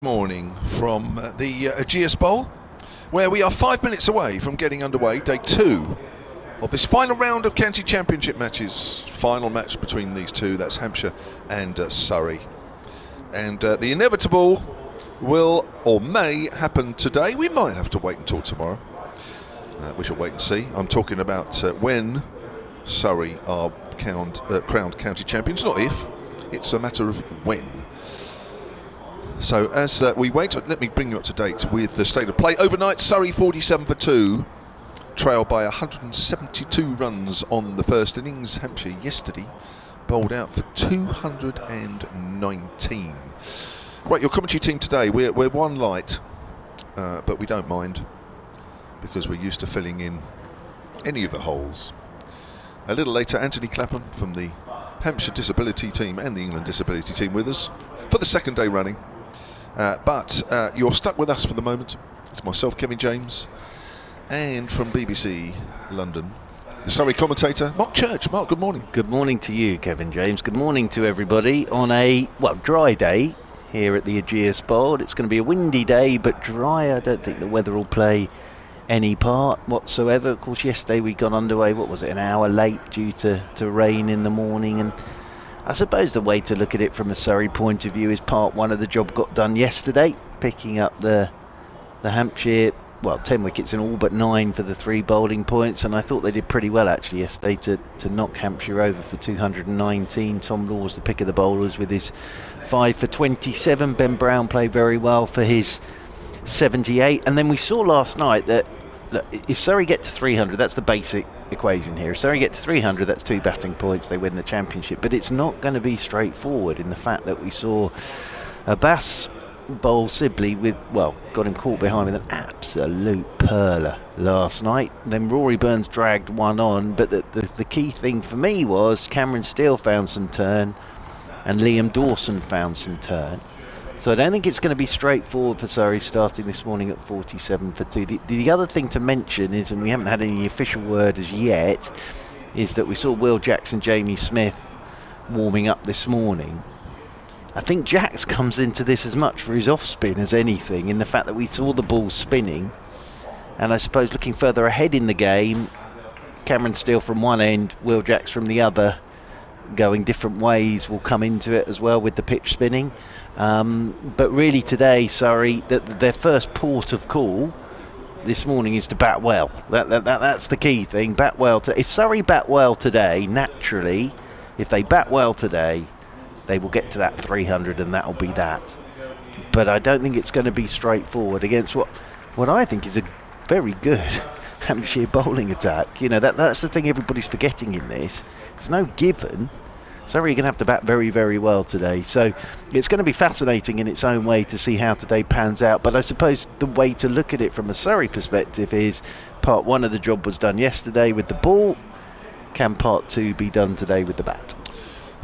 Morning from the Ageas Bowl, where we are 5 minutes away from getting underway, day 2 of this final round of county championship matches. Final match between these two, that's Hampshire and Surrey. And the inevitable will or may happen today. We might have to wait until tomorrow. We shall wait and see. I'm talking about when Surrey are crowned county champions, not if. It's a matter of when. So as we wait, let me bring you up to date with the state of play. Overnight, Surrey 47 for 2, trailed by 172 runs on the first innings. Hampshire yesterday bowled out for 219. Right, your commentary team today, we're one light, but we don't mind because we're used to filling in any of the holes. A little later, Anthony Clapham from the Hampshire Disability Team and the England Disability Team with us for the second day running. But you're stuck with us for the moment. It's myself, Kevin James, and from BBC London, the Surrey commentator, Mark Church. Mark, good morning. Good morning to you, Kevin James. Good morning to everybody on a, dry day here at the Ageas Bowl. It's going to be a windy day, but dry. I don't think the weather will play any part whatsoever. Of course, yesterday we got underway, an hour late due to rain in the morning, and I suppose the way to look at it from a Surrey point of view is part one of the job got done yesterday, picking up the Hampshire, 10 wickets in all but 9 for the 3 bowling points, and I thought they did pretty well actually yesterday to knock Hampshire over for 219. Tom Law was the pick of the bowlers with his 5 for 27. Ben Brown played very well for his 78, and then we saw last night that if Surrey get to 300, that's the basic equation here. If Surrey get to 300, that's 2 batting points, they win the championship. But it's not going to be straightforward in the fact that we saw Abbas bowl Sibley with, got him caught behind with an absolute perler last night. Then Rory Burns dragged one on, but the key thing for me was Cameron Steele found some turn and Liam Dawson found some turn. So I don't think it's going to be straightforward for Surrey starting this morning at 47 for 2. The other thing to mention is, and we haven't had any official word as yet, is that we saw Will Jackson, Jamie Smith warming up this morning. I think Jacks comes into this as much for his off-spin as anything, in the fact that we saw the ball spinning. And I suppose looking further ahead in the game, Cameron Steele from one end, Will Jacks from the other, going different ways, will come into it as well with the pitch spinning. But really today, Surrey, their first port of call this morning is to bat well. That's the key thing. Bat well. If Surrey bat well today, naturally, if they bat well today, they will get to that 300, and that'll be that. But I don't think it's going to be straightforward against what I think is a very good Hampshire bowling attack. That's the thing everybody's forgetting in this. It's no given. Surrey are going to have to bat very, very well today. So it's going to be fascinating in its own way to see how today pans out. But I suppose the way to look at it from a Surrey perspective is part one of the job was done yesterday with the ball. Can part 2 be done today with the bat?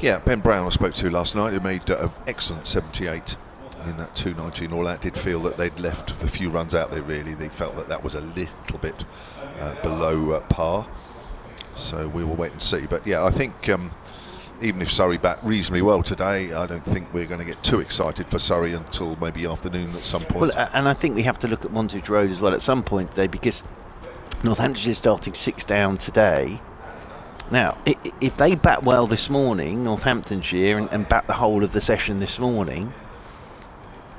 Yeah, Ben Brown I spoke to last night, who made an excellent 78 in that 219 all out. Did feel that they'd left a few runs out there really. They felt that was a little bit below par. So we will wait and see. But yeah, I think even if Surrey bat reasonably well today, I don't think we're going to get too excited for Surrey until maybe afternoon at some point. Well, and I think we have to look at Montage Road as well at some point today, because Northamptonshire is starting 6 down today. Now, if they bat well this morning, Northamptonshire, and bat the whole of the session this morning,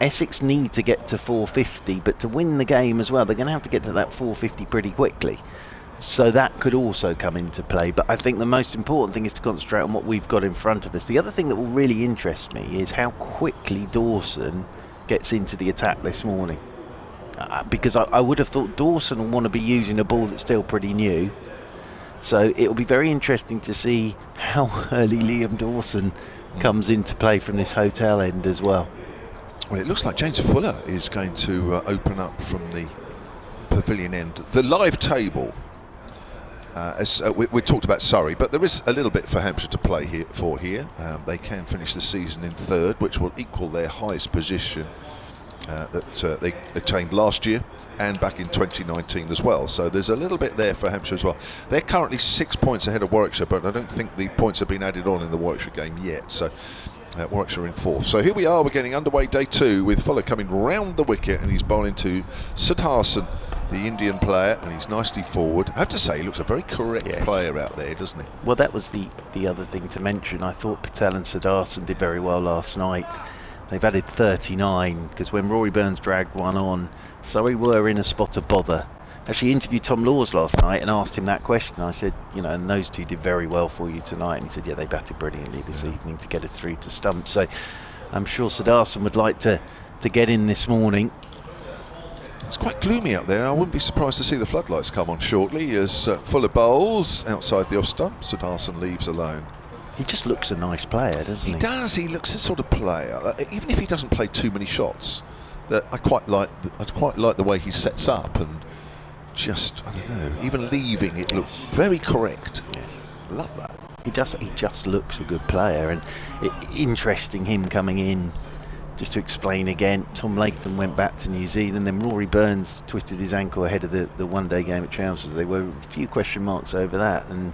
Essex need to get to 450, but to win the game as well, they're going to have to get to that 450 pretty quickly. So that could also come into play. But I think the most important thing is to concentrate on what we've got in front of us. The other thing that will really interest me is how quickly Dawson gets into the attack this morning. Because I would have thought Dawson will want to be using a ball that's still pretty new. So it will be very interesting to see how early Liam Dawson comes into play from this hotel end as well. Well, it looks like James Fuller is going to open up from the pavilion end. The live table, we talked about Surrey, but there is a little bit for Hampshire to play here. They can finish the season in 3rd, which will equal their highest position that they attained last year and back in 2019 as well. So there's a little bit there for Hampshire as well. They're currently 6 points ahead of Warwickshire, but I don't think the points have been added on in the Warwickshire game yet. So Warwickshire in 4th. So here we are, we're getting underway day 2 with Fuller coming round the wicket, and he's bowling to Sudarshan, the Indian player, and he's nicely forward. I have to say, he looks a very correct player out there, doesn't he? Well, that was the other thing to mention. I thought Patel and Sudarshan did very well last night. They've added 39, because when Rory Burns dragged one on, Surrey were in a spot of bother. Actually interviewed Tom Laws last night and asked him that question. I said, you know, and those two did very well for you tonight. And he said, yeah, they batted brilliantly this evening to get us through to stumps. So I'm sure Sudarshan would like to get in this morning. It's quite gloomy out there. I wouldn't be surprised to see the floodlights come on shortly as Fuller bowls outside the off stump. Sudarshan leaves alone. He just looks a nice player, doesn't he? He does. He looks a sort of player. Even if he doesn't play too many shots, that I quite like the way he sets up and just, I don't know, even leaving it looked very correct. Yes. Love that. He just looks a good player, and interesting him coming in. Just to explain again, Tom Latham went back to New Zealand, then Rory Burns twisted his ankle ahead of the one-day game at Chelmsford. There were a few question marks over that, and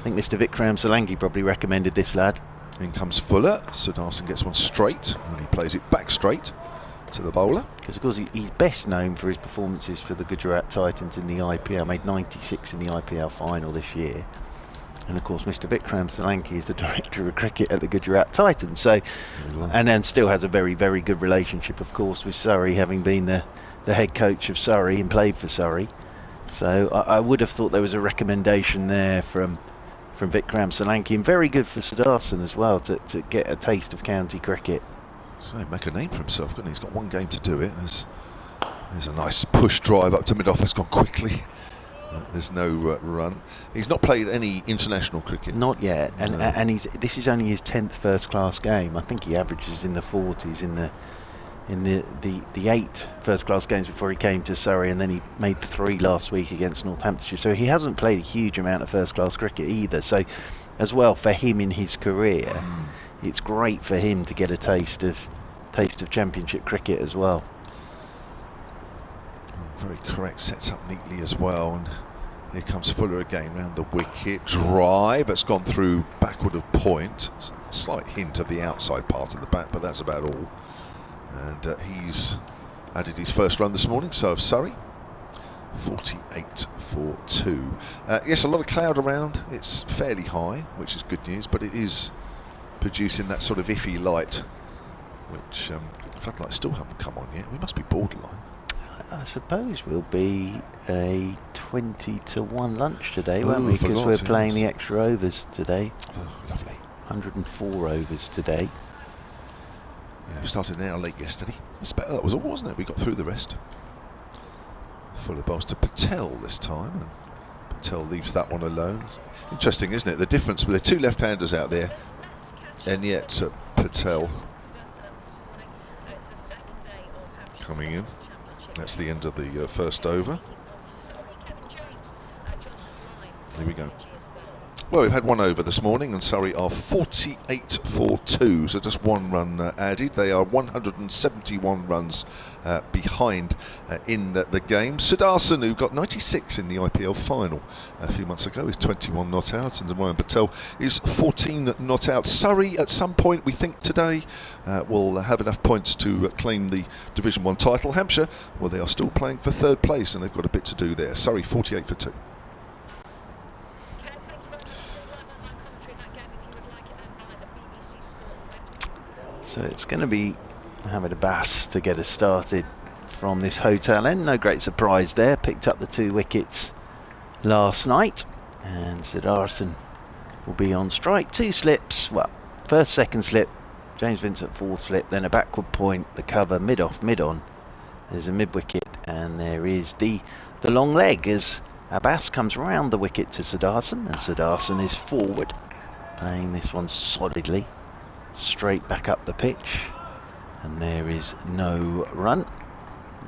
I think Mr. Vikram Solanki probably recommended this lad. In comes Fuller. Sudarshan gets one straight, and he plays it back straight to the bowler. Because of course he's best known for his performances for the Gujarat Titans in the IPL. Made 96 in the IPL final this year, and of course Mr. Vikram Solanki is the director of cricket at the Gujarat Titans. So, and then still has a very, very good relationship, of course, with Surrey, having been the head coach of Surrey and played for Surrey. So I would have thought there was a recommendation there from Vikram Solanki, and very good for Sudarshan as well to get a taste of county cricket. So make a name for himself, couldn't he? He's got one game to do it. There's a nice push drive up to mid-off. It's gone quickly. There's no run. He's not played any international cricket. Not yet, and this is only his 10th first-class game. I think he averages in the 40s in the 8 first-class games before he came to Surrey, and then he made 3 last week against Northamptonshire. So he hasn't played a huge amount of first-class cricket either. So, as well, for him in his career, it's great for him to get a taste of Championship cricket as well. Very correct, sets up neatly as well, and here comes Fuller again round the wicket. Drive, it's gone through backward of point. Slight hint of the outside part of the bat, but that's about all. And he's added his first run this morning, so have Surrey. 48 for 2. Yes, a lot of cloud around. It's fairly high, which is good news, but it is producing that sort of iffy light, which floodlights still haven't come on yet. We must be borderline. I suppose we'll be a 20-1 lunch today, won't we? Because we're playing the extra overs today. Oh, lovely. 104 overs today. Yeah, we started an hour late yesterday. That was all, wasn't it? We got through the rest. Fuller bowls to Patel this time, and Patel leaves that one alone. Interesting, isn't it? The difference with the 2 left-handers out there, and yet Patel coming in. That's the end of the first over. Here we go. Well, we've had 1 over this morning, and Surrey are 48 for 2, so just 1 run added. They are 171 runs behind in the game. Sudarshan, who got 96 in the IPL final a few months ago, is 21 not out, and Zamoyan Patel is 14 not out. Surrey, at some point, we think today, will have enough points to claim the Division 1 title. Hampshire, well, they are still playing for 3rd place, and they've got a bit to do there. Surrey, 48 for 2. So it's going to be Abbas to get us started from this hotel end. No great surprise there. Picked up the 2 wickets last night, and Sudarshan will be on strike. 2 slips. Well, first, second slip. James Vincent 4th slip. Then a backward point. The cover mid-off, mid-on. There's a mid-wicket, and there is the long leg as Abbas comes round the wicket to Sudarshan, and Sudarshan is forward, playing this one solidly. Straight back up the pitch, and there is no run.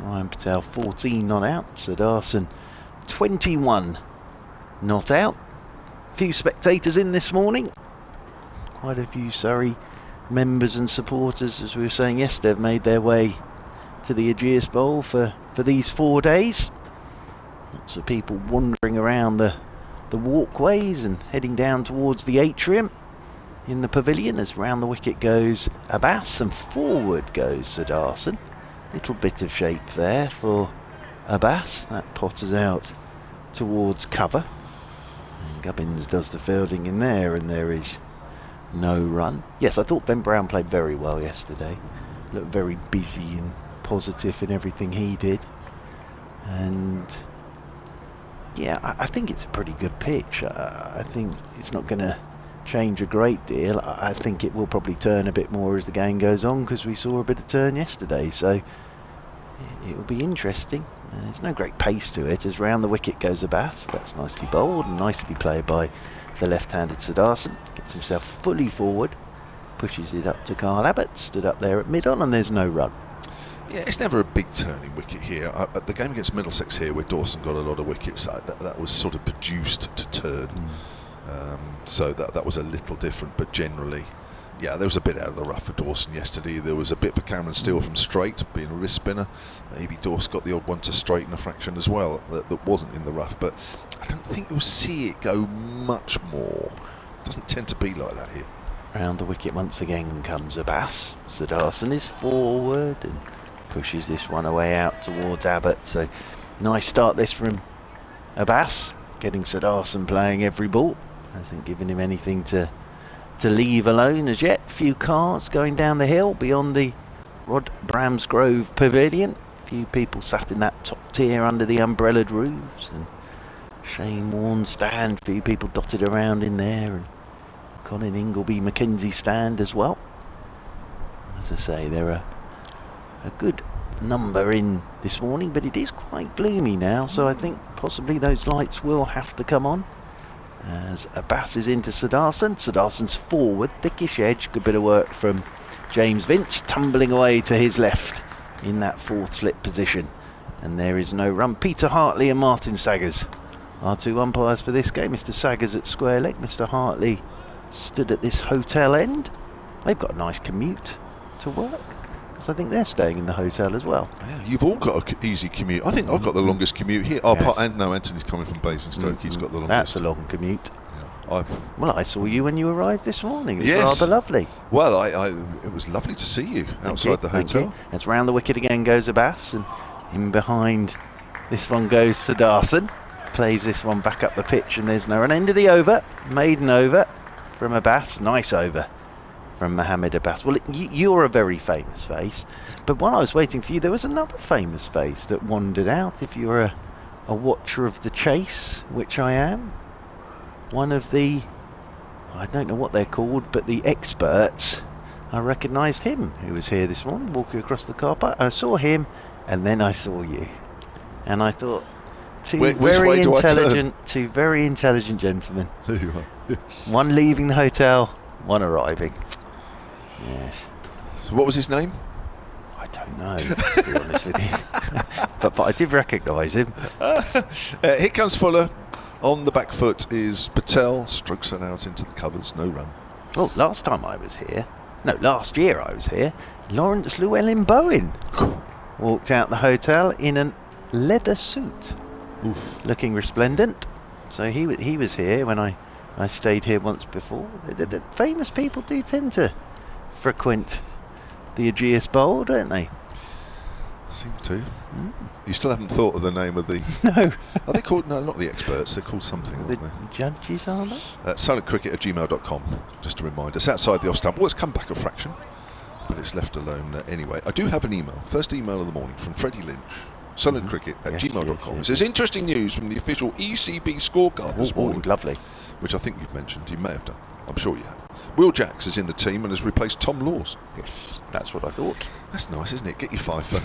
Ryan Patel 14 not out, Sudarshan 21 not out. Few spectators in this morning, quite a few Surrey members and supporters, as we were saying yesterday, have made their way to the Ageas Bowl for these 4 days. Lots of people wandering around the walkways and heading down towards the atrium. in the pavilion, as round the wicket goes Abbas and forward goes Sudarshan. Little bit of shape there for Abbas. That potters out towards cover. And Gubbins does the fielding in there, and there is no run. Yes, I thought Ben Brown played very well yesterday. Looked very busy and positive in everything he did. And yeah, I think it's a pretty good pitch. I think it's not going to change a great deal. I think it will probably turn a bit more as the game goes on, because we saw a bit of turn yesterday, so it will be interesting. There's no great pace to it, as round the wicket goes Abbas. That's nicely bowled and nicely played by the left-handed Sudarshan. Gets himself fully forward, pushes it up to Carl Abbott, stood up there at mid-on, and there's no run. Yeah, it's never a big turning wicket here. The game against Middlesex here, where Dawson got a lot of wickets, that was sort of produced to turn. So that was a little different, but generally, yeah, there was a bit out of the rough for Dawson yesterday. There was a bit for Cameron Steele from straight, being a wrist spinner. Maybe Dawson got the odd one to straighten a fraction as well that wasn't in the rough, but I don't think you'll see it go much more. It doesn't tend to be like that here. Round the wicket once again comes Abbas. Sudarshan is forward and pushes this one away out towards Abbott. So nice start this from Abbas, getting Sudarshan playing every ball. Hasn't given him anything to leave alone as yet. Few cars going down the hill beyond the Rod Bramsgrove Pavilion. Few people sat in that top tier under the umbrellaed roofs, and Shane Warne's stand. Few people dotted around in there, and Colin Ingleby Mackenzie stand as well. As I say, there are a good number in this morning, but it is quite gloomy now, so I think possibly those lights will have to come on. As Abbas is into Sudarshan. Sudarshan's forward, thickish edge. Good bit of work from James Vince, tumbling away to his left in that fourth slip position. And there is no run. Peter Hartley and Martin Saggers are two umpires for this game. Mr. Saggers at square leg. Mr. Hartley stood at this hotel end. They've got a nice commute to work, because I think they're staying in the hotel as well. Yeah, you've all got an easy commute. I think I've got the longest commute here. Yes. Anthony's coming from Basingstoke. He's got the longest. That's a long commute. Yeah. Well, I saw you when you arrived this morning. It was Yes. rather lovely. Well, it was lovely to see you outside the hotel. It's round the wicket again goes Abbas, and in behind this one goes Sudarshan. Plays this one back up the pitch, and there's no run. End of the over, maiden over from Abbas. Nice over from Mohammed Abbas. Well, you're a very famous face, but while I was waiting for you, there was another famous face that wandered out. If you're a watcher of the chase, which I am, one of the, I don't know what they're called, but the experts, I recognised him, who was here this morning walking across the car park. I saw him, and then I saw you, and I thought, two very intelligent gentlemen. There you are. Yes. One leaving the hotel, one arriving. Yes. So what was his name? I don't know, to be honest with you. but I did recognise him. Here comes Fuller. On the back foot is Patel. Strokes it out into the covers. No run. Well, last year I was here, Lawrence Llewellyn Bowen walked out the hotel in a leather suit. Oof. Looking resplendent. So he was here when I stayed here once before. The famous people do tend to frequent the Ageas Bowl, don't they? Seem to. You still haven't thought of the name of the... No. Are they called... No, not the experts. They're called something, aren't The they? judges, are they? Silentcricket@gmail.com. Just a reminder. It's outside the off stump. Well, it's come back a fraction, but it's left alone anyway. I do have an email. First email of the morning from Freddie Lynch. Silentcricket@gmail.com. It says interesting news from the official ECB scorecard this morning. Lovely. Which I think you've mentioned. You may have done. I'm sure you have. Will Jacks is in the team and has replaced Tom Laws. Yes, that's what I thought. That's nice, isn't it? Get your fifer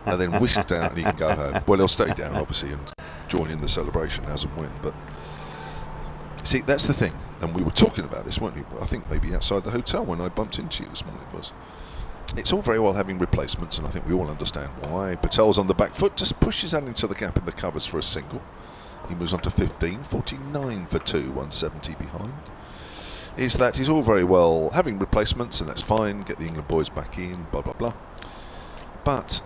and then whisked out and you can go home. Well, he'll stay down, obviously, and join in the celebration as and when. But see, that's the thing. And we were talking about this, weren't we? I think maybe outside the hotel when I bumped into you this morning was. It's all very well having replacements, and I think we all understand why. Patel's on the back foot, just pushes that into the gap in the covers for a single. He moves on to 15, 49 for 2, 170 behind. Is that he's all very well having replacements, and that's fine, get the England boys back in, blah, blah, blah. But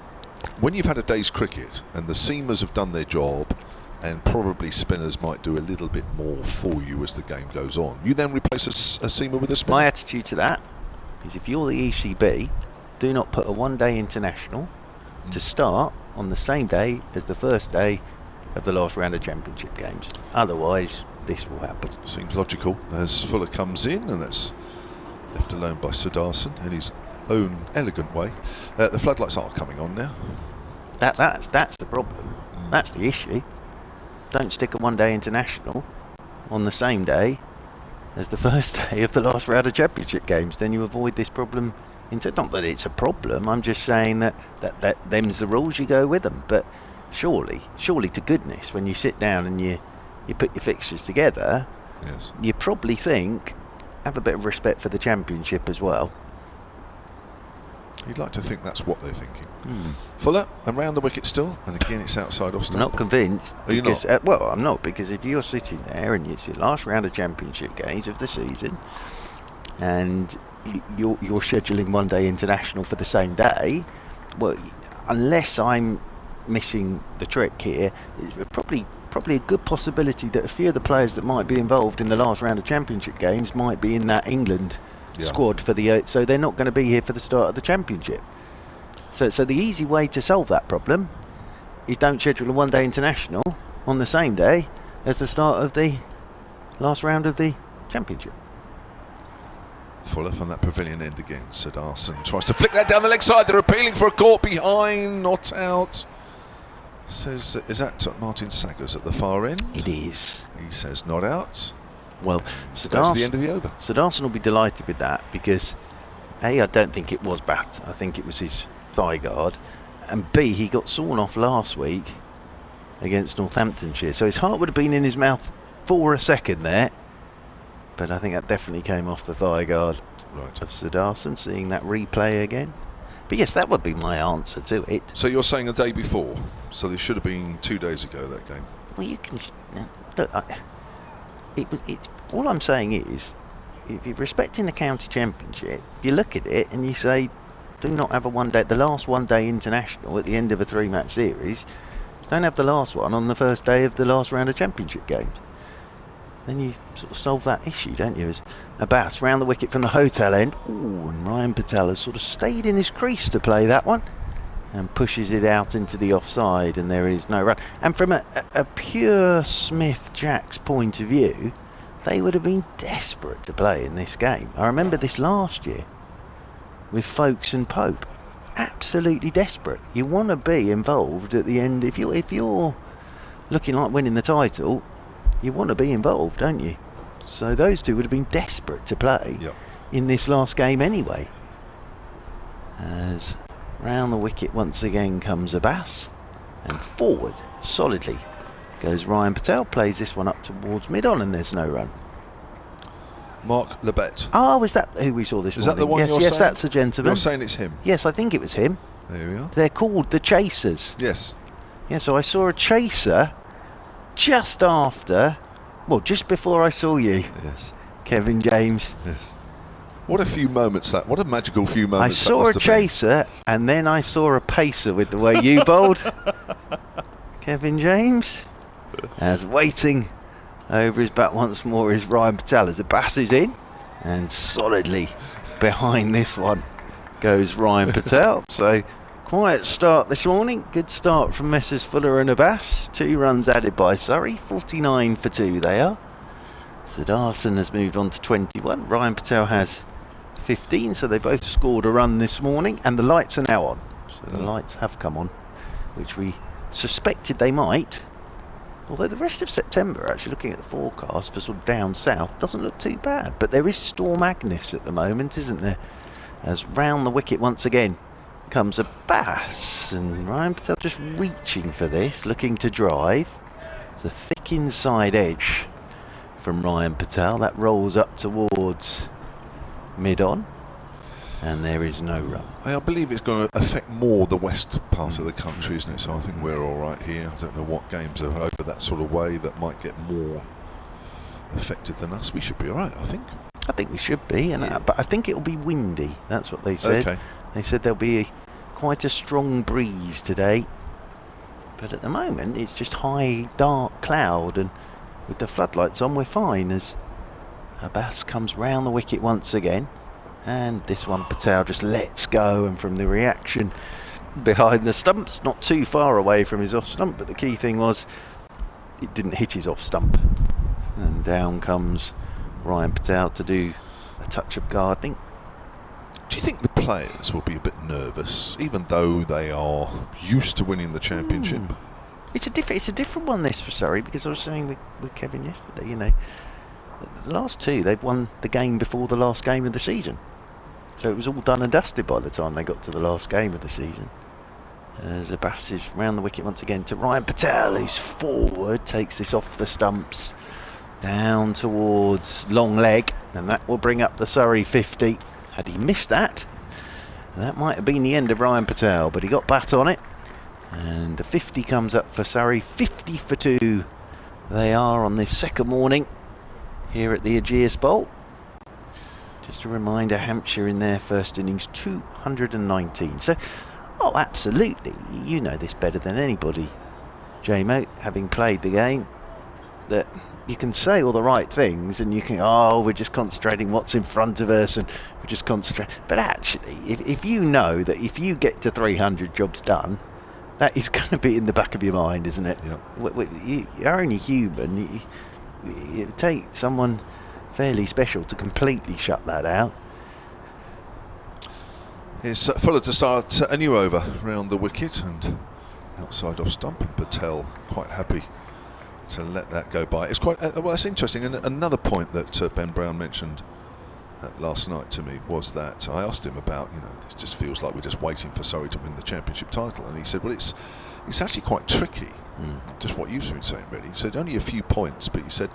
when you've had a day's cricket and the seamers have done their job and probably spinners might do a little bit more for you as the game goes on. You then replace a seamer with a spinner? My attitude to that is, if you're the ECB, do not put a one-day international to start on the same day as the first day of the last round of championship games. Otherwise, this will happen. Seems logical as Fuller comes in, and that's left alone by Sudarshan in his own elegant way. The floodlights are coming on now. That's the problem. That's the issue. Don't stick a one-day international on the same day as the first day of the last round of championship games. Then you avoid this problem. Not that it's a problem. I'm just saying that them's the rules. You go with them. But surely to goodness, when you sit down and you put your fixtures together, yes, you probably think, have a bit of respect for the championship as well. You'd like to think that's what they're thinking. Fuller, and round the wicket still, and again it's outside off stump. I'm not convinced. Are you because, not? Well, I'm not, because if you're sitting there and it's the last round of championship games of the season, and you're scheduling one day international for the same day, well, unless I'm missing the trick here, it's probably a good possibility that a few of the players that might be involved in the last round of championship games might be in that England squad for the so they're not going to be here for the start of the championship. So the easy way to solve that problem is don't schedule a one-day international on the same day as the start of the last round of the championship. Fuller from that pavilion end again. Sudarshan tries to flick that down the leg side. They're appealing for a caught behind, not out. Says, is that Martin Saggers at the far end? It is. He says not out. Well, That's the end of the over. Sudarshan will be delighted with that, because A, I don't think it was bat. I think it was his thigh guard. And B, he got sawn off last week against Northamptonshire. So his heart would have been in his mouth for a second there. But I think that definitely came off the thigh guard of Sudarshan, seeing that replay again. But yes, that would be my answer to it. So you're saying a day before? So this should have been 2 days ago, that game? Well, you can... Look, all I'm saying is, if you're respecting the county championship, you look at it and you say, do not have the last one-day international at the end of a 3-match series. Don't have the last one on the first day of the last round of championship games. Then you sort of solve that issue, don't you? As Abbas round the wicket from the hotel end. Ooh, and Ryan Patel has sort of stayed in his crease to play that one, and pushes it out into the offside, and there is no run. And from a pure Smith-Jacks point of view, they would have been desperate to play in this game. I remember this last year with Folkes and Pope. Absolutely desperate. You want to be involved at the end. If you're looking like winning the title, you want to be involved, don't you? So those two would have been desperate to play in this last game anyway. As round the wicket once again comes Abbas, and forward solidly goes Ryan Patel. Plays this one up towards mid-on, and there's no run. Mark Lebet. Oh, is that who we saw this morning? Is that the one you're saying? Yes, that's the gentleman. You're saying it's him? Yes, I think it was him. There we are. They're called the Chasers. Yes. Yeah, so I saw a chaser just before I saw you. Yes. Kevin James. Yes. What a few moments that. What a magical few moments. I saw a chaser, and then I saw a pacer with the way you bowled. Kevin James. As waiting over his bat once more is Ryan Patel, as Abbas is in, and solidly behind this one goes Ryan Patel. So quiet start this morning. Good start from Messrs Fuller and Abbas. 2 runs added by Surrey. 49 for 2 they are. Sudarshan has moved on to 21. Ryan Patel has 15, so they both scored a run this morning, and the lights are now on. So the lights have come on, which we suspected they might. Although the rest of September, actually looking at the forecast for sort of down south, doesn't look too bad. But there is Storm Agnes at the moment, isn't there? As round the wicket once again comes Abbas, and Ryan Patel just reaching for this, looking to drive. It's a thick inside edge from Ryan Patel. That rolls up towards mid-on, and there is no run. I believe it's going to affect more the west part of the country, isn't it? So I think we're all right here. I don't know what games are over that sort of way that might get more affected than us. We should be all right, I think. I think we should be, but I think it'll be windy. That's what they said. Okay. They said there'll be quite a strong breeze today, But at the moment, it's just high, dark cloud, and with the floodlights on, we're fine as Abbas comes round the wicket once again. And this one, Patel just lets go, and from the reaction behind the stumps, not too far away from his off stump, but the key thing was it didn't hit his off stump. And down comes Ryan Patel to do a touch of gardening. Do you think the players will be a bit nervous, even though they are used to winning the championship? It's a different one, this, for Surrey, because I was saying with Kevin yesterday, you know, the last two, they've won the game before the last game of the season. So it was all done and dusted by the time they got to the last game of the season. As Abbas is round the wicket once again to Ryan Patel, who's forward, takes this off the stumps, down towards long leg, and that will bring up the Surrey 50. Had he missed that, that might have been the end of Ryan Patel, but he got bat on it. And the 50 comes up for Surrey, 50 for 2. They are on this second morning here at the Ageas Bowl. Just a reminder, Hampshire in their first innings, 219. So, oh, absolutely, you know this better than anybody, J-Mo, having played the game, that you can say all the right things and you can, oh, we're just concentrating what's in front of us and we're just concentrating. But actually, if you know that if you get to 300 jobs done, that is going to be in the back of your mind, isn't it? Yeah. You're only human. It takes someone fairly special to completely shut that out. Here's Fuller to start a new over round the wicket and outside off stump, and Patel quite happy to let that go by. It's quite well. That's interesting. And another point that Ben Brown mentioned last night to me was that I asked him about, you know, this just feels like we're just waiting for Surrey to win the championship title, and he said, well, it's actually quite tricky. Just what you've been saying, really. He said only a few points, but he said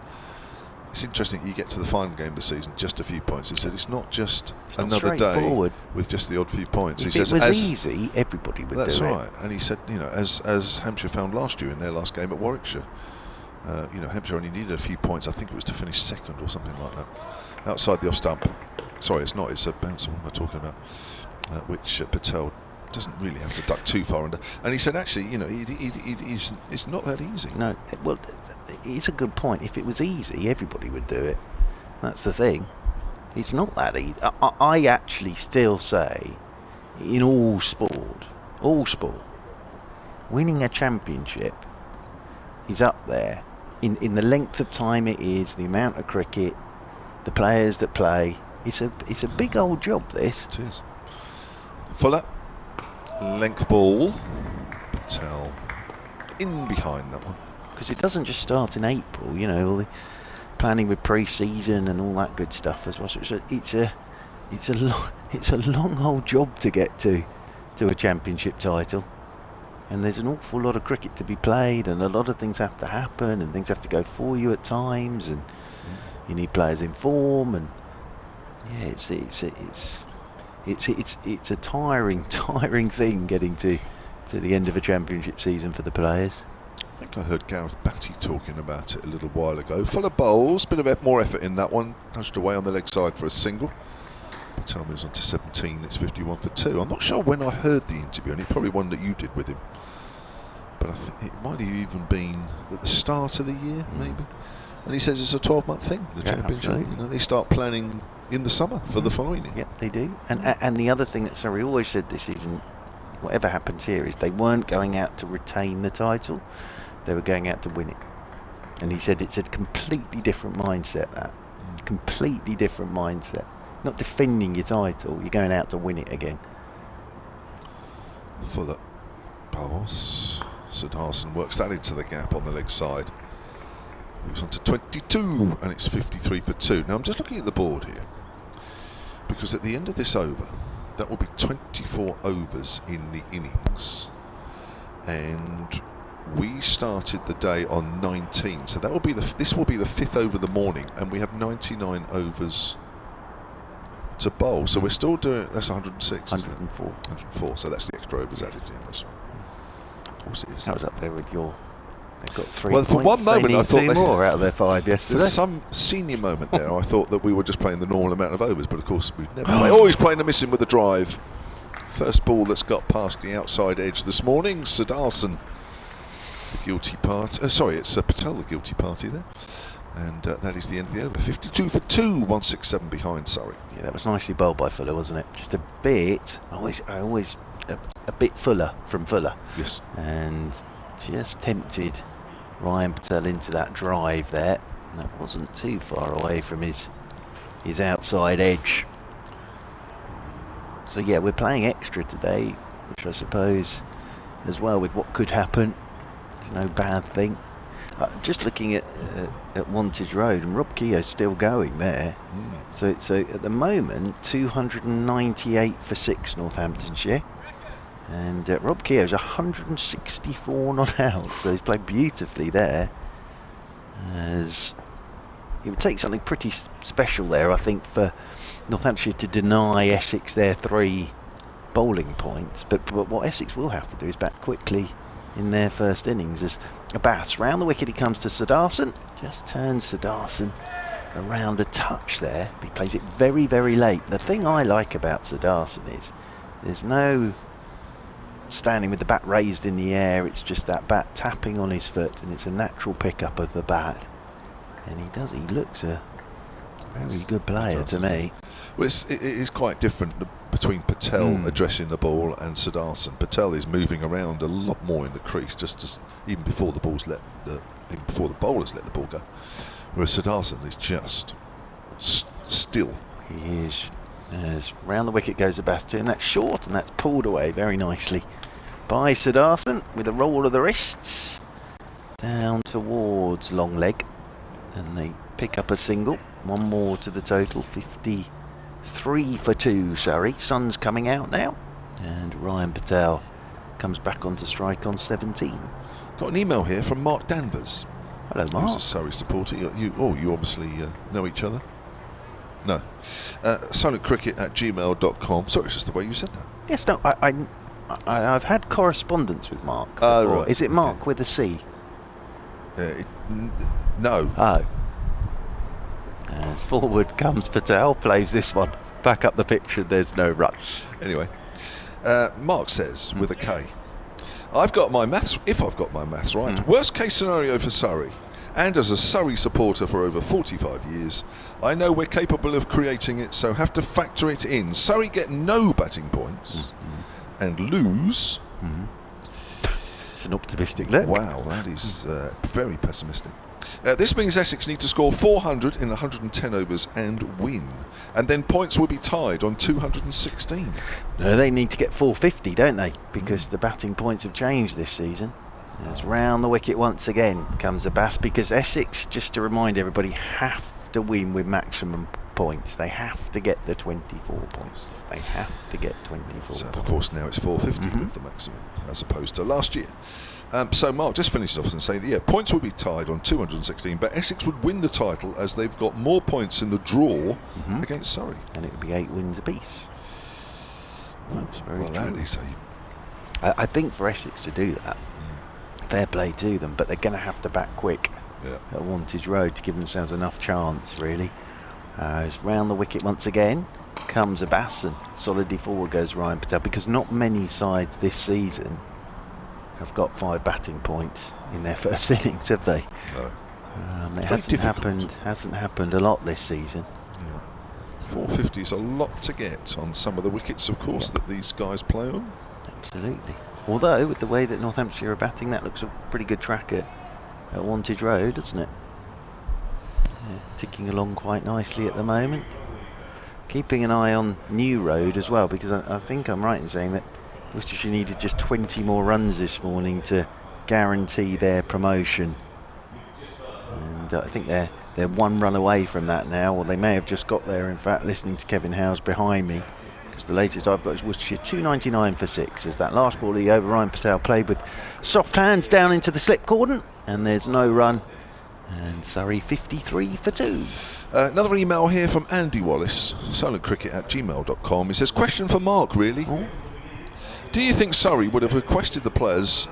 it's interesting you get to the final game of the season, just a few points. He said it's not just another day with just the odd few points. If he says, it was easy, everybody would do it. That's right. And he said, you know, as Hampshire found last year in their last game at Warwickshire, you know, Hampshire only needed a few points. I think it was to finish second or something like that, outside the off stump. Sorry, it's not. It's a bouncer. What am I talking about? Which Patel doesn't really have to duck too far under. And he said, actually, you know, it's not that easy. No, well, it's a good point. If it was easy, everybody would do it. That's the thing. It's not that easy. I actually still say, in all sport, winning a championship is up there in the length of time it is, the amount of cricket, the players that play. It's a big old job, this. It is. Fuller, length ball, Patel in behind that one. Because it doesn't just start in April, you know, all the planning with pre-season and all that good stuff as well. So it's a long old job to get to a championship title. And there's an awful lot of cricket to be played, and a lot of things have to happen, and things have to go for you at times, and you need players in form, and yeah, it's a tiring thing getting to the end of a championship season for the players. I think I heard Gareth Batty talking about it a little while ago. Fuller bowls, bit of more effort in that one, touched away on the leg side for a single. Patel moves on to 17, it's 51 for 2. I'm not sure when I heard the interview, and it's probably one that you did with him, but I think it might have even been at the start of the year, maybe. And he says it's a 12-month thing, the championship. Absolutely. You know, they start planning in the summer for the following year. Yep, they do. And the other thing that Surrey always said this season, whatever happens here, is they weren't going out to retain the title, they were going out to win it. And he said it's a completely different mindset, that. Completely different mindset. Not defending your title, you're going out to win it again. Fuller bowls. Sudarshan works that into the gap on the leg side. Moves on to 22, and it's 53 for 2. Now I'm just looking at the board here, because at the end of this over, that will be 24 overs in the innings, and we started the day on 19, so that will be this will be the 5th over of the morning, and we have 99 overs to bowl. So we're still doing, that's 106. 104. 104. So that's the extra overs added. Yeah, that's right. Of course it is. I was up there with your. They've got 3 well, points. for one moment I thought 2 more out of their 5 yesterday. For some senior moment there, I thought that we were just playing the normal amount of overs, but of course we've never played. Always playing the missing with the drive. First ball that's got past the outside edge this morning. Sudarshan The guilty party. Sorry, it's Patel, the guilty party there. And that is the end of the over. 52 for 2, 167 behind Surrey. Yeah, that was nicely bowled by Fuller, wasn't it? Just a bit, always a bit Fuller from Fuller. Yes. And just tempted Ryan Patel into that drive there. And that wasn't too far away from his outside edge. So yeah, we're playing extra today, which I suppose, as well with what could happen, it's no bad thing. Just looking at Wantage Road, and Rob Keogh's still going there. So at the moment, 298 for 6 Northamptonshire, and Rob Keogh's 164 not out. So he's played beautifully there. As it would take something pretty special there, I think, for Northamptonshire to deny Essex their 3 bowling points. But what Essex will have to do is bat quickly in their first innings. As Abbas round the wicket, he comes to Sudarshan, just turns Sudarshan around a touch there. He plays it very, very late. The thing I like about Sudarshan is there's no standing with the bat raised in the air. It's just that bat tapping on his foot, and it's a natural pickup of the bat. And he looks a very good player to me. Well, it is quite different between Patel addressing the ball and Sudarshan. Patel is moving around a lot more in the crease, just even before the bowlers let the ball go. Whereas Sudarshan is just still. He is. As round the wicket goes Abbas, and that's short, and that's pulled away very nicely by Sudarshan with a roll of the wrists down towards long leg, and they pick up a single. One more to the total. 53 for 2 Surrey. Sun's coming out now, and Ryan Patel comes back onto strike on 17. Got an email here from Mark Danvers. Hello, Mark. Who's a Surrey supporter. You obviously know each other. No. silentcricket@gmail.com. Sorry, it's just the way you said that. Yes, no, I've had correspondence with Mark before. Oh, right. Is it Mark with a C? No. Oh. As forward comes Patel, plays this one. Back up the pitch, and there's no rush. Anyway, Mark says, with a K, if I've got my maths right, worst case scenario for Surrey, and as a Surrey supporter for over 45 years, I know we're capable of creating it, so have to factor it in. Surrey get no batting points and lose. It's an optimistic look. Wow, that is very pessimistic. This means Essex need to score 400 in 110 overs and win, and then points will be tied on 216. No, they need to get 450, don't they? Because the batting points have changed this season. As round the wicket once again comes Abbas, because Essex, just to remind everybody, have to win with maximum points. They have to get the 24 points. They have to get 24 So points. of course now it's 450 with the maximum, as opposed to last year. So Mark just finishes off and saying that, points will be tied on 216, but Essex would win the title as they've got more points in the draw against Surrey. And it would be 8 wins apiece. That's very true. That is I think for Essex to do that, fair play to them, but they're going to have to bat quick at Wantage Road to give themselves enough chance, really. As round the wicket once again comes Abbas, and solidly forward goes Ryan Patel, because not many sides this season have got 5 batting points in their first innings, have they? No. It hasn't happened a lot this season. 450 is a lot to get on some of the wickets, of course, that these guys play on. Absolutely. Although, with the way that Northamptonshire are batting, that looks a pretty good track at Wantage Road, doesn't it? Ticking along quite nicely at the moment. Keeping an eye on New Road as well, because I think I'm right in saying that Worcestershire needed just 20 more runs this morning to guarantee their promotion. And I think they're 1 run away from that now, or they may have just got there, in fact, listening to Kevin Howes behind me. Because the latest I've got is Worcestershire 299 for 6, as that last ball of the over, Ryan Patel played with soft hands down into the slip cordon, and there's no run. And Surrey 53 for 2. Another email here from Andy Wallace, silentcricket@gmail.com. He says, question for Mark, really. Do you think Surrey would have requested the players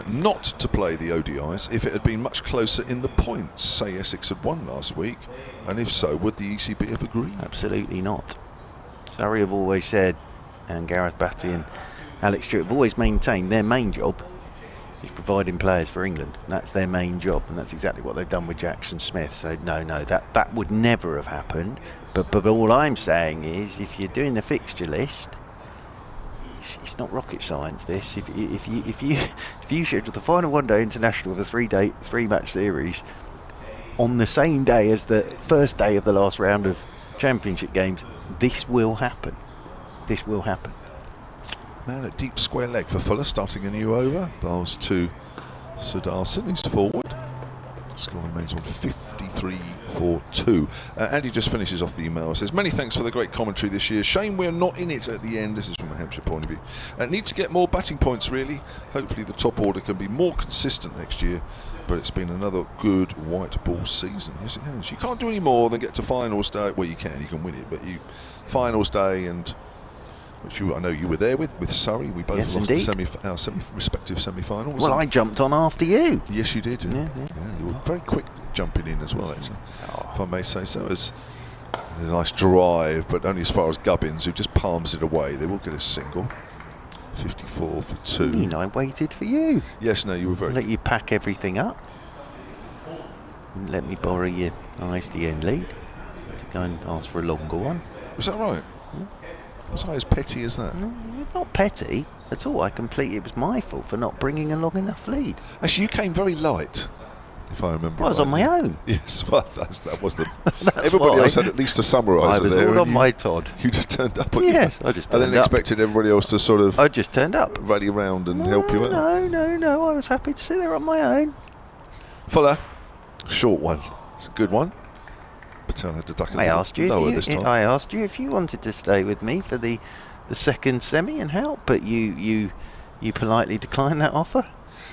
not to play the ODIs if it had been much closer in the points? Say Essex had won last week, and if so, would the ECB have agreed? Absolutely not. Surrey have always said, and Gareth Batty and Alex Stewart have always maintained, their main job is providing players for England. That's their main job, and that's exactly what they've done with Jackson Smith. So no, that would never have happened. But all I'm saying is, if you're doing the fixture list, it's not rocket science. This, if you schedule the final one-day international of a three-match series on the same day as the first day of the last round of championship games, this will happen. This will happen. Man at deep square leg for Fuller, starting a new over. Bowls to Sudarshan, who's forward. Score remains on 53 for 2. Andy just finishes off the email. Says, many thanks for the great commentary this year. Shame we're not in it at the end. This is from a Hampshire point of view. Need to get more batting points, really. Hopefully the top order can be more consistent next year. But it's been another good white ball season. Yes, it has. You can't do any more than get to finals day. Well, you can win it. But finals day, and which I know you were there with Surrey. We both lost our respective semi-finals. Well, I jumped on after you. Yes, you did. Yeah, you were very quick jumping in as well, actually, if I may say so. It was a nice drive, but only as far as Gubbins, who just palms it away. They will get a single. 54 for 2. I mean, I waited for you. Yes, no, you were very... Let you pack everything up. And let me borrow your ISDN lead to go and ask for a longer one. Was that right? Was I as petty as that? No, not petty at all. It was my fault for not bringing a long enough lead. Actually, you came very light, if I remember. I was on my own. Yes, well, that was the... Everybody else had at least a summariser there. I was all on my Todd. You just turned up. Yes, I just turned up. And then expected everybody else to sort of... I just turned up. Rally around and help you out. No. I was happy to sit there on my own. Fuller, short one. It's a good one. Patel had to duck a little lower this time. I asked you if you wanted to stay with me for the second semi and help, but you politely declined that offer.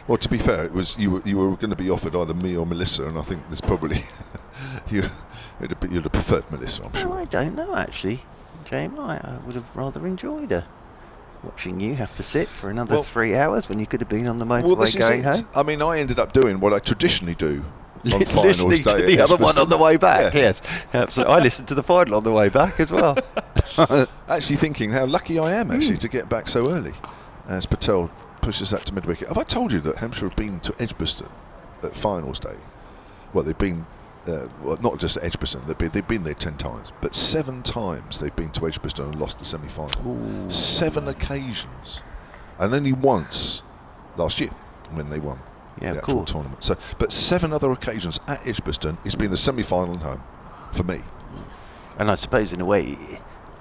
Well, to be fair, it was you were going to be offered either me or Melissa, and I think there's probably you'd have preferred Melissa, I'm sure. Well, I don't know actually, James. I would have rather enjoyed watching you have to sit for another 3 hours when you could have been on the motorway going home. I mean, I ended up doing what I traditionally do. On Listening to the other one on the way back. Yes, absolutely. I listened to the final on the way back as well. Actually thinking how lucky I am to get back so early, as Patel pushes that to mid-wicket. Have I told you that Hampshire have been to Edgbaston at finals day? Well, they've been, not just at Edgbaston, they've been there 10 times, but 7 times they've been to Edgbaston and lost the semi-final. 7 occasions, and only once last year when they won. The actual tournament. So, but 7 other occasions at Edgbaston, it's been the semi-final and home for me. And I suppose in a way,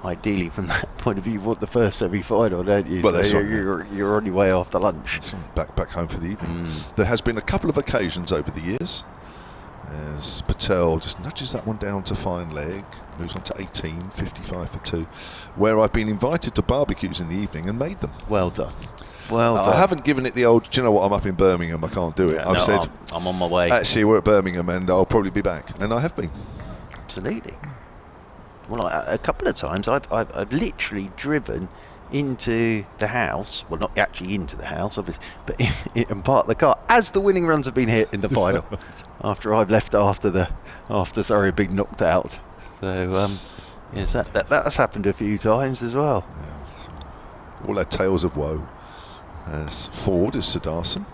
ideally from that point of view, you want the first semi-final, don't you? Well, so that's you're on your way after lunch. Back home for the evening. There has been a couple of occasions over the years as Patel just nudges that one down to fine leg, moves on to 18, 55 for 2, where I've been invited to barbecues in the evening and made them. Well done. Well done. I haven't given it the old, do you know what, I'm up in Birmingham, I can't do it. Yeah, I've said, I'm on my way. Actually, we're at Birmingham and I'll probably be back. And I have been. Absolutely. Well, a couple of times I've literally driven into the house, well, not actually into the house, obviously, but and parked the car as the winning runs have been hit in the final. After I've left after Surrey had been knocked out. So, yes, that's happened a few times as well. Yeah, so all our tales of woe. As forward is Sudarshan.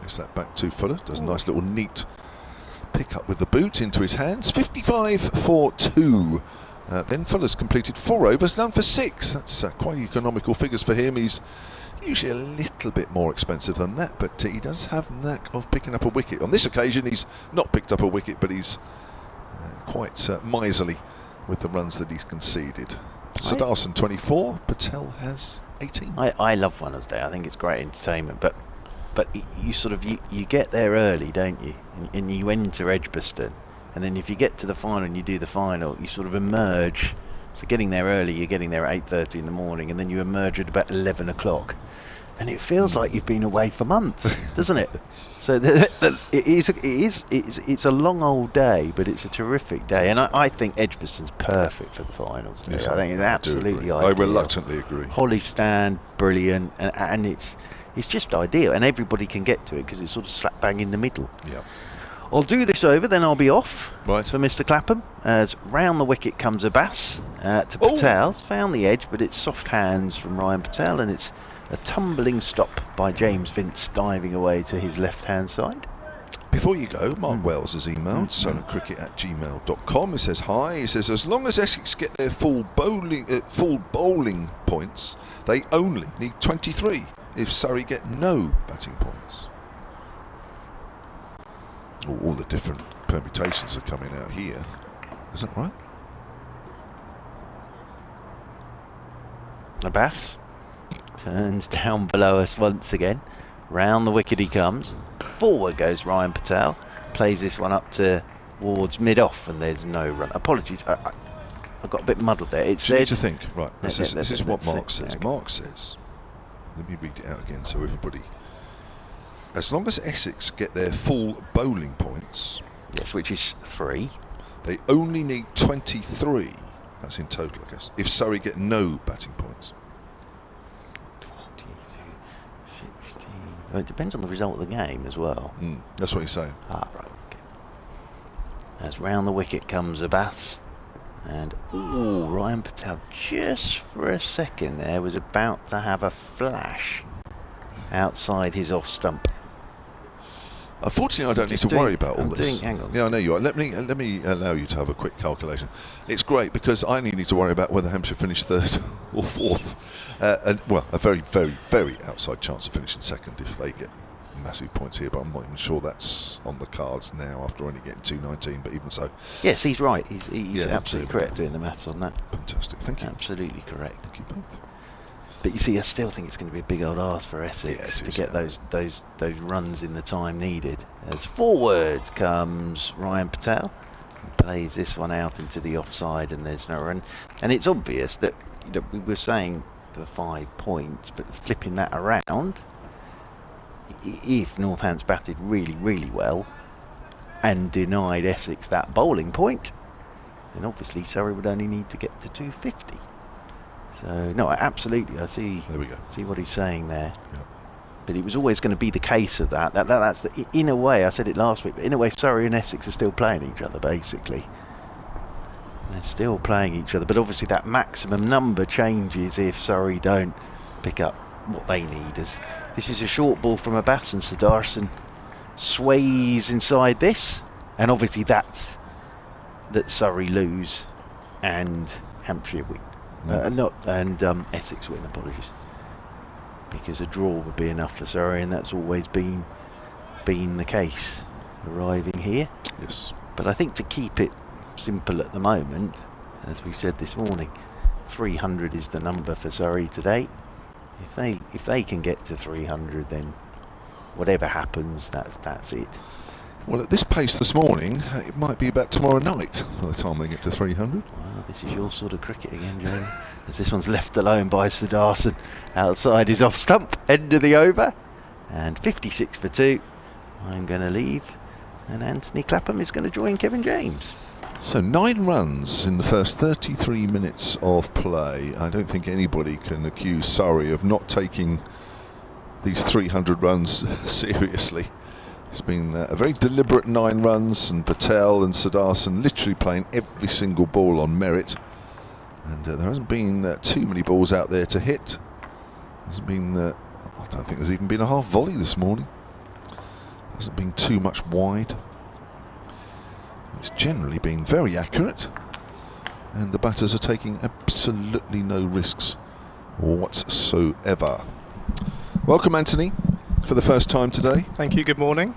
Takes that back to Fuller. Does a nice little neat pick up with the boot into his hands. 55 for 2. Then Fuller's completed 4 overs, done for 6. That's quite economical figures for him. He's usually a little bit more expensive than that, but he does have a knack of picking up a wicket. On this occasion, he's not picked up a wicket, but he's quite miserly with the runs that he's conceded. Sudarshan 24. Patel has 18. I love Finals Day. I think it's great entertainment, but you sort of you get there early, don't you? And you enter Edgbaston, and then if you get to the final and you do the final, you sort of emerge. So getting there early, you're getting there at 8:30 in the morning, and then you emerge at about 11 o'clock, and it feels like you've been away for months, doesn't it? So it's a long old day, but it's a terrific day, and I think Edgbaston's perfect for the finals. Yes, I think it's absolutely ideal. I reluctantly agree. Holly stand, brilliant, and it's just ideal, and everybody can get to it because it's sort of slap bang in the middle. Yeah. I'll do this over, then I'll be off for Mr. Clapham. As round the wicket comes Abbas to Patel. Found the edge, but it's soft hands from Ryan Patel, and it's A tumbling stop by James Vince diving away to his left-hand side. Before you go, Mark Wells has emailed solentcricket@gmail.com. He says hi. He says as long as Essex get their full bowling points, they only need 23 if Surrey get no batting points. All the different permutations are coming out here. Is that right? Abbas turns down below us once again. Round the wicket he comes. Forward goes Ryan Patel. Plays this one up towards mid-off, and there's no run. Apologies, I got a bit muddled there. It said, to think, right, this is what Mark says. Okay. Mark says, let me read it out again so everybody. As long as Essex get their full bowling points, yes, which is 3, they only need 23. That's in total, I guess. If Surrey get no batting points. 22, 16. Well, it depends on the result of the game as well. That's what he's saying. Ah, right. Okay. As round the wicket comes Abbas. And, Ryan Patel just for a second there was about to have a flash outside his off stump. Unfortunately, I don't need to worry about all this. Hang on. Yeah, I know you are. Let me allow you to have a quick calculation. It's great because I only need to worry about whether Hampshire finish 3rd or 4th. A very, very, very outside chance of finishing 2nd if they get massive points here, but I'm not even sure that's on the cards now after only getting 219, but even so. Yes, he's right. He's absolutely correct doing the maths on that. Fantastic. Thank you. Absolutely correct. Thank you both. But you see, I still think it's going to be a big old ask for Essex to get those runs in the time needed. As forward comes Ryan Patel, plays this one out into the offside, and there's no run. And it's obvious that we were saying the 5 points, but flipping that around, if Northants batted really, really well and denied Essex that bowling point, then obviously Surrey would only need to get to 250. So no, absolutely, I see. There we go. See what he's saying there. Yeah. But it was always going to be the case of that. That's in a way. I said it last week. But in a way, Surrey and Essex are still playing each other. Basically, they're still playing each other. But obviously, that maximum number changes if Surrey don't pick up what they need. As this is a short ball from Abbas, and Sudarshan sways inside this, and obviously that Surrey lose and Hampshire win. Essex win, apologies. Because a draw would be enough for Surrey, and that's always been the case arriving here. Yes. But I think to keep it simple at the moment, as we said this morning, 300 is the number for Surrey today. If they can get to 300, then whatever happens, that's it. Well, at this pace this morning, it might be about tomorrow night by the time they get to 300. Well, this is your sort of cricket again, Joe. As this one's left alone by Sudarshan outside his off stump, end of the over, and 56 for 2. I'm going to leave, and Anthony Clapham is going to join Kevin James. So 9 runs in the first 33 minutes of play. I don't think anybody can accuse Surrey of not taking these 300 runs seriously. It's been a very deliberate 9 runs, and Patel and Sudarshan literally playing every single ball on merit. And there hasn't been too many balls out there to hit. Hasn't been. I don't think there's even been a half volley this morning. Hasn't been too much wide. It's generally been very accurate, and the batters are taking absolutely no risks whatsoever. Welcome, Anthony, for the first time today. Thank you, good morning.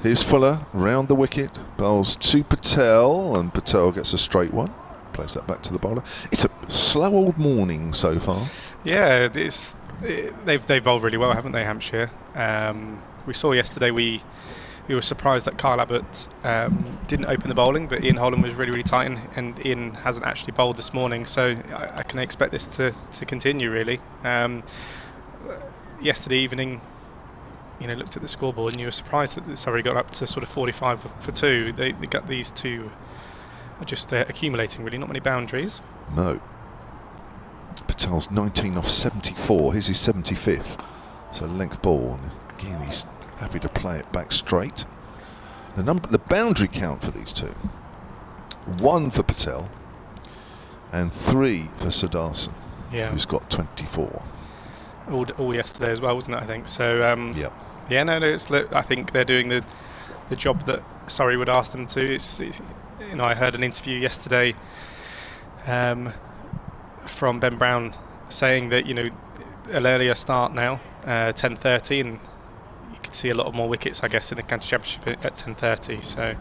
Here's Fuller round the wicket, bowls to Patel, and Patel gets a straight one, plays that back to the bowler. It's a slow old morning so far. Yeah, they've bowled really well, haven't they, Hampshire? We saw yesterday we were surprised that Kyle Abbott didn't open the bowling, but Ian Holland was really, really tight, and Ian hasn't actually bowled this morning, so I can expect this to continue, really. Yesterday evening, looked at the scoreboard, and you were surprised that Surrey got up to sort of 45 for 2. They got these two just accumulating, really, not many boundaries. No. Patel's 19 off 74. Here's his 75th. So length ball, and again he's happy to play it back straight. The boundary count for these two: 1 for Patel and 3 for Sudarshan, who's got 24. all yesterday as well, wasn't it? I think so. Yep. Yeah, no, I think they're doing the job that Surrey would ask them to. I heard an interview yesterday from Ben Brown saying that an earlier start now, 10:30, and you could see a lot of more wickets, I guess, in the county championship at 10:30. So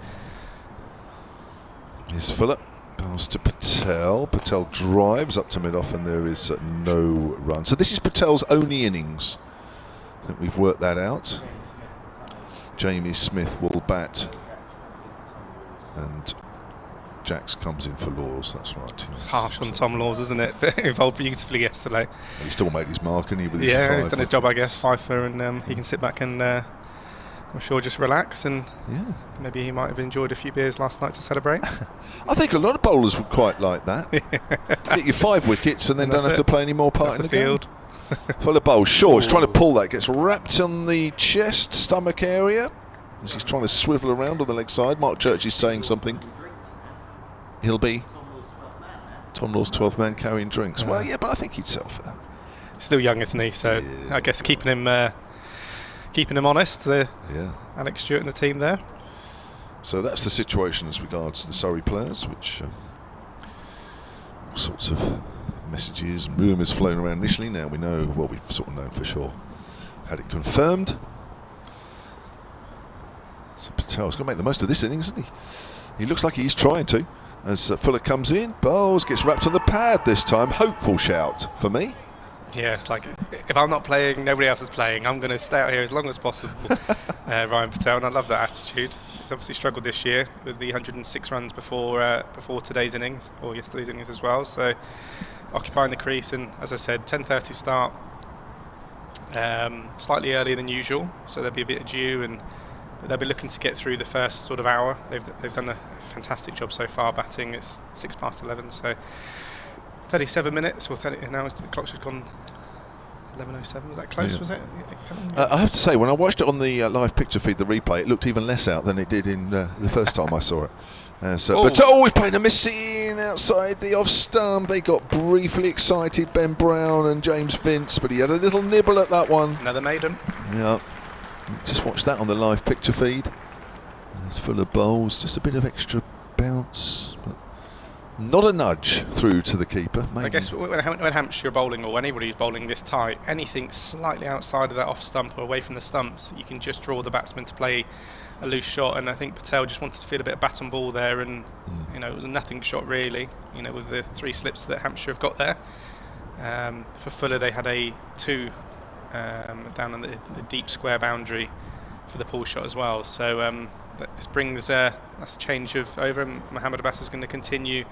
here's Fuller. Pass to Patel. Patel drives up to mid-off, and there is no run. So this is Patel's only innings. I think we've worked that out. Jamie Smith will bat, and Jacks comes in for Laws. That's right. Harsh on Tom Laws, isn't it? Involved beautifully yesterday. He still made his mark, and with his he's done his job, I guess. Fifer, and he can sit back and I'm sure just relax, and maybe he might have enjoyed a few beers last night to celebrate. I think a lot of bowlers would quite like that. Get your 5 wickets and then don't have to play any more part in the field. Fuller bowls. Shaw is trying to pull that. Gets wrapped on the chest, stomach area as he's trying to swivel around on the leg side. Mark Church is saying something. He'll be Tom Law's 12th man carrying drinks. Well, yeah, but I think he'd settle for that. Still young, isn't he? So I guess keeping him honest. Alex Stewart and the team there. So that's the situation as regards the Surrey players, which all sorts of messages and rumours flown around initially. Now we know, well, we've sort of known for sure. Had it confirmed. So Patel's going to make the most of this innings, isn't he? He looks like he's trying to. As Fuller comes in, bowls, gets wrapped on the pad this time. Hopeful shout for me. Yeah, it's like, if I'm not playing, nobody else is playing. I'm going to stay out here as long as possible. Ryan Patel, and I love that attitude. He's obviously struggled this year with the 106 runs before today's innings, or yesterday's innings as well. So occupying the crease, and as I said, 10:30 start, slightly earlier than usual. So there'll be a bit of dew, but they'll be looking to get through the first sort of hour. They've done a fantastic job so far batting. It's 11:06, so 37 minutes, or 30, now the clock's just gone 11:07. Was that close? Was it? I have to say, when I watched it on the live picture feed, the replay, it looked even less out than it did in the first time I saw it. But always playing a missing outside the off stump. They got briefly excited, Ben Brown and James Vince, but he had a little nibble at that one. Another maiden. Yeah. Just watch that on the live picture feed. It's full of bowls, just a bit of extra bounce, but not a nudge through to the keeper. Maybe. I guess when Hampshire are bowling, or anybody's bowling this tight, anything slightly outside of that off stump or away from the stumps, you can just draw the batsman to play a loose shot. And I think Patel just wanted to feel a bit of bat on ball there, and it was a nothing shot really. With the 3 slips that Hampshire have got there. For Fuller, they had a 2 down on the deep square boundary for the pull shot as well. So this brings that's a change of over. Mohammed Abbas is going to continue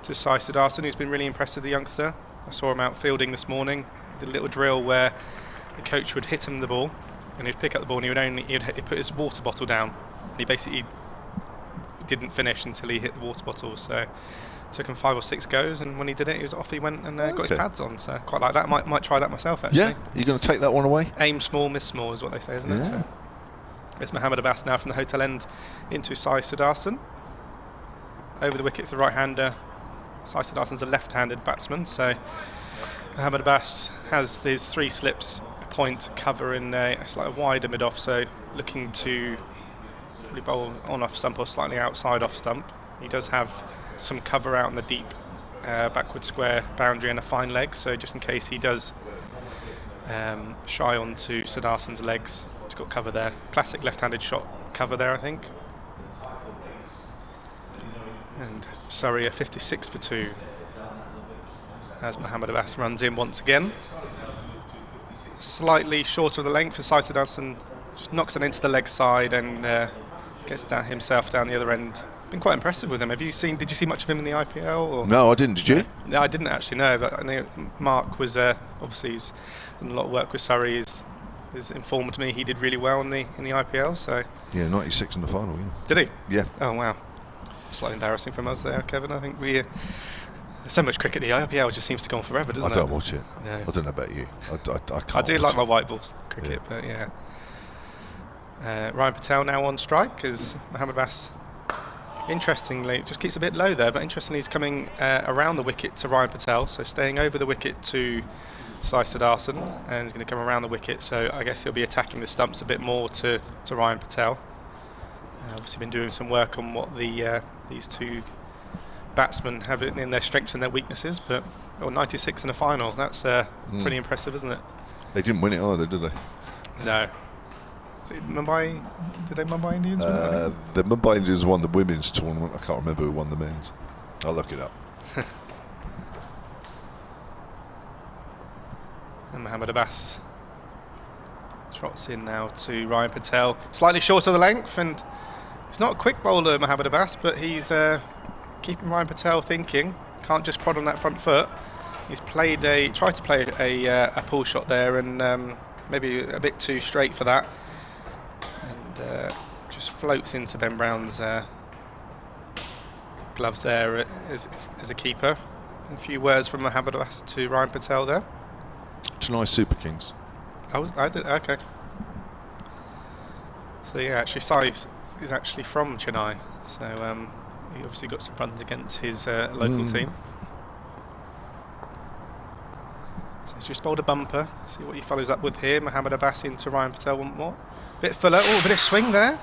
to Sai Sudarshan, who's been really impressed with the youngster. I saw him out fielding this morning. Did a little drill where the coach would hit him the ball, and he'd pick up the ball, and he'd put his water bottle down. And he basically didn't finish until he hit the water bottle. So it took him 5 or 6 goes, and when he did it, off he went and got his pads on. So quite like that. Might try that myself actually. Yeah, you're going to take that one away? Aim small, miss small is what they say, isn't it? So it's Mohammed Abbas now from the hotel end into Sai Sudarshan. Over the wicket for the right-hander. Sai Sudarshan's a left-handed batsman, so Mohammed Abbas has these 3 slips, a point, cover in a slightly wider mid-off, so looking to probably bowl on off stump or slightly outside off stump. He does have some cover out in the deep backward square boundary and a fine leg, so just in case he does shy onto Sudarshan's legs, he's got cover there. Classic left-handed shot cover there, I think. And Surrey are 56 for 2 as Mohammed Abbas runs in once again. Slightly short of the length for Sai Sudarshan, just knocks it into the leg side and gets down himself down the other end. Been quite impressive with him. Did you see much of him in the IPL? Or? No, I didn't. Did you? No, I didn't actually. No, but I know Mark was obviously he's done a lot of work with Surrey. Is informed me he did really well in the IPL. So yeah, 96 in the final. Yeah. Did he? Yeah. Oh wow. Slightly embarrassing from us there, Kevin. I think there's so much cricket. The IPL just seems to go on forever, doesn't it? I don't watch it. No. I don't know about you. I can't. I do like my white balls cricket, but yeah. Ryan Patel now on strike as Mohammed Abbas, interestingly, just keeps a bit low there, but interestingly he's coming around the wicket to Ryan Patel, so staying over the wicket to Sudarshan, and he's going to come around the wicket, so I guess he'll be attacking the stumps a bit more to Ryan Patel. Obviously been doing some work on what these two batsmen have in their strengths and their weaknesses, but 96 in a final, that's pretty impressive, isn't it? They didn't win it either, did they? No. Mumbai, did they Mumbai Indians win it? The Mumbai Indians won the women's tournament. I can't remember who won the men's. I'll look it up. And Mohammad Abbas trots in now to Ryan Patel, slightly short of the length, and he's not a quick bowler, Mohammad Abbas, but he's keeping Ryan Patel thinking. Can't just prod on that front foot. He's tried to play a pull shot there, and maybe a bit too straight for that, and just floats into Ben Brown's gloves there as a keeper. A few words from Mohammad Abbas to Ryan Patel there. Chennai Super Kings. I did, okay. So yeah, actually Sai is actually from Chennai, so he obviously got some runs against his local team. So he's just bowled a bumper. See what he follows up with here. Mohammad Abbas into Ryan Patel one more. Bit fuller. Oh, a bit of swing there.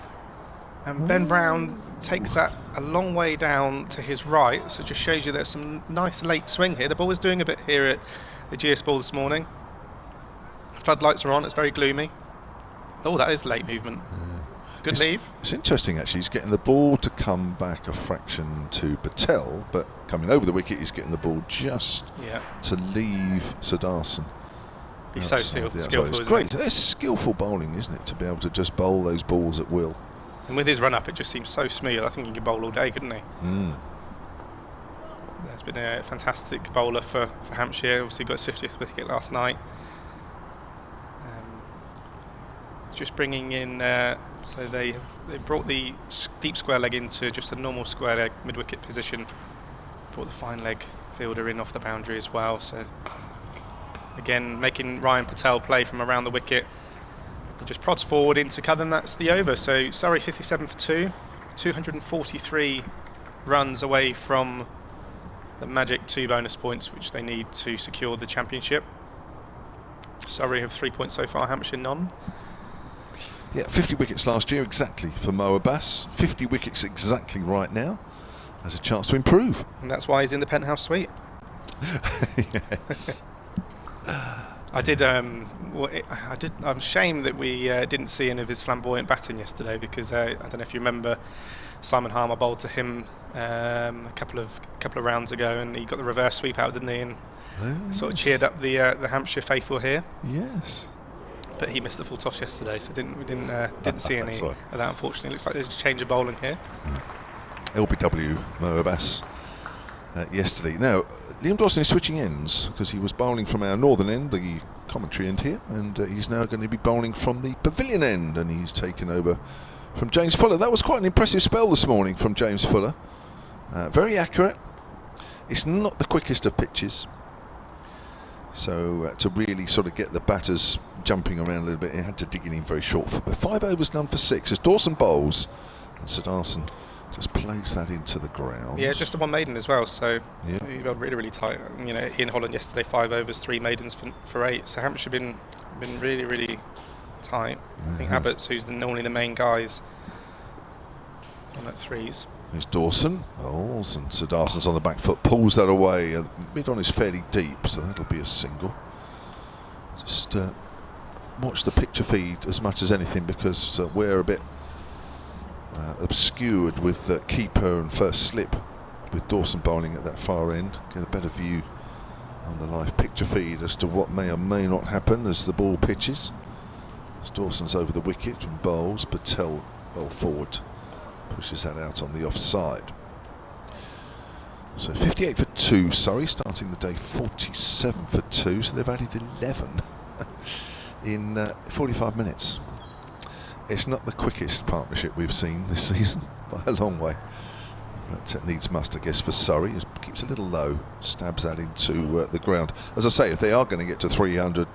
And Ben Brown takes that a long way down to his right. So it just shows you there's some nice late swing here. The ball was doing a bit here at the Ageas Bowl this morning. Floodlights are on. It's very gloomy. Oh, that is late movement. Good leave. It's interesting, actually. He's getting the ball to come back a fraction to Patel, but coming over the wicket, he's getting the ball just to leave Sudarshan. He's so skillful, It's isn't great. he? It's skillful bowling, isn't it, to be able to just bowl those balls at will. And with his run-up, it just seems so smooth. I think he could bowl all day, couldn't he? There's been a fantastic bowler for Hampshire. Obviously got his 50th wicket last night. Just bringing in, so they brought the deep square leg into just a normal square leg mid-wicket position. Brought the fine leg fielder in off the boundary as well. So again, making Ryan Patel play from around the wicket. He just prods forward into cover, and that's the over. So Surrey 57 for 2, 243 runs away from the magic 2 bonus points which they need to secure the championship. Surrey have 3 points so far, Hampshire none. Yeah, 50 wickets last year exactly for Mo Abbas. 50 wickets exactly right now. Has a chance to improve. And that's why he's in the penthouse suite. Yes. I'm ashamed that we didn't see any of his flamboyant batting yesterday, because I don't know if you remember, Simon Harmer bowled to him a couple of rounds ago, and he got the reverse sweep out, didn't he? And sort of cheered up the Hampshire faithful here. Yes. But he missed the full toss yesterday, so we didn't see any of that, unfortunately. Looks like there's a change of bowling here. LBW Mo Abbas yesterday. Now, Liam Dawson is switching ends because he was bowling from our northern end, the commentary end here, and he's now going to be bowling from the pavilion end, and he's taken over from James Fuller. That was quite an impressive spell this morning from James Fuller. Very accurate. It's not the quickest of pitches. So to really sort of get the batters jumping around a little bit, he had to dig it in very short. 5 overs, none for 6 as Dawson bowls, and Sudarshan just plays that into the ground. Yeah, just the one maiden as well, so he bowled really, really tight. You know, Ian Holland yesterday, 5 overs, 3 maidens for 8. So Hampshire been really, really tight. I think Abbas, who's normally the main guys, on at 3s. There's Dawson, and Sudarshan's on the back foot, pulls that away. Mid-on is fairly deep, so that'll be a single. Just watch the picture feed as much as anything, because we're a bit obscured with keeper and first slip, with Dawson bowling at that far end. Get a better view on the live picture feed as to what may or may not happen as the ball pitches. As Dawson's over the wicket and bowls, Patel well forward. Pushes that out on the offside. So 58 for 2, Surrey, starting the day 47 for 2, so they've added 11 in 45 minutes. It's not the quickest partnership we've seen this season, by a long way. But needs must, I guess, for Surrey. It keeps a little low, stabs that into the ground. As I say, if they are going to get to 300,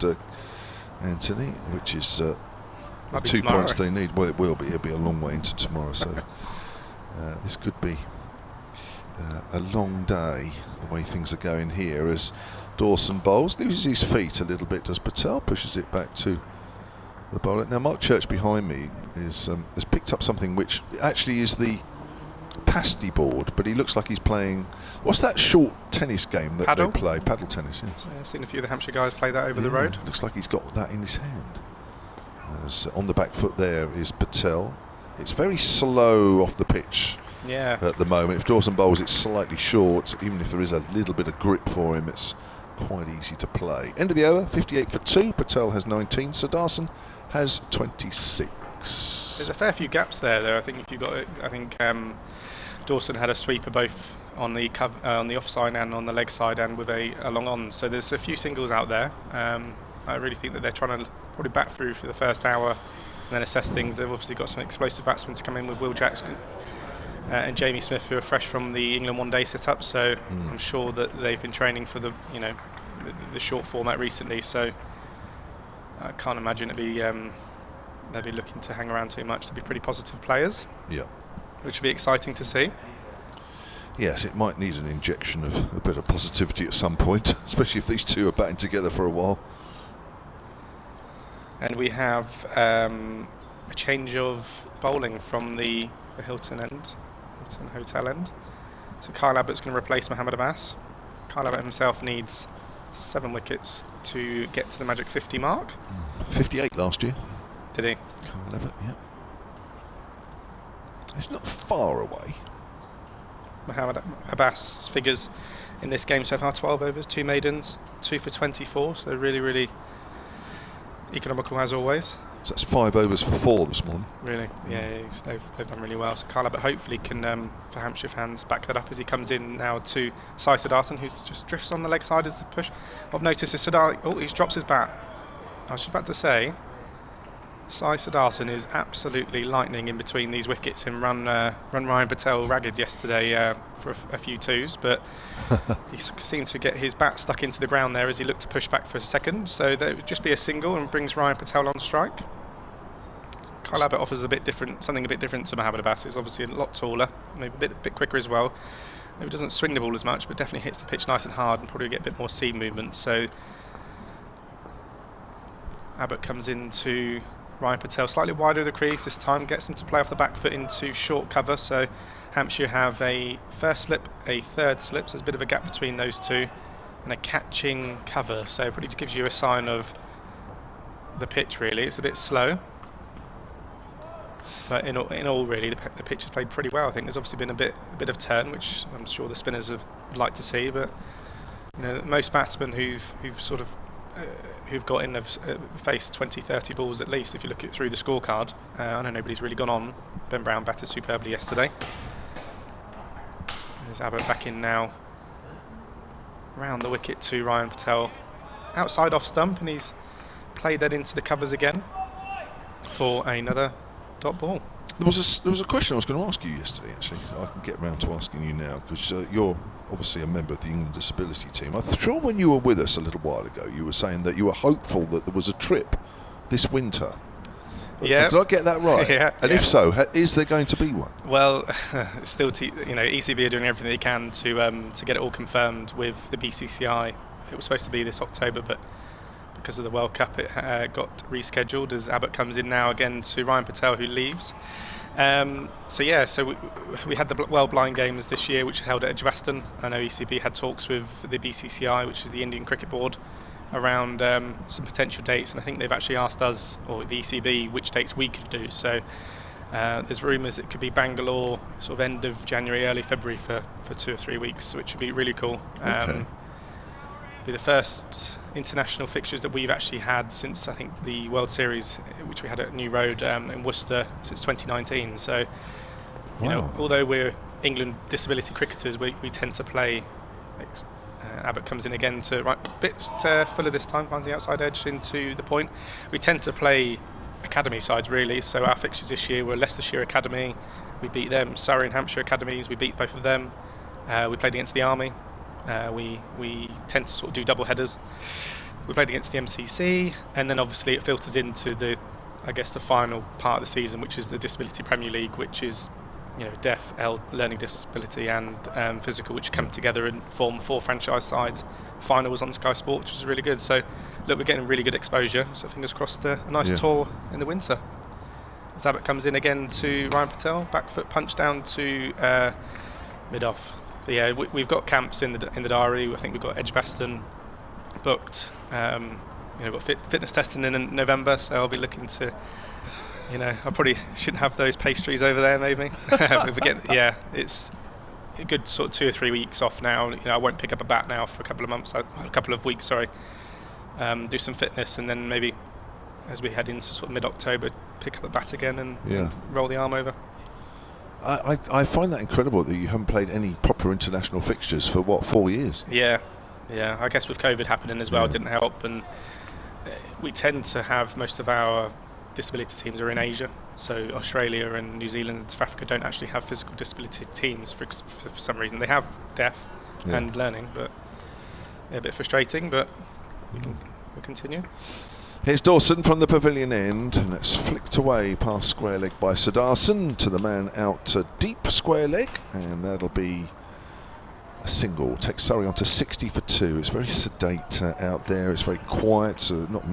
Anthony, which is the 2 points they need, well, it will be. It'll be a long way into tomorrow, so this could be a long day, the way things are going here, as Dawson bowls, loses his feet a little bit, does Patel, pushes it back to the bowler. Now Mark Church behind me has picked up something which actually is the pasty board, but he looks like he's playing, what's that short tennis game that Paddle? they play? Paddle tennis, yes. I've seen a few of the Hampshire guys play that over the road. Looks like he's got that in his hand. As on the back foot there is Patel. It's very slow off the pitch at the moment. If Dawson bowls it slightly short, even if there is a little bit of grip for him, it's quite easy to play. End of the over, 58 for 2. Patel has 19. Sudarshan has 26. There's a fair few gaps there, though. I think if you got it, I think Dawson had a sweeper both on the offside and on the leg side, and with a long on. So there's a few singles out there. I really think that they're trying to probably back through for the first hour and then assess things. They've obviously got some explosive batsmen to come in with Will Jackson and Jamie Smith, who are fresh from the England one-day setup. So I'm sure that they've been training for the short format recently. So I can't imagine it'd be they'll be looking to hang around too much. They'll be pretty positive players. Yeah. Which would be exciting to see. Yes, it might need an injection of a bit of positivity at some point, especially if these two are batting together for a while. And we have a change of bowling from the Hilton Hotel end. So Kyle Abbott's going to replace Mohammad Abbas. Kyle Abbott himself needs 7 wickets to get to the magic 50 mark. 58 last year. Did he? Kyle Abbott, yeah. He's not far away. Mohammad Abbas figures in this game so far: 12 overs, 2 maidens, 2 for 24. So really, really economical as always. So that's 5 overs for 4 this morning. Really, yeah, they've done really well. So Kyle Abbott hopefully can, for Hampshire fans, back that up as he comes in now to Sudarshan, who just drifts on the leg side as the push. What I've noticed is he drops his bat. I was just about to say, Sudarshan is absolutely lightning in between these wickets and run Ryan Patel ragged yesterday for a few twos, but he seemed to get his bat stuck into the ground there as he looked to push back for a second. So there would just be a single and brings Ryan Patel on strike. Kyle Abbott offers something a bit different to Mohammad Abbas. He's obviously a lot taller, maybe a bit quicker as well. Maybe doesn't swing the ball as much, but definitely hits the pitch nice and hard and probably get a bit more seam movement. So Abbott comes into Ryan Patel slightly wider of the crease this time, gets him to play off the back foot into short cover. So Hampshire have a first slip, a third slip, so there's a bit of a gap between those two, and a catching cover. So it probably gives you a sign of the pitch really. It's a bit slow, but in all really the pitch has played pretty well. I think there's obviously been a bit of turn, which I'm sure the spinners have liked to see, but most batsmen who've sort of who've got in have faced 20-30 balls at least if you look at through the scorecard. I know nobody's really gone on. Ben Brown batted superbly yesterday. There's Abbott back in now, round the wicket to Ryan Patel, outside off stump, and he's played that into the covers again for another dot ball. There was a question I was going to ask you yesterday, actually. I can get round to asking you now, because you're obviously a member of the England disability team. I'm sure when you were with us a little while ago, you were saying that you were hopeful that there was a trip this winter. Yeah. Did I get that right? Yeah. And if so, is there going to be one? Well, still, ECB are doing everything they can to get it all confirmed with the BCCI. It was supposed to be this October, but because of the World Cup, it got rescheduled as Abbott comes in now again to Ryan Patel, who leaves. So we had the World Blind Games this year, which was held at Edgbaston. I know ECB had talks with the BCCI, which is the Indian Cricket Board, around some potential dates, and I think they've actually asked us, or the ECB, which dates we could do. So there's rumours it could be Bangalore, sort of end of January, early February for 2 or 3 weeks, which would be really cool. Okay. Be the first international fixtures that we've actually had since I think the World Series, which we had at New Road in Worcester since 2019. So, although we're England disability cricketers, we tend to play. Abbott comes in again to a bit fuller this time, finds the outside edge into the point. We tend to play academy sides really. So our fixtures this year were Leicestershire Academy. We beat them. Surrey and Hampshire Academies. We beat both of them. We played against the Army. We tend to sort of do double headers. We played against the MCC, and then obviously it filters into the final part of the season, which is the Disability Premier League, which is deaf, learning disability and physical, which come together and form 4 franchise sides. Final was on Sky Sports, which was really good. So look, we're getting really good exposure. So fingers crossed, a nice tour in the winter. As Abbas comes in again to Ryan Patel, back foot punch down to mid-off. But yeah, we've got camps in the diary. I think we've got Edgbaston booked. We've got fitness testing in November, so I'll be looking to, I probably shouldn't have those pastries over there maybe. It's a good sort of 2 or 3 weeks off now. I won't pick up a bat now for a couple of weeks, sorry. Do some fitness, and then maybe as we head into sort of mid-October, pick up a bat again and roll the arm over. I find that incredible that you haven't played any proper international fixtures for 4 years. Yeah. I guess with COVID happening as well, it didn't help, and we tend to have most of our disability teams are in Asia. So Australia and New Zealand and South Africa don't actually have physical disability teams for some reason. They have deaf and learning, but a bit frustrating. But we'll continue. Here's Dawson from the pavilion end, and it's flicked away past square leg by Sudarshan to the man out to deep square leg, and that'll be a single. Takes Surrey on to 60 for 2. It's very sedate out there. It's very quiet. Not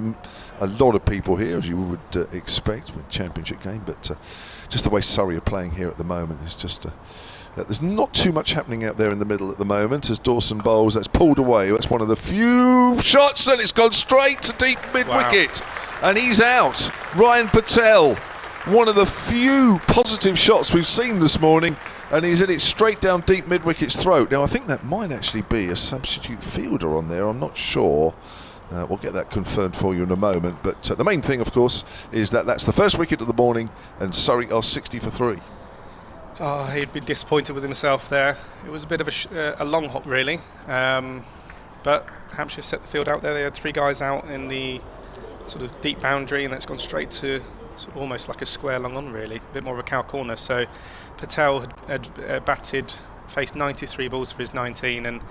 a lot of people here, as you would expect with a championship game, but just the way Surrey are playing here at the moment is just. There's not too much happening out there in the middle at the moment as Dawson bowls. That's pulled away. That's one of the few shots, and it's gone straight to deep mid-wicket. And he's out. Ryan Patel, one of the few positive shots we've seen this morning, and he's hit it straight down deep mid-wicket's throat. Now, I think that might actually be a substitute fielder on there. I'm not sure. We'll get that confirmed for you in a moment. But the main thing, of course, is that that's the first wicket of the morning, and Surrey are 60 for 3. Oh, he'd be disappointed with himself there. It was a bit of a long hop, really. But Hampshire set the field out there. They had 3 guys out in the sort of deep boundary, and that's gone straight to sort of almost like a square long on, really. A bit more of a cow corner. So Patel had faced 93 balls for his 19, and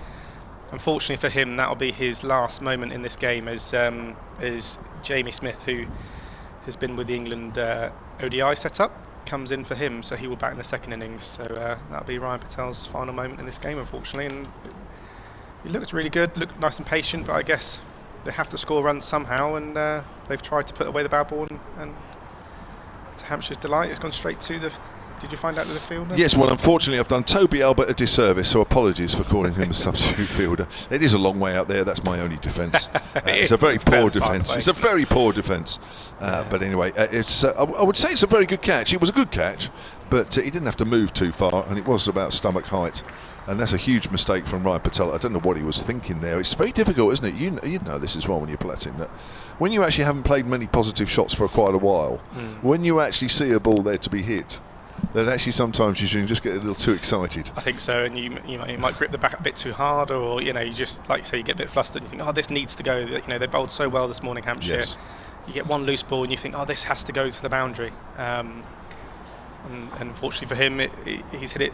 unfortunately for him, that'll be his last moment in this game as Jamie Smith, who has been with the England ODI setup, comes in for him, so he will bat in the second innings. So that'll be Ryan Patel's final moment in this game, unfortunately. And he looks really good, looked nice and patient, but I guess they have to score runs somehow, and they've tried to put away the bad ball, and to Hampshire's delight, it's gone straight to the. Did you find out to the fielder? Yes, well, unfortunately, I've done Toby Albert a disservice, so apologies for calling him a substitute fielder. It is a long way out there. That's my only defence. It's a very poor defence. It's a very poor defence. But anyway, it's. I would say it's a very good catch. It was a good catch, but he didn't have to move too far, and it was about stomach height. And that's a huge mistake from Ryan Patel. I don't know what he was thinking there. It's very difficult, isn't it? You know this as well when you're platting, that when you actually haven't played many positive shots for quite a while, when you actually see a ball there to be hit, then actually sometimes you should just get a little too excited. I think so, and you might grip the bat a bit too hard, or you just, like you say, you get a bit flustered and you think, oh, this needs to go. They bowled so well this morning, Hampshire. Yes. You get one loose ball and you think, oh, this has to go to the boundary. And unfortunately for him, he's hit it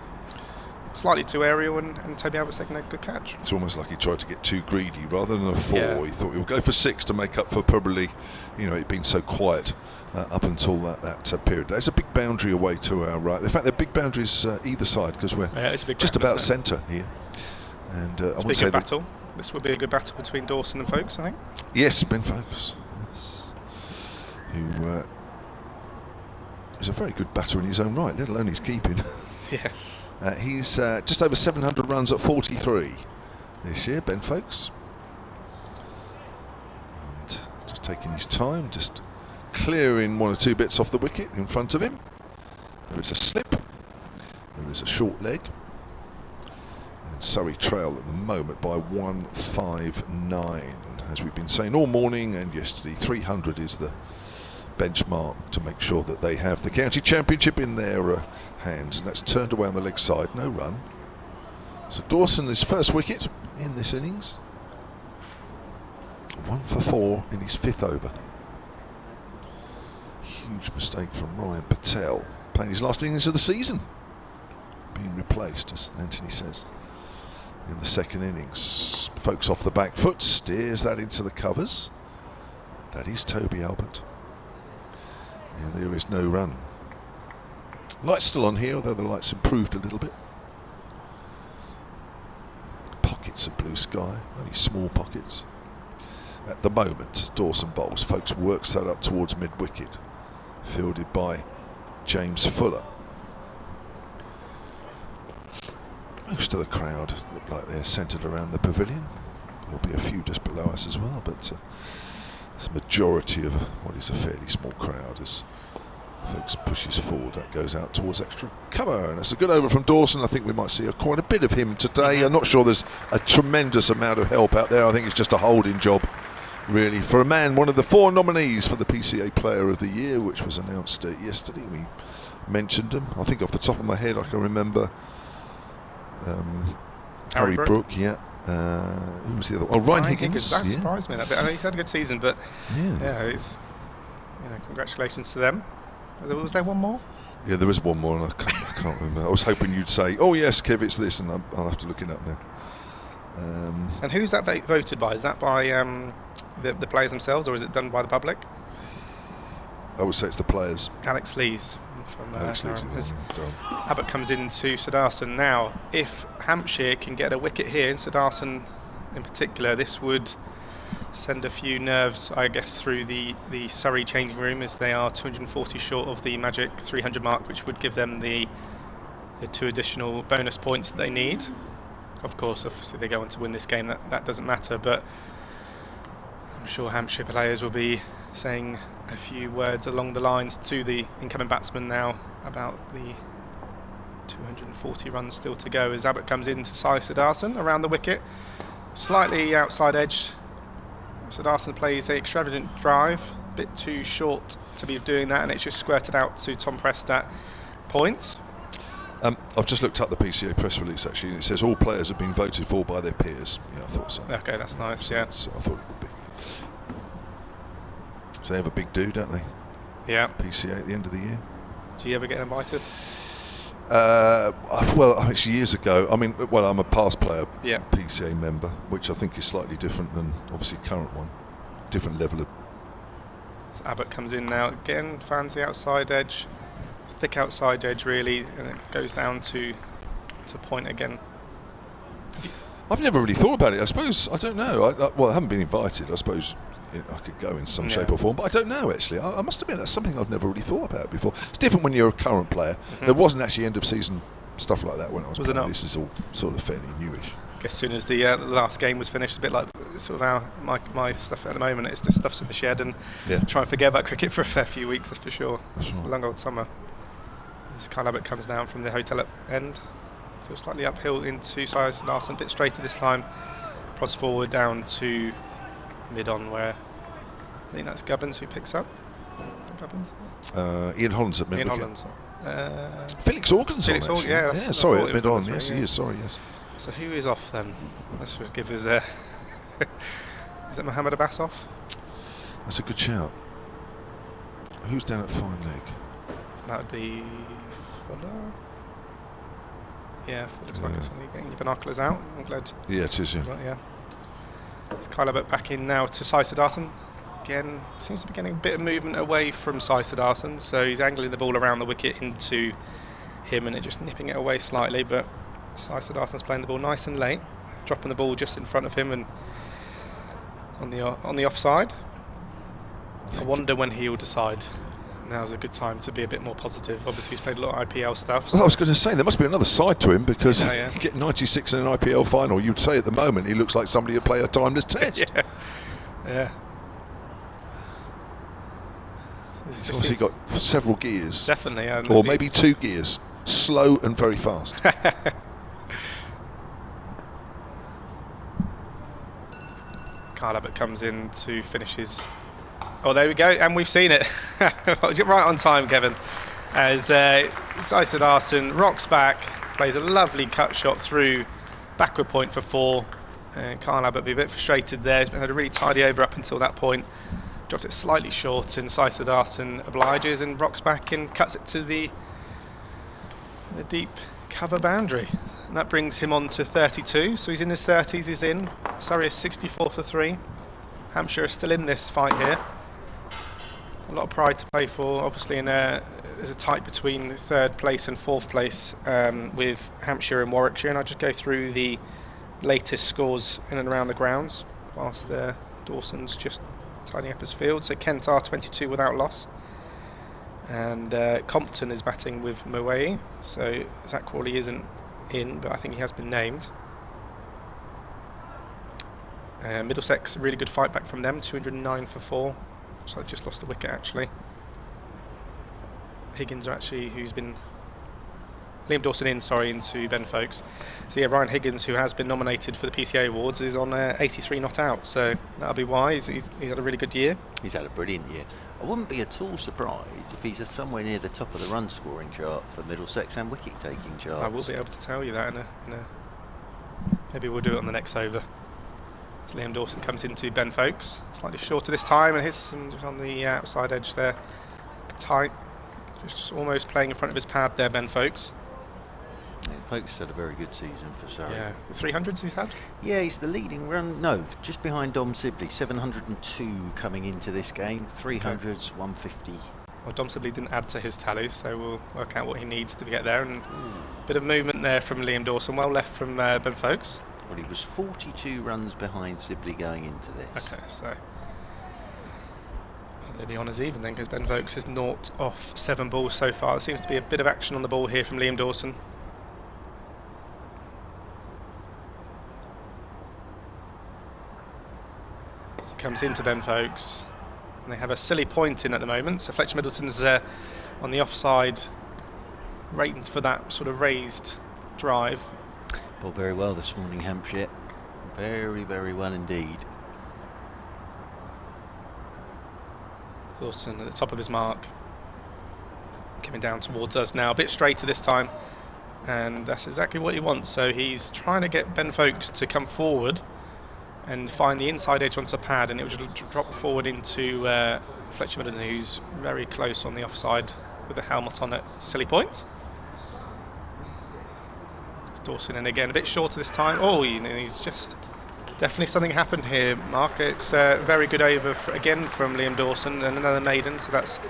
slightly too aerial, and Toby Albert's taken a good catch. It's almost like he tried to get too greedy rather than a 4. Yeah. He thought he would go for 6 to make up for probably, it being so quiet up until that period. There's a big boundary away to our right. In fact, there are big boundaries either side because we're just about centre here. And I want to say battle. This would be a good battle between Dawson and Folkes, I think. Yes, Ben Folkes. Yes. Who is a very good batter in his own right, let alone his keeping. Yeah. He's just over 700 runs at 43 this year, Ben Folkes. And just taking his time, just clearing 1 or 2 bits off the wicket in front of him. There is a slip, there is a short leg, and Surrey trail at the moment by 159. As we've been saying all morning and yesterday, 300 is the benchmark to make sure that they have the county championship in their hands, and that's turned away on the leg side, no run. So Dawson, his first wicket in this innings, 1 for 4 in his 5th over. Huge mistake from Ryan Patel, playing his last innings of the season, being replaced, as Anthony says, in the second innings. Folkes off the back foot, steers that into the covers. That is Toby Albert. And there is no run. Light's still on here, although the light's improved a little bit. Pockets of blue sky, only small pockets. At the moment, Dawson bowls. Folks works that up towards mid-wicket, fielded by James Fuller. Most of the crowd look like they're centred around the pavilion. There'll be a few just below us as well, but it's a majority of what is a fairly small crowd as folks pushes forward. That goes out towards extra cover, and it's a good over from Dawson. I think we might see quite a bit of him today. I'm not sure there's a tremendous amount of help out there. I think it's just a holding job, really, for a man, one of the 4 nominees for the PCA Player of the Year, which was announced yesterday. We mentioned them. I think off the top of my head I can remember Harry Brook, yeah. Who was the other one? Oh, Ryan Higgins. That surprised me that bit. I know he's had a good season, but yeah, it's, congratulations to them. Was there one more? Yeah, there is one more, and I can't remember. I was hoping you'd say, "Oh yes, Kev, it's this," and I'll have to look it up now. And who's that voted by? Is that by the players themselves, or is it done by the public? I would say it's the players. Alex Lees. Alex Lees. Abbas comes into Sudarshan now. If Hampshire can get a wicket here in Sudarshan, in particular, this would send a few nerves, I guess, through the Surrey changing room, as they are 240 short of the magic 300 mark, which would give them the 2 additional bonus points that they need. Of course, obviously they go on to win this game, that doesn't matter, but I'm sure Hampshire players will be saying a few words along the lines to the incoming batsman now about the 240 runs still to go, as Abbas comes into Sudarshan around the wicket, slightly outside edge. Sudarshan plays an extravagant drive, a bit too short to be doing that, and it's just squirted out to Tom Prest points. I've just looked up the PCA press release actually, and it says all players have been voted for by their peers. Yeah, I thought so. Okay, that's nice. Yeah, so I thought it would be. So they have a big do, don't they? Yeah. PCA at the end of the year. Do you ever get invited? Well, actually years ago. I mean, I'm a past player, yeah. PCA member, which I think is slightly different than obviously current one. Different level of. So Abbas comes in now again, fans the outside edge, thick outside edge really, and it goes down to point again. I've never really thought about it. I suppose I don't know. I haven't been invited. I suppose I could go in some shape or form, but I don't know actually. I must admit that's something I've never really thought about before. It's different when you're a current player. There wasn't actually end of season stuff like that when I was playing. This is all sort of fairly newish. I guess as soon as the last game was finished, a bit like sort of my stuff at the moment, it's the stuff's in the shed and try and forget about cricket for a fair few weeks, that's for sure. That's right. A long old summer. This Kyle Abbas comes down from the hotel end, feels slightly uphill into Sudarshan, a bit straighter this time, cross forward down to mid-on, where I think that's Gubbins who picks up. Gubbins? Ian Holland's at mid-wicket. Ian Holland's. Felix Organ's on, actually. Yeah, sorry, at mid-on. Yes, he is. Sorry, yes. So who is off then? Let's give us a. Is it Mohammed Abbas off? That's a good shout. Who's down at fine leg? That would be Fuller. Yeah, looks like it's funny getting your binoculars out. I'm glad. Yeah, it is. Yeah. Right, yeah. It's Kyle Abbas back in now to Sudarshan. Again, seems to be getting a bit of movement away from Sudarshan, so he's angling the ball around the wicket into him and it just nipping it away slightly, but Sudarshan's playing the ball nice and late, dropping the ball just in front of him and on the offside. I wonder when he'll decide. Now's a good time to be a bit more positive. Obviously, he's played a lot of IPL stuff. Well, I was going to say, there must be another side to him, because get 96 in an IPL final, you'd say at the moment he looks like somebody who'd play a timeless test. Yeah. He's obviously got several gears. Definitely. Or maybe 2 gears. Slow and very fast. Kyle Abbas comes in to finish his... Oh, there we go, and we've seen it. Right on time, Kevin. As Sudarshan rocks back, plays a lovely cut shot through, backward point for 4. Kyle Abbas be a bit frustrated there. He's had a really tidy over up until that point. Dropped it slightly short, and Sudarshan obliges and rocks back and cuts it to the deep cover boundary. And that brings him on to 32, so he's in his 30s, he's in. Surrey is 64 for 3. Hampshire is still in this fight here. A lot of pride to play for, obviously, in there's a tie between 3rd place and 4th place with Hampshire and Warwickshire, and I'll just go through the latest scores in and around the grounds whilst Dawson's just tidying up his field. So Kent are 22 without loss, and Compton is batting with Moe, so Zach Crawley isn't in, but I think he has been named. Middlesex, a really good fight back from them, 209 for 4, so I just lost the wicket actually. Higgins are actually, who's been Liam Dawson into Ben Folkes. So yeah, Ryan Higgins, who has been nominated for the PCA Awards, is on 83 not out, so that'll be why he's had a really good year. He's had a brilliant year. I wouldn't be at all surprised if he's somewhere near the top of the run scoring chart for Middlesex and wicket taking charts. I will be able to tell you that in a maybe we'll do it on the next over. So Liam Dawson comes into Ben Folkes, slightly shorter this time, and hits him on the outside edge there. Tight, just almost playing in front of his pad there, Ben Folkes. Yeah, Folkes had a very good season for Surrey. Yeah, the 300s he's had? Yeah, he's the leading run. No, just behind Dom Sibley. 702 coming into this game. 300s, okay. 150. Well, Dom Sibley didn't add to his tally, so we'll work out what he needs to get there. And a bit of movement there from Liam Dawson. Well left from Ben Folkes. Well, he was 42 runs behind Sibley going into this. Okay, so they'll be on as even then, because Ben Folkes is 0 off 7 balls so far. There seems to be a bit of action on the ball here from Liam Dawson. So he comes into Ben Folkes, and they have a silly point in at the moment. So Fletcher Middleton's on the offside, waiting for that sort of raised drive. Bowled very well this morning, Hampshire. Very, very well indeed. Dawson at the top of his mark. Coming down towards us now, a bit straighter this time. And that's exactly what he wants. So he's trying to get Ben Folkes to come forward and find the inside edge onto pad, and it will just drop forward into Fletcher Middleton, who's very close on the offside with the helmet on at silly point. Dawson, and again a bit shorter this time. Oh, he's just definitely something happened here, Mark. It's a very good over again from Liam Dawson, and another maiden. So that's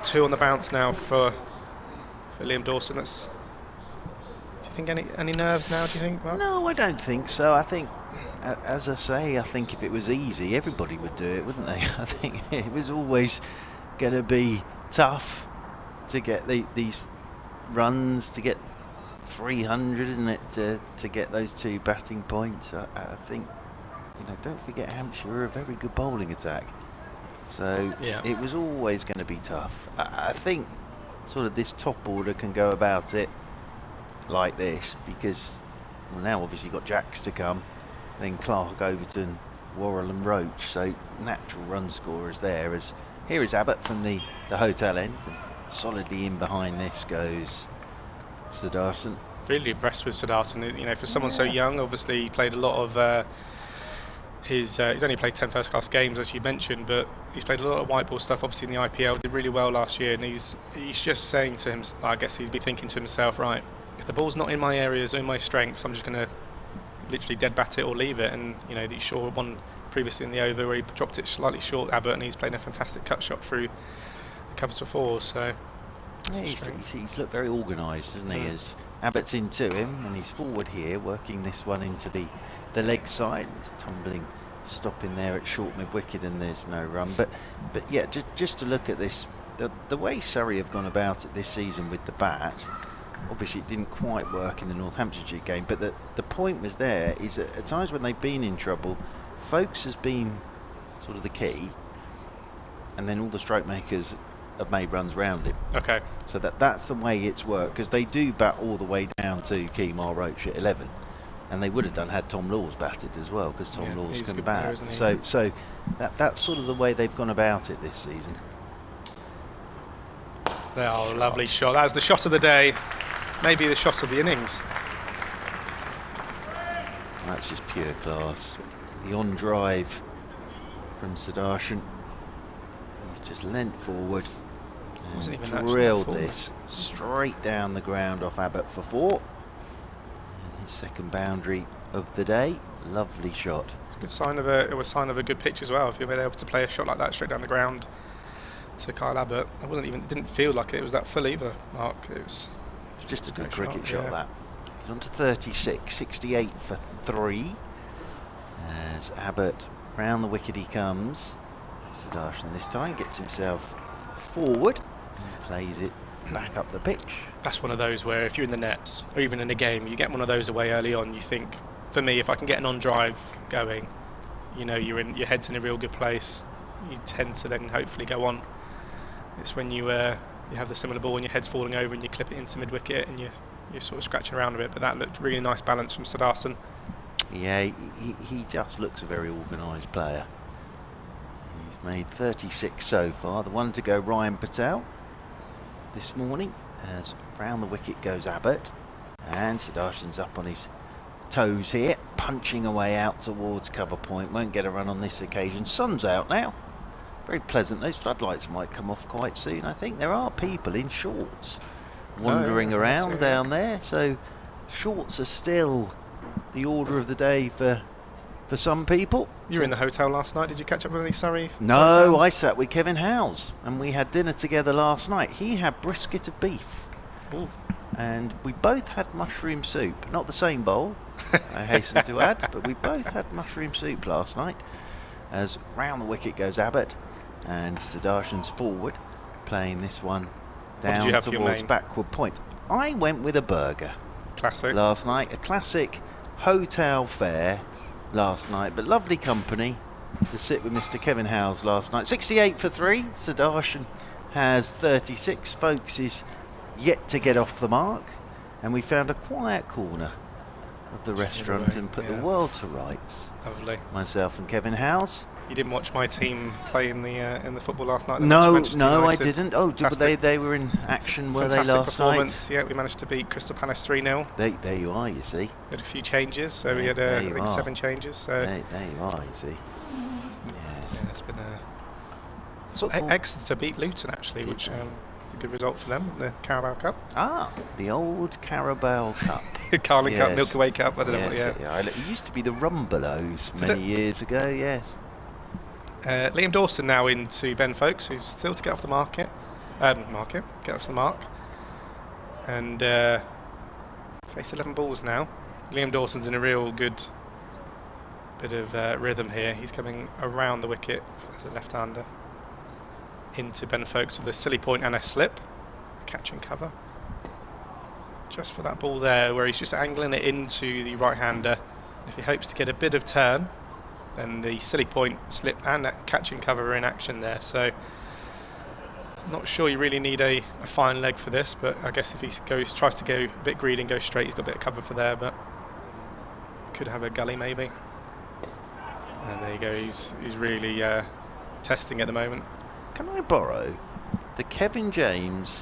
2 on the bounce now for Liam Dawson. That's. Do you think any nerves now? Do you think, Mark? No, I don't think so. I think, as I say, I think if it was easy, everybody would do it, wouldn't they? I think it was always going to be tough to get these runs, to get 300, isn't it, to get those 2 batting points. I think, don't forget Hampshire are a very good bowling attack, so yeah, it was always going to be tough. I think sort of this top order can go about it like this, because now obviously you've got Jacks to come, then Clark, Overton, Worrell and Roach, so natural run scorers there. As here is Abbott from the hotel end, and solidly in behind this goes Sudarshan. Really impressed with Sudarshan. For someone so young, obviously he played a lot of he's only played 10 first class games, as you mentioned, but he's played a lot of white ball stuff obviously in the IPL, did really well last year, and he's just saying to him, I guess he'd be thinking to himself, right, if the ball's not in my areas or in my strengths, I'm just going to literally dead bat it or leave it. And he saw one previously in the over where he dropped it slightly short, Abbott, and he's played a fantastic cut shot through the covers for 4, so yeah, he's looked very organised, hasn't he? As Abbott's into him, and he's forward here, working this one into the leg side. It's tumbling, stopping there at short mid wicket, and there's no run. But yeah, just to look at this, the way Surrey have gone about it this season with the bat. Obviously, it didn't quite work in the North Hampshire game, but the point was there is that at times when they've been in trouble, Folkes has been sort of the key, and then all the stroke makers have made runs round him. Okay. So that's the way it's worked, because they do bat all the way down to Kemar Roach at 11, and they would have done had Tom Laws batted as well, because Tom Laws can bat. So that's sort of the way they've gone about it this season. They are a lovely shot. That was the shot of the day, maybe the shot of the innings. That's just pure class. The on drive from Sudarshan. He's just leant forward and drilled this straight down the ground off Abbott for 4. And his second boundary of the day. Lovely shot. It's a good sign of it was a sign of a good pitch as well. If you're able to play a shot like that straight down the ground to Kyle Abbott. It didn't feel like it was that full either, Mark. It's just a good great cricket shot, shot, that. He's on to 36, 68 for 3. As Abbott, round the wicket he comes. Sudarshan this time gets himself forward and plays it back up the pitch. That's one of those where if you're in the nets, or even in a game, you get one of those away early on, you think, for me, if I can get an on-drive going, you know, your head's in a real good place, you tend to then hopefully go on. It's when you have the similar ball and your head's falling over and you clip it into mid-wicket and you're sort of scratching around a bit, but that looked really nice balance from Sudarshan. Yeah, he just looks a very organised player. He's made 36 so far. The one to go, Ryan Patel, this morning, as round the wicket goes Abbott. And Sudarshan's up on his toes here, punching away out towards cover point. Won't get a run on this occasion. Sun's out now. Very pleasant. Those floodlights might come off quite soon. I think there are people in shorts wandering around down there. So shorts are still the order of the day for some people. You were in the hotel last night. Did you catch up with any Surrey? No, I sat with Kevin Howes and we had dinner together last night. He had brisket of beef. Ooh. And we both had mushroom soup. Not the same bowl, I hasten to add, but we both had mushroom soup last night. As round the wicket goes Abbott, and Sudarshan's forward, playing this one down towards backward point. I went with a burger. Classic. Last night, a classic hotel fare last night, but lovely company to sit with Mr. Kevin Howes last night. 68 for 3. Sudarshan has 36. Folks is yet to get off the mark, and we found a quiet corner of the restaurant and put the world to rights. Lovely. Myself and Kevin Howes. You didn't watch my team play in the football last night? No, I didn't. Oh, they were in action, were they, last performance. night? Yeah, we managed to beat Crystal Palace 3-0. There you are, you see. We had a few changes, so we had I think 7 changes. So there you are, you see. Yes. Yeah, it's been Exeter beat Luton actually, which is a good result for them in the Carabao Cup. Ah, the old Carabao Cup. Carling Cup, Milky Way Cup, I don't know what, It used to be the Rumbelows many years ago, yes. Liam Dawson now into Ben Folkes, who's still to get off the get off the mark. And faced 11 balls now. Liam Dawson's in a real good bit of rhythm here. He's coming around the wicket as a left-hander into Ben Folkes with a silly point and a slip. Catch and cover. Just for that ball there, where he's just angling it into the right-hander. If he hopes to get a bit of turn, then the silly point, slip and that catch and cover are in action there. So not sure you really need a fine leg for this, but I guess if he tries to go a bit greedy and go straight, he's got a bit of cover for there, but could have a gully maybe. And there you go, he's really testing at the moment. Can I borrow the Kevin James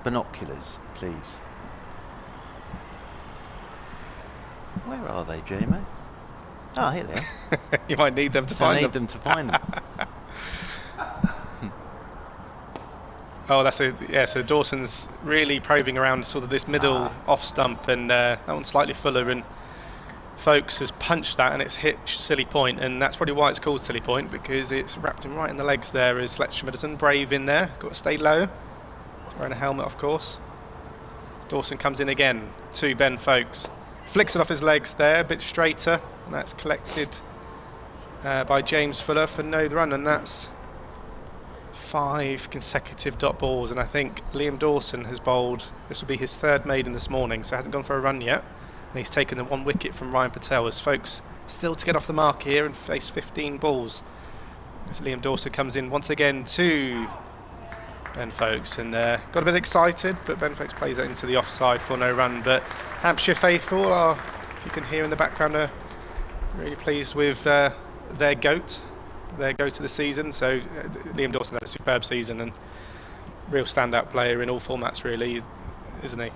binoculars, please? Where are they, J-Man? Ah, here they are. You might need them to find them. I need them to find them. Oh, so Dawson's really probing around sort of this middle off stump, and that one's slightly fuller, and Folkes has punched that and it's hit silly point, and that's probably why it's called silly point, because it's wrapped him right in the legs there. Is Fletcher Middleton brave in there, got to stay low. He's wearing a helmet, of course. Dawson comes in again to Ben Folkes, flicks it off his legs there, a bit straighter, and that's collected by James Fuller for no run, and that's 5 consecutive dot balls. And I think Liam Dawson has bowled, this will be his 3rd maiden this morning, so hasn't gone for a run yet, and he's taken the 1 wicket from Ryan Patel, as Folkes still to get off the mark here and face 15 balls. As Liam Dawson comes in once again to Ben Folkes, and got a bit excited, but Ben Folkes plays that into the offside for no run. But Hampshire faithful are, if you can hear in the background, are really pleased with their goat of the season. So Liam Dawson had a superb season and real standout player in all formats really, isn't he?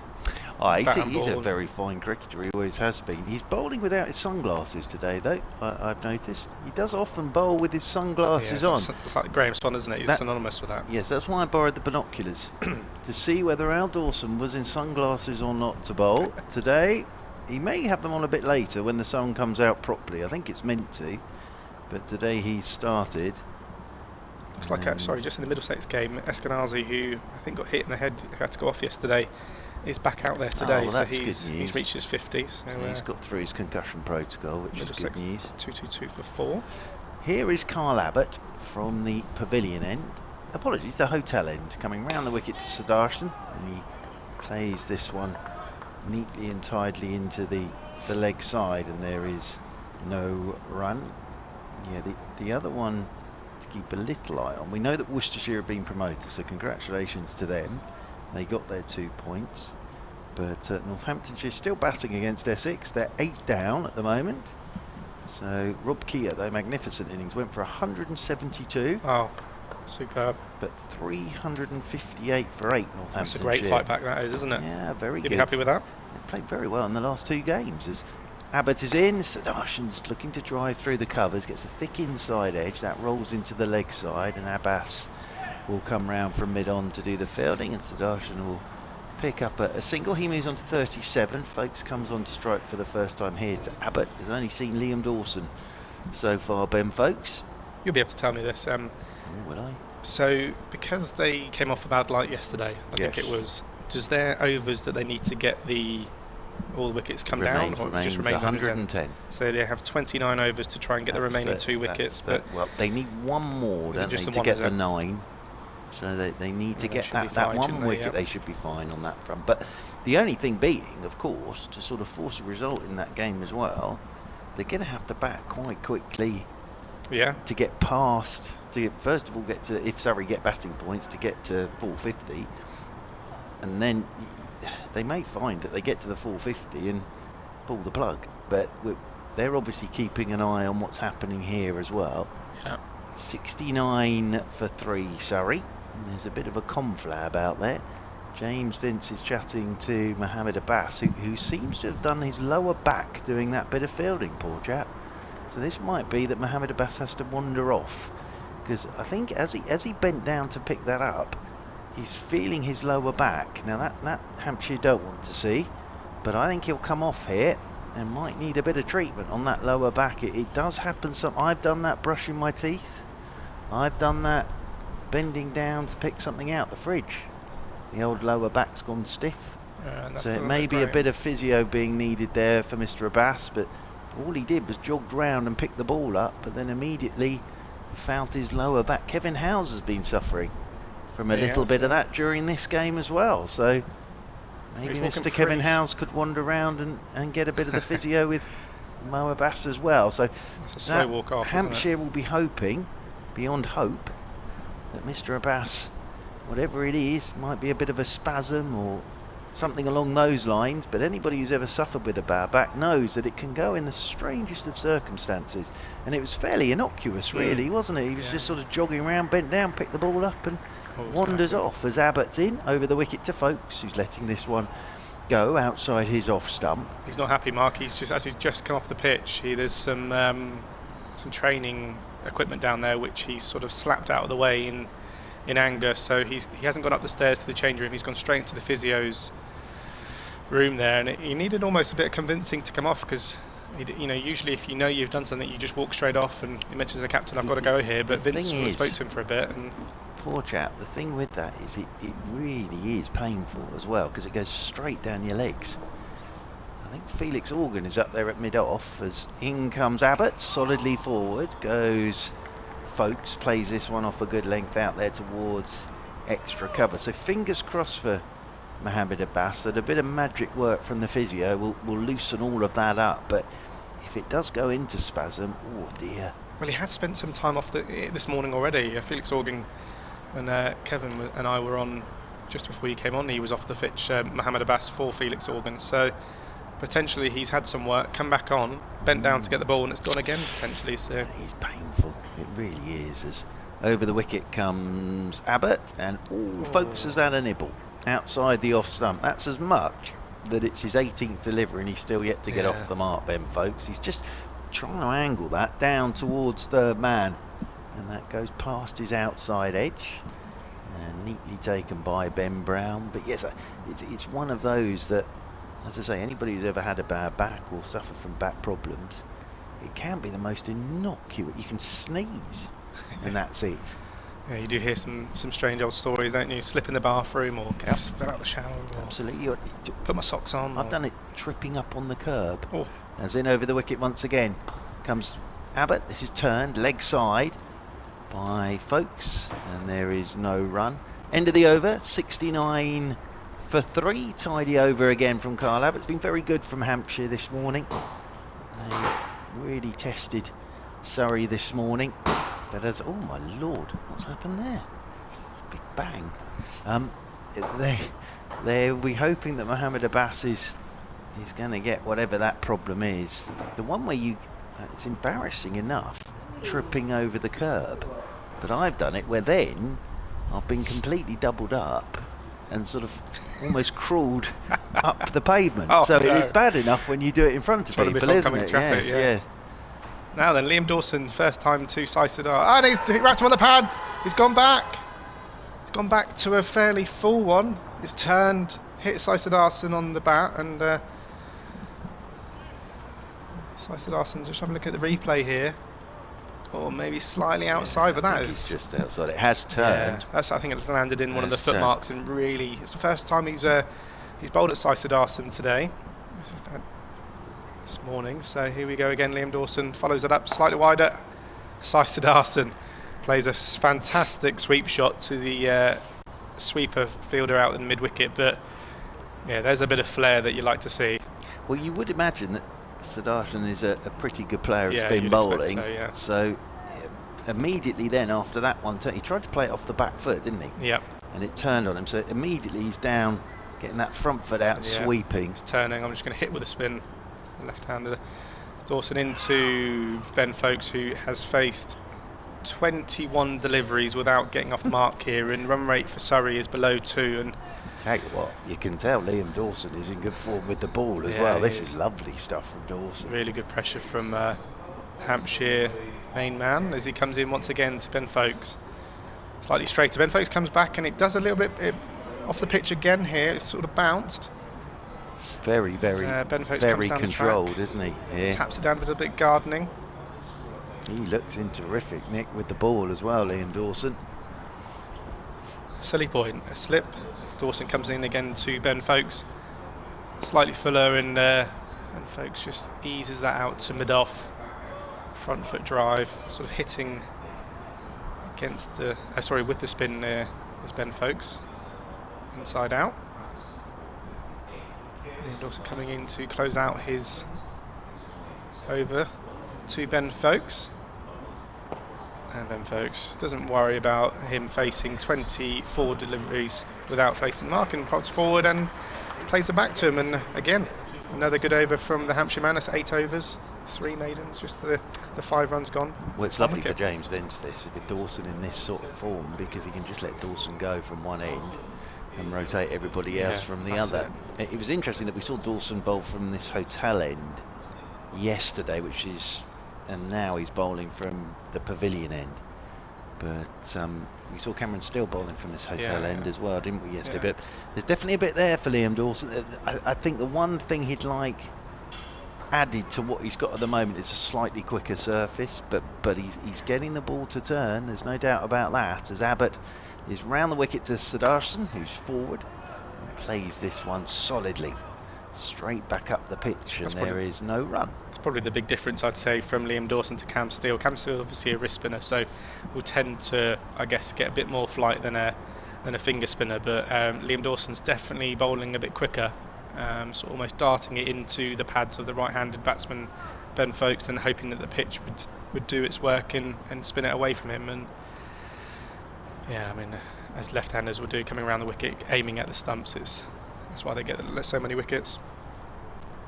He's a very fine cricketer, he always has been. He's bowling without his sunglasses today though, I've noticed. He does often bowl with his sunglasses on. It's like Graham Swan, isn't it? He's synonymous with that. Yes, that's why I borrowed the binoculars, to see whether Al Dawson was in sunglasses or not to bowl. Today, he may have them on a bit later when the sun comes out properly. I think it's meant to. But today he started Looks like, sorry, just in the Middlesex game, Eskenazi, who I think got hit in the head, who had to go off yesterday, is back out there today. Well, so he's reached his 50. So he's got through his concussion protocol, which is good news. 2-2-2 for 4. Here is Carl Abbott from the pavilion end. Apologies, the hotel end, coming round the wicket to Sudarshan, and he plays this one neatly and tidily into the leg side, and there is no run. Yeah, the other one to keep a little eye on. We know that Worcestershire have been promoted, so congratulations to them. They got their 2 points, but Northamptonshire still batting against Essex. They're 8 down at the moment. So Rob Keir, though, magnificent innings, went for 172. Oh, superb. But 358 for 8 Northamptonshire. That's a great fight back, that is, isn't it? Yeah, very good. You'd be happy with that? They played very well in the last 2 games. As Abbott is in, Sudarshan's looking to drive through the covers, gets a thick inside edge, that rolls into the leg side, and Abbas will come round from mid-on to do the fielding, and Sudarshan will pick up a single. He moves on to 37. Folks comes on to strike for the first time here to Abbott. Has only seen Liam Dawson so far, Ben Folks. You'll be able to tell me this. Will I? So, because they came off a bad light yesterday, I think it was, does their overs that they need to get all the wickets come down, or it just remains 110? So they have 29 overs to try and get the remaining 2 wickets. But well, they need one more, don't they, to get the 9. So they need to get that 1 wicket. They should be fine on that front. But the only thing being, of course, to sort of force a result in that game as well, they're going to have to bat quite quickly. Yeah. To get past, first of all get to, if Surrey get batting points, to get to 450, and then they may find that they get to the 450 and pull the plug. But they're obviously keeping an eye on what's happening here as well. Yeah. 69 for 3 Surrey. And there's a bit of a conflab out there. James Vince is chatting to Mohammed Abbas, who seems to have done his lower back doing that bit of fielding, poor chap. So this might be that Mohammed Abbas has to wander off, because I think as he bent down to pick that up, he's feeling his lower back. Now that Hampshire don't want to see, but I think he'll come off here and might need a bit of treatment on that lower back. It does happen. I've done that brushing my teeth. I've done that bending down to pick something out the fridge. The old lower back's gone stiff. So it may be a bit of physio being needed there for Mr. Abbas, but all he did was jogged round and picked the ball up, but then immediately felt his lower back. Kevin Howes has been suffering from a little bit of that during this game as well. So maybe Mr. Kevin Howes could wander around and get a bit of the physio with Mo Abbas as well. So that's a slow walk off. Hampshire will be hoping, beyond hope, that Mr. Abbas, whatever it is, might be a bit of a spasm or something along those lines. But anybody who's ever suffered with a bad back knows that it can go in the strangest of circumstances. And it was fairly innocuous, really, wasn't it? He was just sort of jogging around, bent down, picked the ball up and wanders off as Abbott's in over the wicket to Folks, who's letting this one go outside his off stump. He's not happy, Mark. He's just come off the pitch. There's some training equipment down there which he's sort of slapped out of the way in anger. So he hasn't gone up the stairs to the change room. He's gone straight into the physio's room there, and he needed almost a bit of convincing to come off, because usually if you know you've done something, you just walk straight off, and he mentions the captain, I've got to go here. But Vince spoke to him for a bit, and poor chap. The thing with that is it really is painful as well, because it goes straight down your legs. I think Felix Organ is up there at mid-off as in comes Abbott, solidly forward, goes Folks, plays this one off a good length out there towards extra cover. So fingers crossed for Mohammed Abbas that a bit of magic work from the physio will loosen all of that up. But if it does go into spasm, oh dear. Well, he has spent some time off this morning already. Felix Organ and Kevin and I were on just before he came on. He was off the pitch, Mohammed Abbas for Felix Organ. So potentially he's had some work, come back on, bent down to get the ball, and it's gone again potentially. So it is painful. It really is. As over the wicket comes Abbott, and Folks has had a nibble outside the off stump. That's as much that it's his 18th delivery, and he's still yet to get off the mark, Ben Folks. He's just trying to angle that down towards third man, and that goes past his outside edge, and neatly taken by Ben Brown. But yes, it's one of those that, as I say, anybody who's ever had a bad back or suffered from back problems, it can be the most innocuous. You can sneeze and that's it. Yeah, you do hear some strange old stories, don't you? Slip in the bathroom, or get fell out the shower, or Absolutely. put my socks on. I've done it tripping up on the curb. Oh. As in over the wicket once again. Comes Abbott. This is turned leg side by Folkes, and there is no run. End of the over, 69 for 3. Tidy over again from Carl Abbott. It's been very good from Hampshire this morning. They really tested Surrey this morning. But as, oh my lord, what's happened there? It's a big bang. We're hoping that Mohammed Abbas is going to get whatever that problem is. The one where it's embarrassing enough, tripping over the curb. But I've done it where then I've been completely doubled up and sort of almost crawled up the pavement. So no. it is bad enough when you do it in front of people, isn't it? Traffic, Yes. Now then, Liam Dawson, first time to Saisadar. And he wrapped him on the pad. He's gone back. He's gone back to a fairly full one. He's turned, hit Saisadarson on the bat, and Saisadarson, just have a look at the replay here. Or maybe slightly outside, but that is just outside. It has turned. Yeah, I think it's landed in one of the foot marks, and really, it's the first time he's bowled at Saisadarson today. This morning. So here we go again. Liam Dawson follows it up slightly wider. Saisadarson plays a fantastic sweep shot to the sweeper fielder out in mid-wicket, but yeah, there's a bit of flair that you like to see. Well, you would imagine that Sudarshan is a pretty good player of spin bowling. So immediately then after that one, he tried to play it off the back foot, didn't he? Yep. And it turned on him. So immediately he's down, getting that front foot out, sweeping. He's turning. I'm just going to hit with a spin. Left-hander. Dawson into Ben Folkes, who has faced 21 deliveries without getting off the mark here, and run rate for Surrey is below 2. And tell you what, you can tell Liam Dawson is in good form with the ball as well. This is lovely stuff from Dawson. Really good pressure from Hampshire main man as he comes in once again to Ben Folkes. Slightly straighter. Ben Folkes comes back, and it does a little bit off the pitch again here. It's sort of bounced. Very controlled, isn't he? Yeah. Taps it down with a bit gardening. He looks in terrific nick with the ball as well, Liam Dawson. Silly point, a slip. Dawson comes in again to Ben Folkes. Slightly fuller, and Folkes just eases that out to mid-off. Front foot drive, sort of hitting against the, with the spin there is Ben Folkes. Inside out. And also coming in to close out his over to Ben Folkes. And Ben Folkes doesn't worry about him facing 24 deliveries without facing the mark, and pops forward and plays it back to him. And again, another good over from the Hampshire man. That's 8 overs, 3 maidens, just the 5 runs gone. Well, it's lovely for James Vince this, with Dawson in this sort of form, because he can just let Dawson go from one end and rotate everybody else from the other. It was interesting that we saw Dawson bowl from this hotel end yesterday, and now he's bowling from the pavilion end. But we saw Cameron Steele bowling from this hotel end as well, didn't we, yesterday? But there's definitely a bit there for Liam Dawson. I think the one thing he'd like added to what he's got at the moment is a slightly quicker surface, but he's getting the ball to turn, there's no doubt about that, as Abbott is round the wicket to Sudarshan, who's forward, and plays this one solidly straight back up the pitch, and there is no run. It's probably the big difference, I'd say, from Liam Dawson to Cam Steele. Cam Steele obviously a wrist spinner, so will tend to, I guess, get a bit more flight than a finger spinner, but Liam Dawson's definitely bowling a bit quicker, so almost darting it into the pads of the right-handed batsman Ben Folkes, and hoping that the pitch would do its work and spin it away from him. And yeah, I mean, as left-handers will do, coming around the wicket, aiming at the stumps, that's why they get so many wickets.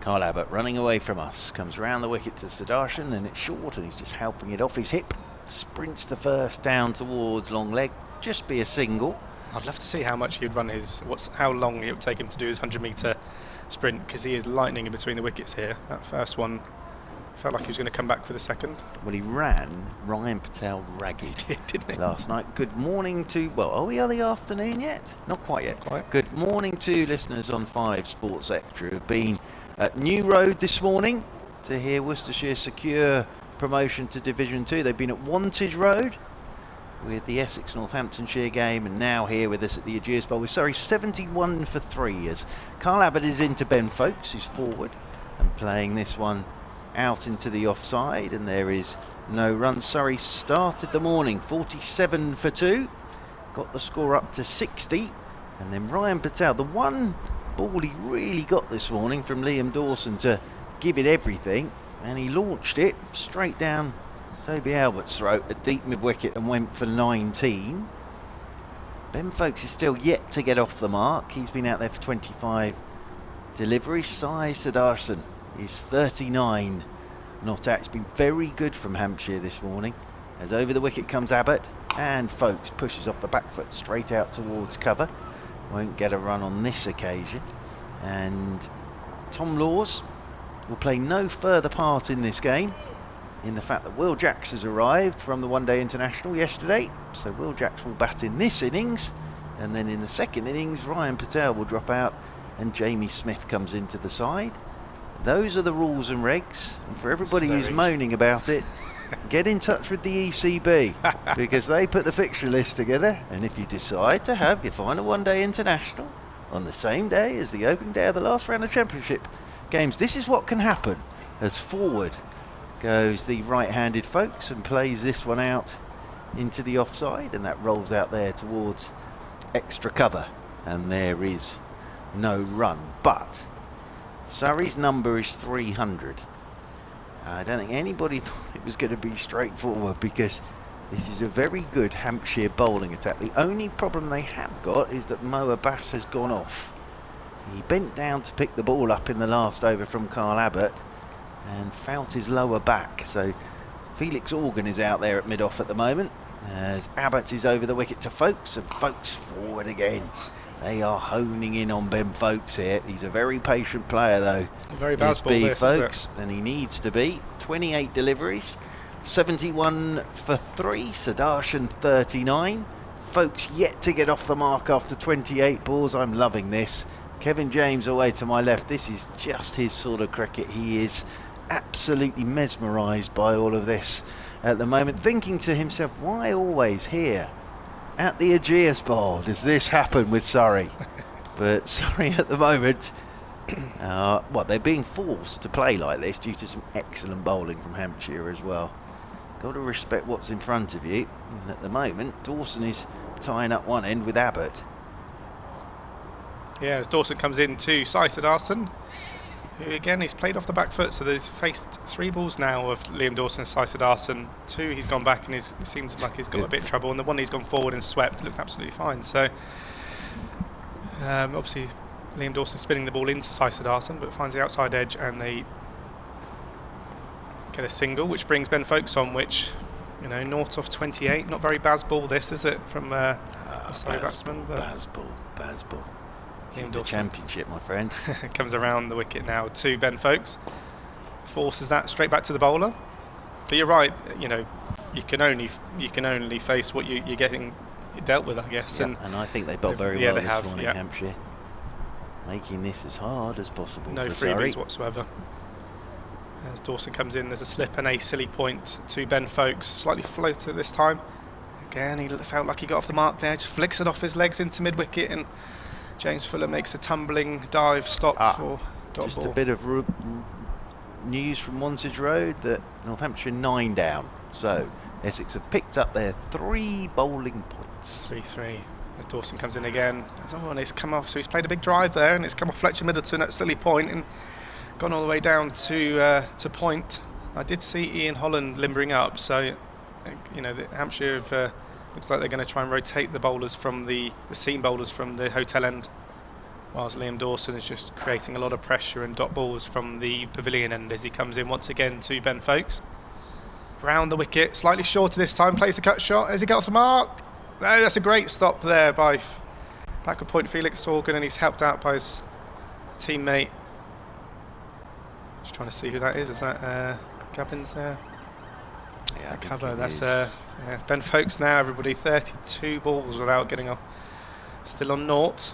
Carl Abbott running away from us, comes round the wicket to Sudarshan, and it's short, and he's just helping it off his hip, sprints the first down towards long leg, just be a single. I'd love to see how much he'd run how long it would take him to do his 100-metre sprint, because he is lightning in between the wickets here. That first one felt like he was going to come back for the second. Well, he ran Ryan Patel ragged didn't he? Last night. Good morning to, well, are we early afternoon yet? Not quite yet. Quite. Good morning to listeners on 5 Sports Extra who've been at New Road this morning to hear Worcestershire secure promotion to Division 2. They've been at Wantage Road, with the Essex-Northamptonshire game, and now here with us at the Ageas Bowl with Surrey 71 for 3 as Carl Abbott is into Ben Folkes, who's forward and playing this one out into the offside, and there is no run. Surrey started the morning 47 for 2, got the score up to 60, and then Ryan Patel, the one ball he really got this morning from Liam Dawson to give it everything, and he launched it straight down Toby Albert's throat at deep mid-wicket and went for 19. Ben Folkes is still yet to get off the mark. He's been out there for 25 deliveries. Sudarshan is 39 not out. It's been very good from Hampshire this morning, as over the wicket comes Abbott, and Folkes pushes off the back foot straight out towards cover. Won't get a run on this occasion, and Tom Laws will play no further part in this game, in the fact that Will Jacks has arrived from the one-day international yesterday. So Will Jacks will bat in this innings, and then in the second innings Ryan Patel will drop out and Jamie Smith comes into the side. Those are the rules and regs, and for everybody who's moaning about it, get in touch with the ECB, because they put the fixture list together, and if you decide to have your final one-day international on the same day as the opening day of the last round of championship games, this is what can happen. As forward goes the right-handed Folkes and plays this one out into the offside, and that rolls out there towards extra cover, and there is no run. But Surrey's number is 300. I don't think anybody thought it was going to be straightforward, because this is a very good Hampshire bowling attack. The only problem they have got is that Abbas has gone off. He bent down to pick the ball up in the last over from Carl Abbott and felt his lower back. So Felix Organ is out there at mid-off at the moment, as Abbott is over the wicket to Folkes, and Folkes forward again. They are honing in on Ben Folkes here. He's a very patient player though. Very bad ball this, Folkes, and he needs to be. 28 deliveries, 71 for 3, Sudarshan 39. Folkes yet to get off the mark after 28 balls. I'm loving this. Kevin James away to my left. This is just his sort of cricket. He is absolutely mesmerised by all of this at the moment, thinking to himself, why always here at the Ageas Bowl does this happen with Surrey? But Surrey at the moment, they're being forced to play like this due to some excellent bowling from Hampshire as well. Got to respect what's in front of you, and at the moment Dawson is tying up one end with Abbott. Yeah, as Dawson comes in to Sudarshan, who again, he's played off the back foot, so he's faced 3 balls now of Liam Dawson and Sudarshan. 2 he's gone back and it seems like he's got a bit of trouble, and the one he's gone forward and swept looked absolutely fine. So obviously Liam Dawson spinning the ball into Sudarshan, but finds the outside edge and they get a single, which brings Ben Folkes on, which, you know, naught off 28. Not very Baz ball this, is it, from the Surrey batsman? Baz ball. This is the championship, my friend. Comes around the wicket now to Ben Folkes, forces that straight back to the bowler. But you're right, you know, you can only face what you're getting dealt with, I guess. Yeah, and I think they bowled very well this morning, Hampshire, making this as hard as possible. No for freebies Surrey whatsoever. As Dawson comes in, there's a slip and a silly point to Ben Folkes, slightly floater this time. Again, he felt like he got off the mark there, just flicks it off his legs into mid-wicket, and James Fuller makes a tumbling dive stop for dot just ball. A bit of news from Wantage Road that Northamptonshire 9 down. So Essex have picked up their 3 bowling points. 3-3. As Dawson comes in again. And it's come off. So he's played a big drive there, and it's come off Fletcher Middleton at silly point and gone all the way down to point. I did see Ian Holland limbering up. So you know, Hampshire have. Looks like they're going to try and rotate the bowlers from the seam bowlers from the hotel end, whilst Liam Dawson is just creating a lot of pressure and dot balls from the pavilion end as he comes in once again to Ben Folkes. Round the wicket, slightly shorter this time, plays the cut shot. As he gets the mark, no, that's a great stop there by backward point Felix Organ, and he's helped out by his teammate. Just trying to see who that is. Is that Gubbins there? Yeah, cover. That's Ben Folkes now, everybody, 32 balls without getting off. Still on naught.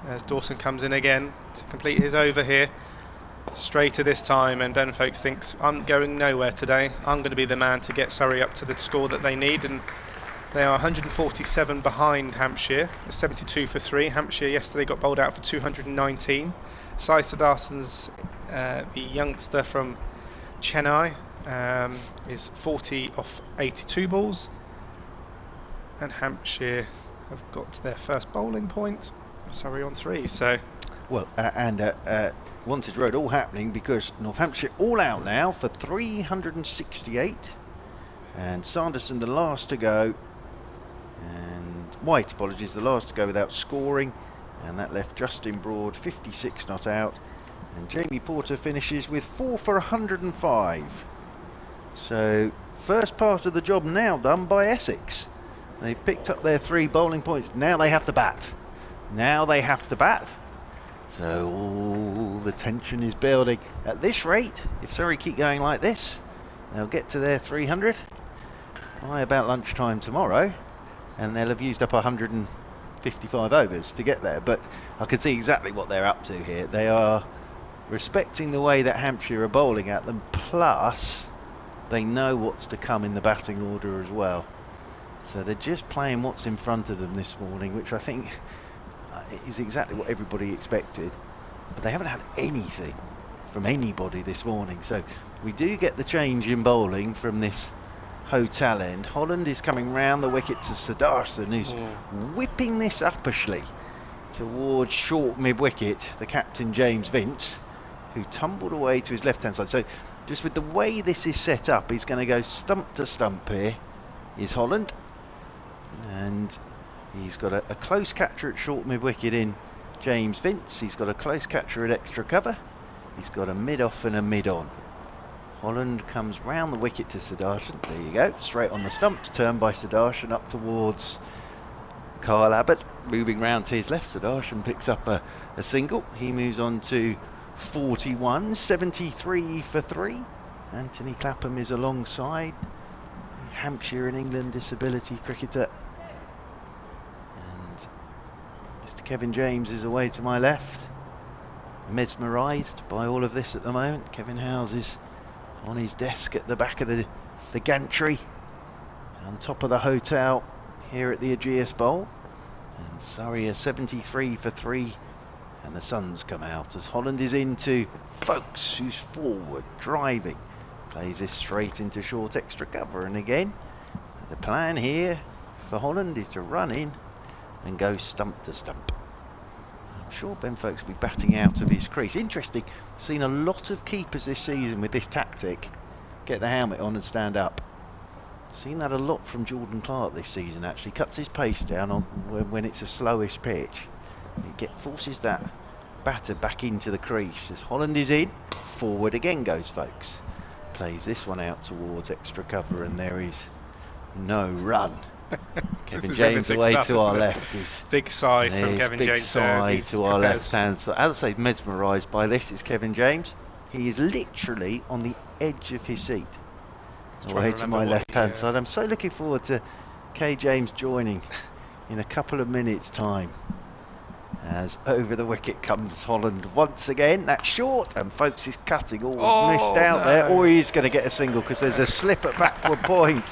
As Dawson comes in again to complete his over here. Straighter this time, and Ben Folkes thinks, I'm going nowhere today. I'm going to be the man to get Surrey up to the score that they need, and They are 147 behind Hampshire, 72 for 3. Hampshire yesterday got bowled out for 219. Sudarshan's the youngster from Chennai is 40 off 82 balls, and Hampshire have got to their first bowling point. Surrey on 3. So, well, Wantage Road all happening because North Hampshire all out now for 368, and Sanderson the last to go, and White, apologies, the last to go without scoring, and that left Justin Broad 56 not out, and Jamie Porter finishes with 4 for 105. So first part of the job now done by Essex. They've picked up their 3 bowling points. Now they have to bat. So all the tension is building. At this rate, if Surrey keep going like this, they'll get to their 300 by about lunchtime tomorrow, and they'll have used up 155 overs to get there. But I can see exactly what they're up to here. They are respecting the way that Hampshire are bowling at them, plus they know what's to come in the batting order as well. So they're just playing what's in front of them this morning, which I think is exactly what everybody expected. But they haven't had anything from anybody this morning. So we do get the change in bowling from this Hotel end. Holland is coming round the wicket to Sudarshan, who's whipping this uppishly towards short mid-wicket, the captain James Vince, who tumbled away to his left-hand side. So just with the way this is set up, he's going to go stump to stump here, is Holland. And he's got a close catcher at short mid-wicket in James Vince. He's got a close catcher at extra cover. He's got a mid-off and a mid-on. Holland comes round the wicket to Sudarshan. There you go, straight on the stumps, turned by Sudarshan up towards Kyle Abbott. Moving round to his left, Sudarshan picks up a single. He moves on to 41, 73 for 3. Anthony Clapham is alongside. Hampshire and England disability cricketer. And Mr. Kevin James is away to my left. Mesmerised by all of this at the moment. Kevin Howes is on his desk at the back of the gantry on top of the hotel here at the Ageas Bowl. And Surrey are 73 for 3, and the sun's come out as Holland is into Folkes, who's forward driving, plays this straight into short extra cover, and again the plan here for Holland is to run in and go stump to stump. I'm sure Ben Folkes will be batting out of his crease. Interesting, seen a lot of keepers this season with this tactic get the helmet on and stand up. Seen that a lot from Jordan Clark this season, actually. Cuts his pace down on when it's a slowish pitch. He forces that batter back into the crease as Holland is in. Forward again goes Folkes. Plays this one out towards extra cover, and there is no run. Kevin James away stuff, to our left. Big sigh from Kevin James. Big sigh to our left hand side. As I say, mesmerised by this is Kevin James. He is literally on the edge of his seat. Away to my left hand side. I'm so looking forward to K. James joining in a couple of minutes' time. As over the wicket comes Holland once again. That's short, and Folkes is cutting. Missed out there, or he's going to get a single because there's a slip at backward point.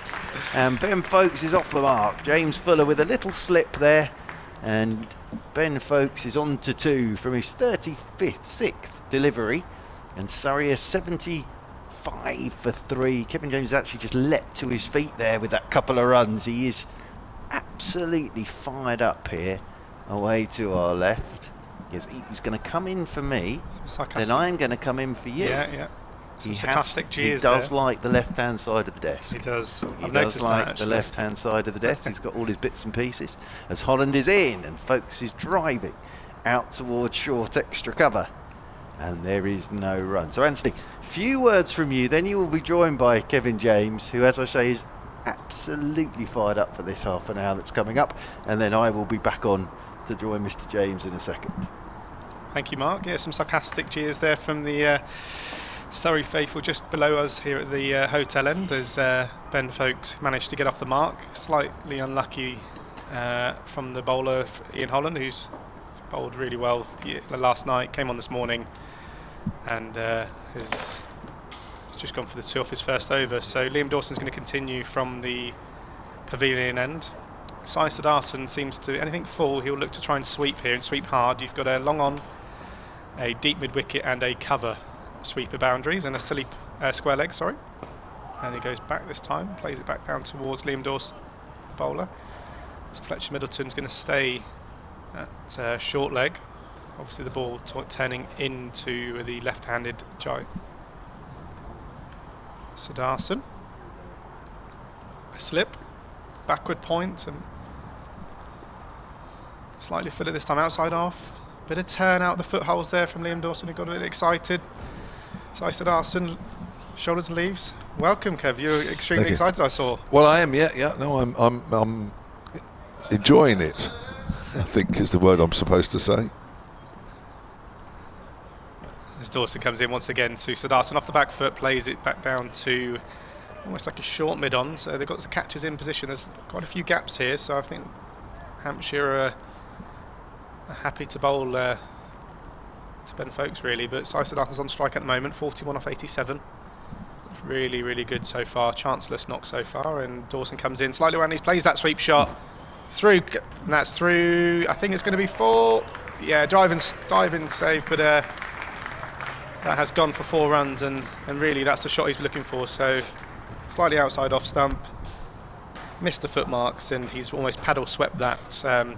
And Ben Folkes is off the mark. James Fuller with a little slip there, and Ben Folkes is on to 2 from his 6th delivery, and Surrey are 75 for 3. Kevin James actually just leapt to his feet there with that couple of runs. He is absolutely fired up here. Away to our left. He's going to come in for me, then I'm going to come in for you. Yeah. He does like the left-hand side of the desk. He does. He does like the left-hand side of the desk. He's got all his bits and pieces. As Holland is in and Folkes is driving out towards short extra cover. And there is no run. So Anthony, few words from you, then you will be joined by Kevin James, who, as I say, is absolutely fired up for this half an hour that's coming up. And then I will be back on to join Mr. James in a second. Thank you, Mark. Yeah, some sarcastic cheers there from the Surrey faithful just below us here at the hotel end as Ben Folkes managed to get off the mark. Slightly unlucky from the bowler Ian Holland, who's bowled really well last night, came on this morning and has just gone for the 2 off his first over. So Liam Dawson's going to continue from the pavilion end. Sudarshan seems to, anything full, he'll look to try and sweep here and sweep hard. You've got a long on, a deep mid wicket and a cover sweeper boundaries and a silly square leg, sorry. And he goes back this time, plays it back down towards Liam Dawson, the bowler. So Fletcher Middleton's going to stay at short leg. Obviously the ball turning into the left-handed giant. Sudarshan. A slip, backward point, and slightly footed this time outside off. Bit of turn out the footholes there from Liam Dawson, who got a bit excited. Sudarshan, shoulders and leaves. Welcome, Kev. You're extremely excited, I saw. Well, I am. Yeah. No, I'm enjoying it, I think is the word I'm supposed to say. As Dawson comes in once again to Sudarshan off the back foot, plays it back down to almost like a short mid-on. So they've got the catchers in position. There's quite a few gaps here, so I think Hampshire are happy to bowl to Ben Folkes, really. But Sudarshan's on strike at the moment, 41 off 87. Really, really good so far. Chanceless knock so far, and Dawson comes in slightly around. He plays that sweep shot through, and that's through. I think it's going to be 4. Yeah, diving save, but that has gone for 4 runs, and really that's the shot he's looking for. So slightly outside off stump, missed the foot marks, and he's almost paddle swept that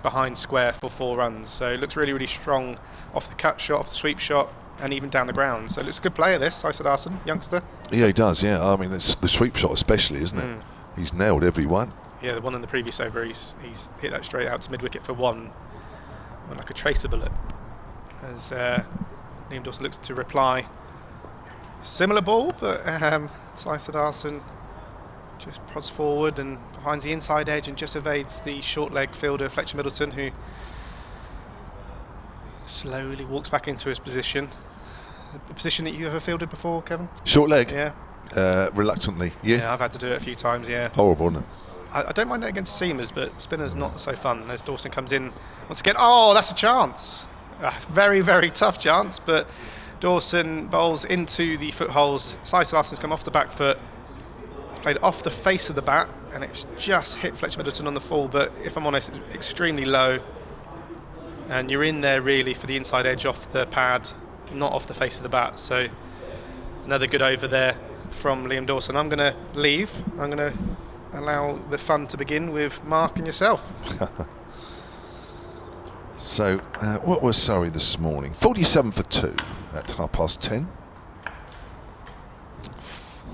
behind square for 4 runs. So it looks really, really strong off the cut shot, off the sweep shot, and even down the ground. So it looks a good player, this Sudarshan, youngster. Yeah, he does. Yeah, I mean it's the sweep shot especially, isn't it? He's nailed every one. Yeah, the one in the previous over, he's hit that straight out to mid wicket for 1, like a tracer bullet. As Liam Dawson looks to reply. Similar ball, but Sudarshan just prods forward and behind the inside edge and just evades the short leg fielder Fletcher Middleton, who slowly walks back into his position. The position that you ever fielded before, Kevin? Short leg? Yeah. Reluctantly. Yeah, I've had to do it a few times, yeah. Horrible, isn't it? I don't mind it against seamers, but spinners not so fun. As Dawson comes in once again. Oh, that's a chance. A very, very tough chance, but Dawson bowls into the footholes. Sudarshan's come off the back foot, played off the face of the bat, and it's just hit Fletcher Middleton on the full, but if I'm honest, it's extremely low. And you're in there really for the inside edge off the pad, not off the face of the bat. So another good over there from Liam Dawson. I'm going to leave. I'm going to allow the fun to begin with Mark and yourself. So what was Surrey this morning? 47 for 2 at 10:30.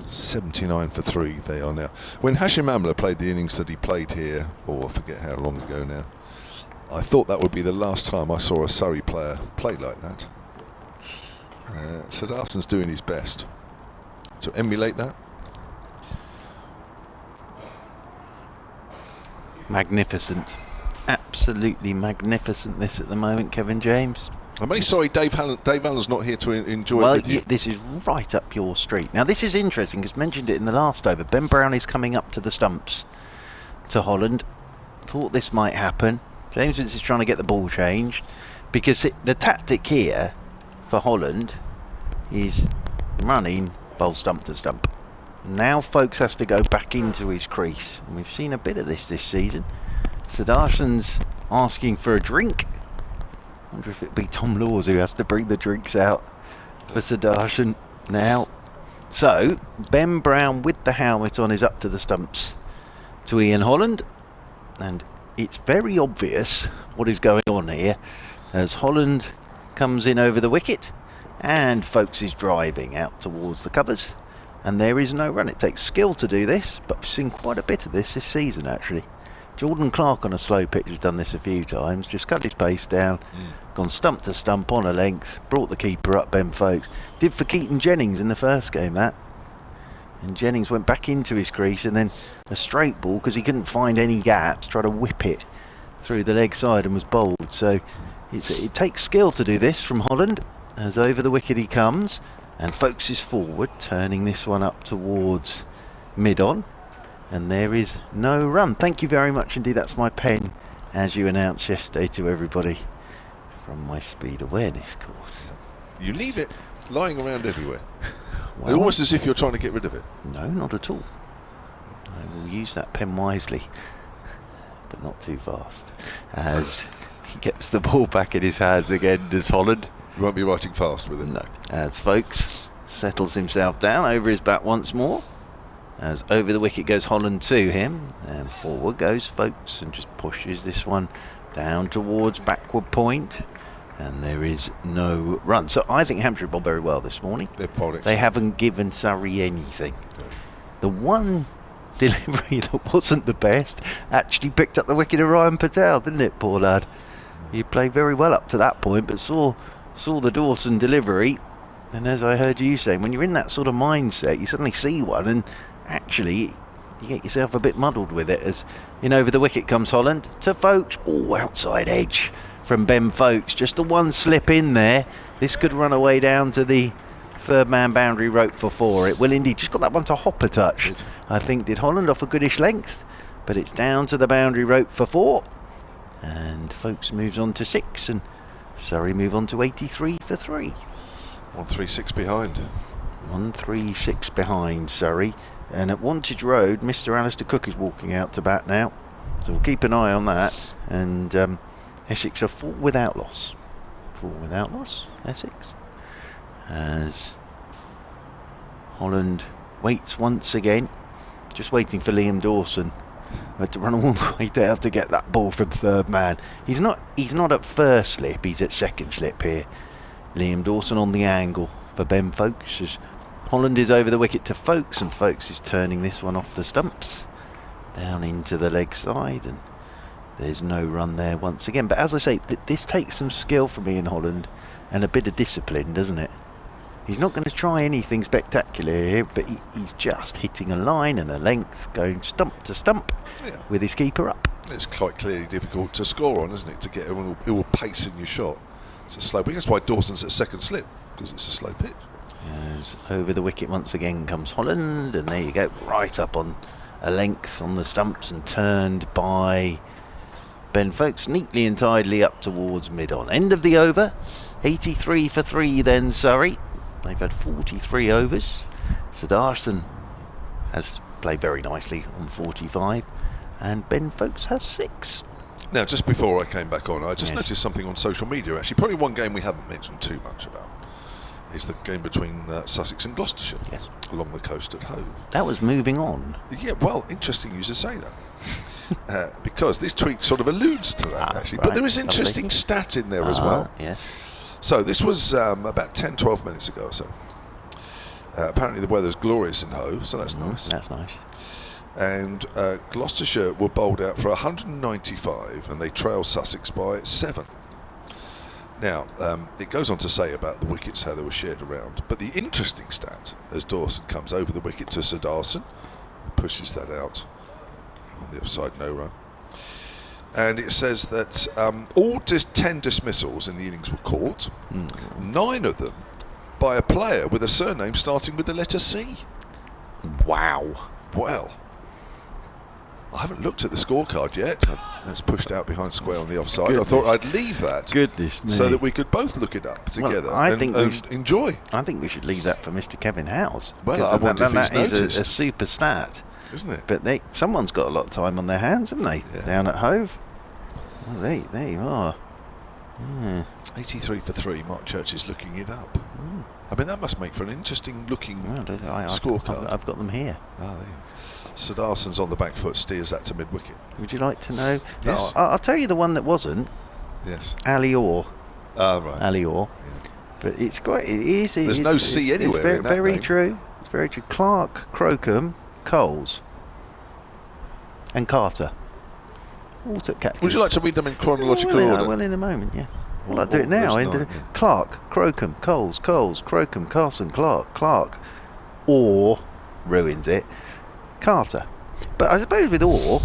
79 for 3 they are now. When Hashim Amla played the innings that he played here, or I forget how long ago now, I thought that would be the last time I saw a Surrey player play like that. Sudarshan's doing his best to emulate that. Magnificent. Absolutely magnificent this at the moment, Kevin James. I'm only sorry Dave Allen's not here to enjoy it with you. This is right up your street. Now this is interesting because mentioned it in the last over. Ben Brown is coming up to the stumps to Holland. Thought this might happen. James is trying to get the ball changed because the tactic here for Holland is running bowl stump to stump. Now Folkes has to go back into his crease, and we've seen a bit of this season. Sudarshan's asking for a drink. I wonder if it'd be Tom Laws who has to bring the drinks out for Sudarshan now. So Ben Brown with the helmet on is up to the stumps to Ian Holland, and it's very obvious what is going on here as Holland comes in over the wicket and Folkes is driving out towards the covers, and there is no run. It takes skill to do this, but we've seen quite a bit of this season actually. Jordan Clark on a slow pitch has done this a few times, just cut his pace down, gone stump to stump on a length, brought the keeper up, Ben Folkes. Did for Keaton Jennings in the first game that. And Jennings went back into his crease, and then a straight ball because he couldn't find any gaps, tried to whip it through the leg side and was bowled. So it takes skill to do this from Holland, as over the wicket he comes, and Folkes is forward, turning this one up towards mid-on. And there is no run. Thank you very much indeed. That's my pen, as you announced yesterday to everybody, from my speed awareness course. You leave it lying around everywhere. Well, almost as if you're trying to get rid of it. No, not at all. I will use that pen wisely, but not too fast. As he gets the ball back in his hands again, does Holland. You won't be writing fast with him. No. As Folkes settles himself down over his bat once more. As over the wicket goes Holland to him, and forward goes Folkes and just pushes this one down towards backward point, and there is no run. So I think Hampshire bowled very well this morning. They haven't given Surrey anything. No. The one delivery that wasn't the best actually picked up the wicket of Ryan Patel, didn't it, poor lad? He played very well up to that point, but saw the Dawson delivery, and as I heard you saying, when you're in that sort of mindset, you suddenly see one and actually you get yourself a bit muddled with it. As in over the wicket comes Holland to Folkes. Oh, outside edge from Ben Folkes. Just the one slip in there. This could run away down to the third man boundary rope for 4. It will indeed. Just got that one to hop a touch. I think did Holland off a goodish length, but it's down to the boundary rope for 4. And Folkes moves on to 6, and Surrey move on to 83 for 3. 136 behind. 136 behind Surrey. And at Wantage Road, Mr. Alistair Cook is walking out to bat now. So we'll keep an eye on that. And Essex are 4 without loss. 4 without loss, Essex. As Holland waits once again. Just waiting for Liam Dawson. Had to run all the way down to get that ball from third man. He's not at first slip, he's at second slip here. Liam Dawson on the angle for Ben Folkes, as Holland is over the wicket to Folkes, and Folkes is turning this one off the stumps down into the leg side, and there's no run there once again. But as I say, this takes some skill from Ian Holland and a bit of discipline, doesn't it? He's not going to try anything spectacular here, but he's just hitting a line and a length, going stump to stump with his keeper up. It's quite clearly difficult to score on, isn't it? To get everyone who will pace in your shot. It's a slow pitch. That's why Dawson's at second slip, because it's a slow pitch. As over the wicket once again comes Holland, and there you go, right up on a length on the stumps and turned by Ben Folkes, neatly and tidily up towards mid-on. End of the over, 83 for 3 then Surrey. They've had 43 overs. Sudarshan has played very nicely on 45, and Ben Folkes has 6. Now, just before I came back on, I just noticed something on social media, actually. Probably one game we haven't mentioned too much about is the game between Sussex and Gloucestershire along the coast at Hove. That was moving on. Yeah, well, interesting you should say that. Because this tweet sort of alludes to that, actually. Right. But there is an interesting stat in there as well. Yes. So this was about 10-12 minutes ago or so. Apparently the weather's glorious in Hove, so that's nice. That's nice. And Gloucestershire were bowled out for 195, and they trail Sussex by 7. Now, it goes on to say about the wickets, how they were shared around. But the interesting stat, as Dawson comes over the wicket to Sudarshan, pushes that out on the offside, no run. And it says that all 10 dismissals in the innings were caught, 9 of them by a player with a surname starting with the letter C. Wow. Well, I haven't looked at the scorecard yet. That's pushed out behind square on the offside. Goodness. I thought I'd leave that so that we could both look it up together and enjoy. I think we should leave that for Mr. Kevin Howes. Well, I wonder if he's noticed. That is a super stat. Isn't it? But someone's got a lot of time on their hands, haven't they? Yeah. Down at Hove. Well, there you are. Yeah. 83 for 3. Mark Church is looking it up. I mean, that must make for an interesting looking scorecard. I've got them here. Oh, there you go. Sudarshan's on the back foot, steers that to mid-wicket. Would you like to know? Yes. I'll tell you the one that wasn't. Yes. Ali Orr. Ah, right. Ali Orr. Yeah. But it's quite. It is. There's no C anywhere. It's very true. It's very true. Clark, Crocombe, Coles, and Carter. All took captains. Would you like to read them in chronological order? Well, in a moment, yeah. Well, I'll do it now. Clark, Crocombe, Coles, Crocombe, Carson, Clark. Orr ruins it. Carter. But I suppose with Orr,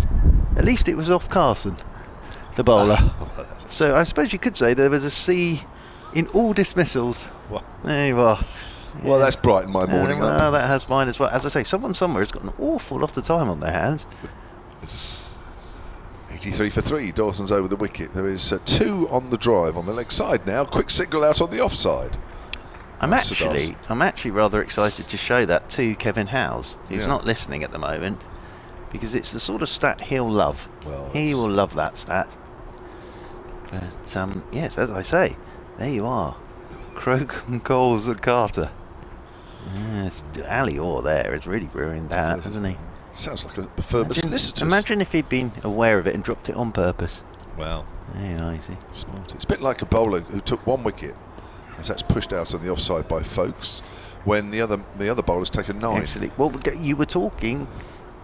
at least it was off Carson, the bowler. So I suppose you could say there was a C in all dismissals. What? There you are. Yeah. Well, that's brightened my morning up. Well, that has mine as well. As I say, someone somewhere has got an awful lot of time on their hands. 83 for 3. Dawson's over the wicket. There is 2 on the drive on the leg side now. Quick signal out on the offside. I'm actually rather excited to show that to Kevin Howes. He's not listening at the moment, because it's the sort of stat he'll love. Well, He will love that stat. But yes, as I say, there you are. Crocombe, Coles and Carter. Yes, Ali Orr there has really ruined that, hasn't he? Sounds like a preferred solicitors. Imagine if he'd been aware of it and dropped it on purpose. Well, there you are, you see. Smart. It's a bit like a bowler who took 1 wicket, as that's pushed out on the offside by Folkes, when the other bowler's taken 9. Actually, well, you were talking,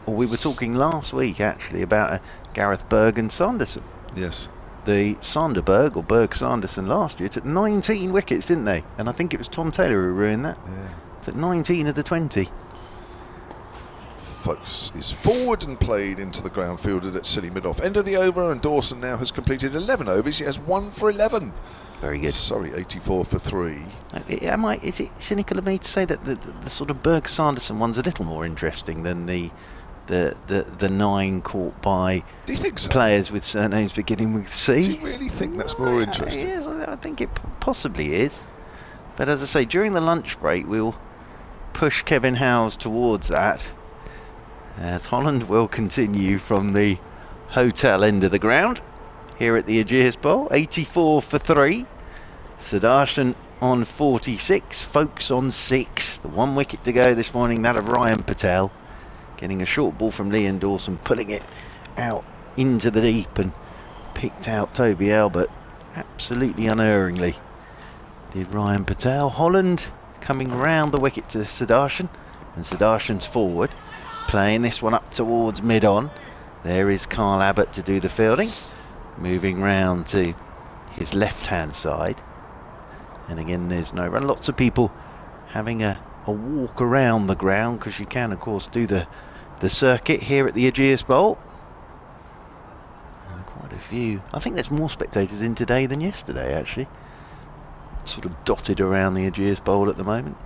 or we were talking last week actually about Gareth Berg and Sanderson. Yes. The Sanderberg or Berg-Sanderson last year took 19 wickets, didn't they? And I think it was Tom Taylor who ruined that. Yeah. Took 19 of the 20. Folkes is forward and played into the ground fielded at silly mid-off. End of the over, and Dawson now has completed 11 overs. He has 1 for 11. Very good. Sorry, 84 for 3. Is it cynical of me to say that the sort of Berg-Sanderson one's a little more interesting than the 9 caught by Do you think so? players with surnames beginning with C? Do you really think that's more interesting? Yes, I think it possibly is. But as I say, during the lunch break, we'll push Kevin Howes towards that, as Holland will continue from the hotel end of the ground here at the Ageas Bowl. 84 for 3. Sudarshan on 46. Folkes on 6. The 1 wicket to go this morning, that of Ryan Patel. Getting a short ball from Liam Dawson, pulling it out into the deep, and picked out Toby Albert absolutely unerringly. Did Ryan Patel. Holland coming round the wicket to Sudarshan, and Sudarshan's forward, playing this one up towards mid-on. There is Carl Abbott to do the fielding, moving round to his left-hand side. And again, there's no run. Lots of people having a walk around the ground, because you can, of course, do the circuit here at the Ageas Bowl. And quite a few. I think there's more spectators in today than yesterday, actually. Sort of dotted around the Ageas Bowl at the moment.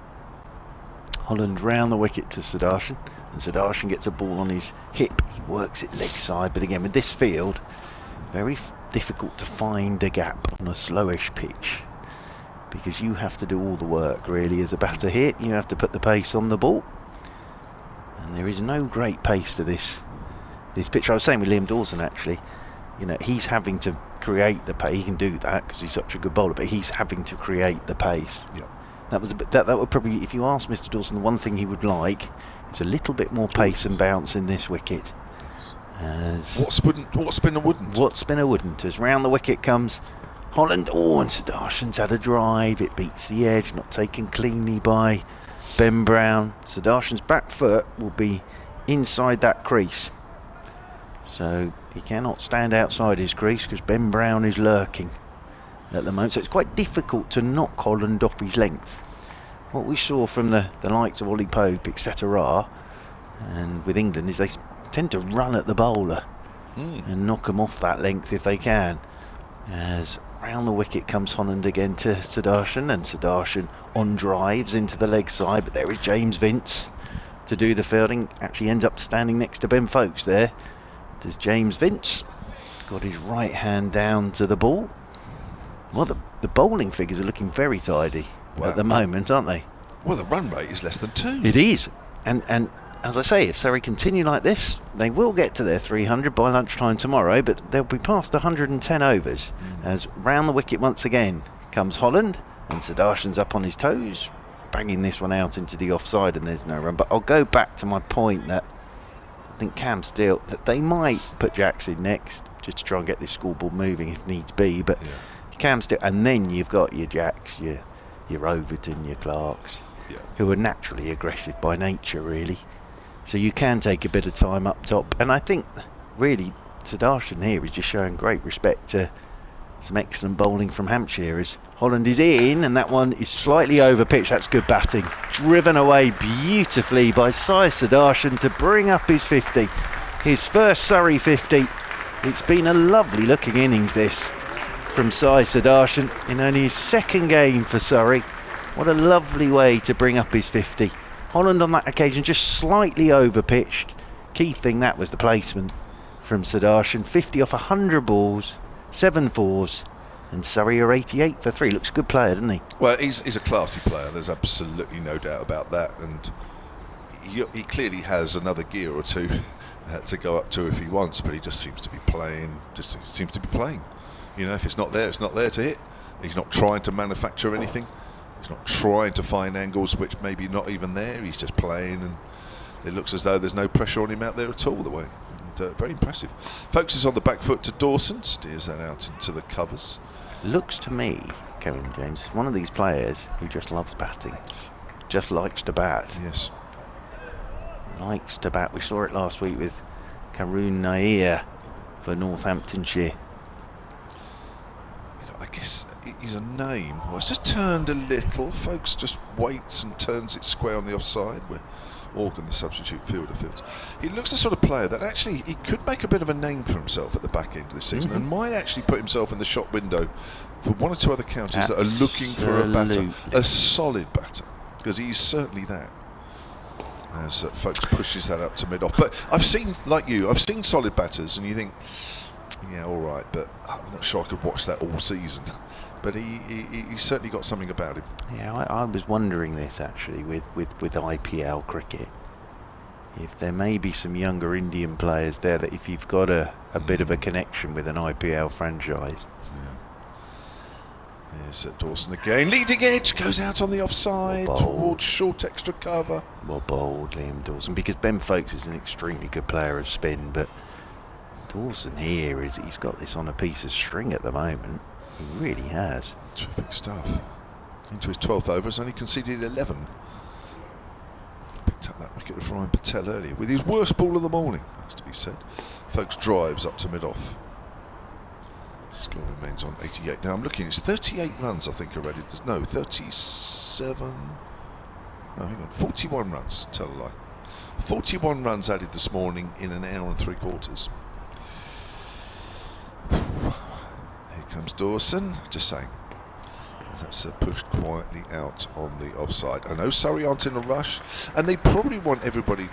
Holland round the wicket to Sudarshan, and Sudarshan gets a ball on his hip. He works it leg side, but again with this field, very difficult to find a gap on a slowish pitch, because you have to do all the work really as a batter here. You have to put the pace on the ball, and there is no great pace to this pitch. I was saying with Liam Dawson, actually, you know, he's having to create the pace. He can do that because he's such a good bowler, but he's having to create the pace. Yeah. That was a bit, that would probably, if you ask Mr. Dawson, the one thing he would like is a little bit more pace and bounce in this wicket. What spinner wouldn't? What spinner wouldn't? As round the wicket comes Holland. Oh, and Sudarshan's had a drive. It beats the edge, not taken cleanly by Ben Brown. Sudarshan's back foot will be inside that crease, so he cannot stand outside his crease because Ben Brown is lurking at the moment. So it's quite difficult to knock Holland off his length. What we saw from the likes of Ollie Pope, etc., and with England, is they tend to run at the bowler and knock them off that length if they can. As round the wicket comes Holland again to Sudarshan, and Sudarshan on drives into the leg side, but there is James Vince to do the fielding. Actually ends up standing next to Ben Folkes there. Does James Vince. Got his right hand down to the ball. Well, the bowling figures are looking very tidy at the moment, aren't they? Well, the run rate is less than 2. It is. And as I say, if Surrey continue like this, they will get to their 300 by lunchtime tomorrow, but they'll be past 110 overs. As round the wicket once again comes Holland, and Sudarshan's up on his toes, banging this one out into the offside, and there's no run. But I'll go back to my point that I think Cam Steele, that they might put Jackson next just to try and get this scoreboard moving if needs be, but Cam Steele, and then you've got your Jacks, your Overton, your Clarks, who are naturally aggressive by nature, really. So you can take a bit of time up top, and I think really Sudarshan here is just showing great respect to some excellent bowling from Hampshire. As Holland is in, and that one is slightly over pitch. That's good batting, driven away beautifully by Sai Sudarshan to bring up his 50, his first Surrey 50. It's been a lovely looking innings this from Sai Sudarshan in only his second game for Surrey. What a lovely way to bring up his 50. Holland on that occasion just slightly over pitched. Key thing that was the placement from Sudarshan. 50 off 100 balls, 7 fours, and Surrey are 88 for 3. Looks a good player, doesn't he? Well, he's a classy player. There's absolutely no doubt about that, and he clearly has another gear or two to go up to if he wants, but he just seems to be playing. You know, if it's not there, it's not there to hit. He's not trying to manufacture anything. He's not trying to find angles which maybe not even there. He's just playing, and it looks as though there's no pressure on him out there at all. The way, and very impressive. Focuses on the back foot to Dawson, steers that out into the covers. Looks to me, Kevin James, one of these players who just loves batting, just likes to bat. Yes. Likes to bat. We saw it last week with Karun Nair for Northamptonshire. I guess he's a name. Well, it's just turned a little. Folks just waits and turns it square on the offside where Organ, the substitute fielder, fields. He looks the sort of player that actually he could make a bit of a name for himself at the back end of the season, and might actually put himself in the shop window for one or two other counties that are looking for a batter, a solid batter, because he's certainly that. As folks pushes that up to mid-off. But I've seen, like you, I've seen solid batters, and you think, yeah, all right, but I'm not sure I could watch that all season. But he's certainly got something about him. Yeah, I was wondering this actually with IPL cricket. If there may be some younger Indian players there that if you've got a bit of a connection with an IPL franchise. Yeah. Yes, Dawson again. Leading edge goes out on the offside towards short extra cover. Well bowled, Liam Dawson, because Ben Folkes is an extremely good player of spin, but Dawson here he's got this on a piece of string at the moment. He really has. Terrific stuff. Into his 12th over, has only conceded 11. Picked up that wicket of Ryan Patel earlier with his worst ball of the morning, has to be said. Folks drives up to mid-off. Score remains on 88. Now I'm looking, it's 38 runs I think already. No, 37. No, hang on, 41 runs, tell a lie. 41 runs added this morning in an hour and 3/4. Comes Dawson, just saying. That's pushed quietly out on the offside. I know Surrey aren't in a rush, and they probably want everybody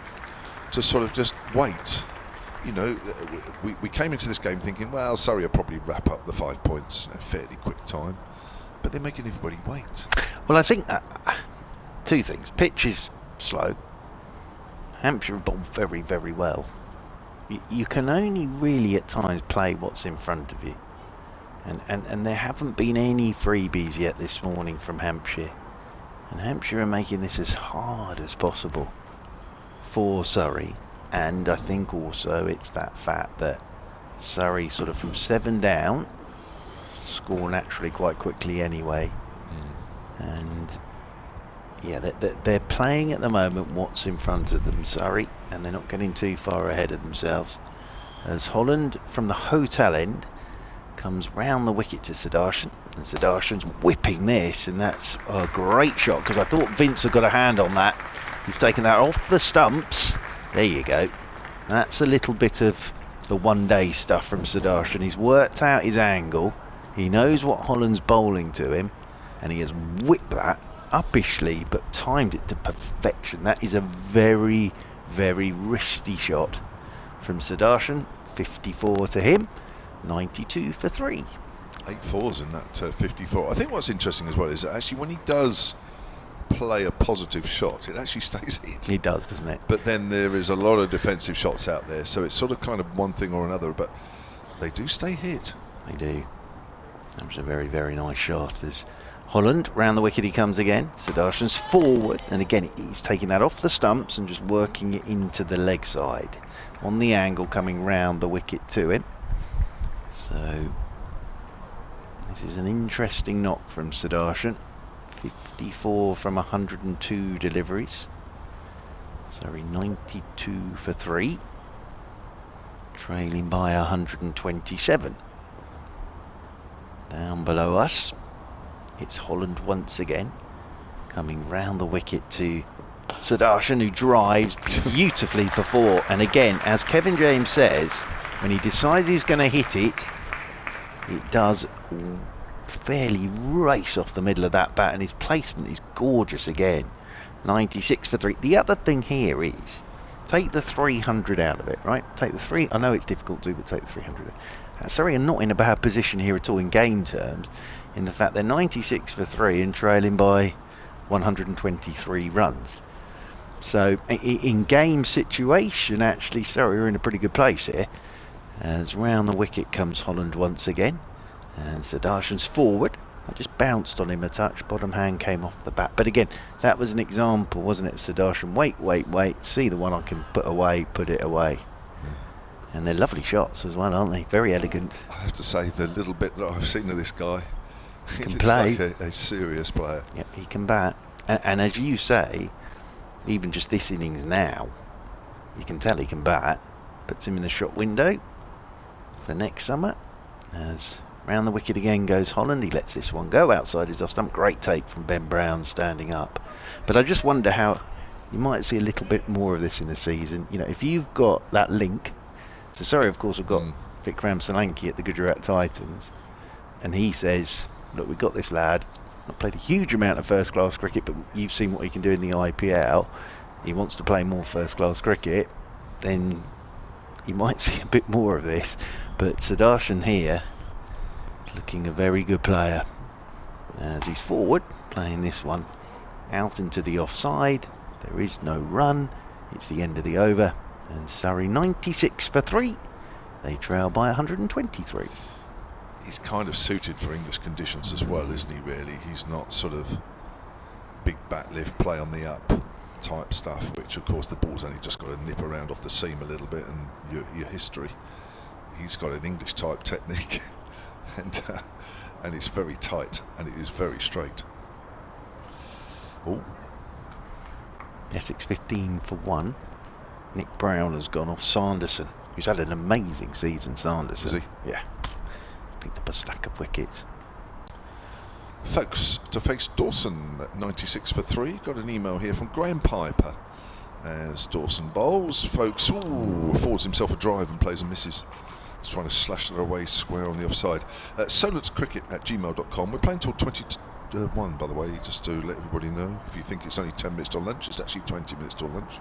to sort of just wait. You know, we came into this game thinking, well, Surrey will probably wrap up the 5 points in a fairly quick time, but they're making everybody wait. Well, I think two things. Pitch is slow. Hampshire bowled very, very well. You can only really at times play what's in front of you. And there haven't been any freebies yet this morning from Hampshire. And Hampshire are making this as hard as possible for Surrey. And I think also it's that fact that Surrey sort of from 7 down score naturally quite quickly anyway. And yeah, they're playing at the moment what's in front of them, Surrey, and they're not getting too far ahead of themselves. As Holland from the hotel end comes round the wicket to Sudarshan, and Sudarshan's whipping this, and that's a great shot, because I thought Vince had got a hand on that. He's taken that off the stumps. There you go. That's a little bit of the one-day stuff from Sudarshan. He's worked out his angle, he knows what Holland's bowling to him, and he has whipped that uppishly but timed it to perfection. That is a very, very wristy shot from Sudarshan. 54 to him, 92 for 3. 8 fours in that 54. I think what's interesting as well is that actually when he does play a positive shot, it actually stays hit. He does, doesn't it? But then there is a lot of defensive shots out there, so it's sort of kind of one thing or another, but they do stay hit. They do. That was a very, very nice shot. As Holland, round the wicket he comes again. Sudarshan's forward, and again he's taking that off the stumps and just working it into the leg side. On the angle coming round the wicket to him. So this is an interesting knock from Sudarshan. 54 from 102 deliveries. Sorry, 92 for 3. Trailing by 127. Down below us, it's Holland once again. Coming round the wicket to Sudarshan, who drives beautifully for 4. And again, as Kevin James says, when he decides he's going to hit it, it does fairly race off the middle of that bat, and his placement is gorgeous again. 96 for 3. The other thing here is, take the 300 out of it, right? Take the 3. I know it's difficult to do, but take the 300. Surrey are not in a bad position here at all in game terms, in the fact they're 96 for 3 and trailing by 123 runs. So in game situation, actually, Surrey are in a pretty good place here. As round the wicket comes Holland once again, and Sudarshan's forward. I just bounced on him a touch, bottom hand came off the bat. But again, that was an example, wasn't it? Sudarshan, wait, see the one I can put away, put it away. And they're lovely shots as well, aren't they? Very elegant. I have to say, the little bit that I've seen of this guy, he Can looks play. like a serious player. Yep, he can bat. And as you say, even just this innings now, you can tell he can bat. Puts him in the shot window for next summer. As round the wicket again goes Holland. He lets this one go outside his off stump. Great take from Ben Brown standing up. But I just wonder how you might see a little bit more of this in the season. You know, if you've got that link. So sorry, of course, we've got Vikram Solanki at the Gujarat Titans, and he says, look, we've got this lad, not played a huge amount of first class cricket, but you've seen what he can do in the IPL. He wants to play more first class cricket, then you might see a bit more of this. But Sudarshan here, looking a very good player, as he's forward, playing this one out into the offside. There is no run, it's the end of the over, and Surrey 96 for 3. They trail by 123. He's kind of suited for English conditions as well, isn't he, really? He's not sort of big bat lift, play on the up type stuff, which of course the ball's only just got to nip around off the seam a little bit, and your history. He's got an English type technique, and it's very tight, and it is very straight. Oh, Essex 15 for 1. Nick Brown has gone off Sanderson, who's had an amazing season, Sanderson. Has he? Yeah. Picked up a stack of wickets. Folks to face Dawson at 96 for 3. Got an email here from Graham Piper. As Dawson bowls, folks, affords himself a drive and plays and misses. He's trying to slash it away square on the offside. Solartscricket@gmail.com. We're playing till 21, by the way, just to let everybody know. If you think it's only 10 minutes till lunch, it's actually 20 minutes till lunch.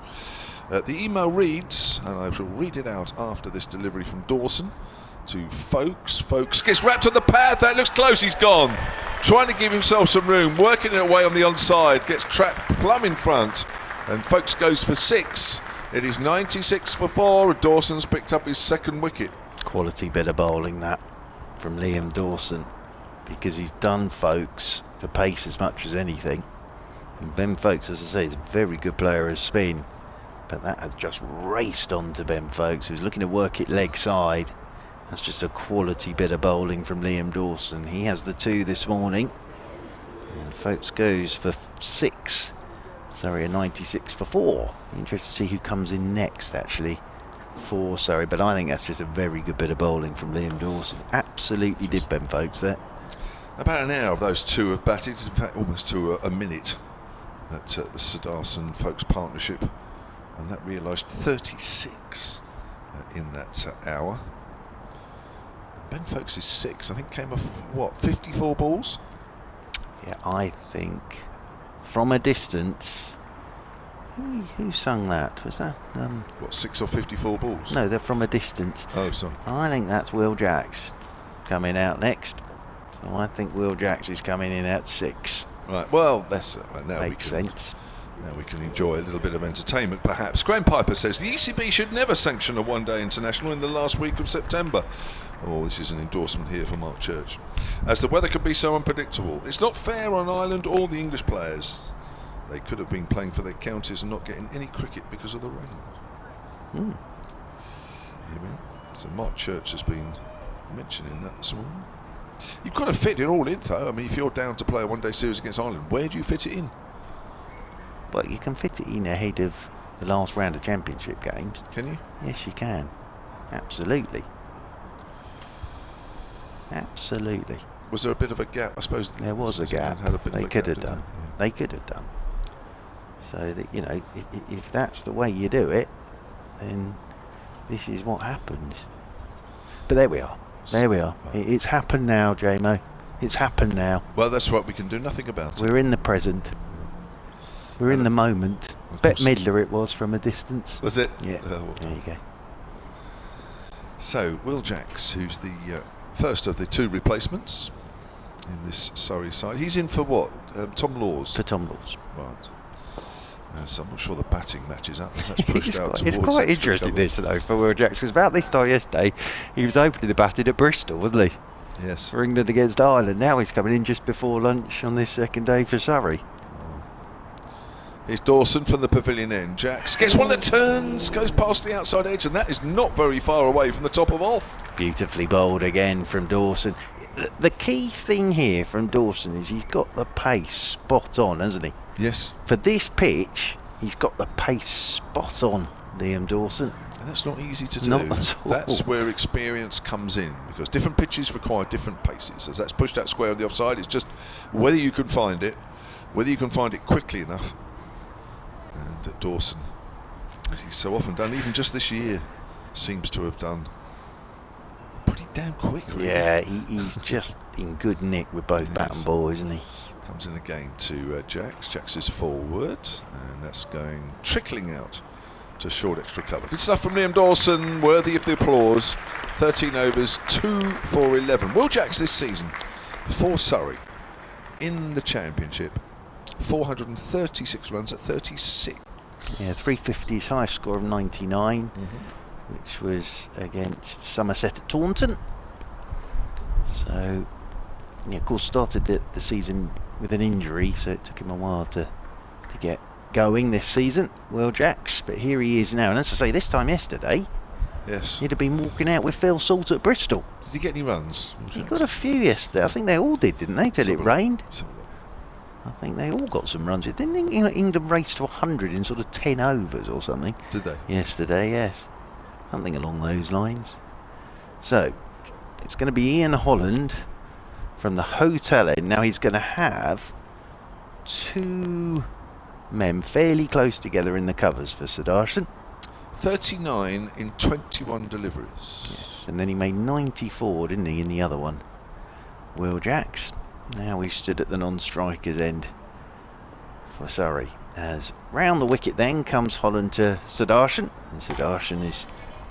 The email reads, and I shall read it out after this delivery from Dawson to Folks. Folks gets wrapped on the path. That looks close. He's gone. Trying to give himself some room, working it away on the onside. Gets trapped plumb in front, and Folks goes for 6. It is 96 for 4. Dawson's picked up his second wicket. Quality bit of bowling that from Liam Dawson, because he's done Folks for pace as much as anything. And Ben Folks, as I say, is a very good player of spin, but that has just raced on to Ben Folks, who's looking to work it leg side. That's just a quality bit of bowling from Liam Dawson. He has the 2 this morning, and Folks goes for 6. Surrey a 96 for 4. Interested to see who comes in next, actually, for Surrey, but I think that's just a very good bit of bowling from Liam Dawson. Absolutely did Ben Folks there. About an hour of those two have batted, in fact almost to a minute, at the Sudarshan Folks partnership, and that realised 36 in that hour. Ben Folks is 6, I think came off, what, 54 balls? Yeah, I think from a distance. Who sung that? Was that What, 6 or 54 balls? no, they're from a distance. Oh, sorry. I think that's Will Jacks coming out next. So I think Will Jacks is coming in at 6. Right, well, that's now Makes sense. Now we can enjoy a little bit of entertainment, perhaps. Graham Piper says the ECB should never sanction a one-day international in the last week of September. Oh, this is an endorsement here for Mark Church. As the weather can be so unpredictable. It's not fair on Ireland or the English players. They could have been playing for their counties and not getting any cricket because of the rain. So Mark Church has been mentioning that this morning. You've got to fit it all in, though. I mean, if you're down to play a one-day series against Ireland, where do you fit it in? Well, you can fit it in ahead of the last round of championship games. Can you? Yes, you can. Absolutely. Absolutely. Was there a bit of a gap? I suppose There was a gap. They could have done. They could have done. So that, you know, if that's the way you do it, then this is what happens. But there we are. There we are. Right. It's happened now, JMO. It's happened now. Well, that's right. We can do nothing about it. We're in the present. We're in the moment. Bette Midler it was from a distance. Was it? Yeah. Well, there you go. So, Will Jacks, who's the first of the 2 replacements in this Surrey side. He's in for what? Tom Laws? For Tom Laws. Right. So I'm not sure the batting matches up. That's pushed out It's towards quite extra interesting cover. this though for Will Jacks, because about this time yesterday he was opening the batting at Bristol, wasn't he? Yes. For England against Ireland. Now he's coming in just before lunch on this second day for Surrey. Here's Dawson from the pavilion end. Jacks gets one that turns, goes past the outside edge, and that is not very far away from the top of off. Beautifully bowled again from Dawson. The key thing here from Dawson is he's got the pace spot on, hasn't he? Yes. For this pitch, he's got the pace spot on, Liam Dawson. And that's not easy to do. Not at all. That's where experience comes in, because different pitches require different paces. As that's pushed out square on the offside, it's just whether you can find it, quickly enough. And Dawson, as he's so often done, even just this year, seems to have done pretty damn quick, really. Yeah, he's just in good nick with both bat and ball, isn't he? Comes in again to Jacks. Jacks is forward, and that's going trickling out to short extra cover. Good stuff from Liam Dawson, worthy of the applause. 13 overs, 2 for 11. Will Jacks this season for Surrey in the Championship, 436 runs at 36. Yeah, 350, his highest score of 99, which was against Somerset at Taunton. So, yeah, of course, started the season with an injury, so it took him a while to get going this season, Will Jacks. But here he is now, and as I say, this time yesterday, yes, he'd have been walking out with Phil Salt at Bristol. Did he get any runs? He got a few yesterday. I think they all did, didn't they, till it rained? I think they all got some runs. Didn't England race to 100 in sort of 10 overs or something? Did they? Yesterday, yes. Something along those lines. So, it's going to be Ian Holland from the hotel end. Now he's going to have 2 men fairly close together in the covers for Sudarshan. 39 in 21 deliveries. Yes. And then he made 94, didn't he, in the other one? Will Jacks. Now he stood at the non-striker's end for Surrey. As round the wicket then comes Holland to Sudarshan, and Sudarshan is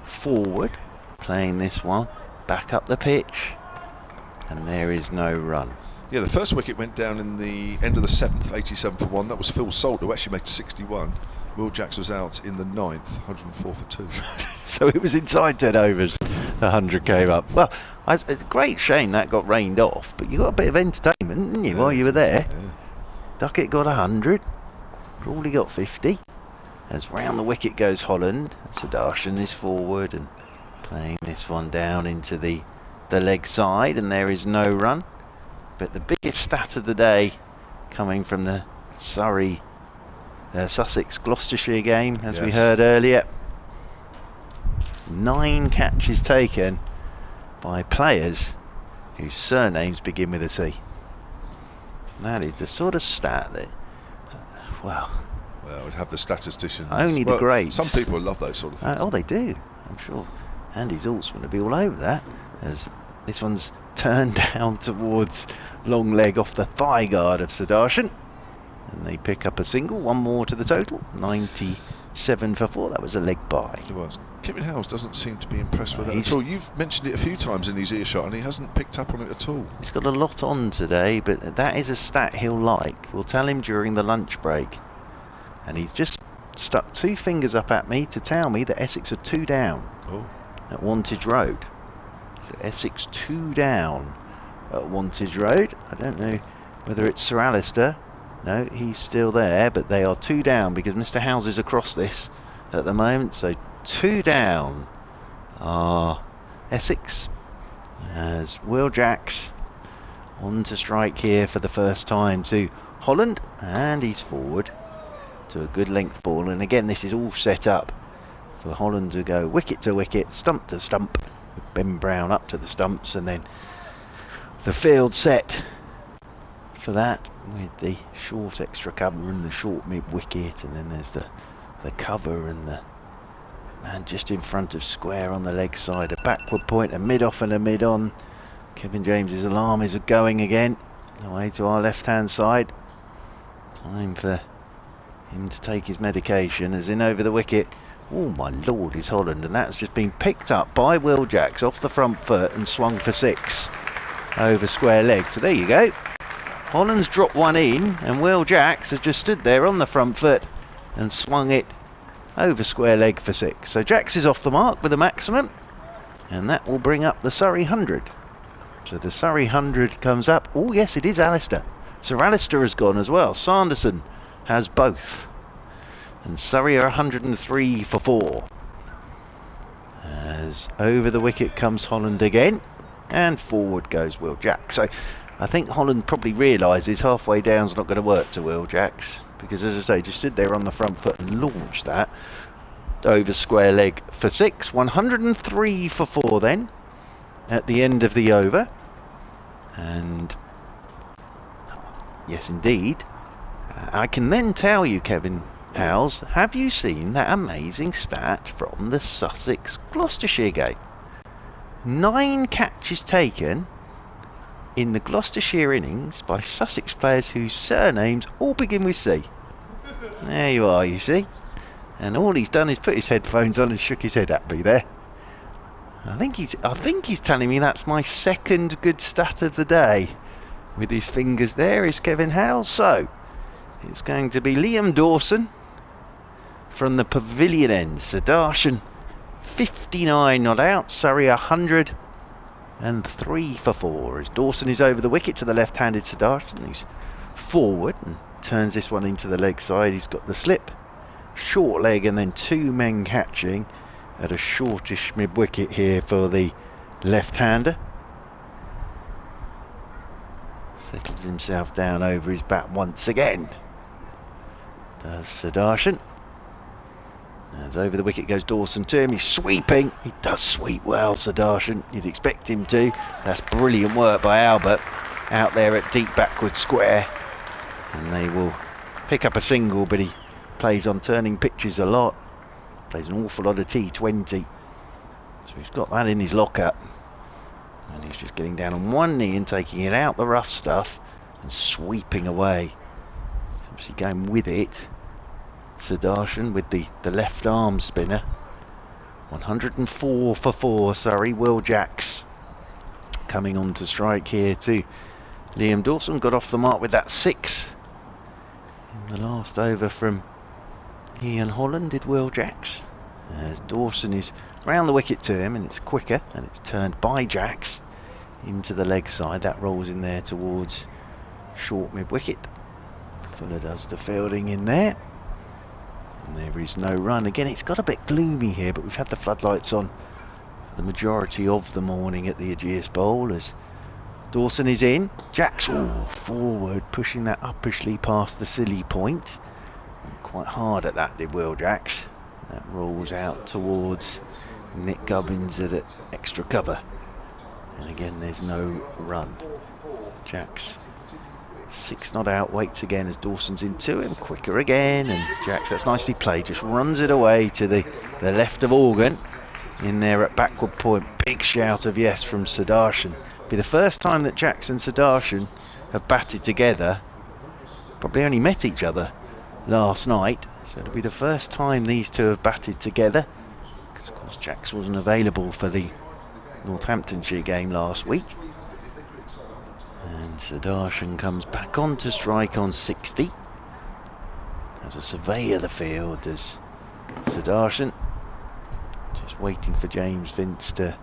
forward, playing this one back up the pitch, and there is no run. Yeah, the first wicket went down in the end of the 7th, 87 for 1. That was Phil Salt, who actually made 61. Will Jacks was out in the 9th, 104 for 2. So it was inside 10 overs, the 100 came up. Well, it's a great shame that got rained off, but you got a bit of entertainment, didn't you, while you were there? Yeah. Duckett got 100, Crawley got 50. As round the wicket goes Holland, Sudarshan is forward and playing this one down into the leg side, and there is no run. But the biggest stat of the day coming from the Surrey Sussex Gloucestershire game, as we heard earlier. 9 catches taken by players whose surnames begin with a C. That is the sort of stat that, well, it would have the statisticians. Only the greats. Some people love those sort of things. Oh, they do. I'm sure Andy Zaltzman would be all over that, as this one's turned down towards long leg off the thigh guard of Sudarshan. And they pick up a single, 1 more to the total, 97 for 4. That was a leg bye. It was. Kevin Howes doesn't seem to be impressed with that at all. You've mentioned it a few times in his earshot, and he hasn't picked up on it at all. He's got a lot on today, but that is a stat he'll like. We'll tell him during the lunch break. And he's just stuck 2 fingers up at me to tell me that Essex are 2 down at Wantage Road. So Essex 2 down at Wantage Road. I don't know whether it's Sir Alistair. No, he's still there, but they are 2 down because Mr. Howes is across this at the moment. So 2 down are Essex, as Will Jacks on to strike here for the first time to Holland, and he's forward to a good length ball. And again, this is all set up for Holland to go wicket to wicket, stump to stump, with Ben Brown up to the stumps, and then the field set for that with the short extra cover and the short mid wicket, and then there's the cover and the man just in front of square on the leg side, a backward point, a mid off and a mid on. Kevin James's alarm is going again away to our left hand side. Time for him to take his medication, as in over the wicket. Oh my lord, is Holland, and that's just been picked up by Will Jacks off the front foot and swung for 6 over square leg. So there you go. Holland's dropped one in, and Will Jacks has just stood there on the front foot and swung it over square leg for 6. So Jacks is off the mark with a maximum, and that will bring up the Surrey 100. So the Surrey 100 comes up. Oh yes, it is Alistair. Sir Alistair has gone as well. Sanderson has both. And Surrey are 103 for 4. As over the wicket comes Holland again, and forward goes Will Jacks. So I think Holland probably realises halfway down's not going to work to Will Jacks, because as I say, just stood there on the front foot and launched that over square leg for 6. 103 for 4 then at the end of the over. And yes indeed, I can then tell you, Kevin Howes, have you seen that amazing stat from the Sussex Gloucestershire game? 9 catches taken in the Gloucestershire innings by Sussex players whose surnames all begin with C. There you are, you see. And all he's done is put his headphones on and shook his head at me there. I think he's telling me that's my second good stat of the day. With his fingers there is Kevin Howes. So it's going to be Liam Dawson from the pavilion end. Sudarshan 59 not out. Surrey 103 for 4 as Dawson is over the wicket to the left-handed Sudarshan. He's forward and turns this one into the leg side. He's got the slip, short leg, and then 2 men catching at a shortish mid-wicket here for the left-hander. Settles himself down over his bat once again. Does Sudarshan. As over the wicket goes Dawson to him. He's sweeping. He does sweep well, Sudarshan. You'd expect him to. That's brilliant work by Albert out there at deep backward square. And they will pick up a single, but he plays on turning pitches a lot. Plays an awful lot of T20. So he's got that in his locker. And he's just getting down on one knee and taking it out the rough stuff and sweeping away. He's obviously going with it. Sudarshan with the left arm spinner. 104 for 4, Surrey. Will Jacks coming on to strike here too. Liam Dawson got off the mark with that 6 in the last over from Ian Holland, did Will Jacks. As Dawson is round the wicket to him, and it's quicker, and it's turned by Jacks into the leg side. That rolls in there towards short mid-wicket. Fuller does the fielding in there. And there is no run. Again, it's got a bit gloomy here, but we've had the floodlights on for the majority of the morning at the Ageas Bowl as Dawson is in. Jacks forward, pushing that uppishly past the silly point. Quite hard at that, did Will Jacks. That rolls out towards Nick Gubbins at extra cover. And again, there's no run. Jacks 6 not out, waits again as Dawson's into him, quicker again, and Jacks, that's nicely played, just runs it away to the left of Organ in there at backward point. Big shout of yes from Sudarshan. Be the first time that Jacks and Sudarshan have batted together. Probably only met each other last night, so it'll be the first time these two have batted together, because of course Jacks wasn't available for the Northamptonshire game last week. And Sudarshan comes back on to strike on 60 as a surveyor the field as Sudarshan just waiting for James Vince to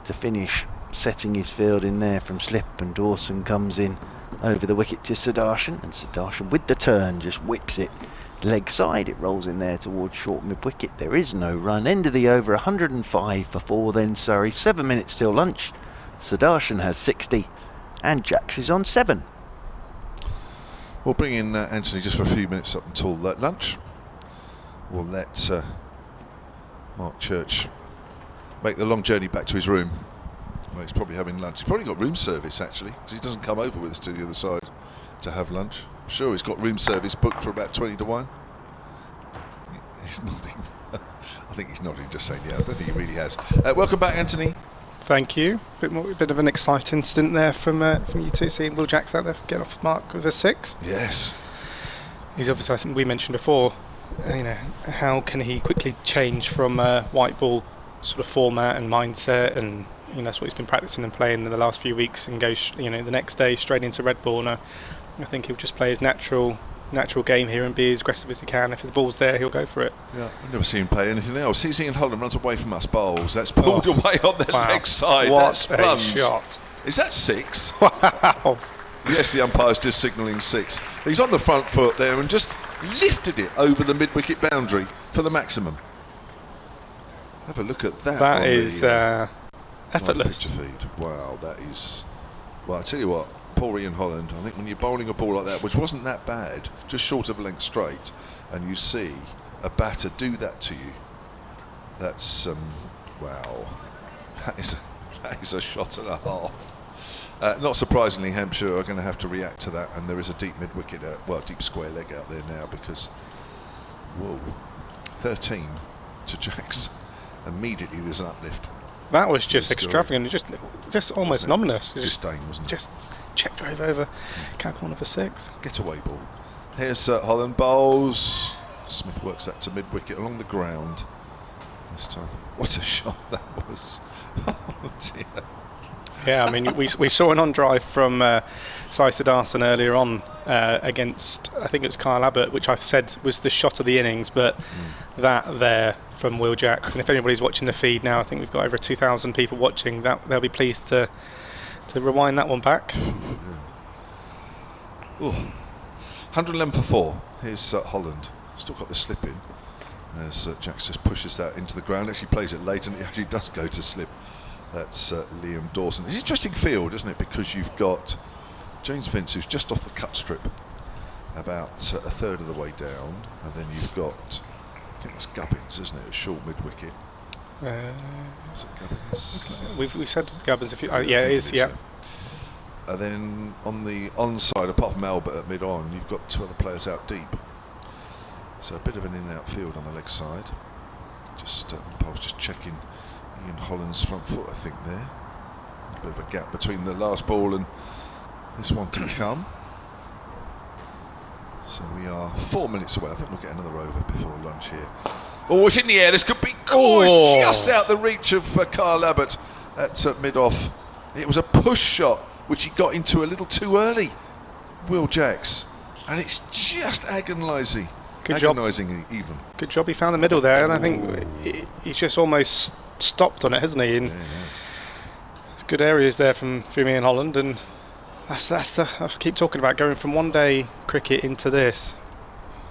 finish setting his field in there from slip, and Dawson comes in over the wicket to Sudarshan, and Sudarshan with the turn just whips it leg side. It rolls in there towards short mid-wicket. There is no run. End of the over, 105 for 4 then Surrey. 7 minutes till lunch. Sudarshan has 60 and Jacks is on 7. We'll bring in Anthony just for a few minutes up until lunch. We'll let Mark Church make the long journey back to his room. Well, he's probably having lunch. He's probably got room service actually, because he doesn't come over with us to the other side to have lunch. I'm sure he's got room service booked for about 20 to 1. He's nodding. I think he's nodding, just saying, yeah, I don't think he really has. Welcome back, Anthony. Thank you. Bit of an exciting stint there from you two, seeing Will Jacks out there get off the mark with a 6. Yes. He's obviously, I think we mentioned before, how can he quickly change from white ball sort of format and mindset, and that's what he's been practicing and playing in the last few weeks, and go the next day straight into red ball. And I think he'll just play his natural natural game here and be as aggressive as he can. If the ball's there, he'll go for it. Yeah, I've never seen him play anything else. He's Ian Holland, runs away from us, bowls. That's pulled away on the leg side. What That's a plunged. shot. Is that 6? Wow. Yes, the umpire's just signalling 6. He's on the front foot there and just lifted it over the mid-wicket boundary for the maximum. Have a look at that. That is effortless. Picture feed. Wow, that is... Well, I tell you what, poor Ian Holland, I think when you're bowling a ball like that, which wasn't that bad, just short of length straight, and you see a batter do that to you, that's, wow, that is a shot and a half. Not surprisingly, Hampshire are going to have to react to that, and there is a deep mid-wicket, deep square leg out there now, because, whoa, 13 to Jacks. Immediately there's an uplift. That was just extravagant, just almost ominous. Disdain, wasn't it? Just check drive over, cow corner for 6. Get away ball. Here's Holland bowls. Smith works that to mid-wicket along the ground this time. What a shot that was. Oh dear. Yeah, I mean, we saw an on-drive from Sudarshan earlier on against, I think it was Kyle Abbas, which I said was the shot of the innings, but that there from Will Jacks, and if anybody's watching the feed now, I think we've got over 2,000 people watching, that they'll be pleased to rewind that one back. Ooh. 111 for 4. Here's Holland. Still got the slip in as Jacks just pushes that into the ground. Actually plays it late and it actually does go to slip. That's Liam Dawson. It's an interesting field, isn't it? Because you've got James Vince, who's just off the cut strip, about a third of the way down, and then you've got, I think it's Gubbins, isn't it? A short mid-wicket. Is it Gubbins? We said Gubbins. Yeah, it is. Yeah. And then on the onside, apart from Albert at mid-on, you've got 2 other players out deep. So a bit of an in-out field on the leg side. I was just checking Ian Holland's front foot, I think there. A bit of a gap between the last ball and this one to come. So we are 4 minutes away. I think we'll get another over before lunch here. Oh, it's in the air. This could be just out the reach of Kyle Abbott at mid-off. It was a push shot, which he got into a little too early, Will Jacks. And it's just agonising. Agonising even. Good job he found the middle there, and I think he's just almost stopped on it, hasn't he? And yes. There's good areas there from Ian Holland, and that's I keep talking about going from one-day cricket into this.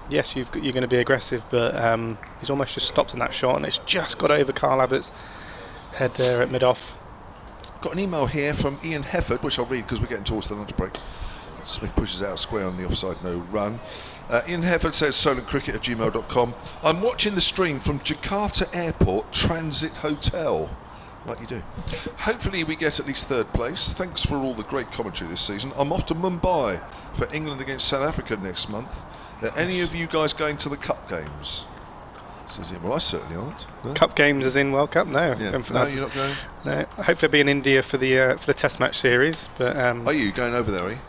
Yes, you're going to be aggressive, but he's almost just stopped in that shot, and it's just got over Kyle Abbott's head there at mid-off. Got an email here from Ian Hefford, which I'll read because we're getting towards the lunch break. Smith pushes out square on the offside, no run. Ian Hefford says solentcricket@gmail.com. I'm watching the stream from Jakarta Airport Transit Hotel. Like you do. Hopefully we get at least 3rd place. Thanks for all the great commentary this season. I'm off to Mumbai for England against South Africa next month. Any of you guys going to the Cup games? Says Ian. Well, I certainly aren't. No? Cup games as in World Cup? No. Yeah. No, you're not going? No. Hopefully I'll be in India for the Test match series. But are you going over there, are you?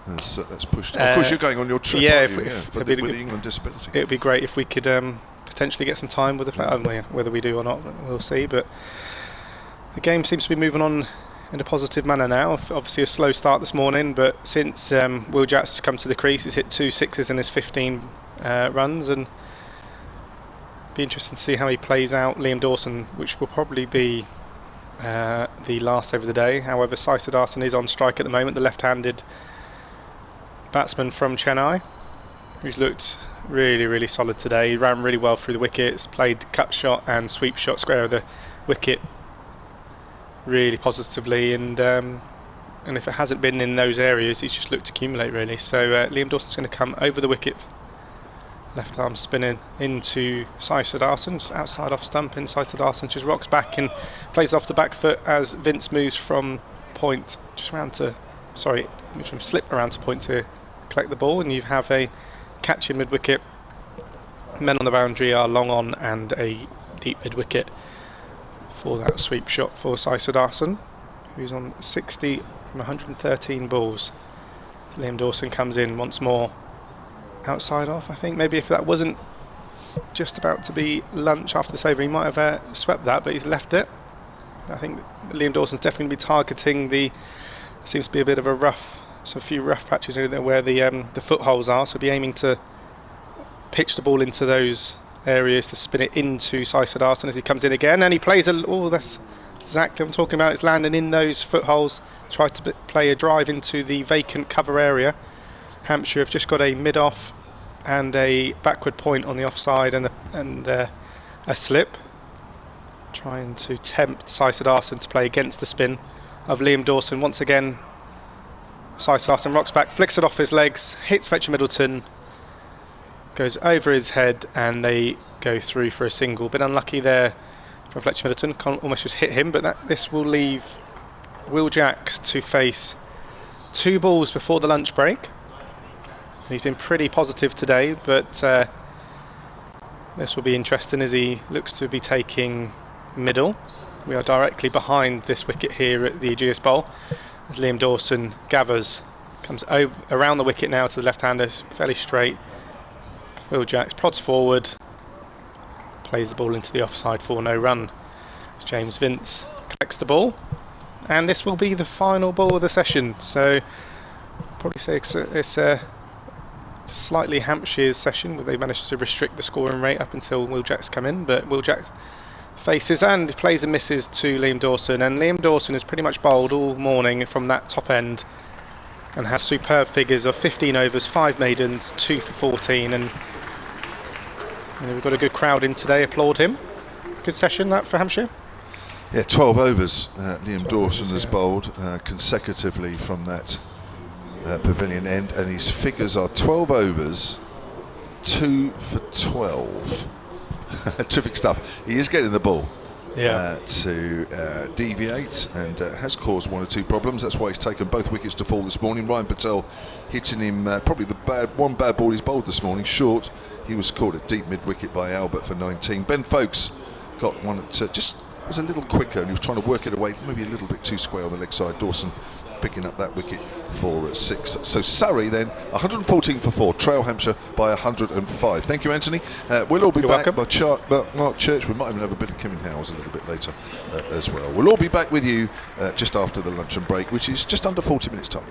That's pushed. Of course, you're going on your trip, yeah, with the England disability. It would be great if we could potentially get some time with the player. Whether we do or not, we'll see. But the game seems to be moving on in a positive manner now. Obviously, a slow start this morning, but since Will Jacks has come to the crease, he's hit 2 sixes in his 15 runs, and be interesting to see how he plays out Liam Dawson, which will probably be the last over the day. However, Sudarshan is on strike at the moment, the left-handed batsman from Chennai, who's looked really, really solid today. He ran really well through the wickets, played cut shot and sweep shot square of the wicket really positively, and if it hasn't been in those areas, he's just looked to accumulate really. So Liam Dawson's going to come over the wicket, left arm spinning into Sudarshan, just outside off stump. Inside Sudarshan just rocks back and plays off the back foot as Vince moves from point just round to moves from slip around to point to collect the ball, and you have a catch in mid-wicket. Men on the boundary are long on and a deep mid-wicket for that sweep shot for Sudarshan, who's on 60 from 113 balls. Liam Dawson comes in once more, outside off. I think maybe if that wasn't just about to be lunch after the over, he might have swept that, but he's left it. I think Liam Dawson's definitely going to be targeting seems to be a bit of a rough So a few rough patches where the footholes are, so be aiming to pitch the ball into those areas to spin it into Sudarshan as he comes in again, and he plays that's exactly what I'm talking about. It's landing in those footholes, try to play a drive into the vacant cover area. Hampshire have just got a mid-off and a backward point on the offside and a slip, trying to tempt Sudarshan to play against the spin of Liam Dawson. Once again, Sudarshan rocks back, flicks it off his legs, hits Fletcher Middleton, goes over his head, and they go through for a single. Bit unlucky there from Fletcher Middleton, almost just hit him, but this will leave Will Jacks to face 2 balls before the lunch break. He's been pretty positive today, but this will be interesting as he looks to be taking middle. We are directly behind this wicket here at the Ageas Bowl as Liam Dawson gathers, comes around the wicket now to the left-hander, fairly straight. Will Jacks prods forward, plays the ball into the offside for no run. As James Vince collects the ball, and this will be the final ball of the session. So probably say it's slightly Hampshire's session, where they managed to restrict the scoring rate up until Will Jacks come in, but Will Jacks faces and plays and misses to Liam Dawson, and Liam Dawson has pretty much bowled all morning from that top end and has superb figures of 15 overs, 5 maidens, 2 for 14, and we've got a good crowd in today. Applaud him. Good session that for Hampshire. Yeah, 12 overs Liam Dawson has bowled consecutively from that pavilion end, and his figures are 12 overs, 2 for 12. Terrific stuff. He is getting the ball to deviate, and has caused 1 or 2 problems. That's why he's taken both wickets to fall this morning. Ryan Patel hitting him probably one bad ball he's bowled this morning, short. He was caught at deep mid-wicket by Albert for 19. Ben Folkes got one at just was a little quicker, and he was trying to work it away, maybe a little bit too square on the leg side. Dawson picking up that wicket for 6. So Surrey then 114 for 4, trail Hampshire by 105. Thank you, Anthony. We'll all be back by Mark Church. We might even have a bit of Kim Howes a little bit later as well. We'll all be back with you just after the luncheon break, which is just under 40 minutes time.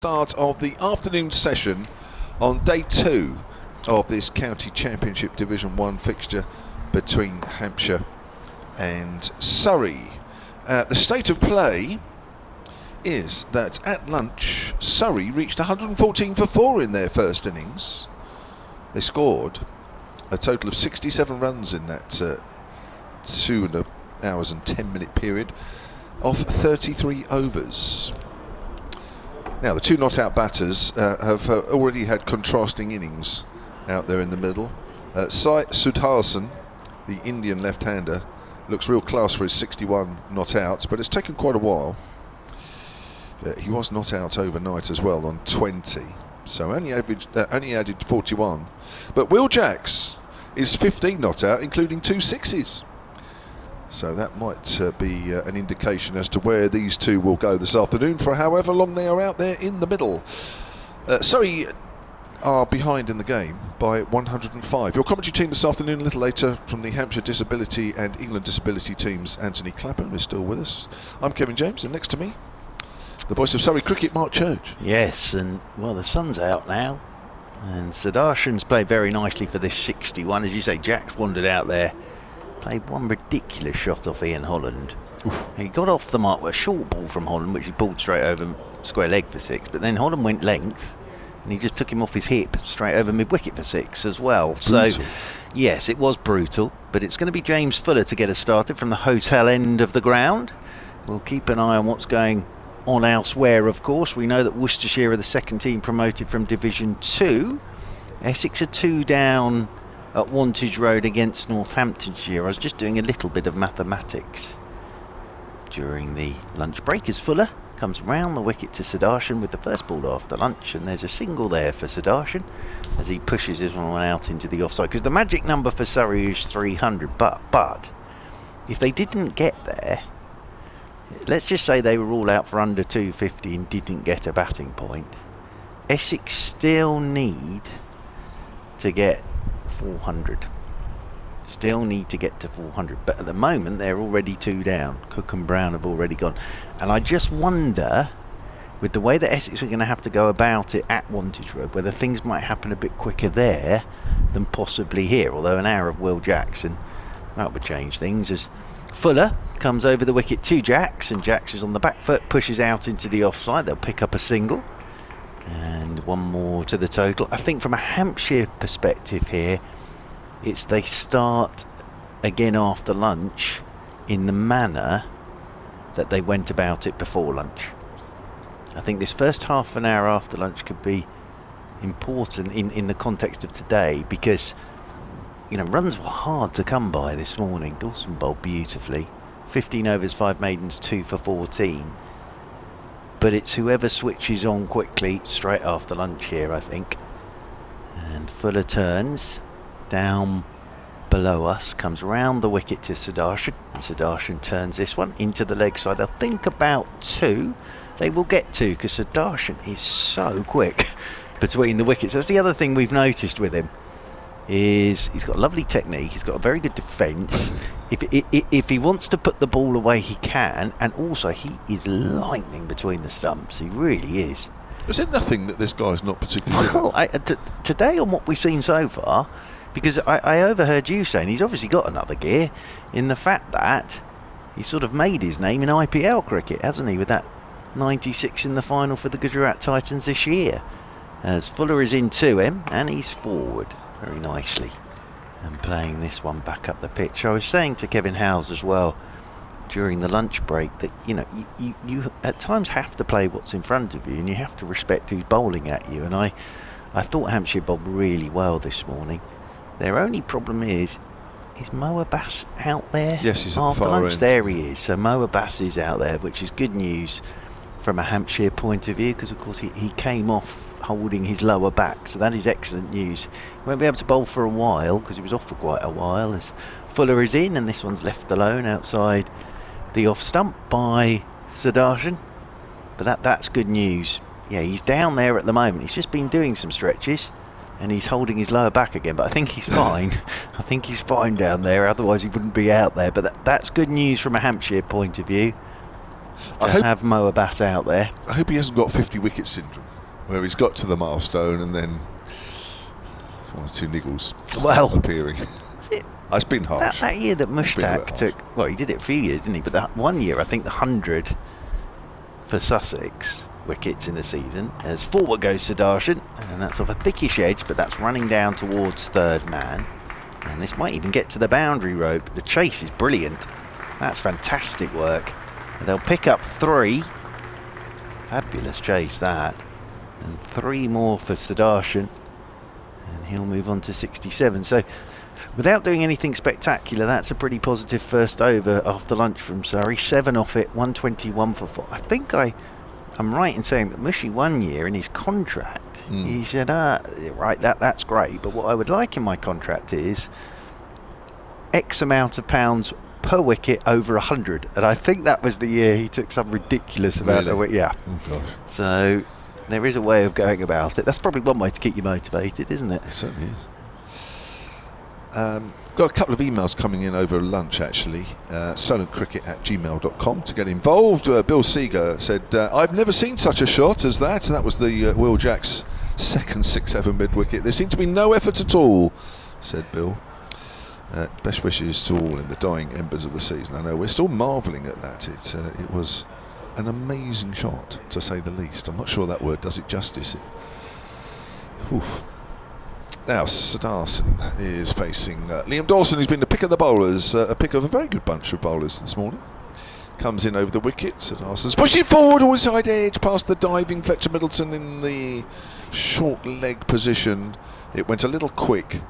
start of the afternoon session on day 2 of this County Championship Division 1 fixture between Hampshire and Surrey. The state of play is that at lunch, Surrey reached 114 for 4 in their first innings. They scored a total of 67 runs in that 2 hours and 10 minute period of 33 overs. Now, the 2 not out batters have already had contrasting innings out there in the middle. Sudarshan, the Indian left-hander, looks real class for his 61 not outs, but it's taken quite a while. He was not out overnight as well on 20, so only added 41. But Will Jacks is 15 not out, including 2 sixes. So that might be an indication as to where these two will go this afternoon for however long they are out there in the middle. Surrey are behind in the game by 105. Your commentary team this afternoon, a little later, from the Hampshire Disability and England Disability teams, Anthony Clapham is still with us. I'm Kevin James, and next to me, the voice of Surrey Cricket, Mark Church. Yes, and well, the sun's out now, and Sudarshan's played very nicely for this 61. As you say, Jack's wandered out there, played one ridiculous shot off Ian Holland. Oof. He got off the mark with a short ball from Holland, which he pulled straight over square leg for 6, but then Holland went length, and he just took him off his hip straight over mid-wicket for 6 as well. Brutal. So, yes, it was brutal, but it's going to be James Fuller to get us started from the hotel end of the ground. We'll keep an eye on what's going on elsewhere, of course. We know that Worcestershire are the second team promoted from Division 2. Essex are 2 down at Wantage Road against Northamptonshire. I was just doing a little bit of mathematics during the lunch break as Fuller comes round the wicket to Sudarshan with the first ball after lunch, and there's a single there for Sudarshan as he pushes his one out into the offside, because the magic number for Surrey is 300, but if they didn't get there, let's just say they were all out for under 250 and didn't get a batting point, Essex still need to get 400. Still need to get to 400, but at the moment they're already 2 down. Cook and Brown have already gone, and I just wonder, with the way that Essex are going to have to go about it at Wantage Road, whether things might happen a bit quicker there than possibly here, although an hour of Will Jackson, that would change things, as Fuller comes over the wicket to Jacks, and Jacks is on the back foot, pushes out into the offside. They'll pick up a single, and one more to the total. I think from a Hampshire perspective here, it's they start again after lunch in the manner that they went about it before lunch. I think this first half an hour after lunch could be important in the context of today, because you know, runs were hard to come by this morning. Dawson bowled beautifully. 15 overs, 5 maidens, 2 for 14. But it's whoever switches on quickly straight after lunch here, I think. And Fuller turns down below us, comes round the wicket to Sudarshan, and Sudarshan turns this one into the leg side. They'll think about 2. They will get 2, because Sudarshan is so quick between the wickets. That's the other thing we've noticed with him, is he's got a lovely technique, he's got a very good defence. If he wants to put the ball away, he can, and also he is lightning between the stumps. He really is. Is there nothing that this guy's not particularly good at? Well, today on what we've seen so far, because I overheard you saying he's obviously got another gear in the fact that he sort of made his name in IPL cricket, hasn't he, with that 96 in the final for the Gujarat Titans this year. As Fuller is in to him, and he's forward very nicely and playing this one back up the pitch. I was saying to Kevin Howes as well during the lunch break that, you know, you at times have to play what's in front of you, and you have to respect who's bowling at you, and I thought Hampshire bowled really well this morning. Their only problem is Mo Abbas out there? Yes, he's at the after far lunch. end. There he is. So Mo Abbas is out there, which is good news from a Hampshire point of view, because of course he came off holding his lower back, so that is excellent news. He won't be able to bowl for a while because he was off for quite a while, as Fuller is in, and this one's left alone outside the off stump by Sudarshan, but that's good news. Yeah, he's down there at the moment. He's just been doing some stretches and he's holding his lower back again, but I think he's fine. I think he's fine down there, otherwise he wouldn't be out there. But that's good news from a Hampshire point of view, to have Mo Abbas out there. I hope he hasn't got 50 wicket syndrome. where he's got to the milestone and then one or two niggles appearing. It's been harsh. That year that Mushtaq took, well, he did it a few years, didn't he? But that one year, I think the 100 for Sussex wickets in the season. As forward goes Sudarshan, and that's off a thickish edge, but that's running down towards third man. And this might even get to the boundary rope. The chase is brilliant. That's fantastic work. They'll pick up 3. Fabulous chase, that. And 3 more for Sudarshan. And he'll move on to 67. So, without doing anything spectacular, that's a pretty positive first over after lunch from Surrey. 7 off it, 121 for 4. I think I'm right in saying that Mushy one year in his contract, he said, right, that's great, but what I would like in my contract is X amount of pounds per wicket over 100. And I think that was the year he took some ridiculous amount of wicket. Yeah. Oh, gosh. So there is a way of going about it. That's probably one way to keep you motivated, isn't it? It certainly is. Got a couple of emails coming in over lunch, actually. solentcricket@gmail.com to get involved. Bill Seeger said, I've never seen such a shot as that. And that was the Will Jack's second 6-over mid-wicket. There seemed to be no effort at all, said Bill. Best wishes to all in the dying embers of the season. I know we're still marvelling at that. It was an amazing shot, to say the least. I'm not sure that word does it justice. Now, Sudarshan is facing Liam Dawson, who's been the pick of the bowlers, a pick of a very good bunch of bowlers this morning. Comes in over the wicket. Sudarshan's pushing forward, all side edge, past the diving Fletcher Middleton in the short leg position. It went a little quick.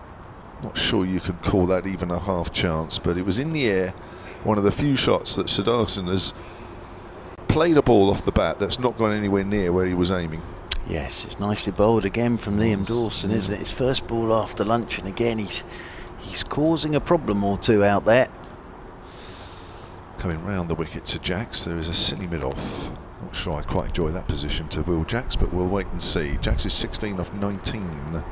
Not sure you can call that even a half chance, but it was in the air. One of the few shots that Sudarshan has played a ball off the bat that's not gone anywhere near where he was aiming. Yes, it's nicely bowled again from Liam Dawson, isn't it? His first ball after lunch, and again he's causing a problem or two out there. Coming round the wicket to Jacks, there is a silly mid-off. Not sure I'd quite enjoy that position to Will Jacks, but we'll wait and see. Jacks is 16 off 19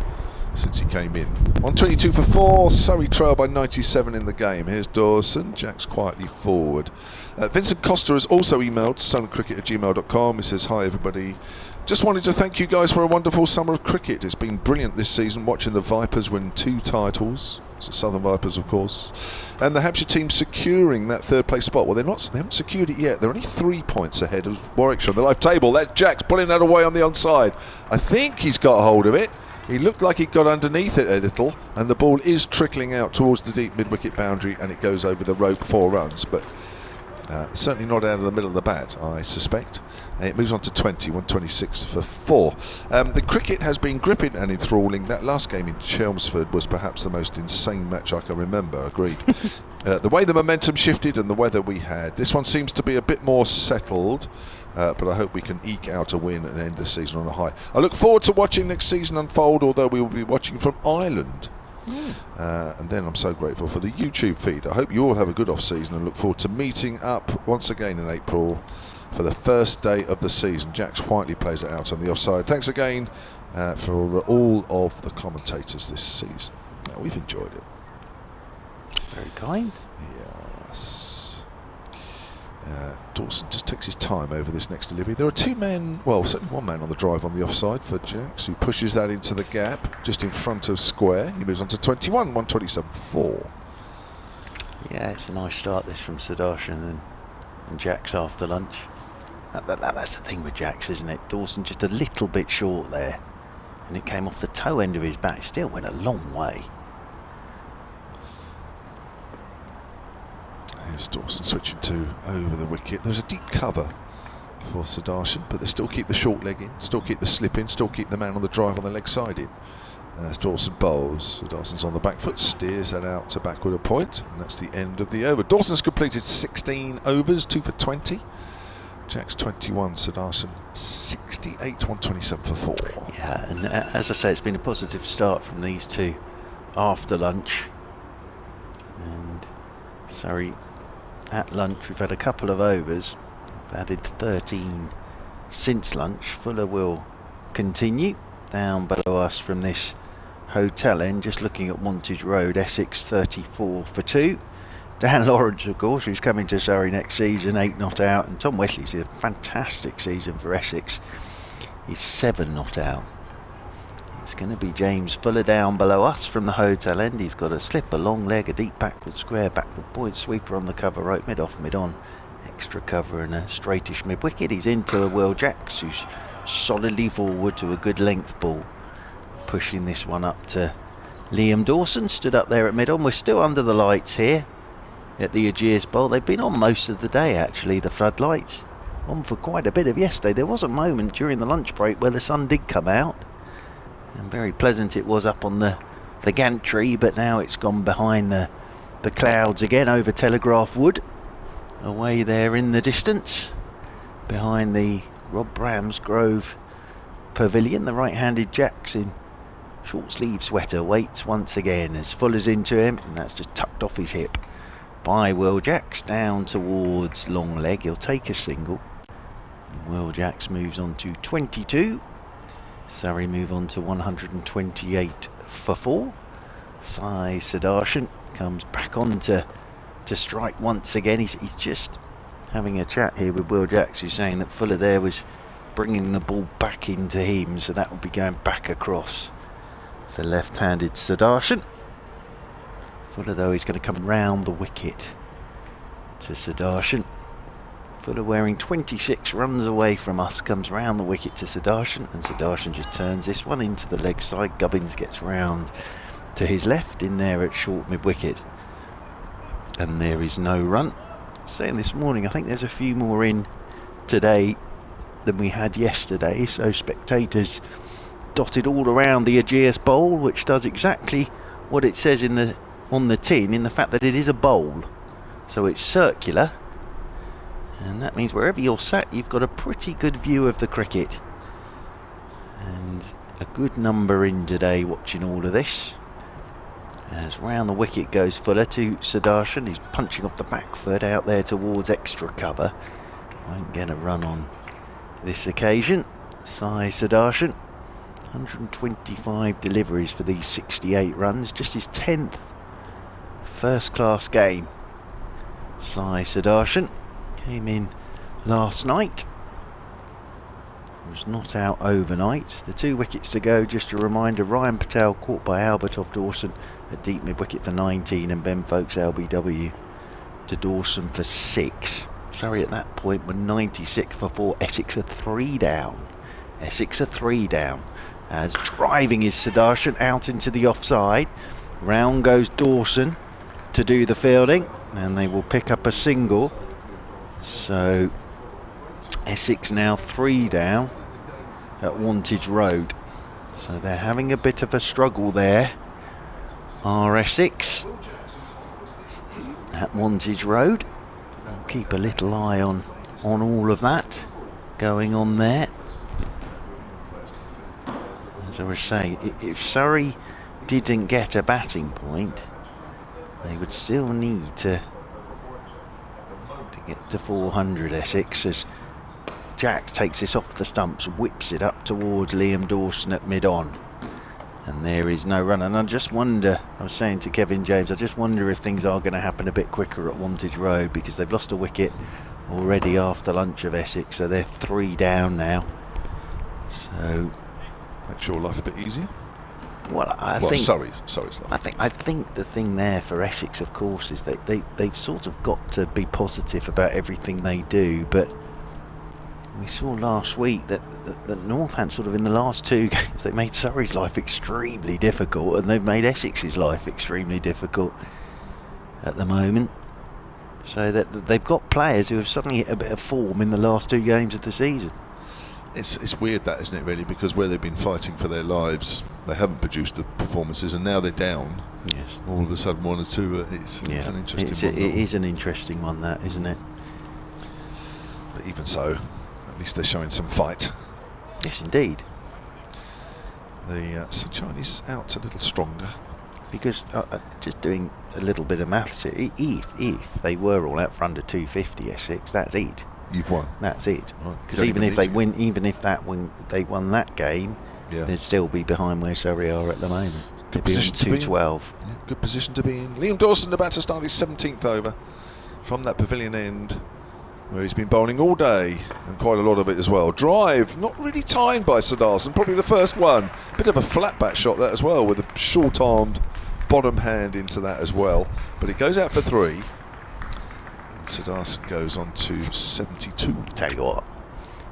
since he came in. 122 for 4, Surrey trail by 97 in the game. Here's Dawson, Jacks quietly forward. Vincent Costa has also emailed suncricket@gmail.com. He says, hi everybody. Just wanted to thank you guys for a wonderful summer of cricket. It's been brilliant this season watching the Vipers win 2 titles. It's the Southern Vipers, of course. And the Hampshire team securing that third place spot. Well, they haven't secured it yet. They're only 3 points ahead of Warwickshire on the live table. That's Jack's pulling that away on the onside. I think he's got hold of it. He looked like he got underneath it a little, and the ball is trickling out towards the deep mid-wicket boundary, and it goes over the rope 4 runs. But certainly not out of the middle of the bat, I suspect. It moves on to 20, 126 for 4. The cricket has been gripping and enthralling. That last game in Chelmsford was perhaps the most insane match I can remember, agreed. The way the momentum shifted and the weather we had. This one seems to be a bit more settled, but I hope we can eke out a win and end the season on a high. I look forward to watching next season unfold, although we will be watching from Ireland. And then I'm so grateful for the YouTube feed. I hope you all have a good off-season and look forward to meeting up once again in April for the first day of the season. Jack Whiteley plays it out on the offside. Thanks again for all of the commentators this season. We've enjoyed it. Very kind. Yes. Dawson just takes his time over this next delivery. There are 2 men, well, certainly 1 man on the drive on the offside for Jacks, who pushes that into the gap just in front of square. He moves on to 21, 127 for 4. Yeah, it's a nice start this from Sudarshan and Jacks after lunch. That's the thing with Jacks, isn't it? Dawson just a little bit short there, and it came off the toe end of his bat. Still went a long way. Here's Dawson switching to over the wicket. There's a deep cover for Sudarshan, but they still keep the short leg in, still keep the slip in, still keep the man on the drive on the leg side in. As Dawson bowls, Dawson's on the back foot, steers that out to backward a point, and that's the end of the over. Dawson's completed 16 overs, 2 for 20. Jack's 21, Sudarshan 68, 127 for 4. Yeah, and as I say, it's been a positive start from these 2 after lunch. And Surrey at lunch, we've had a couple of overs. We've added 13 since lunch. Fuller will continue down below us from this hotel end, just looking at Wantage Road, Essex, 34 for 2. Dan Lawrence, of course, who's coming to Surrey next season, 8 not out, and Tom Wesley's a fantastic season for Essex. is 7 not out. It's going to be James Fuller down below us from the hotel end. He's got a slip, a long leg, a deep backward square, backward point sweeper on the cover rope, mid off, mid on, extra cover and a straightish mid wicket. He's into a Will Jacks, who's solidly forward to a good length ball, pushing this one up to Liam Dawson, stood up there at mid on. We're still under the lights here at the Ageas Bowl. They've been on most of the day actually, the floodlights, on for quite a bit of yesterday. There was a moment during the lunch break where the sun did come out, and very pleasant it was up on the gantry, but now it's gone behind the clouds again over Telegraph Wood, away there in the distance behind the Rob Bramsgrove Pavilion. The right-handed Jacks in short sleeve sweater waits once again as Fuller's into him, and that's just tucked off his hip by Will Jacks down towards long leg. He'll take a single. Will Jacks moves on to 22. Surrey move on to 128 for 4. Sai Sudarshan comes back on to strike once again. He's just having a chat here with Will Jacks, who's saying that Fuller there was bringing the ball back into him, so that will be going back across the left-handed Sudarshan. Fuller though is going to come round the wicket to Sudarshan. Fuller wearing 26 runs away from us, comes round the wicket to Sudarshan, and Sudarshan just turns this one into the leg side. Gubbins gets round to his left in there at short mid-wicket, and there is no run. Saying this morning, I think there's a few more in today than we had yesterday, so spectators dotted all around the Ageas Bowl, which does exactly what it says on the tin, in the fact that it is a bowl, so it's circular, and that means wherever you're sat you've got a pretty good view of the cricket, and a good number in today watching all of this. As round the wicket goes Fuller to Sudarshan, he's punching off the back foot out there towards extra cover. Won't get a run on this occasion. Sai Sudarshan, 125 deliveries for these 68 runs, just his 10th first class game. Sai Sudarshan came in last night, was not out overnight. The 2 wickets to go, just a reminder, Ryan Patel caught by Albert off Dawson at deep mid wicket for 19, and Ben Folkes LBW to Dawson for 6. Surrey at that point were 96 for 4. Essex are 3 down. Essex are 3 down. As driving is Sudarshan out into the offside. Round goes Dawson to do the fielding, and they will pick up a single. So Essex now 3 down at Wantage Road. So they're having a bit of a struggle there, are Essex at Wantage Road. I'll keep a little eye on all of that going on there. As I was saying, if Surrey didn't get a batting point, they would still need to get to 400, Essex, as Jack takes this off the stumps, whips it up towards Liam Dawson at mid-on, and there is no run. And I just wonder, I was saying to Kevin James, I just wonder if things are going to happen a bit quicker at Wantage Road, because they've lost a wicket already after lunch of Essex, so they're 3 down now. So makes your life a bit easier. Well, I think Surrey's life. I think the thing there for Essex, of course, is that they've sort of got to be positive about everything they do. But we saw last week that Northants sort of in the last 2 games they made Surrey's life extremely difficult, and they've made Essex's life extremely difficult at the moment. So that they've got players who have suddenly hit a bit of form in the last 2 games of the season. It's weird, that, isn't it, really, because where they've been fighting for their lives, they haven't produced the performances, and now they're down. Yes. All of a sudden, 1 or 2. It's an interesting one. It is an interesting one, that, isn't it? But even so, at least they're showing some fight. Yes, indeed. The sunshine is out a little stronger. Because just doing a little bit of maths here, if they were all out for under 250 Essex, that's it. You've won. That's it. Because Right. even if they win, they won that game, Yeah. they'd still be behind where Surrey are at the moment. Good They'd be on position to be in. 212. Yeah, good position to be in. Liam Dawson about to start his 17th over from that pavilion end where he's been bowling all day, and quite a lot of it as well. Drive, not really timed by Sudarshan, probably the first one. Bit of a flat bat shot that as well, with a short-armed bottom hand into that as well. But it goes out for 3. And Sudarshan goes on to 72. Tell you what,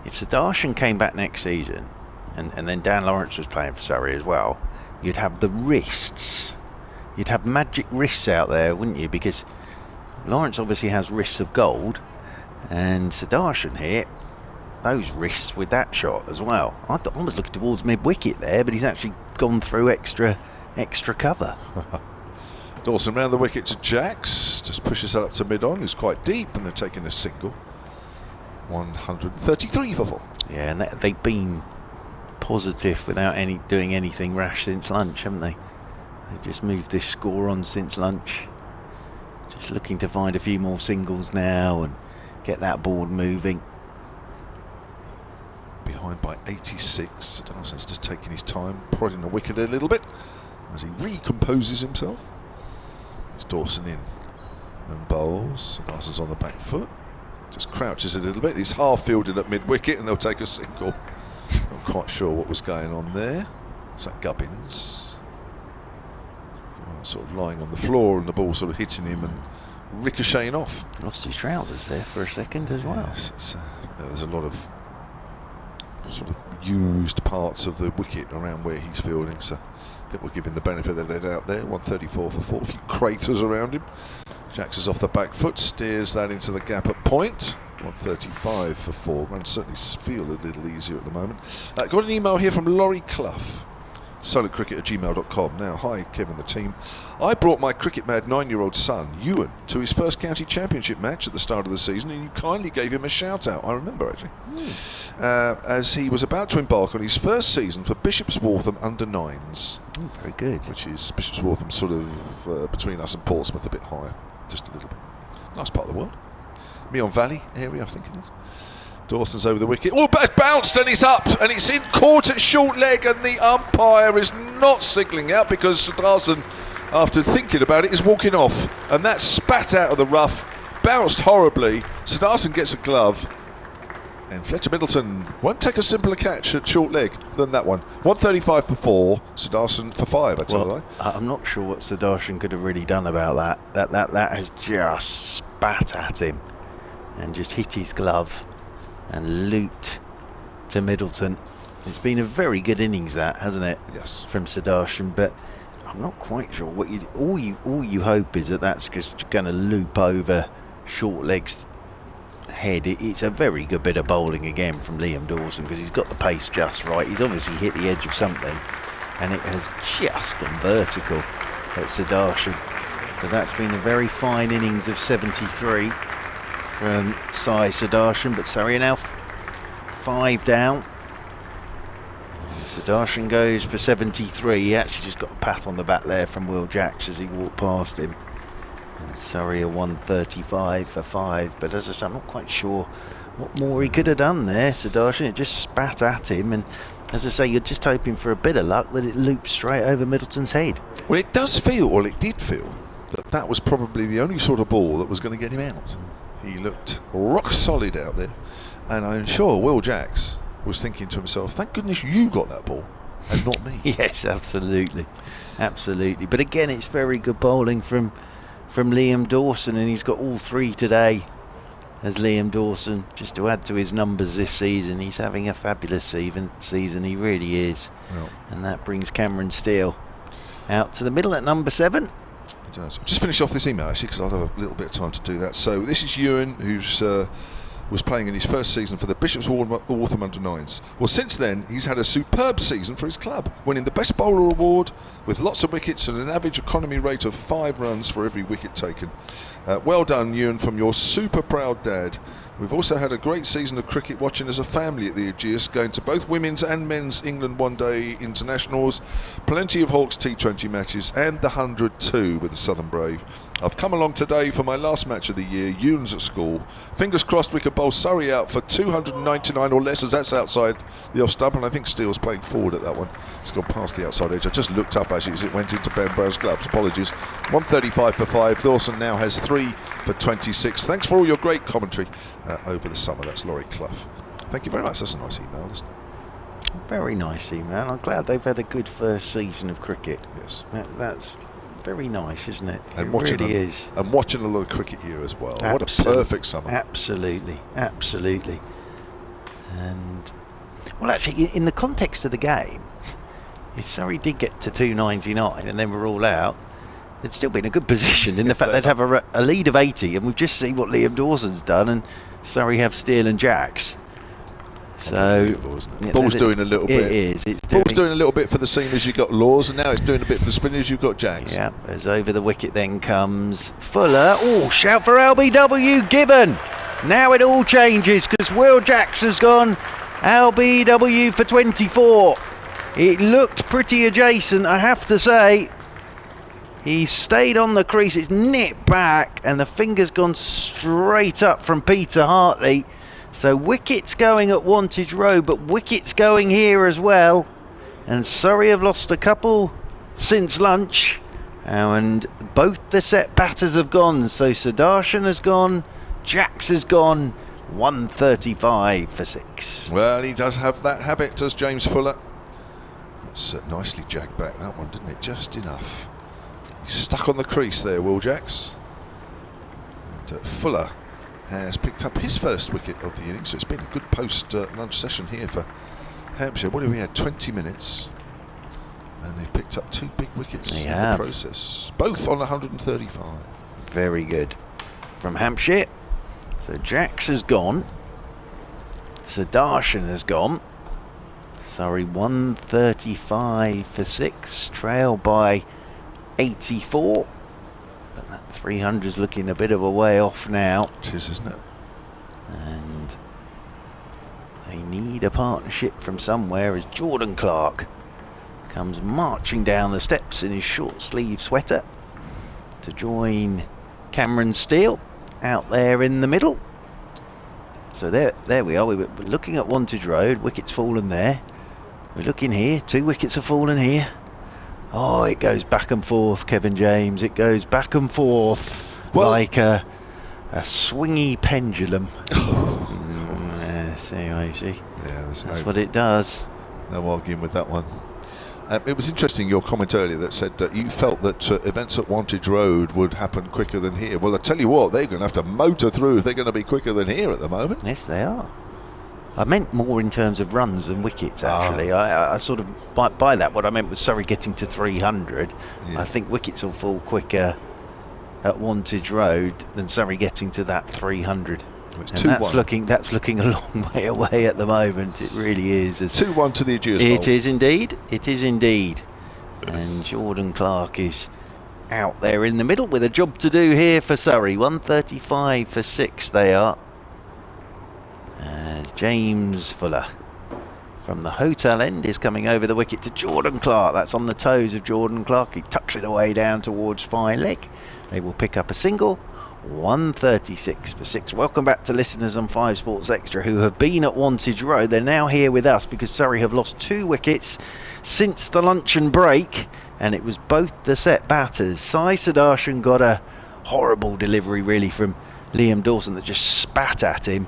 if Sudarshan came back next season, and then Dan Lawrence was playing for Surrey as well, you'd have the wrists. You'd have magic wrists out there, wouldn't you? Because Lawrence obviously has wrists of gold, and Sudarshan here, those wrists with that shot as well. I thought I was looking towards mid-wicket there, but he's actually gone through extra cover. Dawson round the wicket to Jacks, just pushes that up to mid-on, who's quite deep, and they're taking a single. 133 for 4. Yeah, and they've been positive without doing anything rash since lunch, haven't they? They've just moved this score on since lunch. Just looking to find a few more singles now and get that board moving. Behind by 86. Sudarshan's just taking his time, prodding the wicket a little bit as he recomposes himself. There's Dawson in and bowls. Sudarshan's on the back foot. Just crouches a little bit. He's half fielded at mid-wicket and they'll take a single. Not quite sure what was going on there. Is that Gubbins? Sort of lying on the floor and the ball sort of hitting him and ricocheting off. Lost his trousers there for a second as well. Yes, there's a lot of sort of used parts of the wicket around where he's fielding, so I think we're giving the benefit of the doubt there. 134 for 4, a few craters around him. Jacks is off the back foot, steers that into the gap at point. 135 for 4. Runs certainly feel a little easier at the moment. Got an email here from Laurie Clough. solidcricket@gmail.com. Now, hi Kevin, the team. I brought my cricket mad 9-year-old son, Ewan, to his first county championship match at the start of the season, and you kindly gave him a shout out. I remember actually. As he was about to embark on his first season for Bishop's Waltham under 9s. Very good. Which is Bishop's Waltham, sort of between us and Portsmouth, a bit higher, just a little bit. Nice part of the world. Meon Valley area, I think it is. Dawson's over the wicket. Oh, but it's bounced and it's up and it's in, caught at short leg, and the umpire is not signalling out because Sudarshan, after thinking about it, is walking off, and that spat out of the rough, bounced horribly. Sudarshan gets a glove, and Fletcher Middleton won't take a simpler catch at short leg than that one. 135 for 4, Sudarshan for 5. I tell you what. I'm not sure what Sudarshan could have really done about that. That has just spat at him and just hit his glove and looped to Middleton. It's been a very good innings, that, hasn't it? Yes. From Sudarshan, but I'm not quite sure what all you hope is that that's just going to loop over short legs head. It's a very good bit of bowling again from Liam Dawson, because he's got the pace just right. He's obviously hit the edge of something, and it has just gone vertical at Sudarshan. But that's been a very fine innings of 73 from Sai Sudarshan, but Surrey are now 5 down. Sudarshan goes for 73. He actually just got a pat on the back there from Will Jacks as he walked past him. And Surrey are 135 for 5. But as I say, I'm not quite sure what more he could have done there, Sudarshan. It just spat at him, and as I say, you're just hoping for a bit of luck that it loops straight over Middleton's head. Well, it does feel, or it did feel, that was probably the only sort of ball that was going to get him out. He looked rock solid out there, and I'm sure Will Jacks was thinking to himself, thank goodness you got that ball and not me. Yes, absolutely. But again, it's very good bowling from Liam Dawson, and he's got all 3 today as Liam Dawson, just to add to his numbers this season. He's having a fabulous season, he really is. Well, and that brings Cameron Steele out to the middle at number 7. I'll just finish off this email actually, because I'll have a little bit of time to do that. So this is Ewan, who's was playing in his first season for the Bishop's Waltham under 9s. Well, since then he's had a superb season for his club, winning the Best Bowler award with lots of wickets and an average economy rate of 5 runs for every wicket taken. Well done, Ewan, from your super proud dad. We've also had a great season of cricket watching as a family at the Ageas, going to both women's and men's England one-day internationals, plenty of Hawks T20 matches, and the 100 with the Southern Brave. I've come along today for my last match of the year. Ewan's at school. Fingers crossed we could bowl Bowl. Surrey out for 299 or less, as that's outside the off stump, and I think Steele's playing forward at that one. It's gone past the outside edge. I just looked up actually as it went into Ben Brown's gloves. Apologies. 135 for 5. Dawson now has 3 for 26. Thanks for all your great commentary over the summer. That's Laurie Clough. Thank you very much. That's a nice email, isn't it? Very nice email. I'm glad they've had a good first season of cricket. Yes. That's very nice, isn't it? And it really is. And watching a lot of cricket here as well. What a perfect summer. Absolutely. And, well, actually, in the context of the game, if Surrey did get to 299 and then we're all out, they'd still be in a good position in the fact they'd have a lead of 80, and we've just seen what Liam Dawson's done, and Surrey have Steele and Jacks. So Ball's doing a little bit. It is. Ball's doing a little bit for the seamers. You've got Laws, and now it's doing a bit for the spinners. You've got Jacks. Yeah, as over the wicket then comes Fuller. Oh, shout for LBW Gibbon. Now it all changes because Will Jacks has gone LBW for 24. It looked pretty adjacent, I have to say. He stayed on the crease. It's nipped back, and the finger's gone straight up from Peter Hartley. So wickets going at Wantage Road, but wickets going here as well. And Surrey have lost a couple since lunch. And both the set batters have gone. So Sudarshan has gone, Jacks has gone, 135 for 6. Well, he does have that habit, does James Fuller. That's nicely jagged back, that one, didn't it? Just enough. He's stuck on the crease there, Will Jacks. And Fuller has picked up his first wicket of the innings, so it's been a good post-lunch session here for Hampshire. What have we had? 20 minutes, and they've picked up 2 big wickets in the process, both on 135. Very good from Hampshire. So Jacks has gone, Sudarshan has gone. Surrey 135 for 6, trail by 84. But that 300 is looking a bit of a way off now. It is, isn't it? And they need a partnership from somewhere as Jordan Clark comes marching down the steps in his short sleeve sweater to join Cameron Steele out there in the middle. So there we are. We're looking at Wantage Road. Wickets fallen there. We're looking here. 2 wickets have fallen here. Oh, it goes back and forth, Kevin James. It goes back and forth like a swingy pendulum. See what you see? Yeah, that's what it does. No arguing with that one. It was interesting, your comment earlier that said that you felt that events at Wantage Road would happen quicker than here. Well, I tell you what, they're going to have to motor through if they're going to be quicker than here at the moment. Yes, they are. I meant more in terms of runs than wickets, actually. I sort of, by that, what I meant was Surrey getting to 300. Yes. I think wickets will fall quicker at Wantage Road than Surrey getting to that 300. It's and that's looking a long way away at the moment. It really is. 2-1 to the Ageas Bowl. It is indeed. It is indeed. And Jordan Clark is out there in the middle with a job to do here for Surrey. 135 for 6 they are. As James Fuller from the hotel end is coming over the wicket to Jordan Clark. That's on the toes of Jordan Clark. He tucks it away down towards fine leg. They will pick up a single. 136 for 6. Welcome back to listeners on 5 Sports Extra who have been at Wantage Road. They're now here with us because Surrey have lost 2 wickets since the luncheon break, and it was both the set batters. Sai Sudarshan got a horrible delivery really from Liam Dawson that just spat at him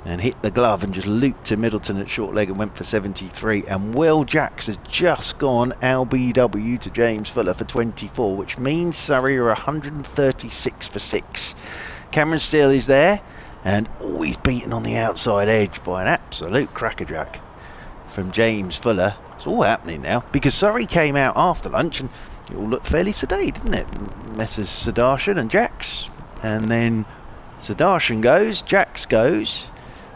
and hit the glove and just looped to Middleton at short leg and went for 73. And Will Jacks has just gone LBW to James Fuller for 24, which means Surrey are 136 for 6. Cameron Steele is there, and he's beaten on the outside edge by an absolute crackerjack from James Fuller. It's all happening now because Surrey came out after lunch and it all looked fairly sedate, didn't it? Messrs Sudarshan and Jacks, and then Sudarshan goes, Jacks goes.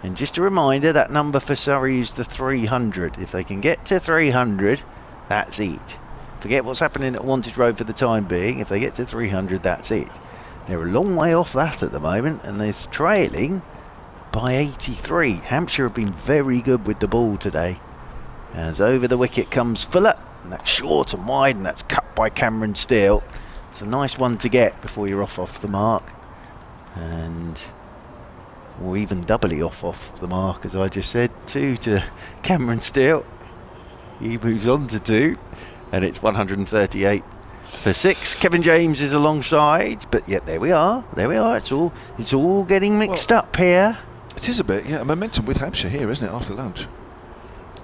And just a reminder, that number for Surrey is the 300. If they can get to 300, that's it. Forget what's happening at Wantage Road for the time being. If they get to 300, that's it. They're a long way off that at the moment, and they're trailing by 83. Hampshire have been very good with the ball today. As over the wicket comes Fuller, and that's short and wide, and that's cut by Cameron Steele. It's a nice one to get before you're off the mark. And or even doubly off the mark, as I just said. 2 to Cameron Steele. He moves on to 2, and it's 138 for 6. Kevin James is alongside, but yet there we are. It's all getting mixed up here. It is a bit, yeah. Momentum with Hampshire here, isn't it, after lunch?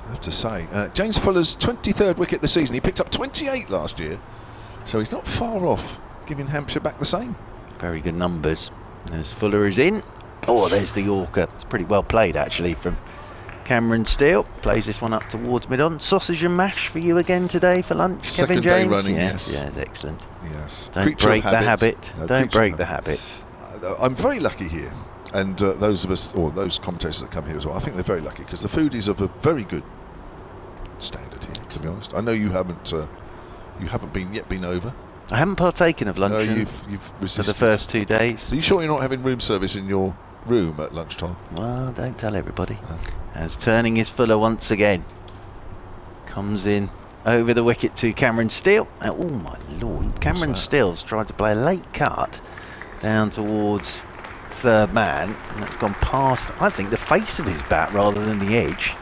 I have to say. James Fuller's 23rd wicket this season. He picked up 28 last year, so he's not far off giving Hampshire back the same. Very good numbers. As Fuller is in. Oh, there's the Yorker. It's pretty well played, actually, from Cameron Steele. Plays this one up towards mid-on. Sausage and mash for you again today for lunch, Second Kevin James? day running, yes. Yes, excellent. Yes. Don't break the habit. No, don't break the habit. I'm very lucky here. And those of us, or those commentators that come here as well, I think they're very lucky because the food is of a very good standard here, to be honest. I know you haven't been over. I haven't partaken of lunch you've resisted. for the first 2 days. Are you sure you're not having room service in your room at lunchtime? Well, don't tell everybody. As turning is Fuller once again. Comes in over the wicket to Cameron Steele. Oh my lord, Cameron Steele's tried to play a late cut down towards third man, and that's gone past, I think, the face of his bat rather than the edge.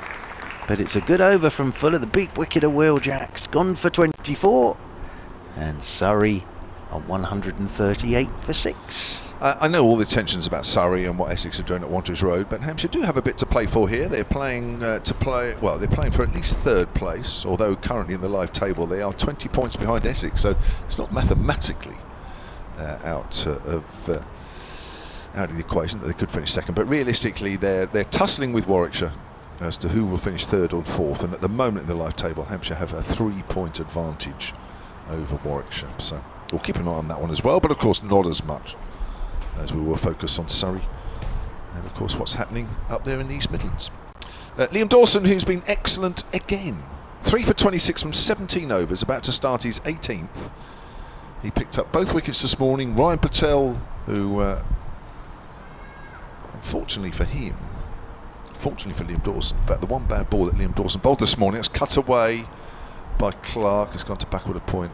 But it's a good over from Fuller. The big wicket of Will Jacks gone for 24, and Surrey are 138 for 6. I know all the tensions about Surrey and what Essex are doing at Wantage Road, but Hampshire do have a bit to play for here. They're playing they're playing for at least 3rd place, although currently in the live table they are 20 points behind Essex, so it's not mathematically out of the equation that they could finish 2nd. But realistically, they're tussling with Warwickshire as to who will finish 3rd or 4th, and at the moment in the live table, Hampshire have a 3-point advantage over Warwickshire. So we'll keep an eye on that one as well, but of course not as much, as we will focus on Surrey and of course what's happening up there in the East Midlands. Liam Dawson, who's been excellent again, 3 for 26 from 17 overs, about to start his 18th. He picked up both wickets this morning. Ryan Patel, who unfortunately for him, fortunately for Liam Dawson, but the one bad ball that Liam Dawson bowled this morning, it's cut away by Clark, has gone to backward a point,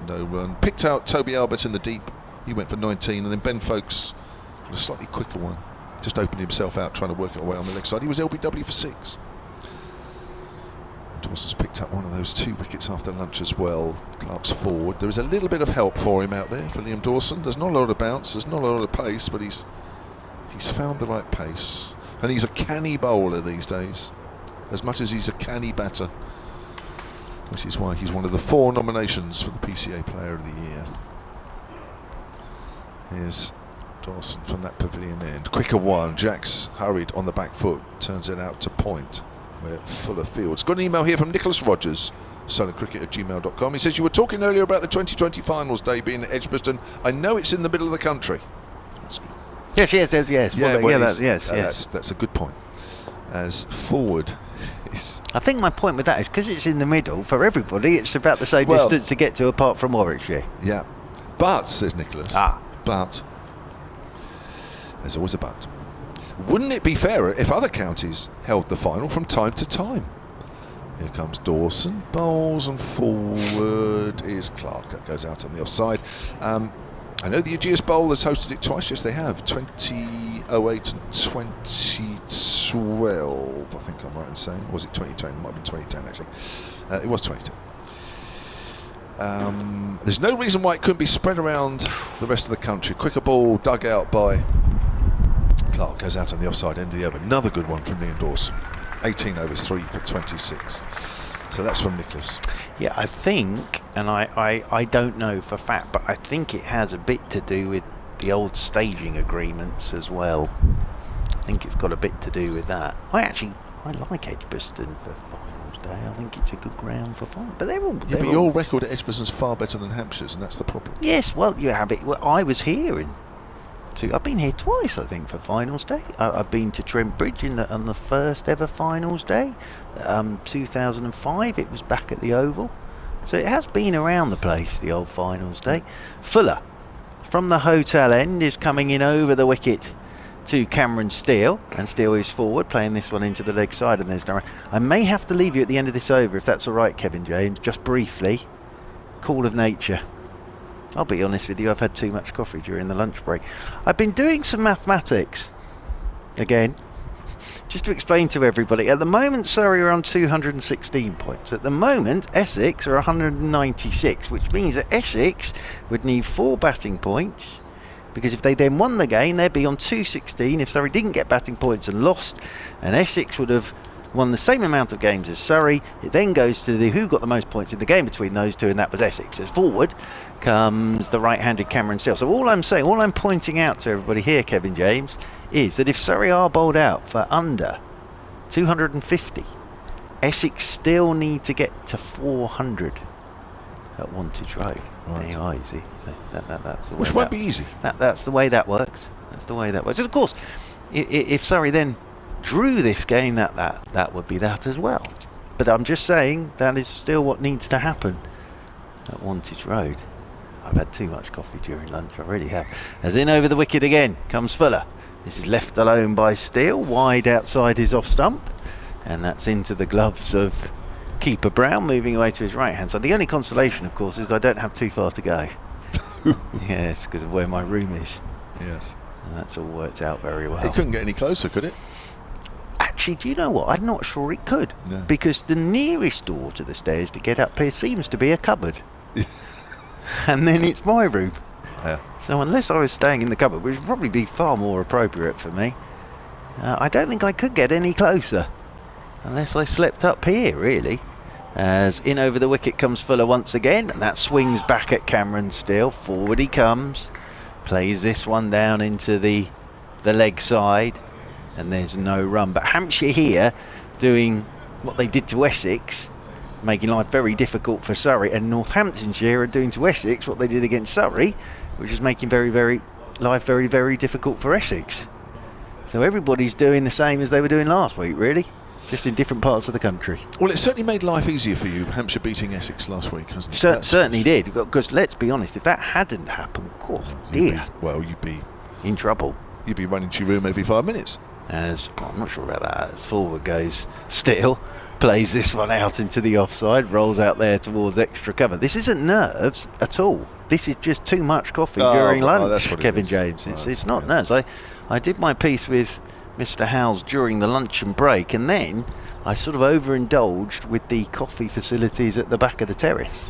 no run. Picked out Toby Albert in the deep, he went for 19, and then Ben Folkes got a slightly quicker one, just opened himself out trying to work it away on the leg side. He was LBW for 6. Dawson's picked up one of those 2 wickets after lunch as well. Clark's forward. There is a little bit of help for him out there for Liam Dawson. There's not a lot of bounce, there's not a lot of pace, but he's found the right pace. And he's a canny bowler these days, as much as he's a canny batter, which is why he's one of the 4 nominations for the PCA Player of the Year. Here's Dawson from that pavilion end. Quicker one. Jacks hurried on the back foot, turns it out to point where Fuller fields. Got an email here from Nicholas Rogers, solidcricket@gmail.com. He says, you were talking earlier about the 2020 finals day being at Edgbaston. I know it's in the middle of the country. That's good. Yes. Yeah, Yes. That's a good point. As forward is... I think my point with that is because it's in the middle, for everybody, it's about the same distance to get to apart from Warwickshire. Yeah. But, says Nicholas, but, there's always a but. Wouldn't it be fairer if other counties held the final from time to time? Here comes Dawson, bowls, and forward is Clark. That goes out on the offside. I know the Ageas Bowl has hosted it twice. Yes, they have. 2008 and 2012, I think I'm right in saying. Or was it 2010? It might have been 2010, actually. It was 2010. There's no reason why it couldn't be spread around the rest of the country. Quicker ball dug out by Clark, goes out on the offside end of the over. Another good one from Liam Dawson. 18 overs, 3 for 26. So that's from Nicholas. Yeah, I think, and I don't know for fact, but I think it has a bit to do with the old staging agreements as well. I think it's got a bit to do with that. I like Edgbaston for finals day. I think it's a good ground for finals. But but your record at Edgbaston's far better than Hampshire's, and that's the problem. Yes, well, you have it. Well, I was here I've been here twice, I think, for finals day. I've been to Trent Bridge on the first ever finals day. 2005, it was back at the Oval. So it has been around the place, the old finals day. Fuller, from the hotel end, is coming in over the wicket to Cameron Steele, and Steele is forward, playing this one into the leg side, and there's no run. I may have to leave you at the end of this over, if that's all right, Kevin James, just briefly. Call of nature. I'll be honest with you, I've had too much coffee during the lunch break. I've been doing some mathematics again, just to explain to everybody, at the moment Surrey are on 216 points. At the moment Essex are 196, which means that Essex would need 4 batting points, because if they then won the game they'd be on 216 if Surrey didn't get batting points and lost, and Essex would have won the same amount of games as Surrey. It then goes to the who got the most points in the game between those two, and that was Essex. As forward comes the right-handed Cameron Steele. So all I'm pointing out to everybody here, Kevin James, is that if Surrey are bowled out for under 250, Essex still need to get to 400 at Wantage Road. Right. There you are, you see. That's the way. Which won't be easy. That's the way that works. That's the way that works. And of course, if Surrey then drew this game, that would be that as well. But I'm just saying that is still what needs to happen at Wantage Road. I've had too much coffee during lunch, I really have. As in over the wicket again comes Fuller. This is left alone by Steele, wide outside his off stump, and that's into the gloves of keeper Brown, moving away to his right hand side. The only consolation, of course, is I don't have too far to go. Yes, because of where my room is. Yes. And that's all worked out very well. It couldn't get any closer, could it? Actually, do you know what? I'm not sure it could. No. Because the nearest door to the stairs to get up here seems to be a cupboard. And then it's my room. Yeah. So unless I was staying in the cupboard, which would probably be far more appropriate for me, I don't think I could get any closer. Unless I slept up here, really. As in over the wicket comes Fuller once again, and that swings back at Cameron Steele. Forward he comes. Plays this one down into the leg side. And there's no run. But Hampshire here doing what they did to Essex, making life very difficult for Surrey, and Northamptonshire are doing to Essex what they did against Surrey, which is making life very, very difficult for Essex. So everybody's doing the same as they were doing last week, really, just in different parts of the country. Well, it certainly made life easier for you, Hampshire beating Essex last week, hasn't it? Certainly did, because let's be honest, if that hadn't happened, you'd be in trouble. You'd be running to your room every 5 minutes. I'm not sure about that. As forward goes Steele, plays this one out into the offside, rolls out there towards extra cover. This isn't nerves at all. This is just too much coffee during lunch, that's what Kevin it James. It's not nerves. I did my piece with Mr. Howes during the luncheon break, and then I sort of overindulged with the coffee facilities at the back of the terrace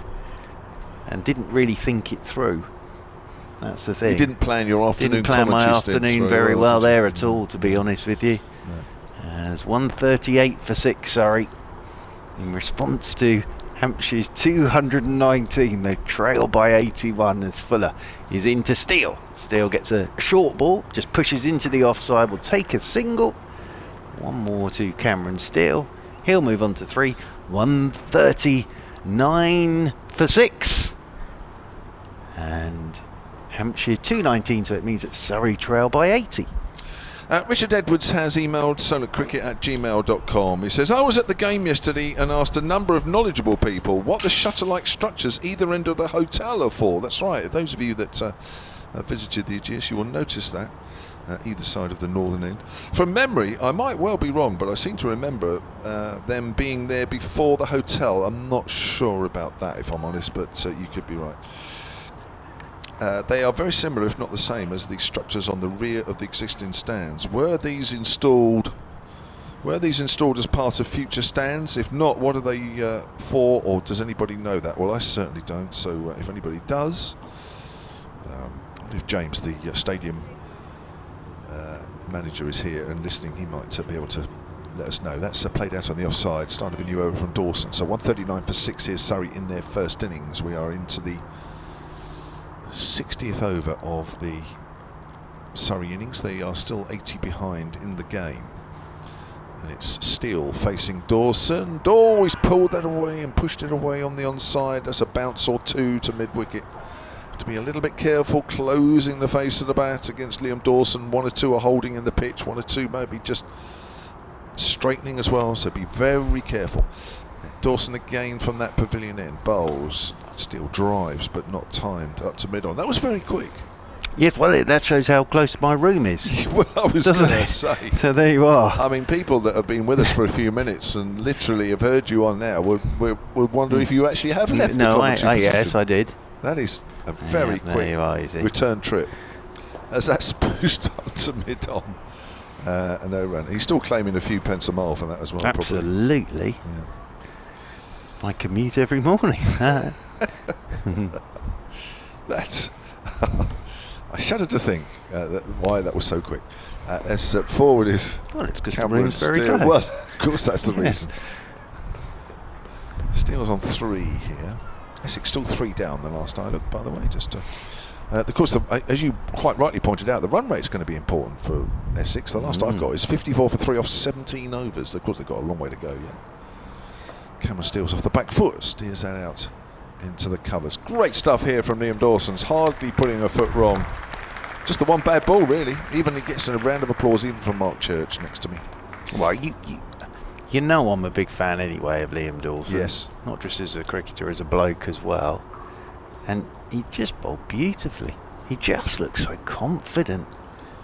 and didn't really think it through. That's the thing. You didn't plan your afternoon. Didn't plan my afternoon very well there at all, all, to be honest with you. No. As 138 for 6, Surrey. In response to Hampshire's 219, they trail by 81 as Fuller is into Steele. Steele gets a short ball, just pushes into the offside, will take a single. One more to Cameron Steele. He'll move on to 3. 139 for 6. And Hampshire 219, so it means that Surrey trail by 80. Richard Edwards has emailed solentcricket@gmail.com. He says, I was at the game yesterday and asked a number of knowledgeable people what the shutter-like structures either end of the hotel are for. That's right, those of you that visited the Ageas, you will notice that either side of the northern end. From memory, I might well be wrong, but I seem to remember them being there before the hotel. I'm not sure about that, if I'm honest, but you could be right. They are very similar, if not the same, as the structures on the rear of the existing stands. Were these installed as part of future stands? If not, what are they for, or does anybody know that? Well, I certainly don't, so if anybody does, if James, the stadium manager, is here and listening, he might be able to let us know. That's played out on the offside, start of a new over from Dawson. So 139 for 6 here, Surrey in their first innings. We are into the 60th over of the Surrey innings. They are still 80 behind in the game. And it's Steele facing Dawson. He's pulled that away and pushed it away on the onside. That's a bounce or 2 to mid-wicket. To be a little bit careful, closing the face of the bat against Liam Dawson. 1 or 2 are holding in the pitch. 1 or 2 maybe just straightening as well. So be very careful. Dawson again from that pavilion end. Bowls. Steele drives, but not timed up to mid-on. That was very quick. Yes, well, that shows how close my room is. Well, I was going to say. So there you are. I mean, people that have been with us for a few minutes and literally have heard you on now would wonder if you actually have left the commentary position. Yes, I did. That is a very quick return trip. As that's pushed up to mid-on. A no run. He's still claiming a few pence a mile for that as well. Absolutely. Yeah. I commute every morning. That's. I shudder to think why that was so quick. As forward is. Well, it's because Cameron very Steele. close. Well, of course that's the reason. Steele's on 3 here. Essex still 3 down the last I looked, by the way. Just of course, as you quite rightly pointed out, the run rate's going to be important for Essex. The last I've got is 54 for 3 off 17 overs. Of course, they've got a long way to go yet. Cameron Steele's off the back foot, steers that out into the covers. Great stuff here from Liam Dawson's, hardly putting a foot wrong. Just the one bad ball, really. Even he gets a round of applause even from Mark Church next to me. Well, you know I'm a big fan anyway of Liam Dawson. Yes. Not just as a cricketer, as a bloke as well. And he just bowled beautifully. He just looks so confident.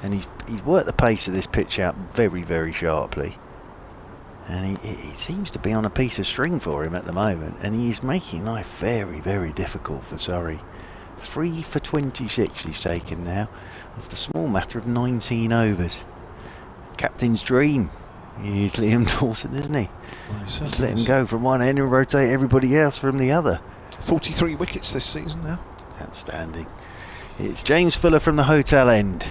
And he's worked the pace of this pitch out very, very sharply. And he seems to be on a piece of string for him at the moment. And he's making life very, very difficult for Surrey. 3 for 26 he's taken now, of the small matter of 19 overs. Captain's dream. He's Liam Dawson, isn't he? Well, just let him go from one end and rotate everybody else from the other. 43 wickets this season now. Outstanding. It's James Fuller from the hotel end,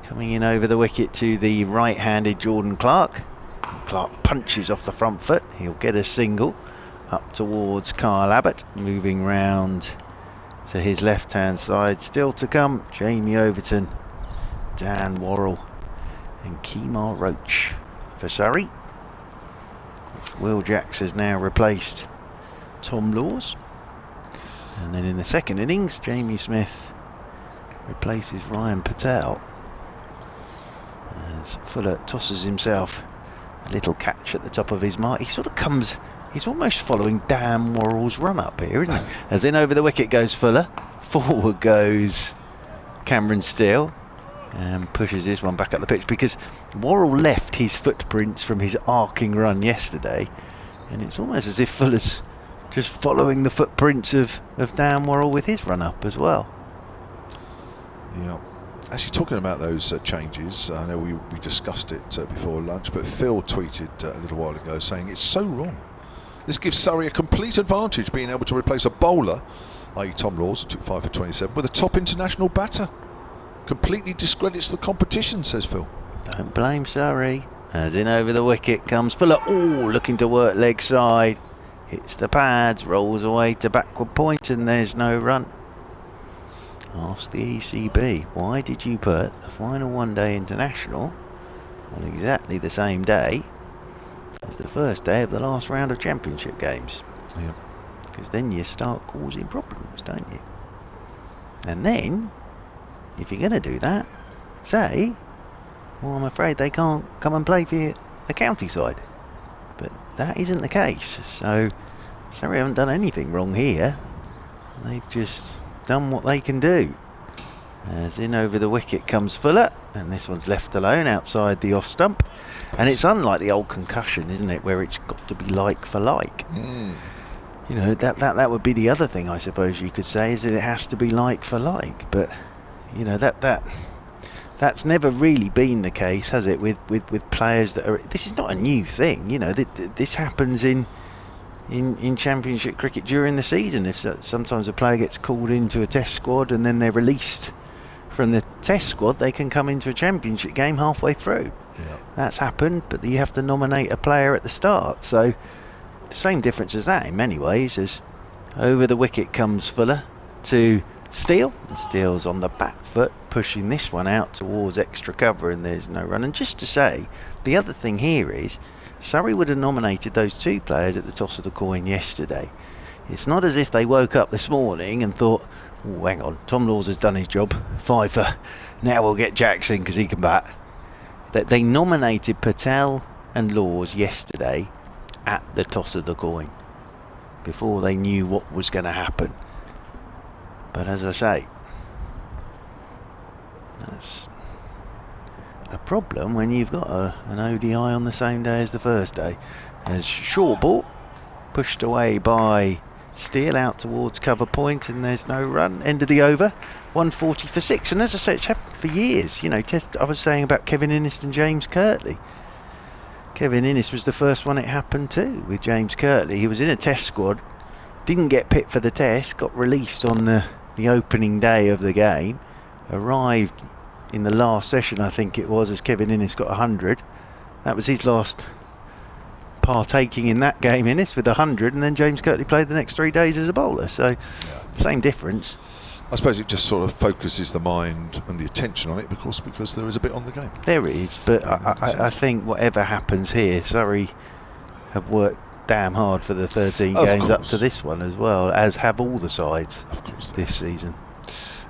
coming in over the wicket to the right-handed Jordan Clark. Clark punches off the front foot. He'll get a single up towards Kyle Abbott, moving round to his left-hand side. Still to come, Jamie Overton, Dan Worrell and Kemar Roach for Surrey. Will Jacks has now replaced Tom Laws. And then in the second innings, Jamie Smith replaces Ryan Patel as Fuller tosses himself a little catch at the top of his mark. He sort of comes, he's almost following Dan Worrell's run up here, isn't he? As in over the wicket goes Fuller, forward goes Cameron Steele and pushes this one back up the pitch, because Worrell left his footprints from his arcing run yesterday, and it's almost as if Fuller's just following the footprints of Dan Worrell with his run up as well. Yeah. Actually, talking about those changes, I know we discussed it before lunch, but Phil tweeted a little while ago saying it's so wrong. This gives Surrey a complete advantage, being able to replace a bowler, i.e. Tom Laws, who took 5 for 27, with a top international batter. Completely discredits the competition, says Phil. Don't blame Surrey. As in over the wicket comes Fuller. Oh, looking to work leg side. Hits the pads, rolls away to backward point, and there's no run. Ask the ECB, why did you put the final one-day international on exactly the same day as the first day of the last round of championship games? Yeah. Because then you start causing problems, don't you? And then, if you're going to do that, say, well, I'm afraid they can't come and play for the county side. But that isn't the case. So Surrey haven't done anything wrong here. They've just done what they can do. As in over the wicket comes Fuller, and this one's left alone outside the off stump. And it's unlike the old concussion, isn't it, where it's got to be like for like. You know, that would be the other thing, I suppose you could say, is that it has to be like for like. But you know, that's never really been the case, has it, with players that are... This is not a new thing, you know. This happens in championship cricket during the season. If sometimes a player gets called into a test squad and then they're released from the test squad, they can come into a championship game halfway through. Yeah. That's happened, but you have to nominate a player at the start. So the same difference as that in many ways. As over the wicket comes Fuller to Steele, and Steele's on the back foot, pushing this one out towards extra cover, and there's no run. And just to say, the other thing here is Surrey would have nominated those 2 players at the toss of the coin yesterday. It's not as if they woke up this morning and thought, oh, hang on, Tom Laws has done his job, 5 for, now we'll get Jackson because he can bat. That they nominated Patel and Laws yesterday at the toss of the coin, before they knew what was going to happen. But as I say, that's a problem when you've got an ODI on the same day as the first day. As short ball pushed away by Steal out towards cover point, and there's no run. End of the over, 140 for 6. And as I say, it's happened for years. You know, I was saying about Kevin Innes and James Kirtley. Kevin Innes was the first one it happened to with James Kirtley. He was in a test squad, didn't get picked for the test, got released on the opening day of the game, arrived in the last session, I think it was, as Kevin Innes got 100. That was his last partaking in that game, Innes, with 100, and then James Kirtley played the next 3 days as a bowler, so same difference. I suppose it just sort of focuses the mind and the attention on it, because there is a bit on the game. There is, but I think whatever happens here, Surrey have worked damn hard for the 13 games up to this one as well, as have all the sides this season.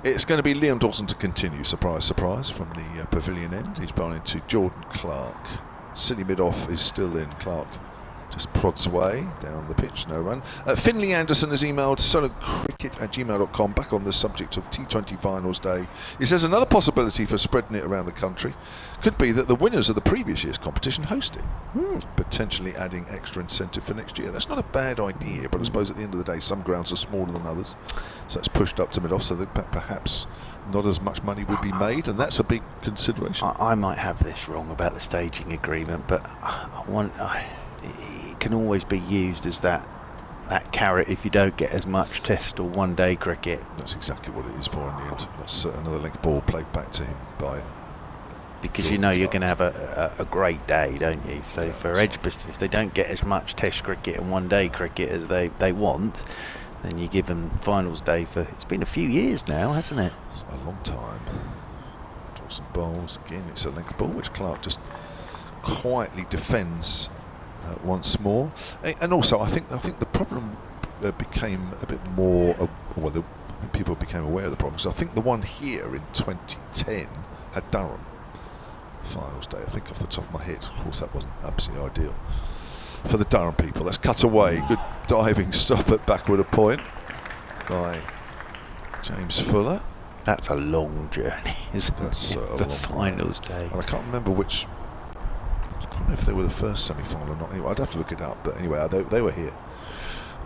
It's going to be Liam Dawson to continue, surprise, surprise, from the pavilion end. He's bowling to Jordan Clark. Silly mid-off is still in. Clark just prods away down the pitch, no run. Finley Anderson has emailed solidcricket@gmail.com back on the subject of T20 finals day. He says another possibility for spreading it around the country could be that the winners of the previous year's competition host it, potentially adding extra incentive for next year. That's not a bad idea, but I suppose at the end of the day some grounds are smaller than others, so it's pushed up to mid-off, so that perhaps not as much money would be made, and that's a big consideration. I might have this wrong about the staging agreement, but it can always be used as that carrot if you don't get as much test or one-day cricket. That's exactly what it is for in the end. That's another length ball played back to him by... Because you know you're going to have a great day, don't you? So for Ageas, if they don't get as much test cricket and one-day cricket as they want, then you give them finals day for... It's been a few years now, hasn't it? It's a long time. Dawson bowls again. It's a length ball which Clark just quietly defends once more. And also I think the problem became a bit more people became aware of the problem. So I think the one here in 2010 had Durham finals day, I think, off the top of my head. Of course that wasn't absolutely ideal for the Durham people. That's cut away. Good diving stop at backward a point by James Fuller. That's a long journey, isn't That's it? a For long finals day. And I can't remember which. I don't know if they were the first semi-final or not. Anyway, I'd have to look it up. But anyway, they were here,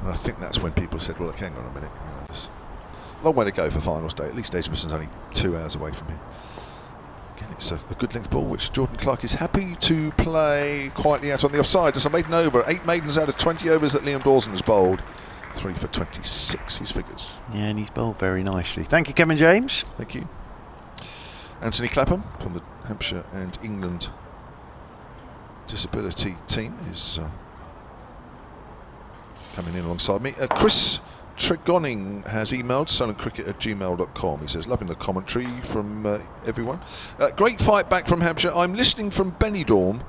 and I think that's when people said, "Well, hang on a minute, there's a long way to go for finals day. At least Edgbaston's only 2 hours away from here." Again, it's a good length ball which Jordan Clark is happy to play quietly out on the offside. It's a maiden over. 8 maidens out of 20 overs that Liam Dawson has bowled. 3 for 26, his figures. Yeah, and he's bowled very nicely. Thank you, Kevin James. Thank you. Anthony Clapham from the Hampshire and England disability team is coming in alongside me. Chris Tregoning has emailed silentcricket@gmail.com. He says, loving the commentary from everyone. Great fight back from Hampshire. I'm listening from Benidorm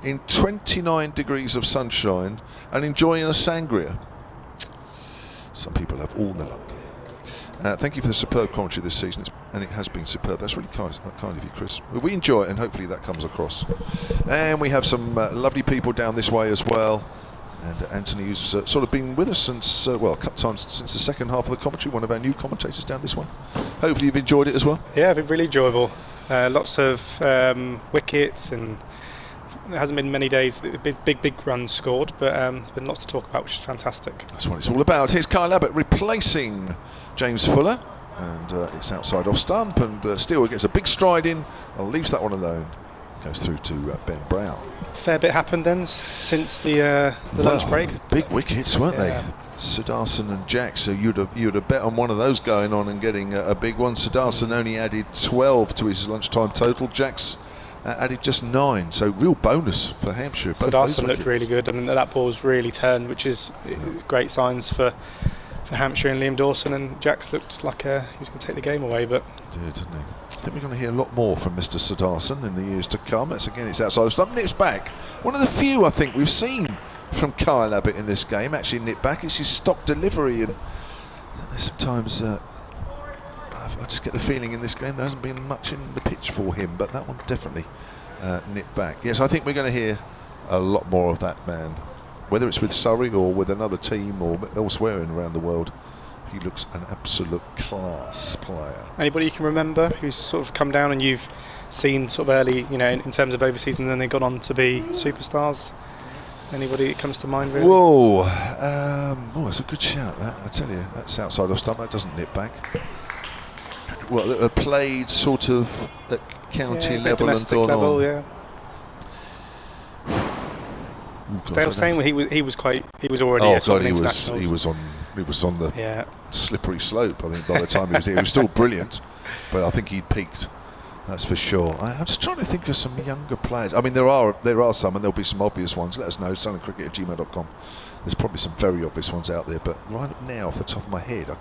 in 29 degrees of sunshine and enjoying a sangria. Some people have all the luck. Thank you for the superb commentary this season, and it has been superb. That's really kind of you, Chris. We enjoy it, and hopefully that comes across. And we have some lovely people down this way as well. And Anthony, who's sort of been with us since, a couple of times since the second half of the commentary, one of our new commentators down this way. Hopefully you've enjoyed it as well. Yeah, it's been really enjoyable. Lots of wickets, and it hasn't been many days big runs scored, but there's been lots to talk about, which is fantastic. That's what it's all about. Here's Kyle Abbott replacing James Fuller, and it's outside off stump, and Steele gets a big stride in and leaves that one alone. Goes through to Ben Brown. Fair bit happened then since the lunch break. Big wickets, weren't they? Sudarshan and Jack, so you'd have bet on one of those going on and getting a big one. Sudarshan only added 12 to his lunchtime total. Jack's added just 9, so real bonus for Hampshire. Sudarshan looked really good, and that ball's really turned, which is great signs for Hampshire and Liam Dawson. And Jack's looked like he was going to take the game away, but he did, didn't he? I think we're going to hear a lot more from Mr. Sudarshan in the years to come. It's outside stump, nips back. One of the few I think we've seen from Kyle Abbott in this game actually nip back. It's his stock delivery, and sometimes I just get the feeling in this game there hasn't been much in the pitch for him, but that one definitely nipped back. Yes, I think we're going to hear a lot more of that man, whether it's with Surrey or with another team or elsewhere around the world. He looks an absolute class player. Anybody you can remember who's sort of come down and you've seen sort of early, in terms of overseas, and then they've gone on to be superstars? Anybody that comes to mind, really? Whoa. That's a good shout, that. I tell you, that's outside off stump. That doesn't nip back. Well, that are played sort of at county level and gone level, on. yeah. They were saying he was already. Oh God, he was on the slippery slope. I think by the time he was here, he was still brilliant, but I think he'd peaked. That's for sure. I'm just trying to think of some younger players. I mean, there are some, and there'll be some obvious ones. Let us know, sunandcricket@gmail.com. There's probably some very obvious ones out there, but right now, off the top of my head,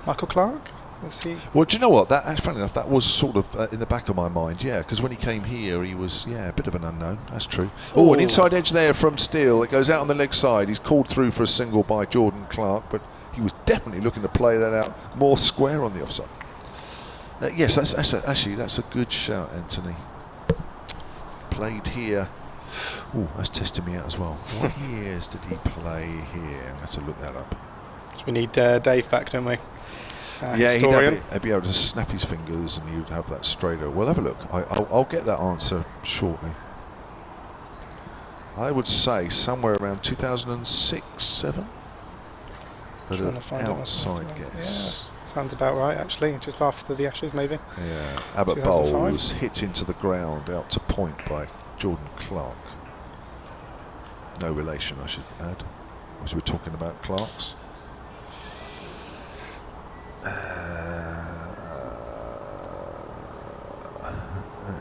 Michael Clarke. Was he? Well, do you know what? Funny enough, that was sort of in the back of my mind. Yeah, because when he came here, he was a bit of an unknown. That's true. Oh, an inside edge there from Steele. It goes out on the leg side. He's called through for a single by Jordan Clarke, but he was definitely looking to play that out more square on the offside. Yes, that's a good shout, Anthony. Played here. Oh, that's testing me out as well. What years did he play here? I'm going to have to look that up. So we need Dave back, don't we? Yeah, he'd be able to snap his fingers and he'd have that straight over. We'll have a look. I'll get that answer shortly. I would say somewhere around 2006-07. But an outside guess. Yeah, sounds about right, actually. Just after the Ashes, maybe. Yeah, Abbas Bowl was hit into the ground out to point by Jordan Clarke. No relation, I should add, as we're talking about Clarkes.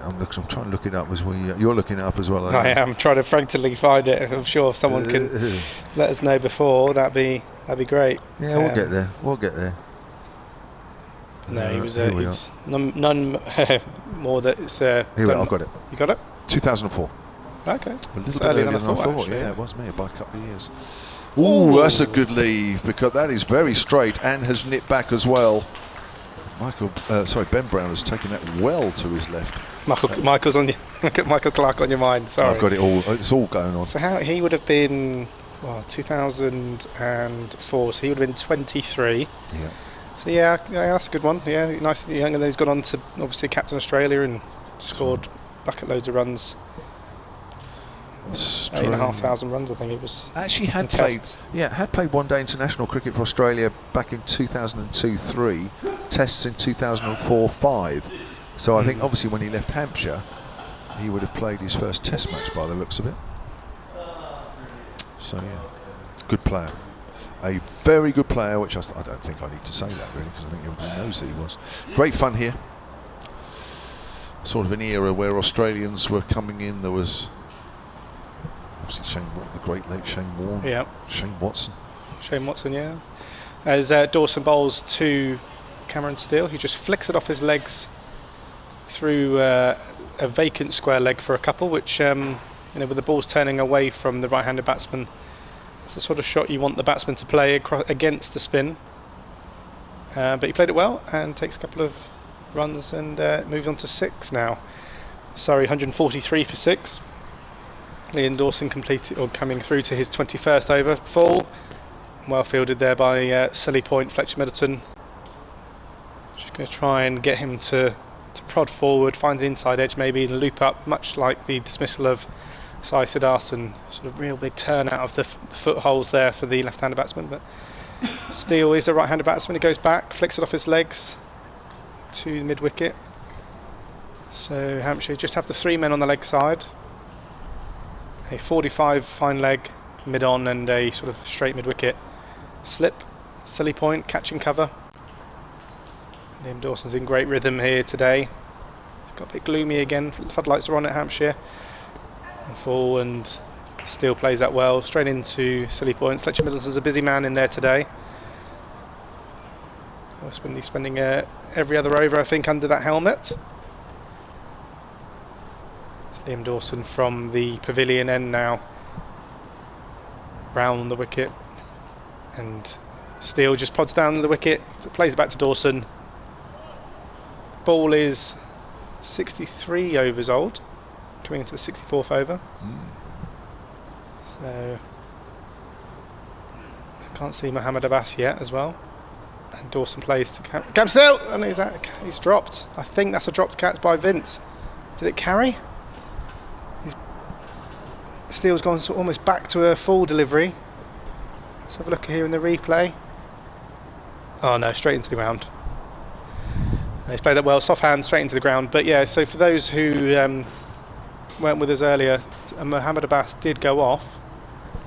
I'm trying to look it up as well. You're looking it up as well. I am trying to frantically find it. I'm sure if someone can let us know before, that'd be great. Yeah, we'll get there. No, he was none more that it's. Here I've got it. You got it? 2004. Okay. A little bit earlier than I thought. Yeah, it was me by a couple of years. Ooh, that's a good leave, because that is very straight and has nipped back as well. Ben Brown has taken that well to his left. Michael's on Michael Clarke on your mind. Sorry, I've got it all. It's all going on. So he would have been 2004. So he would have been 23. Yeah. So yeah, that's a good one. Yeah, nice and young, and then he's gone on to obviously captain Australia and scored bucket loads of runs. 8,500 runs, I think it was. Actually had played one-day international cricket for Australia back in 2002-03, tests in 2004-05. So I think obviously when he left Hampshire, he would have played his first test match by the looks of it. So yeah, good player. A very good player, which I don't think I need to say that really, because I think everybody knows that he was. Great fun here. Sort of an era where Australians were coming in. There was obviously the great late Shane Warne. Yeah. Shane Watson, yeah. As Dawson bowls to Cameron Steele, he just flicks it off his legs through a vacant square leg for a couple, which with the balls turning away from the right-handed batsman, it's the sort of shot you want the batsman to play against the spin. But he played it well and takes a couple of runs and moves on to 6 now. Surrey 143 for 6. Liam Dawson coming through to his 21st over full. Well fielded there by Silly Point, Fletcher Middleton. Just going to try and get him to prod forward, find an inside edge maybe, and loop up, much like the dismissal of Sudarshan. Sort of real big turn out of the footholes there for the left-handed batsman. But Steele is a right-handed batsman. He goes back, flicks it off his legs to the mid-wicket. So Hampshire just have the 3 men on the leg side. A 45 fine leg mid-on and a sort of straight mid-wicket slip. Silly Point catching cover. Liam Dawson's in great rhythm here today. It's got a bit gloomy again. Floodlights are on at Hampshire. And full, and Steele plays that well. Straight into Silly Point. Fletcher Middleton's a busy man in there today. He's spending every other over, I think, under that helmet. Liam Dawson from the pavilion end now, round the wicket, and Steele just pods down the wicket, plays it back to Dawson. Ball is 63 overs old, coming into the 64th over. So I can't see Mohammed Abbas yet as well. And Dawson plays to Cam Steele, and he's dropped. I think that's a dropped catch by Vince. Did it carry? Steele's gone almost back to a full delivery. Let's have a look here in the replay. Oh no, straight into the ground. He's played that well, soft hand, straight into the ground. But yeah, so for those who weren't with us earlier, Mohammed Abbas did go off.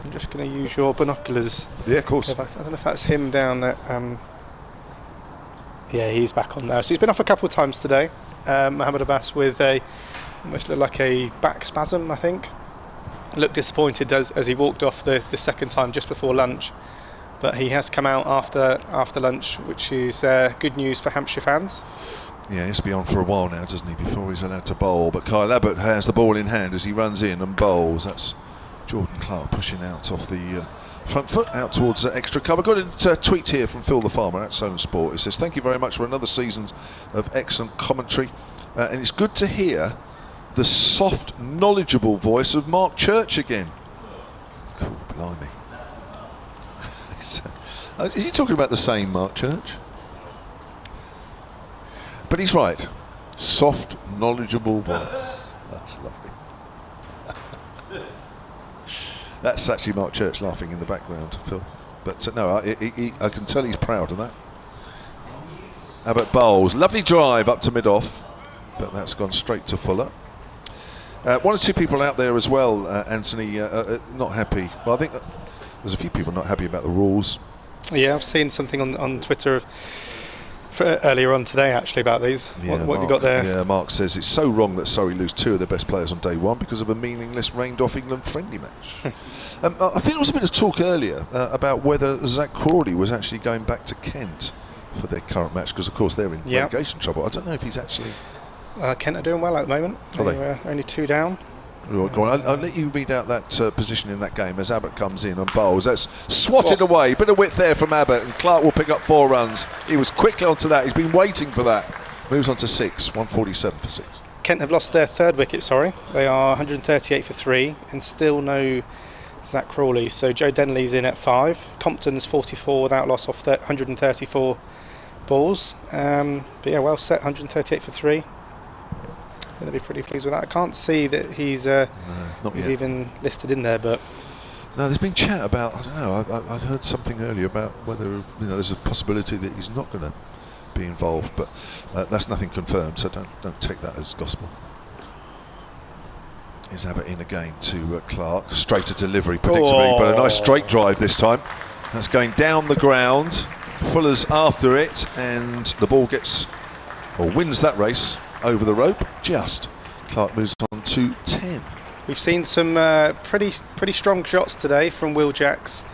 I'm just going to use your binoculars. Yeah, of course. I don't know if that's him down at... yeah, he's back on now. So he's been off a couple of times today. Mohammed Abbas with almost looked like a back spasm, I think. Looked disappointed as he walked off the second time just before lunch. But he has come out after lunch, which is good news for Hampshire fans. Yeah, he's been on for a while now, doesn't he, before he's allowed to bowl. But Kyle Abbott has the ball in hand as he runs in and bowls. That's Jordan Clark pushing out off the front foot, out towards extra cover. Got a tweet here from Phil the Farmer at Solent Sport. It says, "Thank you very much for another season of excellent commentary. And it's good to hear the soft, knowledgeable voice of Mark Church again." Cool, blimey. Is he talking about the same Mark Church? But he's right. Soft, knowledgeable voice. That's lovely. That's actually Mark Church laughing in the background, Phil. But no, I can tell he's proud of that. Abbott bowls. Lovely drive up to mid-off, but that's gone straight to Fuller. One or two people out there as well, Anthony, not happy. Well, I think there's a few people not happy about the rules. Yeah, I've seen something on Twitter earlier on today actually about these. Yeah, what have you got there? Yeah, Mark says it's so wrong that Surrey lose two of their best players on day one because of a meaningless rained-off England friendly match. I think there was a bit of talk earlier about whether Zach Crawley was actually going back to Kent for their current match, because of course they're in relegation trouble. I don't know if he's actually... Kent are doing well at the moment. They're only 2 down. Go on. I'll let you read out that position in that game as Abbott comes in and bowls. That's swatted away. Bit of width there from Abbott, and Clark will pick up 4 runs. He was quickly onto that. He's been waiting for that. Moves on to 6. 147 for 6. Kent have lost their 3rd wicket, sorry. They are 138 for 3 and still no Zach Crawley. So Joe Denley's in at 5. Compton's 44 without loss off 134 balls. But yeah, well set, 138 for 3. They'll be pretty pleased with that. I can't see that he's even listed in there, but no, there's been chat about, I don't know, I've heard something earlier about whether there's a possibility that he's not going to be involved, but that's nothing confirmed, so don't take that as gospel. Here's Abbott in again to Clark, straight to delivery predictably, but a nice straight drive this time. That's going down the ground. Fuller's after it, and the ball wins that race over the rope. Just Clark moves on to 10. We've seen some pretty strong shots today from Will Jacks,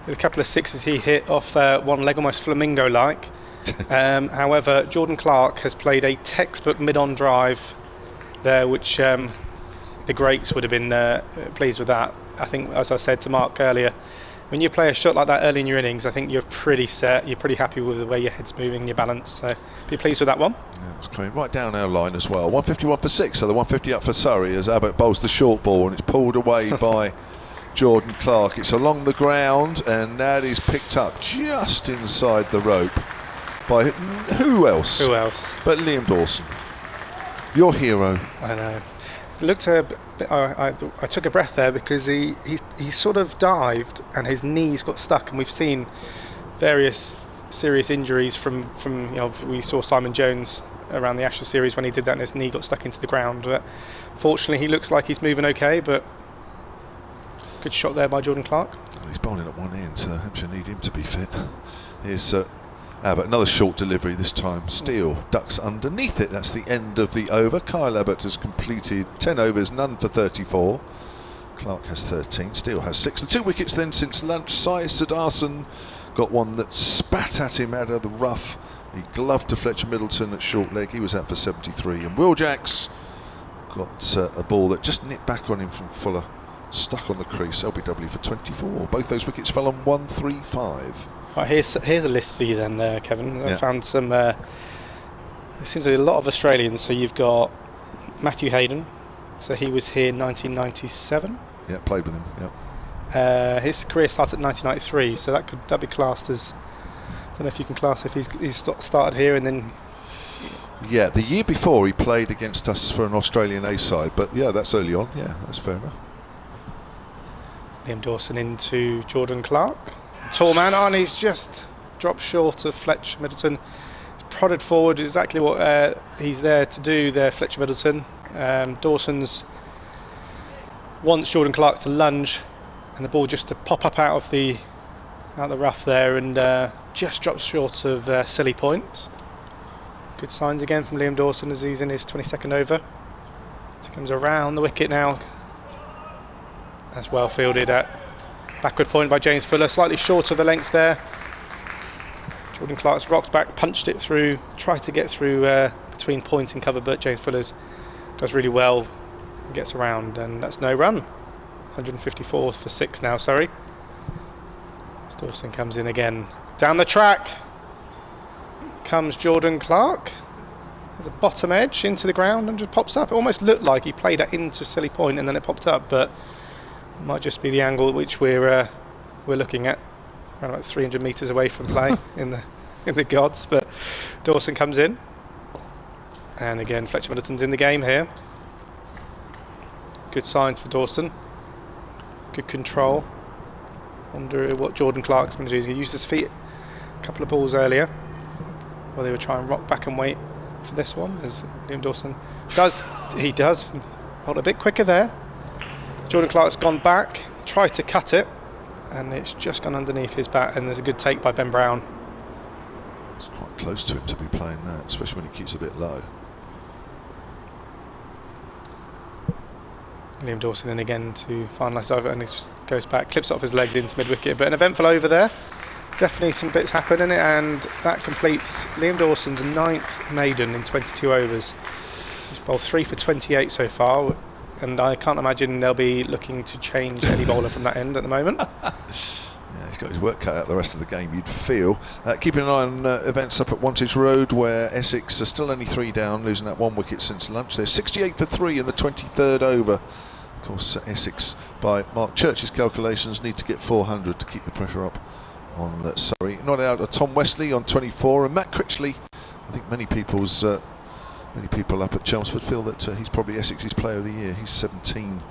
with a couple of sixes he hit off one leg, almost flamingo-like. However, Jordan Clark has played a textbook mid-on drive there, which the greats would have been pleased with that. I think, as I said to Mark earlier, when you play a shot like that early in your innings, I think you're pretty set, you're pretty happy with the way your head's moving, your balance, so be pleased with that one. Yeah, it's coming right down our line as well. 151 for 6, so the 150 up for Surrey as Abbott bowls the short ball, and it's pulled away by Jordan Clark. It's along the ground, and now he's picked up just inside the rope by who else? Who else? But Liam Dawson, your hero. I know. It looked a bit, I took a breath there because he sort of dived and his knees got stuck, and we've seen various serious injuries from we saw Simon Jones around the Ashes series when he did that and his knee got stuck into the ground. But fortunately he looks like he's moving okay, but good shot there by Jordan Clark. Well, he's bowling at one end, so Hampshire need him to be fit. Here's Abbott, another short delivery this time. Steele ducks underneath it. That's the end of the over. Kyle Abbott has completed 10 overs, none for 34. Clark has 13. Steele has 6. The 2 wickets then since lunch. Sudarshan got one that spat at him out of the rough. He gloved to Fletcher Middleton at short leg. He was out for 73. And Will Jacks got a ball that just nipped back on him from Fuller. Stuck on the crease. LBW for 24. Both those wickets fell on 135. Right, here's a list for you then, Kevin. I found some. It seems like a lot of Australians. So you've got Matthew Hayden. So he was here in 1997. Yeah, played with him. Yeah. His career started in 1993. So that'd be classed as. I don't know if you can class if he's started here and then. Yeah, the year before he played against us for an Australian A side, but yeah, that's early on. Yeah, that's fair enough. Liam Dawson into Jordan Clark. Tall man on, he's just dropped short of Fletcher Middleton. He's prodded forward, exactly what he's there to do there, Fletcher Middleton. Dawson's wants Jordan Clark to lunge and the ball just to pop up out of the rough there, and just drops short of silly point. Good signs again from Liam Dawson as he's in his 22nd over. He comes around the wicket now. That's well fielded at backward point by James Fuller, slightly short of the length there. Jordan Clark's rocked back, punched it through, tried to get through between point and cover, but James Fuller's does really well, gets around, and that's no run. 154 for 6 now, Surrey. As Dawson comes in again. Down the track comes Jordan Clark. At the bottom edge into the ground and just pops up. It almost looked like he played it into silly point and then it popped up, but it might just be the angle at which we're looking at, around about 300 metres away from play in the gods. But Dawson comes in, and again Fletcher Middleton's in the game here. Good signs for Dawson. Good control. Wonder what Jordan Clark's going to do. He's going to use his feet a couple of balls earlier, while they were trying to rock back and wait for this one, as Liam Dawson does. He does hold a bit quicker there. Jordan Clark's gone back, tried to cut it, and it's just gone underneath his bat, and there's a good take by Ben Brown. It's quite close to him to be playing that, especially when he keeps a bit low. Liam Dawson in again to finalise over, and he just goes back, clips off his legs into mid-wicket, but an eventful over there. Definitely some bits happen in it, and that completes Liam Dawson's 9th maiden in 22 overs. He's bowled 3 for 28 so far, and I can't imagine they'll be looking to change any bowler from that end at the moment. Yeah, he's got his work cut out the rest of the game, you'd feel. Keeping an eye on events up at Wantage Road, where Essex are still only 3 down, losing that 1 wicket since lunch. They're 68 for 3 in the 23rd over. Of course, Essex, by Mark Church's calculations, need to get 400 to keep the pressure up on Surrey. Not out of Tom Westley on 24, and Matt Critchley. I think many people up at Chelmsford feel that he's probably Essex's player of the year. He's 17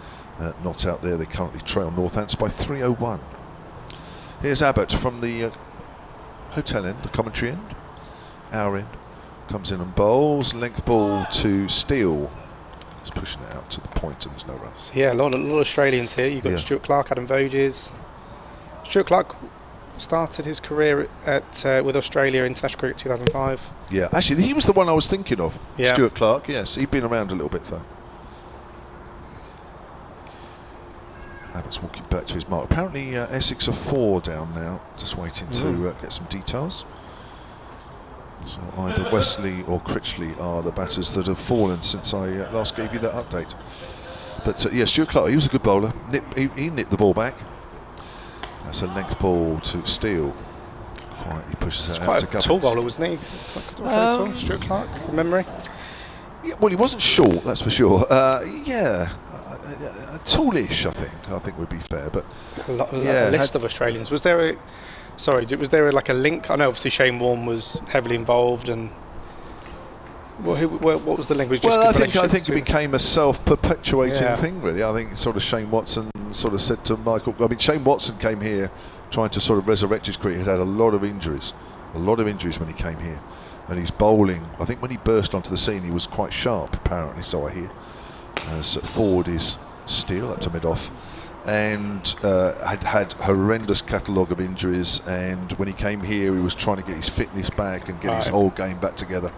not out there. They currently trail Northants by 301. Here's Abbas from the hotel end, the commentary end, our end. Comes in and bowls, length ball to Steele. He's pushing it out to the point, and there's no runs. Yeah, a lot of Australians here. You've got Stuart Clark, Adam Voges. Stuart Clark started his career with Australia International Cricket 2005. Yeah, actually, he was the one I was thinking of. Yeah. Stuart Clark, yes. He'd been around a little bit, though. Abbott's walking back to his mark. Apparently, Essex are 4 down now. Just waiting to get some details. So either Wesley or Critchley are the batters that have fallen since I last gave you that update. But yeah, Stuart Clark, he was a good bowler. He nipped the ball back. That's a length ball to Steele. Quietly pushes that out to Gubbins. Quite a tall bowler, wasn't he? Stuart Clark, from memory. Yeah, well, he wasn't short, that's for sure. Tallish, I think would be fair. But a list of Australians. Was there like a link? I know obviously Shane Warne was heavily involved, and what was the link? Was just I think it became a self-perpetuating thing, really. I think sort of Shane Watson sort of said to Michael. I mean, Shane Watson came here trying to sort of resurrect his career. He'd had a lot of injuries when he came here, and his bowling. I think when he burst onto the scene, he was quite sharp, apparently. So I hear. As forward is Steele up to mid-off, and had horrendous catalogue of injuries, and when he came here he was trying to get his fitness back and get his whole game back together.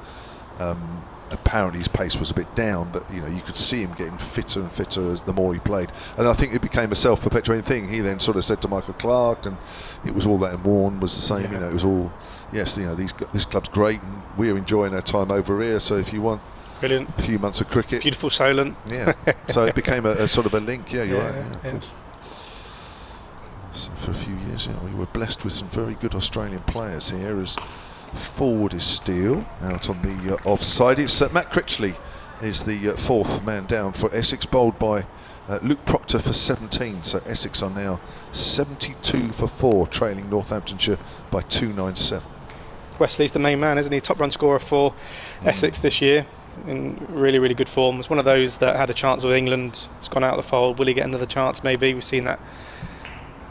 Apparently his pace was a bit down, but you could see him getting fitter and fitter as the more he played, and I think it became a self-perpetuating thing. He then sort of said to Michael Clark, and it was all that, and Warne was the same. It was all, yes, this club's great and we're enjoying our time over here, so if you want brilliant a few months of cricket, beautiful Solent, so it became a sort of a link. You're right. Yeah. So for a few years, we were blessed with some very good Australian players here. As forward is Steele out on the offside. It's Matt Critchley is the 4th man down for Essex, bowled by Luke Proctor for 17. So Essex are now 72 for 4, trailing Northamptonshire by 297. Wesley's the main man, isn't he? Top run scorer for Essex this year, in really, really good form. It's one of those that had a chance with England. It's gone out of the fold. Will he get another chance? Maybe. We've seen that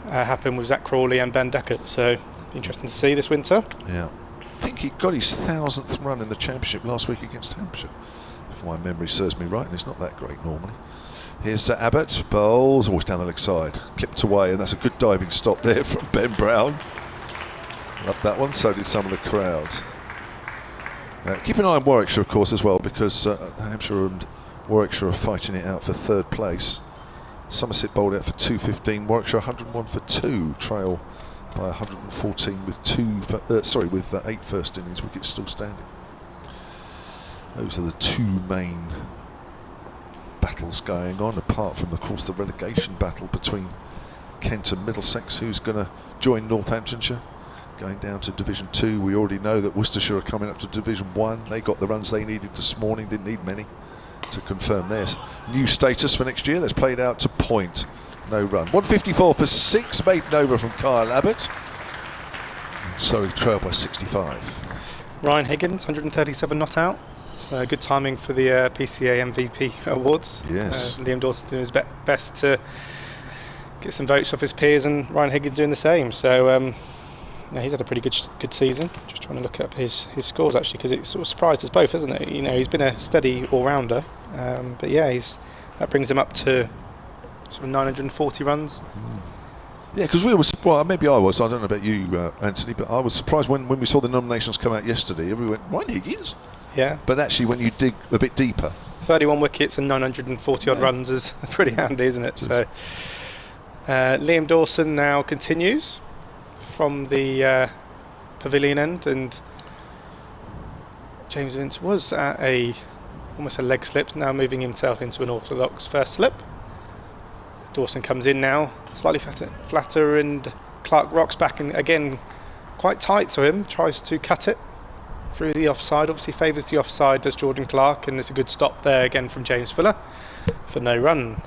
happen with Zach Crawley and Ben Deckert. So interesting to see this winter. Yeah. I think he got his 1000th run in the championship last week against Hampshire, if my memory serves me right, and it's not that great normally. Here's Abbas, bowls, always down the leg side, clipped away, and that's a good diving stop there from Ben Brown. Loved that one, so did some of the crowd. Keep an eye on Warwickshire, of course, as well, because Hampshire and Warwickshire are fighting it out for 3rd place. Somerset bowled out for 215, Warwickshire 101 for 2, trail by 114 with 8 first innings wickets still standing. Those are the 2 main battles going on, apart from, of course, the relegation battle between Kent and Middlesex, who's going to join Northamptonshire, going down to Division 2. We already know that Worcestershire are coming up to Division 1. They got the runs they needed this morning, didn't need many to confirm their new status for next year. That's played out to point, no run. 154 for 6, maiden over from Kyle Abbott. Surrey trail by 65. Ryan Higgins, 137 not out. So good timing for the PCA MVP awards. Yes. Liam Dawson doing his best to get some votes off his peers, and Ryan Higgins doing the same. So he's had a pretty good season. Just trying to look up his scores actually, because it sort of surprised us both, hasn't it? You know, he's been a steady all-rounder, but yeah, that brings him up to sort of 940 runs. Yeah, because we were, well, maybe I was, I don't know about you, Anthony, but I was surprised when we saw the nominations come out yesterday. Everyone went, Ryan Higgins? Yeah. But actually, when you dig a bit deeper, 31 wickets and 940 odd runs is pretty handy, isn't it? So Liam Dawson now continues from the pavilion end, and James Vince was at almost a leg slip, now moving himself into an orthodox first slip. Dawson comes in now, slightly flatter, and Clark rocks back, and again quite tight to him, tries to cut it through the offside. Obviously favours the offside, does Jordan Clark, and there's a good stop there again from James Fuller for no run.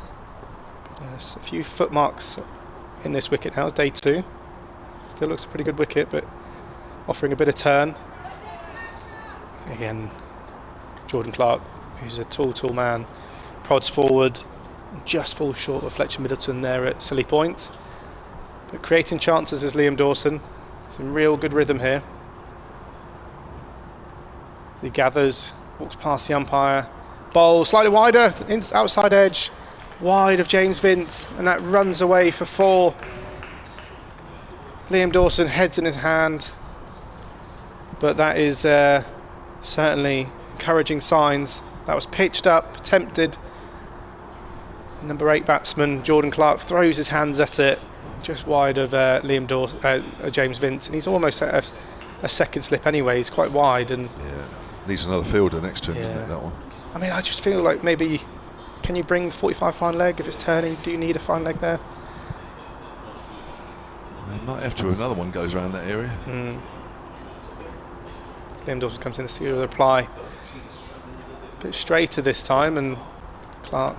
There's a few foot marks in this wicket now, day 2. Still looks a pretty good wicket, but offering a bit of turn. Again, Jordan Clark, who's a tall man, prods forward, just falls short of Fletcher Middleton there at Silly Point. But creating chances is Liam Dawson. Some real good rhythm here. So he gathers, walks past the umpire, bowls slightly wider, outside edge, wide of James Vince, and that runs away for 4. Liam Dawson, heads in his hand, but that is certainly encouraging signs. That was pitched up, attempted. Number 8 batsman Jordan Clark throws his hands at it, just wide of James Vince, and he's almost at a second slip anyway. He's quite wide, and needs another fielder next to him, doesn't it, that one? I mean, I just feel like maybe, can you bring 45 fine leg if it's turning? Do you need a fine leg there? They might have to. Another one goes around that area. Liam Dawson comes in to see the reply. A bit straighter this time, and Clark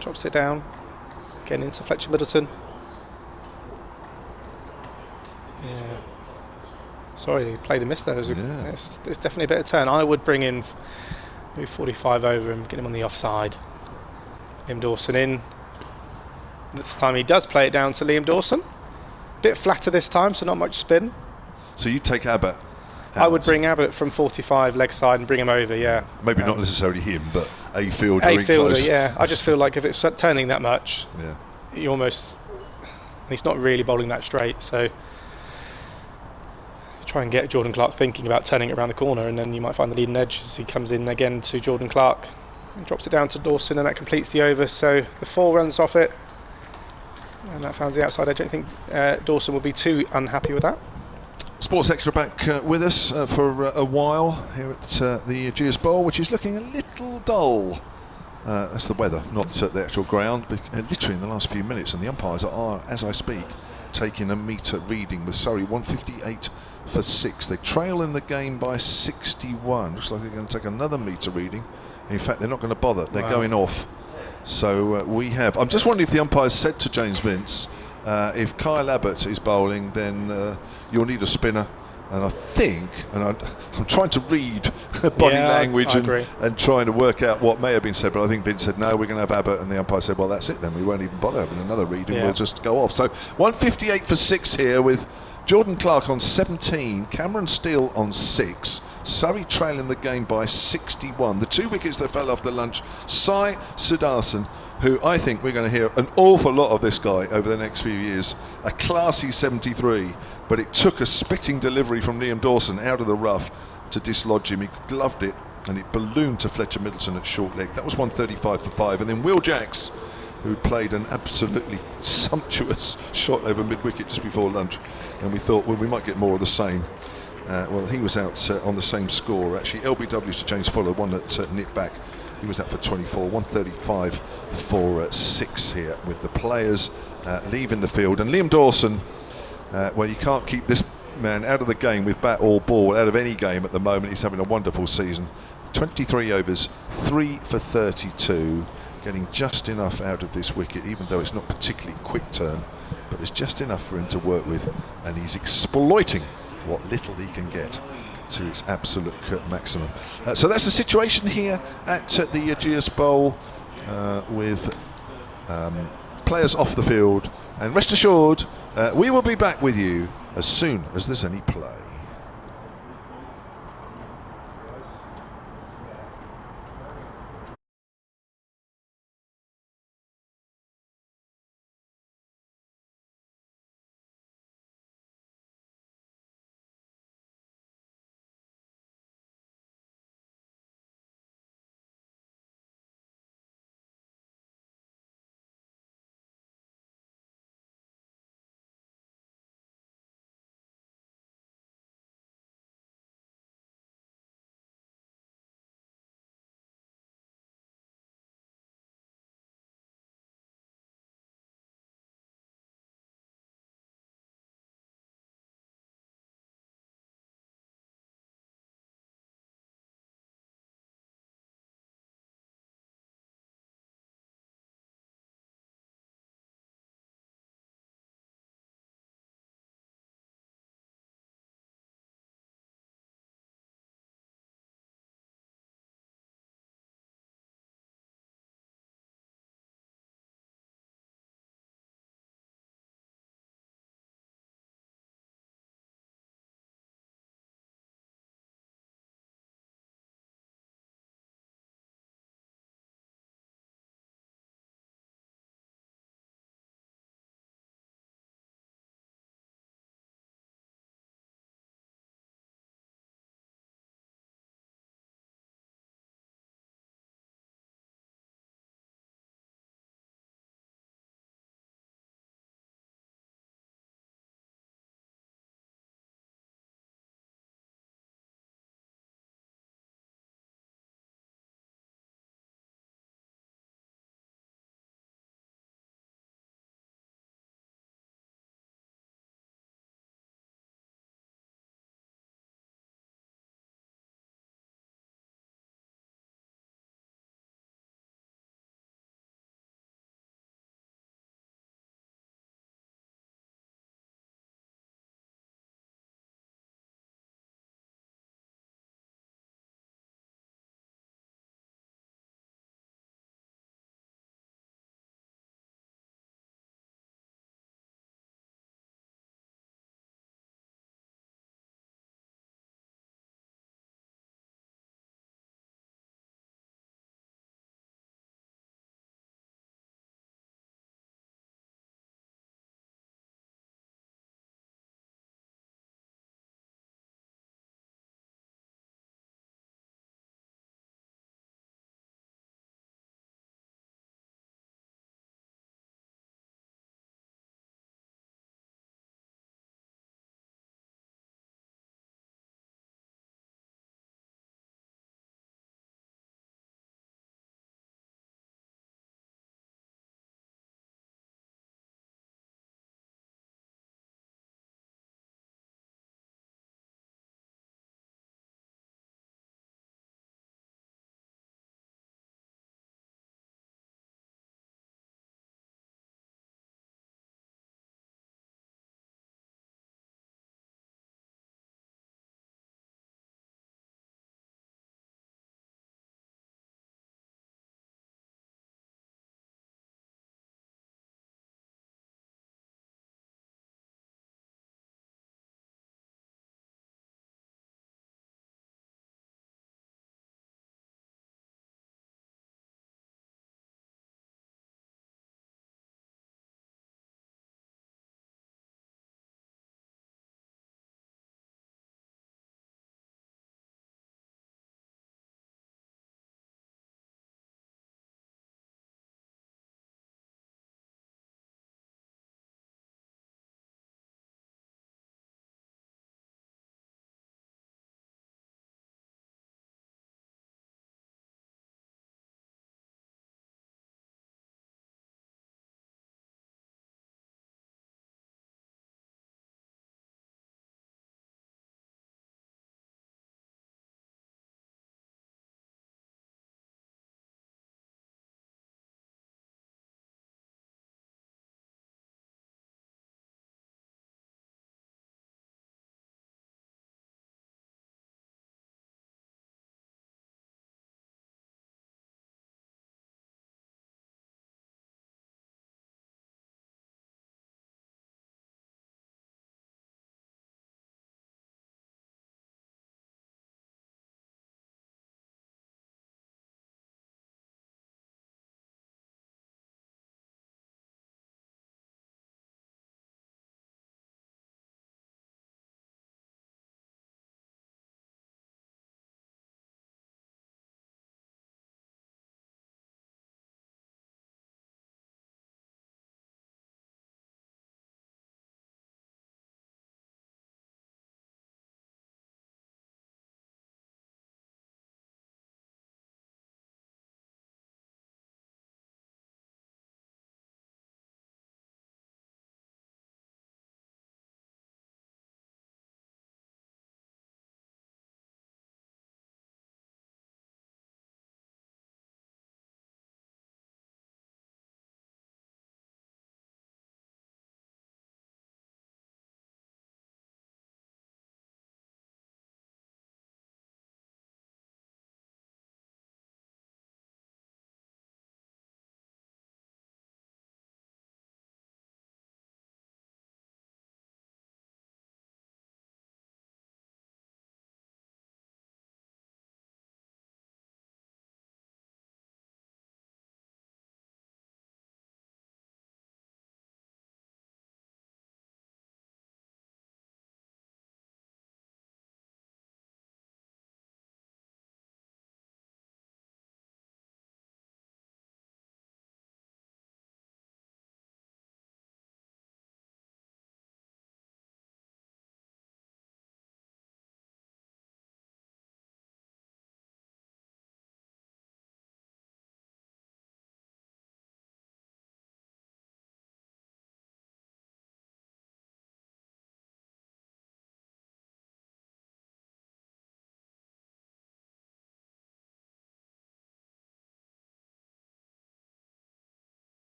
drops it down. Getting into Fletcher Middleton. Yeah. Sorry, he played a miss there. It's definitely a bit of turn. I would move 45 over and get him on the offside. Liam Dawson in. This time he does play it down to Liam Dawson. Bit flatter this time, so not much spin. So you take Abbott out. I would bring Abbott from 45 leg side and bring him over, yeah. Maybe not necessarily him, but a fielder A in fielder, close. yeah. I just feel like if it's turning that much, you almost... He's not really bowling that straight, so... Try and get Jordan Clark thinking about turning it around the corner, and then you might find the leading edge as he comes in again to Jordan Clark. And drops it down to Dawson, and that completes the over, so the 4 runs off it. And that found the outside edge. I don't think Dawson will be too unhappy with that. Sports Extra back with us for a while here at the Ageas Bowl, which is looking a little dull. That's the weather, not the actual ground. But, literally in the last few minutes, and the umpires are, as I speak, taking a metre reading with Surrey 158 for 6. They trail in the game by 61. Looks like they're going to take another metre reading. In fact, they're not going to bother. They're going off. So we have... I'm just wondering if the umpires said to James Vince, if Kyle Abbott is bowling, then you'll need a spinner, And I think, I'm trying to read body language and trying to work out what may have been said, but I think Vince said, no, we're going to have Abbas, and the umpire said, well, that's it then, we won't even bother having another reading, we'll just go off. So 158 for 6 here with Jordan Clark on 17, Cameron Steele on 6, Surrey trailing the game by 61. The 2 wickets that fell after lunch, Sudarshan, who I think we're going to hear an awful lot of this guy over the next few years. A classy 73, but it took a spitting delivery from Liam Dawson out of the rough to dislodge him. He gloved it and it ballooned to Fletcher Middleton at short leg. That was 135 for 5. And then Will Jacks, who played an absolutely sumptuous shot over mid-wicket just before lunch. And we thought, well, we might get more of the same. Well, he was out on the same score. Actually, LBW to James Fuller, one that nipped back. He was out for 24, 135 for 6 here with the players leaving the field. And Liam Dawson, well, you can't keep this man out of the game with bat or ball, out of any game at the moment. He's having a wonderful season. 23 overs, 3 for 32, getting just enough out of this wicket, even though it's not particularly quick turn, but there's just enough for him to work with, and he's exploiting what little he can get to its absolute maximum. So that's the situation here at the Ageas Bowl with players off the field, and rest assured we will be back with you as soon as there's any play.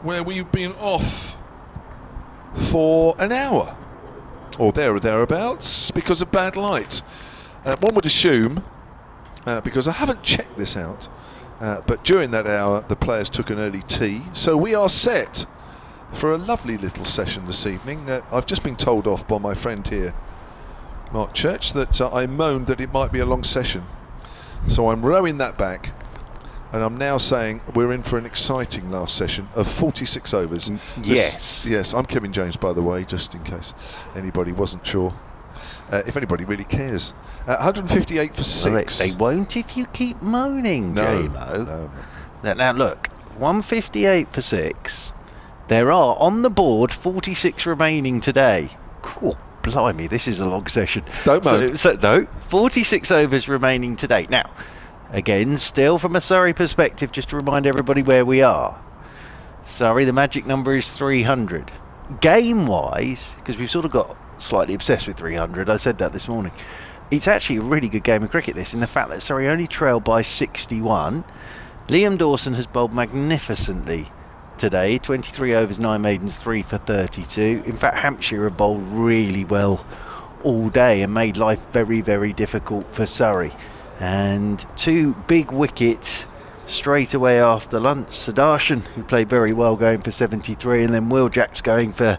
where we've been off for an hour or there or thereabouts because of bad light. One would assume, because I haven't checked this out, but during that hour the players took an early tea, so we are set for a lovely little session this evening. I've just been told off by my friend here, Mark Church, that I moaned that it might be a long session, so I'm rowing that back, and I'm now saying we're in for an exciting last session of 46 overs. Yes, I'm Kevin James, by the way, just in case anybody wasn't sure, if anybody really cares. 158 for 6. They won't if you keep moaning, No. Now look, 158 for 6. There are on the board 46 remaining today. Cool. Blimey, this is a long session. Don't moan. No, 46 overs remaining today. Now, again, still from a Surrey perspective, just to remind everybody where we are. Surrey, the magic number is 300. Game-wise, because we've sort of got slightly obsessed with 300, I said that this morning, it's actually a really good game of cricket, this, in the fact that Surrey only trail by 61. Liam Dawson has bowled magnificently today, 23 overs, 9 maidens, 3 for 32. In fact, Hampshire have bowled really well all day and made life very, very difficult for Surrey. And 2 big wickets straight away after lunch. Sudarshan, who played very well, going for 73, and then Will Jacks going for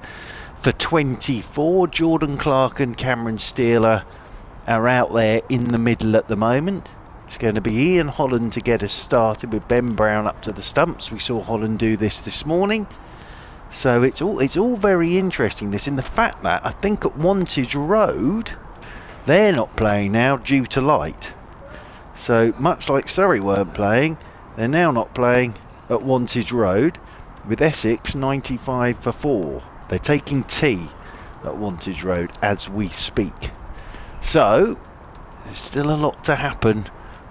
24. Jordan Clark and Cameron Steele are out there in the middle at the moment. It's going to be Ian Holland to get us started, with Ben Brown up to the stumps. We saw Holland do this morning. So it's all very interesting, this, in the fact that I think at Wantage Road they're not playing now due to light. So much like Surrey weren't playing, they're now not playing at Wantage Road, with Essex 95 for 4. They're taking tea at Wantage Road as we speak. So there's still a lot to happen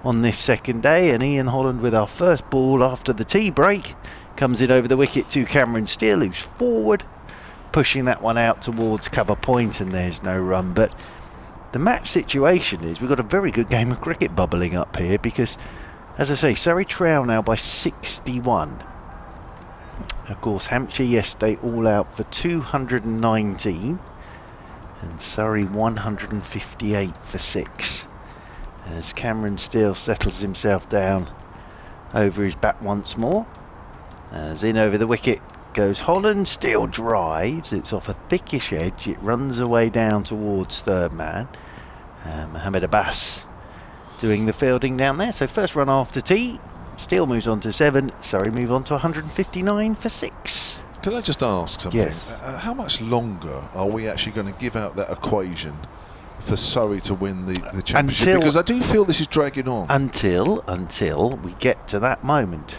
on this second day, and Ian Holland with our first ball after the tea break comes in over the wicket to Cameron Steele, who's forward, pushing that one out towards cover point, and there's no run. But the match situation is we've got a very good game of cricket bubbling up here, because, as I say, Surrey trail now by 61. Of course, Hampshire yesterday all out for 219, and Surrey 158 for 6. As Cameron Steele settles himself down over his bat once more. As in over the wicket goes Holland. Steele drives. It's off a thickish edge. It runs away down towards third man. Mohammed Abbas doing the fielding down there. So first run after tea. Steele moves on to 7. Surrey move on to 159 for 6. Can I just ask something? Yes. How much longer are we actually going to give out that equation for Surrey to win the championship? Because I do feel this is dragging on. Until we get to that moment.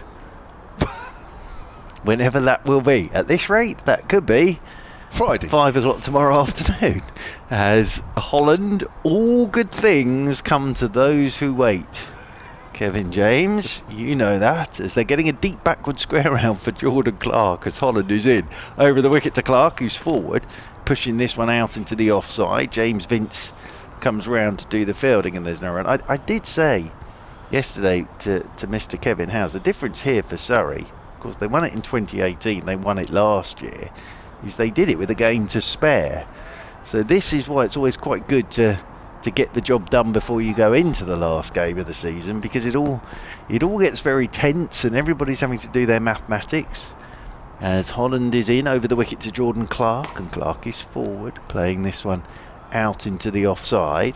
Whenever that will be. At this rate, that could be Friday. 5 o'clock tomorrow afternoon. As Holland, all good things come to those who wait. Kevin James, you know that, as they're getting a deep backward square round for Jordan Clark, as Holland is in. Over the wicket to Clark, who's forward, pushing this one out into the offside. James Vince comes round to do the fielding, and there's no run. I did say yesterday to Mr. Kevin Howes, the difference here for Surrey, of course they won it in 2018, they won it last year, is they did it with a game to spare. So this is why it's always quite good to get the job done before you go into the last game of the season, because it all gets very tense and everybody's having to do their mathematics. As Holland is in over the wicket to Jordan Clark, and Clark is forward, playing this one out into the offside,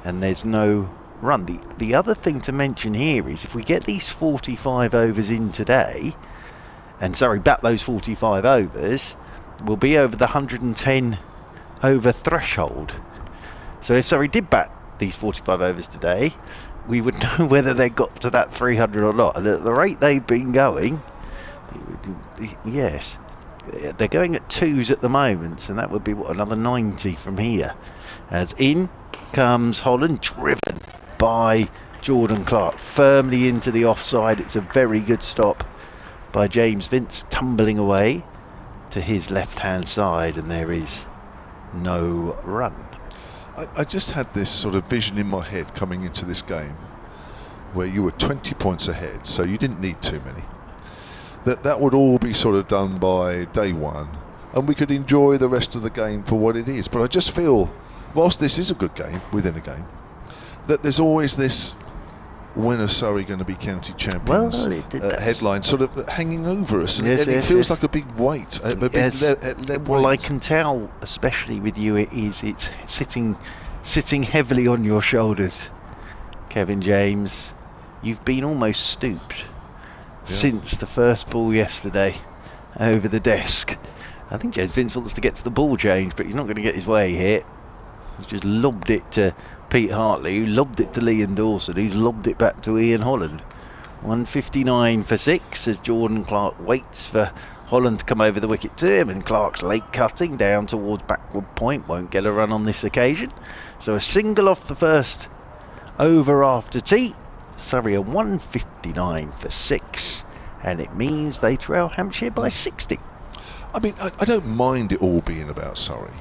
and there's no run. The other thing to mention here is if we get these 45 overs in today, and Surrey bat those 45 overs, we'll be over the 110 over threshold. So if Surrey did bat these 45 overs today, we would know whether they got to that 300 or not. And at the rate they've been going, yes, they're going at 2s at the moment, and that would be another 90 from here. As in comes Holland, driven by Jordan Clark, firmly into the offside. It's a very good stop by James Vince, tumbling away to his left hand side, and there is no run. I just had this sort of vision in my head coming into this game where you were 20 points ahead, so you didn't need too many. that would all be sort of done by day one, and we could enjoy the rest of the game for what it is. But I just feel, whilst this is a good game within a game, that there's always this, when are Surrey going to be county champions headline sort of hanging over us, and it feels like a big weight, a big lead well, weight. I can tell, especially with you, it's sitting heavily on your shoulders, Kevin James. You've been almost stooped since the first ball yesterday over the desk. I think James Vince wants to get to the ball change, but he's not going to get his way here. He's just lobbed it to Pete Hartley, who lobbed it to Liam Dawson, who's lobbed it back to Ian Holland. 159 for 6 as Jordan Clark waits for Holland to come over the wicket to him, and Clark's late cutting down towards backward point, won't get a run on this occasion. So a single off the first over after tea. Surrey are 159 for 6, and it means they trail Hampshire by 60. I mean, I don't mind it all being about Surrey,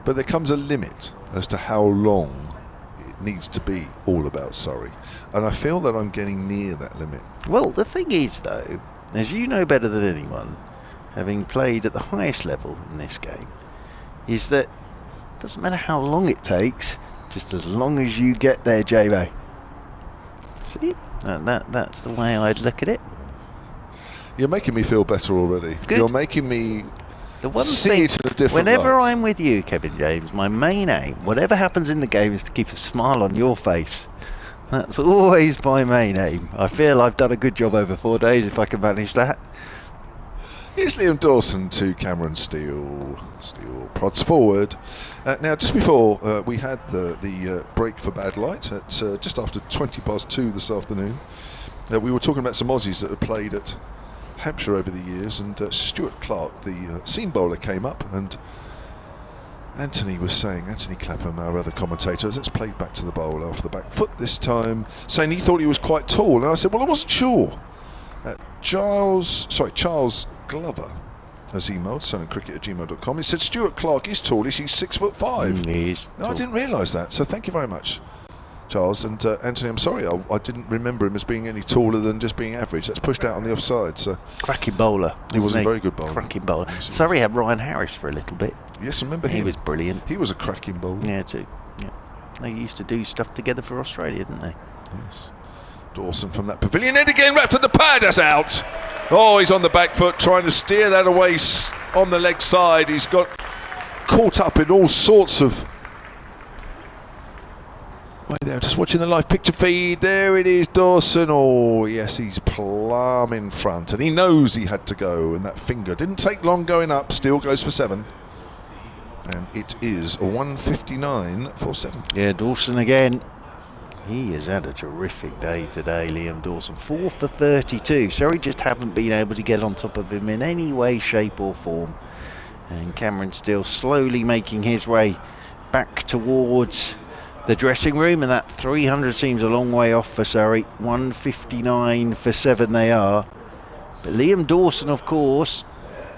but there comes a limit as to how long it needs to be all about Surrey, and I feel that I'm getting near that limit. Well, the thing is, though, as you know better than anyone, having played at the highest level in this game, is that it doesn't matter how long it takes, just as long as you get there, J-Mo. See? That's the way I'd look at it. You're making me feel better already. Good. You're making me the one see thing, it in a different whenever light. I'm with you, Kevin James, my main aim, whatever happens in the game, is to keep a smile on your face. That's always my main aim. I feel I've done a good job over 4 days if I can manage that. Here's Liam Dawson to Cameron Steele. Steele prods forward. Now, just before we had the break for bad light at just after 2:20 this afternoon, we were talking about some Aussies that had played at Hampshire over the years, and Stuart Clark, the seam bowler, came up, and Anthony Clapham, our other commentator, let's play back to the bowler off the back foot this time, saying he thought he was quite tall, and I said, well, I wasn't sure. Charles Glover has emailed sunandcricket@gmail.com. He said Stuart Clark is tallish, he's 6'5". He's No, I didn't realise that, so thank you very much, Charles. And Anthony, I'm sorry, I didn't remember him as being any taller than just being average. That's pushed out on the offside. So cracking bowler. He was a very good bowler. Cracking bowler. Surrey had Ryan Harris for a little bit. Yes, I remember him. He was brilliant. He was a cracking bowler. Yeah, too. Yeah. They used to do stuff together for Australia, didn't they? Yes. Dawson from that pavilion end again, wrapped at the pad, that's out. Oh, he's on the back foot, trying to steer that away on the leg side. He's got caught up in all sorts of... Wait there, just watching the live picture feed. There it is, Dawson. Oh, yes, he's plumb in front, and he knows he had to go, and that finger didn't take long going up. Still goes for 7. And it is a 159 for 7. Yeah, Dawson again. He has had a terrific day today, Liam Dawson. 4 for 32. Surrey just haven't been able to get on top of him in any way, shape or form. And Cameron Steele slowly making his way back towards the dressing room, and that 300 seems a long way off for Surrey. 159 for 7 they are. But Liam Dawson, of course,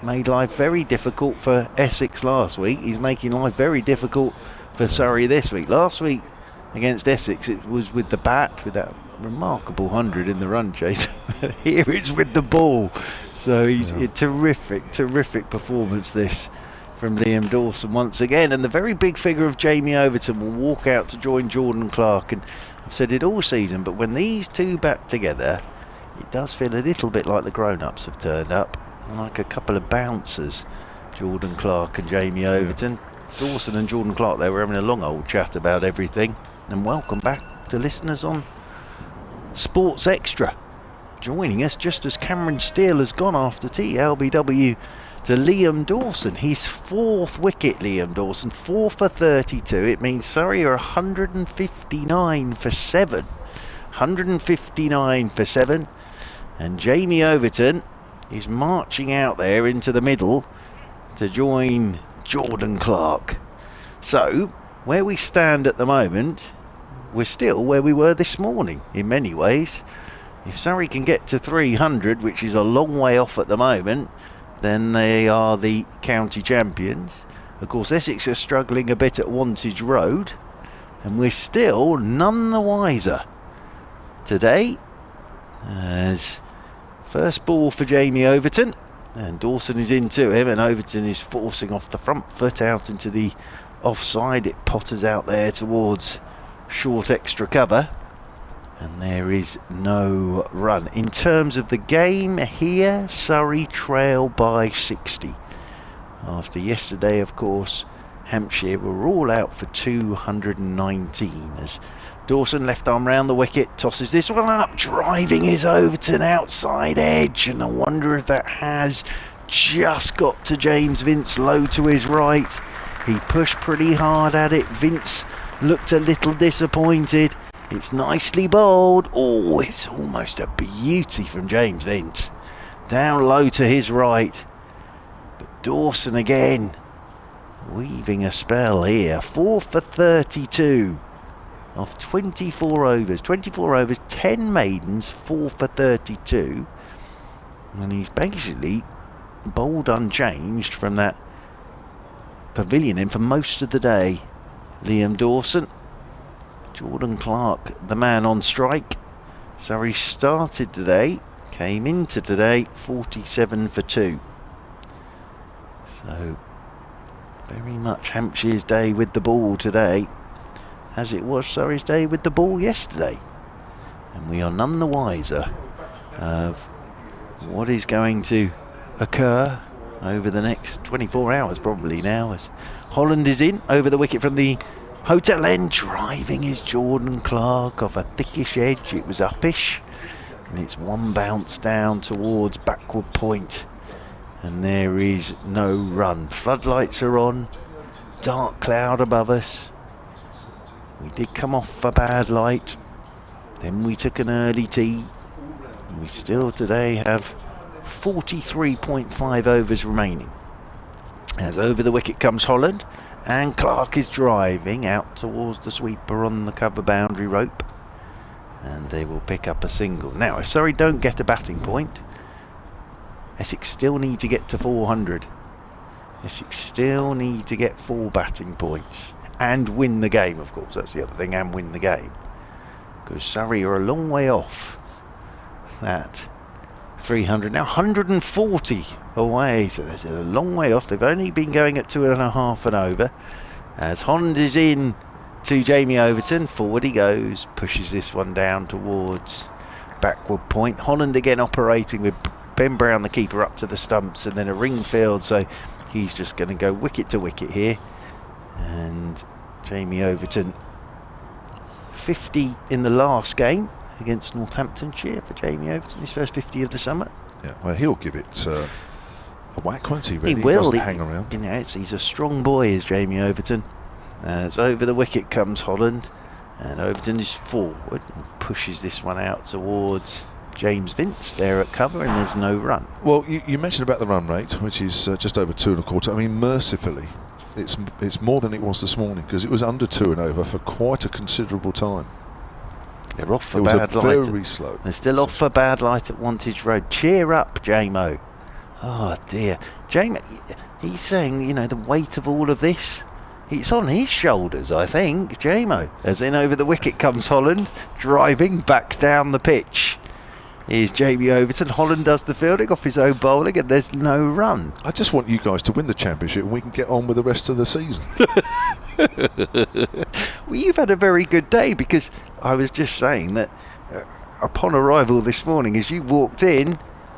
made life very difficult for Essex last week. He's making life very difficult for Surrey this week. Last week against Essex, it was with the bat, with that remarkable 100 in the run chase. Here it's with the ball. So he's a terrific performance this from Liam Dawson once again. And the very big figure of Jamie Overton will walk out to join Jordan Clark. And I've said it all season, but when these two bat together, it does feel a little bit like the grown-ups have turned up, like a couple of bouncers, Jordan Clark and Jamie Overton. Dawson and Jordan Clark, they were having a long old chat about everything. And welcome back to listeners on Sports Extra, joining us just as Cameron Steele has gone after tea. LBW to Liam Dawson, his 4th wicket. Liam Dawson 4 for 32. It means Surrey are 159 for 7. 159 for 7. And Jamie Overton is marching out there into the middle to join Jordan Clark. So where we stand at the moment, we're still where we were this morning in many ways. If Surrey can get to 300, which is a long way off at the moment, then they are the county champions. Of course, Essex are struggling a bit at Wantage Road, and we're still none the wiser today, as First ball for Jamie Overton, and Dawson is into him, and Overton is forcing off the front foot out into the offside. It potters out there towards short extra cover, and there is no run. In terms of the game here, Surrey trail by 60. After yesterday, of course, Hampshire were all out for 219 as Dawson left arm round the wicket, tosses this one up, driving his Overton outside edge, and I wonder if that has just got to James Vince low to his right. He pushed pretty hard at it. Vince looked a little disappointed. It's nicely bowled. Oh, it's almost a beauty from James Vince. Down low to his right. But Dawson again weaving a spell here. 4 for 32 of 24 overs. 24 overs, 10 maidens, 4 for 32. And he's basically bowled unchanged from that pavilion in for most of the day. Liam Dawson. Jordan Clark, the man on strike. Surrey started today, came into today 47 for 2. So very much Hampshire's day with the ball today, as it was Surrey's day with the ball yesterday. And we are none the wiser of what is going to occur over the next 24 hours probably now, as Holland is in over the wicket from the Hotel end, driving his Jordan Clark off a thickish edge. It was uppish, and it's one bounce down towards backward point, and there is no run. Floodlights are on, dark cloud above us. We did come off a bad light, then we took an early tea, and we still today have 43.5 overs remaining. As over the wicket comes Holland, and Clark is driving out towards the sweeper on the cover boundary rope, and they will pick up a single. Now, if Surrey don't get a batting point, Essex still need to get to 400. Essex still need to get 4 batting points and win the game, of course. That's the other thing, and win the game, because Surrey are a long way off that 300, now 140 away, so there's a long way off. They've only been going at 2.5 and over. As Holland is in to Jamie Overton, forward he goes, pushes this one down towards backward point. Holland again operating with Ben Brown, the keeper, up to the stumps, and then a ring field, so he's just going to go wicket to wicket here. And Jamie Overton 50 in the last game against Northamptonshire for Jamie Overton, his first 50 of the summer. Yeah, well, he'll give it a whack, won't he? Really? He will. He doesn't hang around. You know, he's a strong boy, is Jamie Overton. As over the wicket comes Holland, and Overton is forward and pushes this one out towards James Vince there at cover, and there's no run. Well, you mentioned about the run rate, which is just over 2.25. I mean, mercifully, it's more than it was this morning, because it was under 2 and over for quite a considerable time. They're off for bad light. Very slow. They're still off for bad light at Wantage Road. Cheer up, Jamo. Oh dear. Jamo, he's saying, you know, the weight of all of this, it's on his shoulders, I think, Jamo. As in over the wicket comes Holland, driving back down the pitch. Here's Jamie Overton. Holland does the fielding off his own bowling, and there's no run. I just want you guys to win the championship, and we can get on with the rest of the season. Well, you've had a very good day, because I was just saying that upon arrival this morning, as you walked in,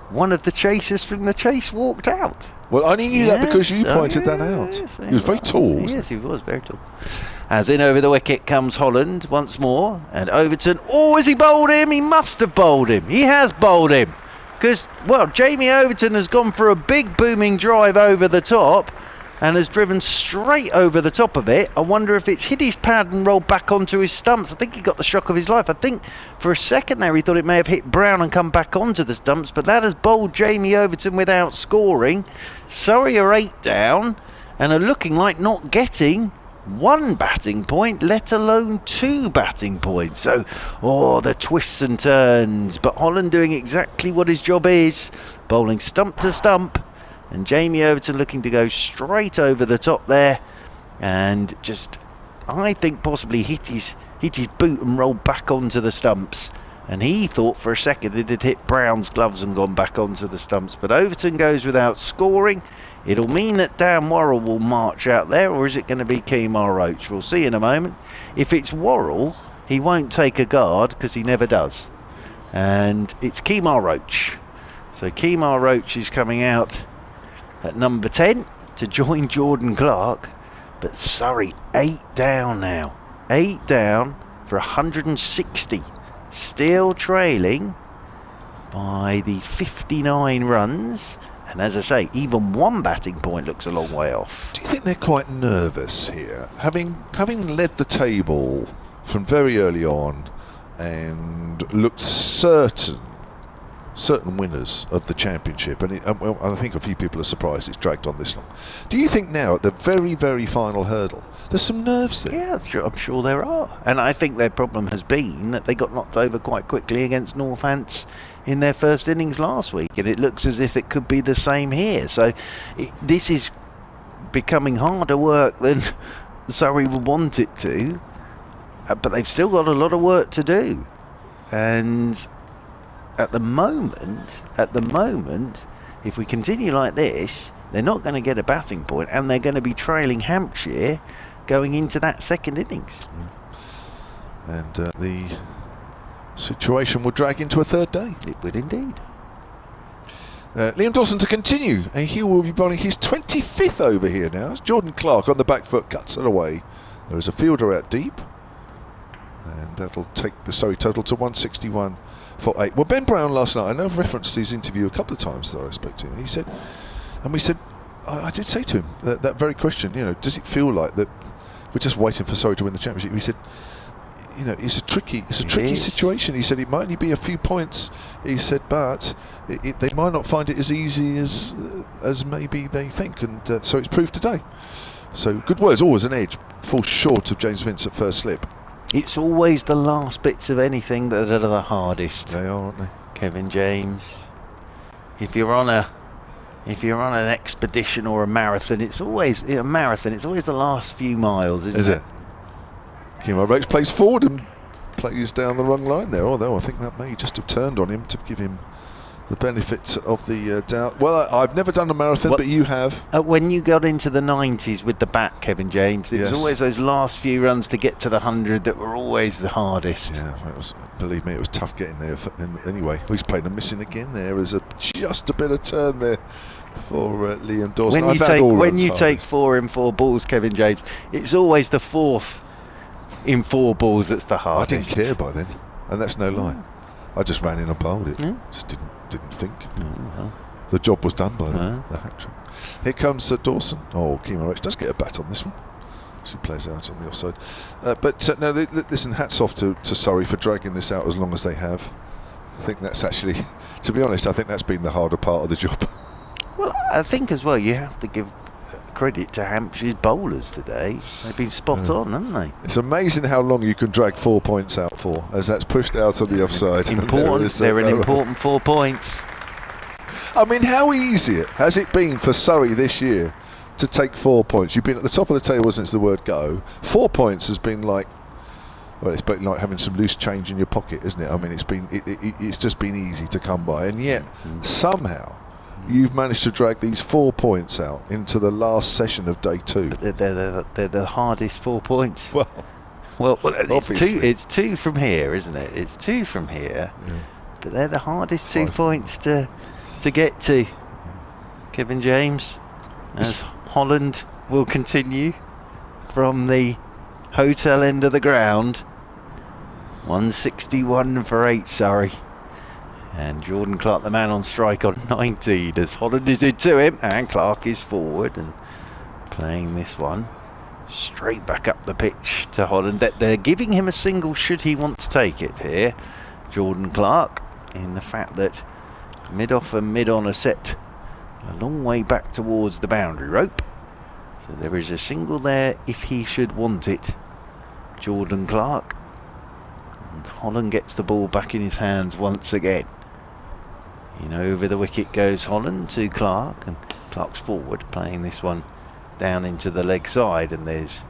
one of the chasers from the chase walked out. Well, I only knew that because you pointed that out. He was very tall. Yes, he was very tall. As in over the wicket comes Holland once more, and Overton. Oh, has he bowled him? He must have bowled him. He has bowled him, because, well, Jamie Overton has gone for a big booming drive over the top and has driven straight over the top of it. I wonder if it's hit his pad and rolled back onto his stumps. I think he got the shock of his life. I think for a second there he thought it may have hit Brown and come back onto the stumps, but that has bowled Jamie Overton without scoring. Surrey are 8 down and are looking like not getting 1 batting point, let alone 2 batting points. So, the twists and turns, but Holland doing exactly what his job is, bowling stump to stump. And Jamie Overton looking to go straight over the top there, and just, I think, possibly hit his boot and roll back onto the stumps. And he thought for a second it had hit Brown's gloves and gone back onto the stumps. But Overton goes without scoring. It'll mean that Dan Worrell will march out there, or is it going to be Kemar Roach? We'll see in a moment. If it's Worrell, he won't take a guard because he never does. And it's Kemar Roach. So Kemar Roach is coming out at number 10 to join Jordan Clark. But Surrey 8 down now. 8 down for 160. Still trailing by the 59 runs. And as I say, even one batting point looks a long way off. Do you think they're quite nervous here? Having led the table from very early on and looked certain winners of the championship, and I think a few people are surprised it's dragged on this long. Do you think now at the very, very final hurdle there's some nerves there? Yeah, I'm sure there are. And I think their problem has been that they got knocked over quite quickly against Northants in their first innings last week, and it looks as if it could be the same here. So this is becoming harder work than Surrey would want it to, but they've still got a lot of work to do. And at the moment, if we continue like this, they're not going to get a batting point, and they're going to be trailing Hampshire going into that second innings. And the situation will drag into a third day. It would indeed. Liam Dawson to continue, and he will be bowling his 25th over here now. Jordan Clark on the back foot cuts it away. There is a fielder out deep, and that'll take the Surrey total to 161 for 8. Well, Ben Brown last night, I know I've referenced his interview a couple of times that I spoke to him. He said, and we said, I did say to him that very question, does it feel like that we're just waiting for Surrey to win the championship? He said, it's a tricky situation. He said it might only be a few points. He said, but they might not find it as easy as maybe they think, and so it's proved today. So good words, always an edge, falls short of James Vince at first slip. It's always the last bits of anything that are the hardest. They are, aren't they? Kevin James. If you're on an expedition or a marathon, it's always the last few miles, isn't it? Kemar Roach plays forward and plays down the wrong line there, although I think that may just have turned on him to give him the benefit of the doubt. Well, I've never done a marathon, but you have. When you got into the 90s with the bat, Kevin James, it was always those last few runs to get to the 100 that were always the hardest. Yeah, believe me, it was tough getting there. Anyway, he's playing a missing again there. There's just a bit of turn there for Liam Dawson. When you take 4 in 4 balls, Kevin James, it's always the 4th in 4 balls that's the hardest. I didn't care by then, and that's no lie. I just ran in and bowled it. Just didn't think. The job was done by then. The hat trick. Here comes Dawson. Oh, Kemar Roach does get a bat on this one. He plays out on the offside. No, listen, hats off to Surrey for dragging this out as long as they have. I think that's actually, to be honest, I think that's been the harder part of the job. Well, I think as well you have to give credit to Hampshire's bowlers today. They've been spot on, haven't they? It's amazing how long you can drag 4 points out for, as that's pushed out on the offside. Important. They're an important 4 points. I mean, how easy has it been for Surrey this year to take 4 points? You've been at the top of the table since the word go. 4 points has been like, well, it's been like having some loose change in your pocket, isn't it? I mean, it's just been easy to come by, and yet somehow you've managed to drag these 4 points out into the last session of day 2. But they're the hardest 4 points. Well, it's 2 from here, isn't it? It's 2 from here, but they're the hardest 2 points to get to. Kevin James, as Holland will continue from the hotel end of the ground. 161 for 8, Surrey. And Jordan Clark, the man on strike, on 19 as Holland is into him, and Clark is forward and playing this one straight back up the pitch to Holland. They're giving him a single should he want to take it here, Jordan Clark, in the fact that mid-off and mid-on are set a long way back towards the boundary rope. So there is a single there if he should want it, Jordan Clark. And Holland gets the ball back in his hands once again. Over the wicket goes Holland to Clark, and Clark's forward playing this one down into the leg side, and there's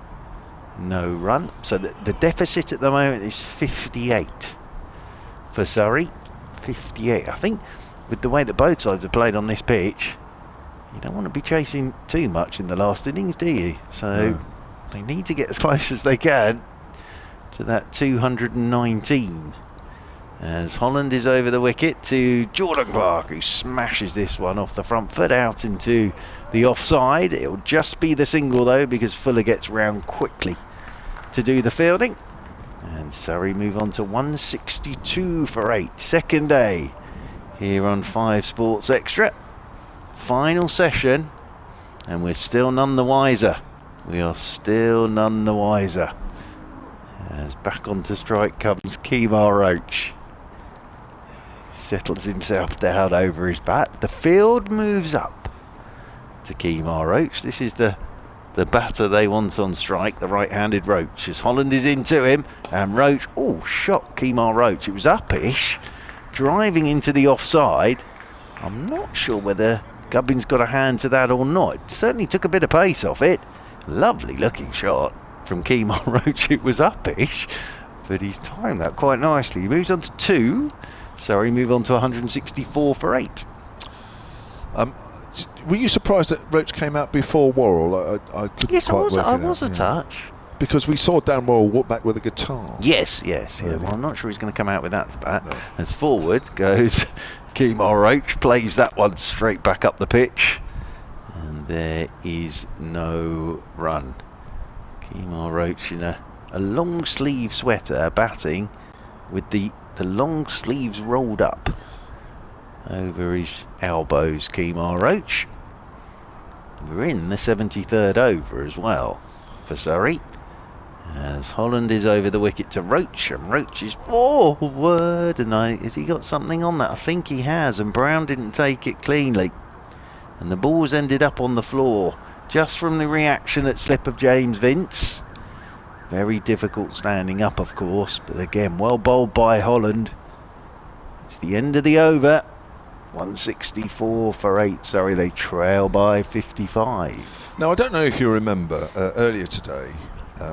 no run. So the deficit at the moment is 58 for Surrey. 58. I think with the way that both sides have played on this pitch, you don't want to be chasing too much in the last innings, do you? So No. they need to get as close as they can to that 219. As Holland is over the wicket to Jordan Clark, who smashes this one off the front foot out into the offside. It'll just be the single though, because Fuller gets round quickly to do the fielding. And Surrey move on to 162 for 8. Second day here on 5 Sports Extra. Final session, and we're still none the wiser. We are still none the wiser. As back onto strike comes Kemar Roach. Settles himself down over his bat. The field moves up to Kemar Roach. This is the batter they want on strike, the right-handed Roach. As Holland is into him, and Roach, shot Kemar Roach. It was uppish, driving into the offside. I'm not sure whether Gubbins got a hand to that or not. It certainly took a bit of pace off it. Lovely looking shot from Kemar Roach. It was uppish, but he's timed that quite nicely. He moves on to 2. Surrey move on to 164 for 8. Were you surprised that Roach came out before Worrell? I couldn't Yes, quite work it I out, was a touch. Because we saw Dan Worrell walk back with a guitar. Yes. Yeah. Well, I'm not sure he's going to come out with that bat. No. As forward goes Kemar Roach, plays that one straight back up the pitch, and there is no run. Kemar Roach in a long sleeve sweater, batting with the long sleeves rolled up over his elbows. Kemar Roach. We're in the 73rd over as well for Surrey, as Holland is over the wicket to Roach, and Roach is forward, and has he got something on that? I think he has, and Brown didn't take it cleanly, and the ball's ended up on the floor just from the reaction at slip of James Vince. Very difficult standing up, of course, but again, well bowled by Holland. It's the end of the over. 164 for 8. Sorry, they trail by 55. Now, I don't know if you remember earlier today,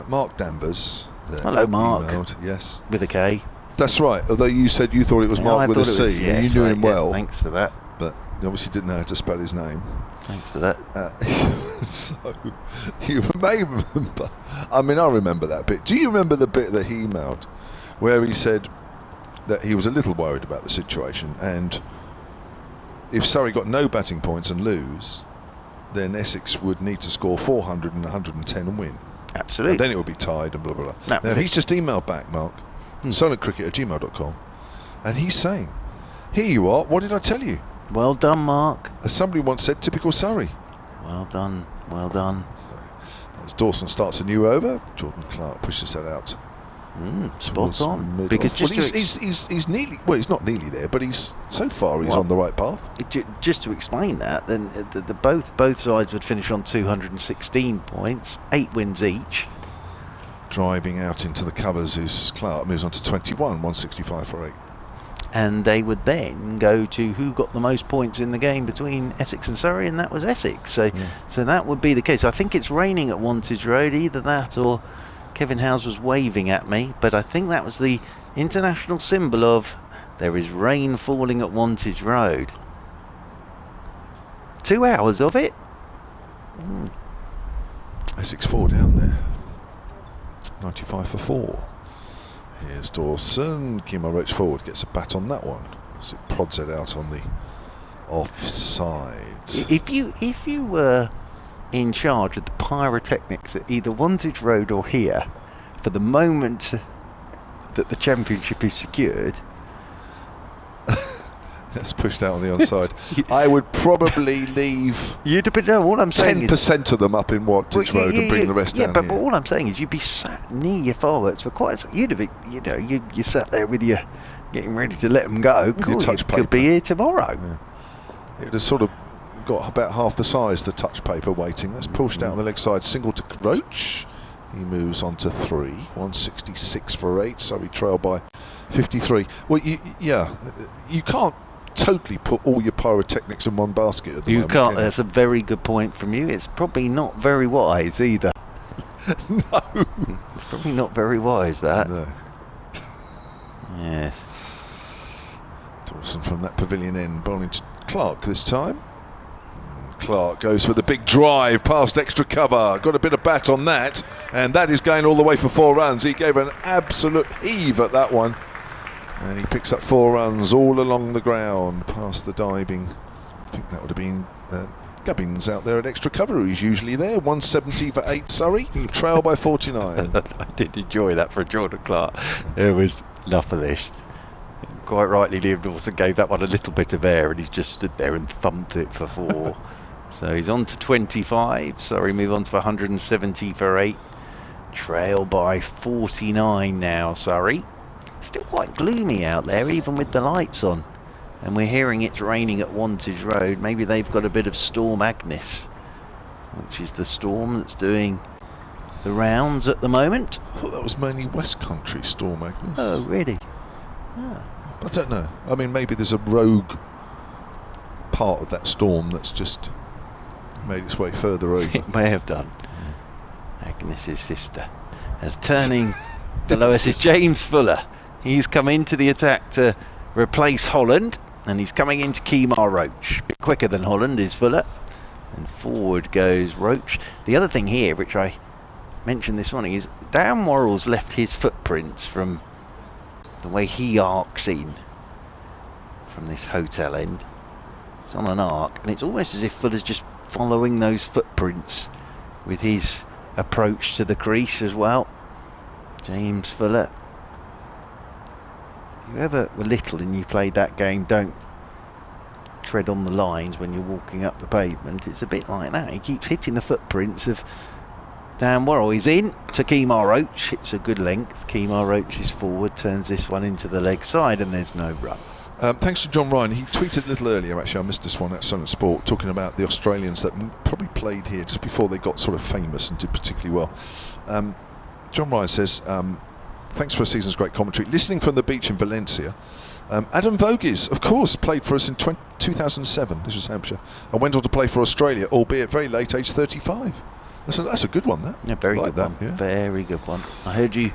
Mark Danvers. Hello, Mark. Emailed, yes. With a K. That's right, although you said you thought it was Mark with a C, and you knew him well. Thanks for that. But you obviously didn't know how to spell his name. Thanks for that. So, you may remember, I remember that bit. Do you remember the bit that he emailed where he said that he was a little worried about the situation, and if Surrey got no batting points and lose, then Essex would need to score 400 and 110 and win. Absolutely. And then it would be tied and blah, blah, blah. Now, he's just emailed back, Mark, solidcricket@gmail.com, and he's saying, here you are, what did I tell you? Well done, Mark. As somebody once said, typical Surrey. Well done, well done. So, as Dawson starts a new over, Jordan Clark pushes that out. Spot on. Middle. Because he's nearly, well, he's not nearly there, but so far he's on the right path. Just to explain that, then both sides would finish on 216 points, 8 wins each. Driving out into the covers is Clark, moves on to 21, 165 for 8. And they would then go to who got the most points in the game between Essex and Surrey, and that was Essex. So that would be the case. I think it's raining at Wantage Road, either that or Kevin Howes was waving at me, but I think that was the international symbol of there is rain falling at Wantage Road. 2 hours of it. Essex 4 down there. 95 for 4. Here's Dawson. Kemar Roach forward, gets a bat on that one. So it prods it out on the offside. If you were in charge of the pyrotechnics at either Wantage Road or here, for the moment that the championship is secured, that's pushed out on the onside. I would probably leave. All I'm saying 10% of them up in Wantage Road and bring the rest down. Yeah, but all I'm saying is you'd be sat near your forwards for quite. You'd have, you sat there with your getting ready to let them go. Your touch paper. Could be here tomorrow. Yeah. It has sort of got about half the size, the touch paper waiting. That's pushed out on the leg side, single to Roach. He moves on to 3, 166 for 8. So he trailed by 53. Well, you can't totally put all your pyrotechnics in one basket at the moment. You can't. That's a very good point from you. It's probably not very wise either. No. It's probably not very wise, that. No. Yes. Wilson from that pavilion end, bowling to Clark this time. Clark goes for the big drive past extra cover. Got a bit of bat on that, and that is going all the way for 4 runs. He gave an absolute heave at that one, and he picks up 4 runs all along the ground past the diving. I think that would have been Gubbins out there at extra cover. He's usually there. 170 for 8 Surrey. Trail by 49. I did enjoy that for Jordan Clark. There was enough of this. Quite rightly, Liam Dawson gave that one a little bit of air, and he's just stood there and thumped it for 4. So he's on to 25. Surrey move on to 170 for 8. Trail by 49 now, Surrey. Still quite gloomy out there, even with the lights on. And we're hearing it's raining at Wantage Road. Maybe they've got a bit of Storm Agnes, which is the storm that's doing the rounds at the moment. I thought that was mainly West Country Storm Agnes. Oh, really? Oh. I don't know. I mean, maybe there's a rogue part of that storm that's just made its way further over. It may have done. Agnes's sister. As turning below us is James Fuller. He's come into the attack to replace Holland, and he's coming into Kemar Roach. A bit quicker than Holland is Fuller. And forward goes Roach. The other thing here, which I mentioned this morning, is Dan Worrell's left his footprints from the way he arcs in from this hotel end. It's on an arc, and it's almost as if Fuller's just following those footprints with his approach to the crease as well. James Fuller. If you ever were little and you played that game, don't tread on the lines when you're walking up the pavement. It's a bit like that. He keeps hitting the footprints of Dan Worrell. He's in to Kemar Roach. It's a good length. Kemar Roach is forward, turns this one into the leg side, and there's no run. Thanks to John Ryan. He tweeted a little earlier, actually, I missed this one at Sun Sport, talking about the Australians that probably played here just before they got sort of famous and did particularly well. John Ryan says, thanks for a season's great commentary. Listening from the beach in Valencia, Adam Voges, of course, played for us in 2007, this was Hampshire, and went on to play for Australia, albeit very late, age 35. That's a good one, that. Yeah, very like good one. Yeah. Very good one. I heard you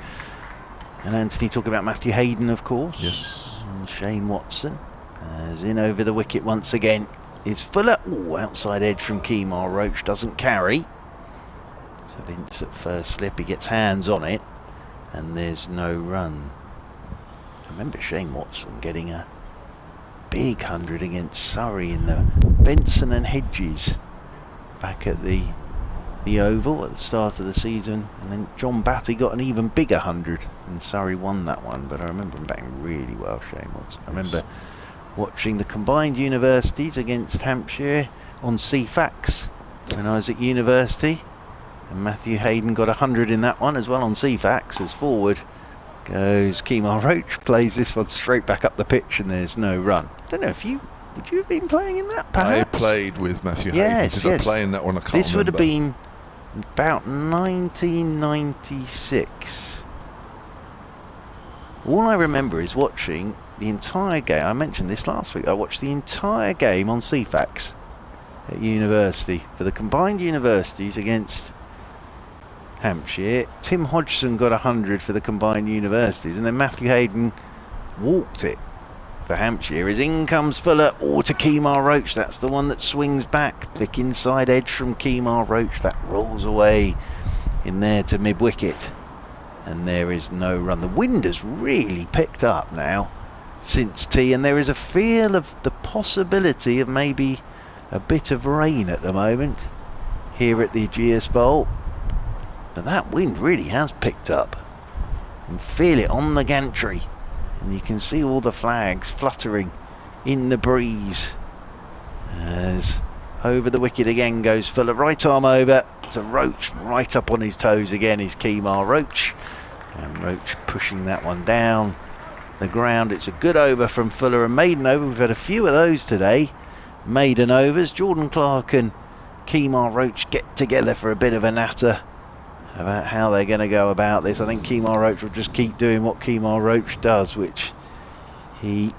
and Anthony talk about Matthew Hayden, of course. Yes. And Shane Watson. As in over the wicket once again is Fuller. Ooh, outside edge from Kemar Roach, doesn't carry. So Vince at first slip, he gets hands on it, and there's no run. I remember Shane Watson getting a big 100 against Surrey in the Benson and Hedges back at the Oval at the start of the season, and then John Batty got an even bigger 100 and Surrey won that one. But I remember him batting really well, Shane Watson. I remember watching the combined universities against Hampshire on CFAX when I was at university, and Matthew Hayden got 100 in that one as well on CFAX. As forward goes Kemar Roach, plays this one straight back up the pitch, and there's no run. I don't know if would you have been playing in that, perhaps? I played with Matthew yes, Hayden. Did I play in that one? I can't remember. This would have been about 1996. All I remember is watching the entire game. I mentioned this last week. I watched the entire game on CFAX at university for the combined universities against Hampshire. Tim Hodgson got 100 for the combined universities, and then Matthew Hayden walked it for Hampshire. As in comes Fuller, to Kemar Roach. That's the one that swings back. Thick inside edge from Kemar Roach. That rolls away in there to mid-wicket. And there is no run. The wind has really picked up now since tea, and there is a feel of the possibility of maybe a bit of rain at the moment here at the Ageas Bowl. But that wind really has picked up. You can feel it on the gantry, and you can see all the flags fluttering in the breeze. As over the wicket again goes Fuller, right arm over to Roach, right up on his toes again is Kemar Roach, and Roach pushing that one down the ground. It's a good over from Fuller, a maiden over. We've had a few of those today, maiden overs. Jordan Clark and Kemar Roach get together for a bit of a natter about how they're going to go about this. I think Kemar Roach will just keep doing what Kemar Roach does, which he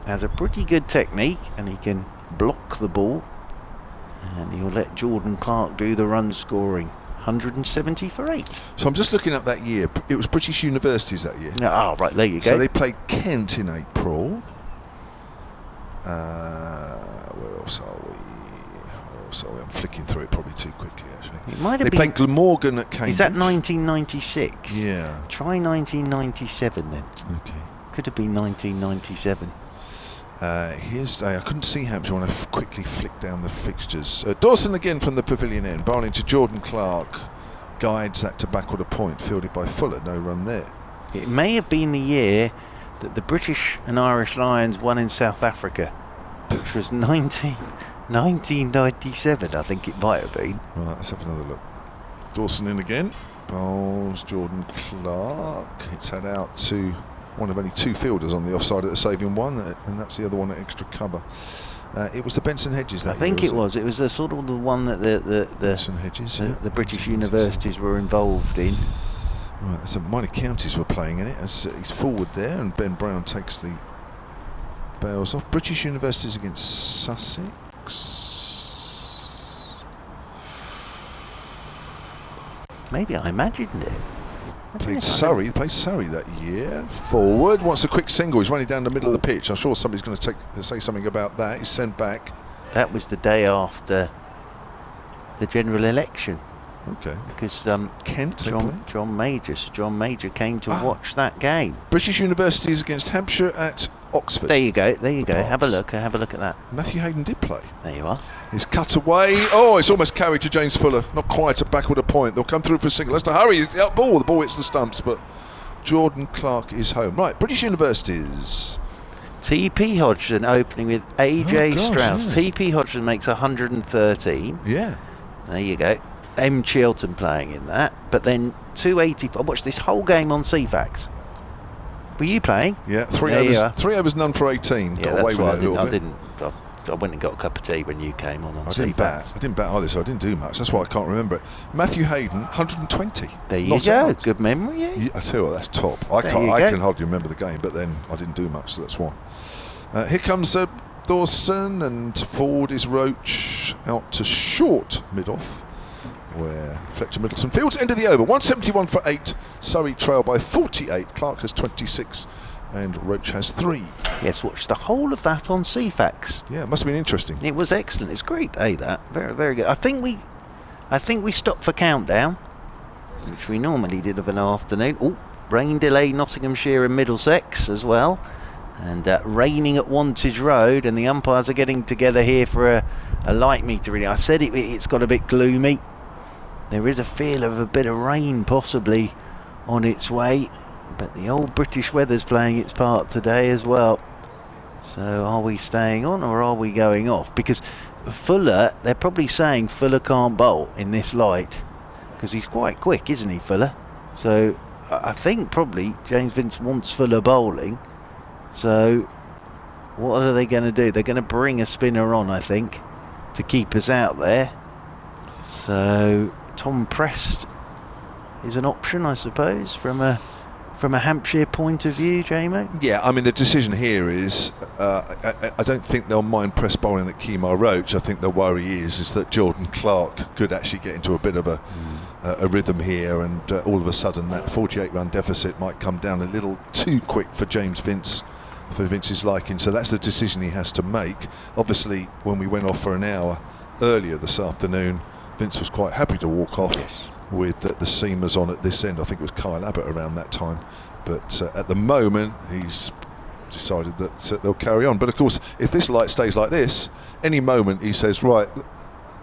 has a pretty good technique, and he can block the ball, and he'll let Jordan Clark do the run scoring. 170 for 8. So I'm just looking up that year. It was British Universities that year. Oh, right, there you go. So they played Kent in April. Where else are we? I'm flicking through it probably too quickly, actually. It might have they been. played Glamorgan at Cambridge. Is that 1996? Yeah. Try 1997 then. Okay. Could have been 1997. I couldn't see Hampshire when I quickly flicked down the fixtures. Dawson again from the pavilion end, bowling to Jordan Clark. Guides that to backward a point, fielded by Fuller. No run there. It may have been the year that the British and Irish Lions won in South Africa, which was 1997, I think it might have been. Right, let's have another look. Dawson in again. Bowls Jordan Clark. It's head out to one of only two fielders on the offside at the saving one, and that's the other one at extra cover. It was the Benson Hedges that I think year, it was. It was the sort of the one that the Benson Hedges, the British universities were involved in. Right, so minor counties were playing in it. As he's forward there, and Ben Brown takes the bails off. British universities against Sussex. Maybe I imagined it. Played Surrey that year. Forward, wants a quick single. He's running down the middle of the pitch. I'm sure somebody's going to say something about that. He's sent back. That was the day after the general election. Okay. Because Kent, John Major came to watch that game. British universities against Hampshire at Oxford. There you go. Have a look at that. Matthew Hayden did play. There you are. He's cut away. Oh, it's almost carried to James Fuller. Not quite a backward a point. They'll come through for a single. That's to hurry. Out ball. The ball hits the stumps, but Jordan Clark is home. Right, British universities. T.P. Hodgson opening with A.J. Strauss. Yeah. T.P. Hodgson makes 113. Yeah. There you go. M. Chilton playing in that. But then 280. I watched this whole game on CFAX. Were you playing? Yeah, three overs, none for 18. Yeah, got away with it a little bit. I went and got a cup of tea when you came on I didn't bat either, so I didn't do much. That's why I can't remember it. Matthew Hayden, 120. There you go. Good memory, yeah. I tell you what, that's top. I can hardly remember the game, but then I didn't do much, so that's why. Here comes Dawson, and forward is Roach, out to short mid-off, where Fletcher Middleton fields. End of the over, 171 for 8. Surrey trail by 48. Clark has 26. And Roach has 3. Yes, watched the whole of that on CFAX. Yeah, it must have been interesting. It was excellent. It's great, that. Very, very good. I think we stopped for countdown, which we normally did of an afternoon. Oh, rain delay Nottinghamshire and Middlesex as well. And raining at Wantage Road, and the umpires are getting together here for a light meter reading. I said it's got a bit gloomy. There is a feel of a bit of rain possibly on its way. But the old British weather's playing its part today as well. So are we staying on or are we going off? Because Fuller, they're probably saying Fuller can't bowl in this light, because he's quite quick, isn't he, Fuller? So I think probably James Vince wants Fuller bowling. So what are they going to do? They're going to bring a spinner on, I think, to keep us out there. So Tom Prest is an option, I suppose, from a Hampshire point of view, J-Mo? Yeah, I mean, the decision here is I don't think they'll mind press bowling at Kemar Roach. I think the worry is that Jordan Clark could actually get into a bit of a rhythm here, and all of a sudden that 48-run deficit might come down a little too quick for Vince's liking. So that's the decision he has to make. Obviously, when we went off for an hour earlier this afternoon, Vince was quite happy to walk off. Yes. With the seamers on at this end. I think it was Kyle Abbott around that time, but at the moment he's decided that they'll carry on. But of course, if this light stays like this, any moment he says, right,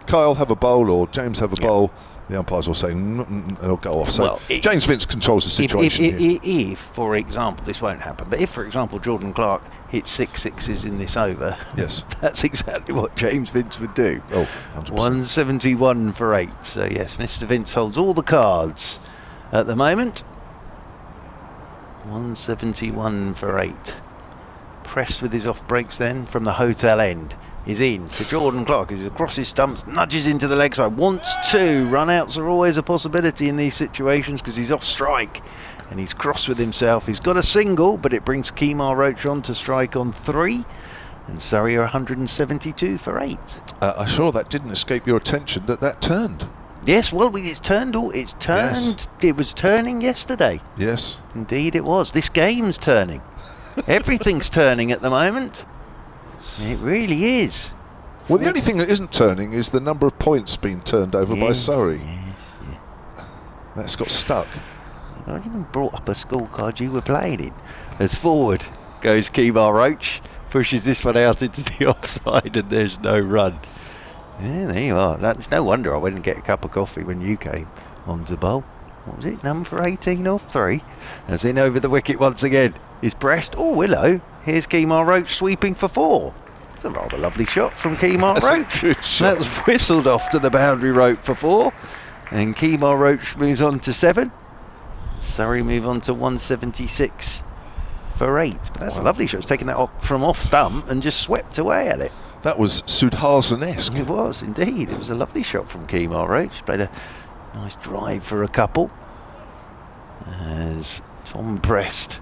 Kyle have a bowl or James have a bowl, the umpires will say and they'll go off. So James Vince controls the situation. If, for example, this won't happen, but if, for example, Jordan Clark hits 6 sixes in this over, yes, that's exactly what James Vince would do. 100%. 171 for 8. So yes, Mr. Vince holds all the cards at the moment. 171 for 8. Pressed with his off breaks then from the hotel end. Is in to Jordan Clark, who's across his stumps, nudges into the leg side, wants 2. Run-outs are always a possibility in these situations because he's off strike and he's cross with himself. He's got a single, but it brings Kemar Roach on to strike on 3, and Surrey are 172 for 8. I'm sure that didn't escape your attention that turned. Yes, well, it's turned. Yes. It was turning yesterday. Yes, indeed it was. This game's turning. Everything's turning at the moment. It really is. Well, the only thing that isn't turning is the number of points being turned over by Surrey. That's got stuck. I even brought up a scorecard you were playing in. As forward goes Kemar Roach, pushes this one out into the offside, and there's no run. Yeah, there you are. That's no wonder I went and get a cup of coffee when you came onto bowl. What was it? Number 18 off 3. As in over the wicket once again is pressed. Oh, willow. Here's Kemar Roach sweeping for 4. It's a rather lovely shot from Kemar Roach. That's whistled off to the boundary rope for 4. And Kemar Roach moves on to 7. Surrey move on to 176 for 8. But that's a lovely shot. It's taken that from off stump and just swept away at it. That was Sudarshan-esque. It was indeed. It was a lovely shot from Kemar Roach. Played a nice drive for a couple. As Tom Prest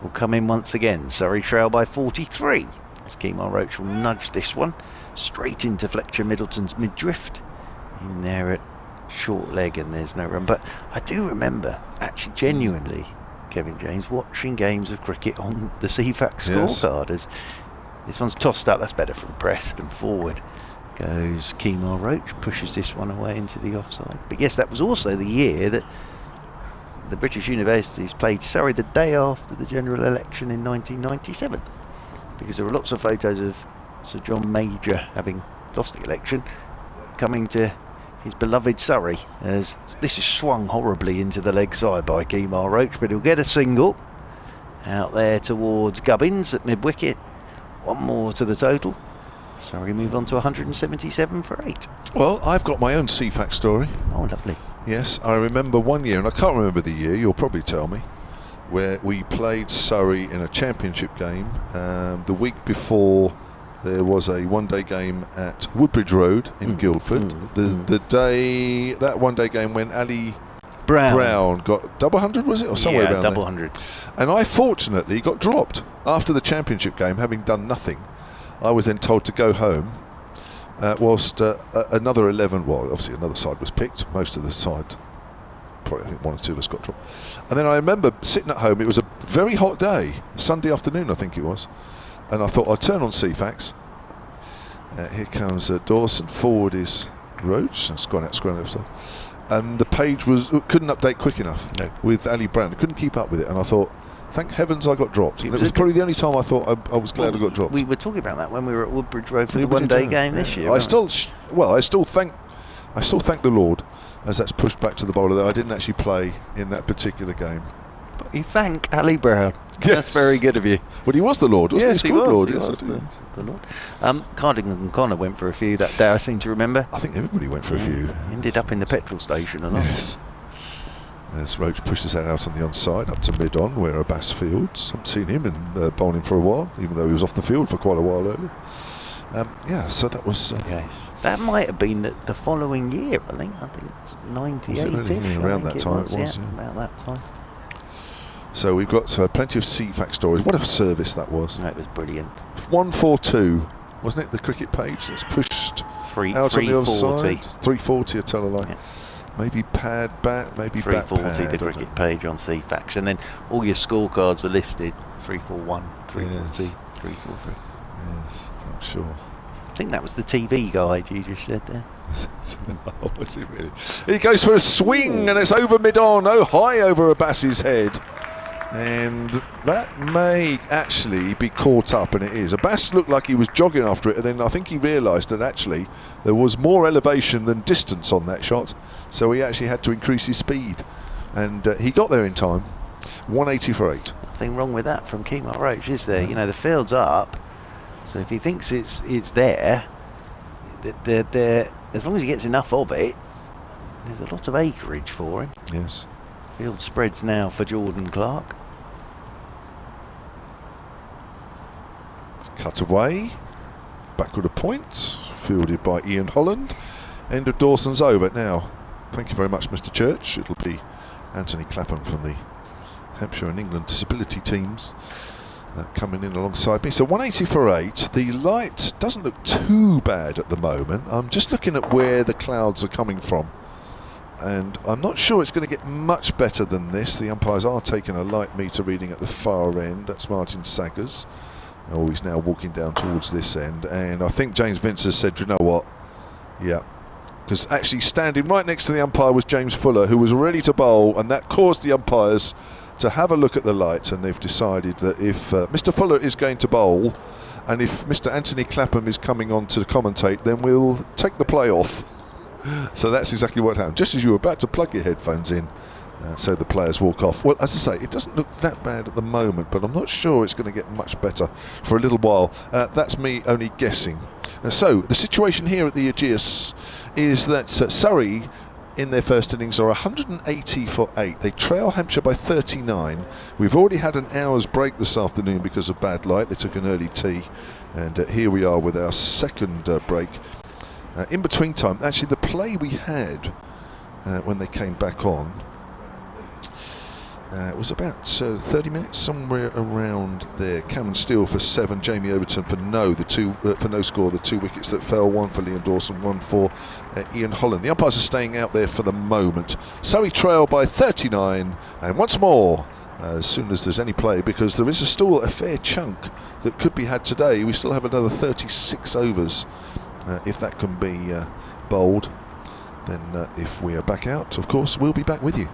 will come in once again. Surrey trail by 43. As Kemar Roach will nudge this one straight into Fletcher Middleton's mid-drift. In there at short leg, and there's no run. But I do remember, actually genuinely, Kevin James, watching games of cricket on the CFAX scorecard. As this one's tossed up, that's better from Prest, and forward goes Kemar Roach, pushes this one away into the offside. But yes, that was also the year that the British universities played Surrey the day after the general election in 1997, because there were lots of photos of Sir John Major, having lost the election, coming to his beloved Surrey, as this is swung horribly into the leg side by Kemar Roach, but he'll get a single out there towards Gubbins at mid-wicket. One more to the total. Surrey move on to 177 for 8. Well, I've got my own CFAX story. Oh, lovely. Yes, I remember one year, and I can't remember the year, you'll probably tell me, where we played Surrey in a championship game. The week before, there was a one-day game at Woodbridge Road in Guildford. The day, that one-day game when Ali Brown got double hundred, was it? Or somewhere around double there. 100. And I fortunately got dropped after the championship game, having done nothing. I was then told to go home, whilst another 11, well, obviously another side was picked. Most of the side, probably I think 1 or 2 of us got dropped. And then I remember sitting at home, it was a very hot day, Sunday afternoon I think it was, and I thought I'd turn on CFAX. Here comes Dawson, forward is Roach, it's gone out square left side. And the page couldn't update quick enough with Ali Brown. I couldn't keep up with it, and I thought, thank heavens I got dropped. And it was probably the only time I thought I was glad I got dropped. We were talking about that when we were at Woodbridge Road for the one-day game this year. I still thank the Lord, as that's pushed back to the bowler, that I didn't actually play in that particular game. But you thank Ali Brown. Yes. That's very good of you. But he was the Lord, wasn't yes, he? He was. Lord. He was the Lord. Cardigan and Connor went for a few that day, I seem to remember. I think everybody went for a few. Ended up in the petrol station and all. Yes. As Roach pushes that out on the onside, up to mid-on, where Abbas fields. I haven't seen him in bowling for a while, even though he was off the field for quite a while earlier. So that was... yes. That might have been the following year, I think. It's 98. Really? Around that time it was, yeah. About that time. So we've got plenty of CFAX stories. What a service that was. No, it was brilliant. 142, wasn't it, the cricket page that's pushed out on the other side? 340, I tell a lie. Yeah. Maybe pad bat, maybe bat pad. 340, the cricket page on CFAX. And then all your scorecards were listed. 341, 340, yes. 343. Yes, I'm sure. I think that was the TV guide you just said there. Oh, was it really? He goes for a swing, and it's over mid-on. Oh, high over Abbas's head. And that may actually be caught up, and it is. Abbas looked like he was jogging after it, and then I think he realised that actually there was more elevation than distance on that shot, so he actually had to increase his speed, and he got there in time. 180 for 8. Nothing wrong with that from Kemar Roach, is there? You know, the field's up, so if he thinks it's there, as long as he gets enough of it, there's a lot of acreage for him. Yes. Field spreads now for Jordan Clark. It's cut away. Backward a point. Fielded by Ian Holland. End of Dawson's over now. Thank you very much, Mr. Church. It'll be Anthony Clapham from the Hampshire and England disability teams coming in alongside me. So 180 for 8. The light doesn't look too bad at the moment. I'm just looking at where the clouds are coming from, and I'm not sure it's going to get much better than this. The umpires are taking a light meter reading at the far end. That's Martin Saggers. Oh, he's now walking down towards this end, and I think James Vince has said, you know what, yeah, because actually standing right next to the umpire was James Fuller, who was ready to bowl, and that caused the umpires to have a look at the lights, and they've decided that if Mr. Fuller is going to bowl, and if Mr. Anthony Clapham is coming on to commentate, then we'll take the play off. So that's exactly what happened. Just as you were about to plug your headphones in, so the players walk off. Well, as I say, it doesn't look that bad at the moment, but I'm not sure it's going to get much better for a little while. That's me only guessing. So the situation here at the Ageas is that Surrey in their first innings are 180 for 8. They trail Hampshire by 39. We've already had an hour's break this afternoon because of bad light. They took an early tea, and here we are with our second break. In between time, actually the play we had when they came back on was about 30 minutes, somewhere around there. Cameron Steele for 7, Jamie Overton for no, for no score. The 2 wickets that fell, 1 for Liam Dawson, 1 for Ian Holland. The umpires are staying out there for the moment. Surrey trail by 39, and once more, as soon as there's any play, because there is still a fair chunk that could be had today. We still have another 36 overs. If that can be bowled, then if we are back out, of course, we'll be back with you.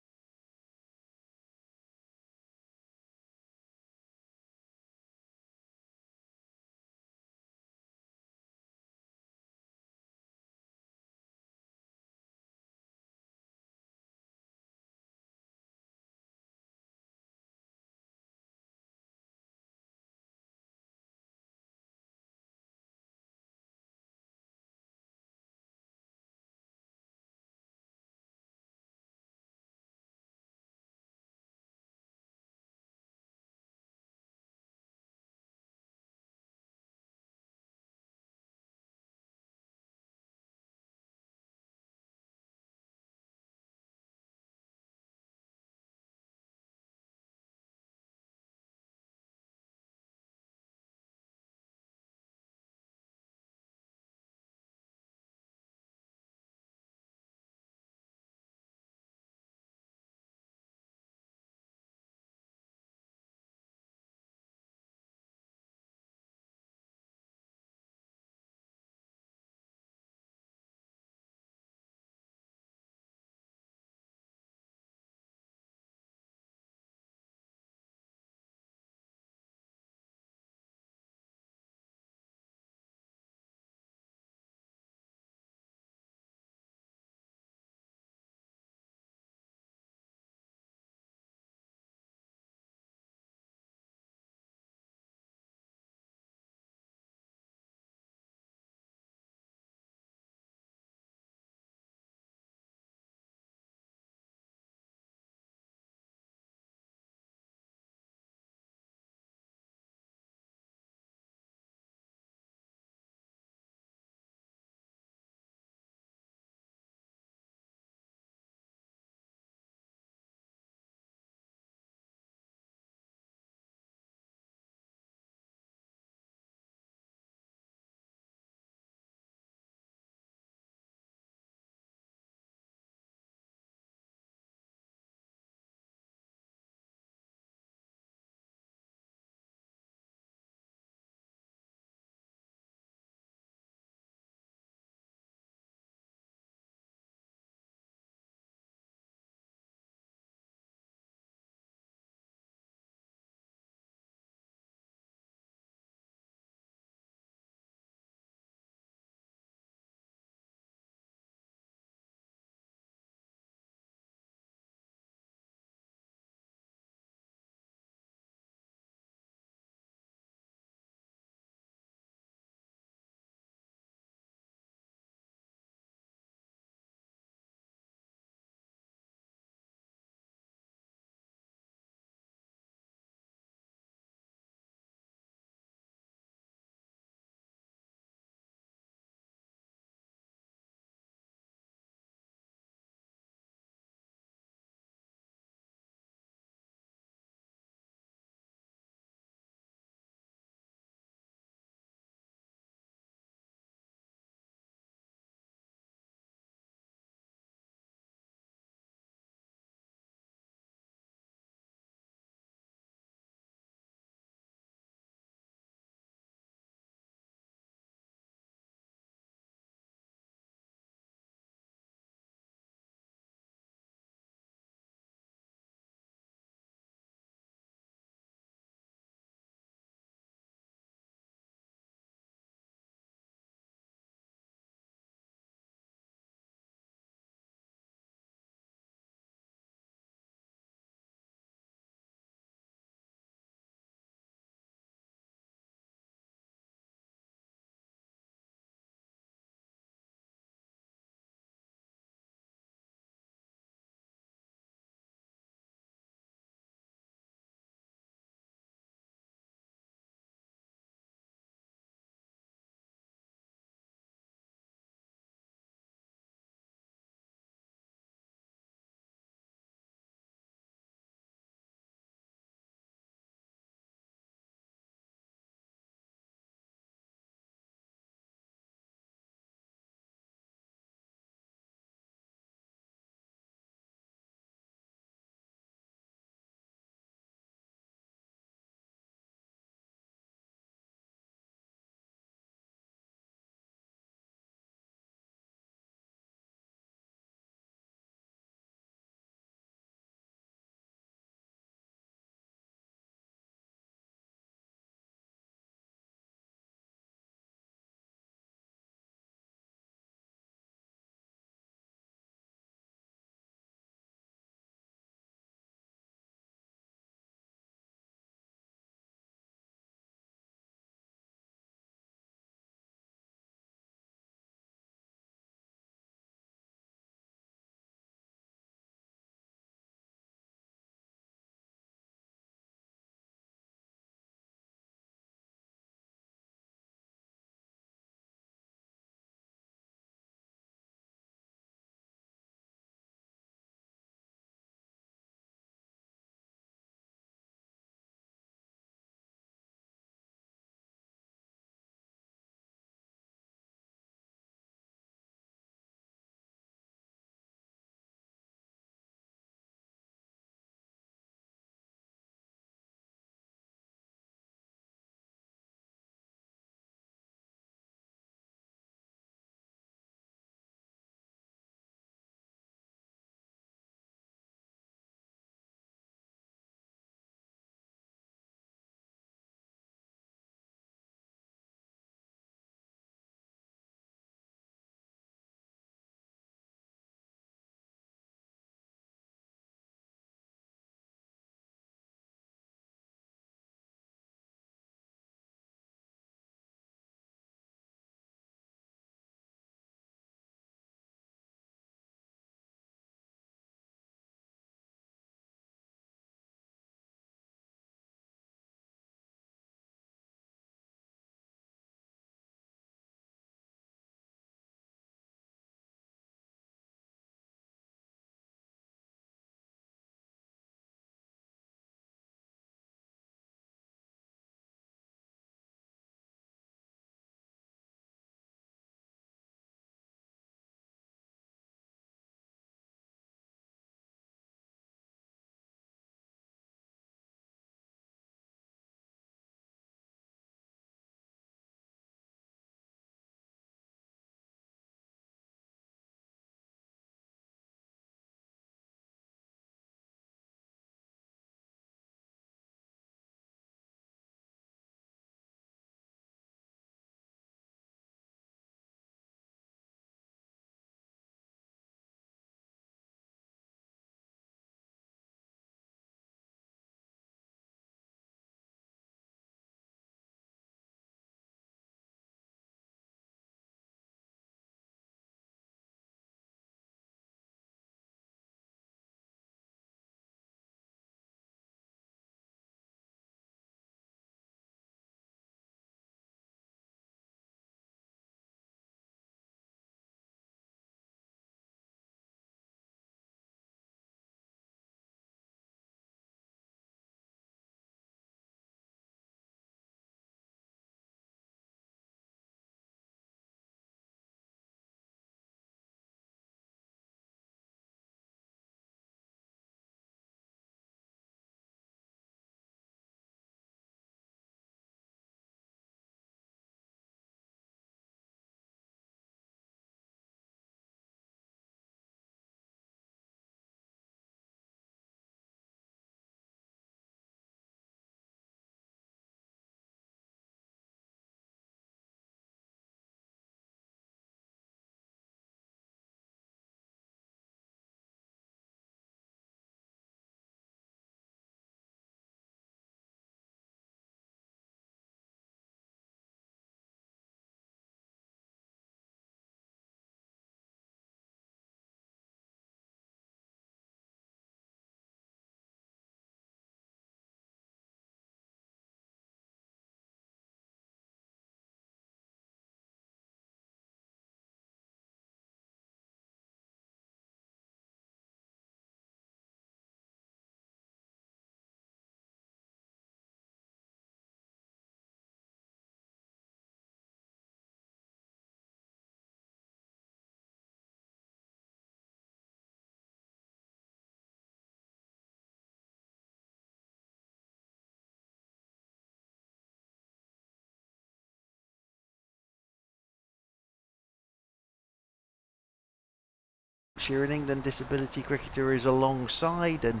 Hampshire and England disability cricketer is alongside, and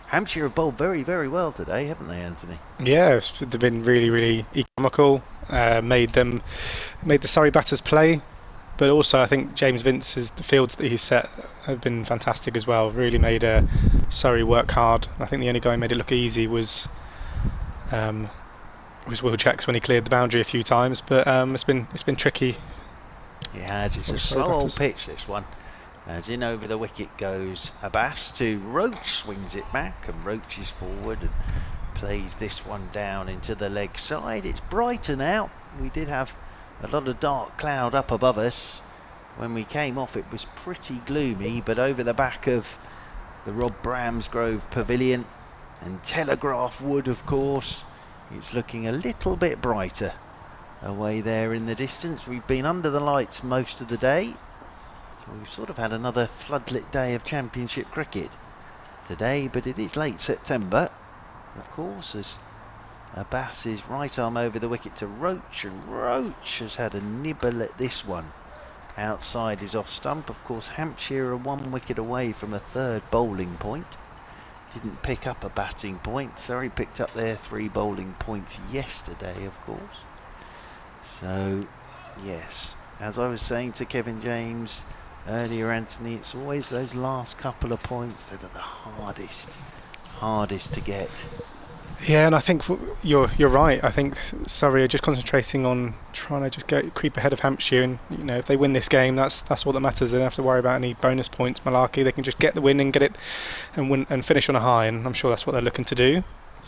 Hampshire have bowled very, very well today, haven't they, Anthony? Yeah, they've been really, really economical. Made the Surrey batters play, but also I think James Vince's the fields that he's set have been fantastic as well. Really made Surrey work hard. I think the only guy who made it look easy was Will Jacks when he cleared the boundary a few times, but it's been tricky. It has. It's a slow old pitch, this one. As in over the wicket goes Abbas to Roach, swings it back, and Roach is forward and plays this one down into the leg side. It's brighter now. We did have a lot of dark cloud up above us. When we came off it was pretty gloomy, but over the back of the Rob Bramsgrove Pavilion and Telegraph Wood, of course, it's looking a little bit brighter away there in the distance. We've been under the lights most of the day, so we've sort of had another floodlit day of Championship cricket today, but it is late September, of course, as Abbas is right arm over the wicket to Roach, and Roach has had a nibble at this one outside his off stump. Of course, Hampshire are 1 wicket away from a third bowling point. Didn't pick up a batting point. Surrey picked up their 3 bowling points yesterday, of course. So, yes, as I was saying to Kevin James earlier, Anthony, it's always those last couple of points that are the hardest to get. Yeah, and I think you're right. I think Surrey are just concentrating on trying to just creep ahead of Hampshire, and if they win this game, that's all that matters. They don't have to worry about any bonus points, malarkey. They can just get the win and get it and win and finish on a high, and I'm sure that's what they're looking to do.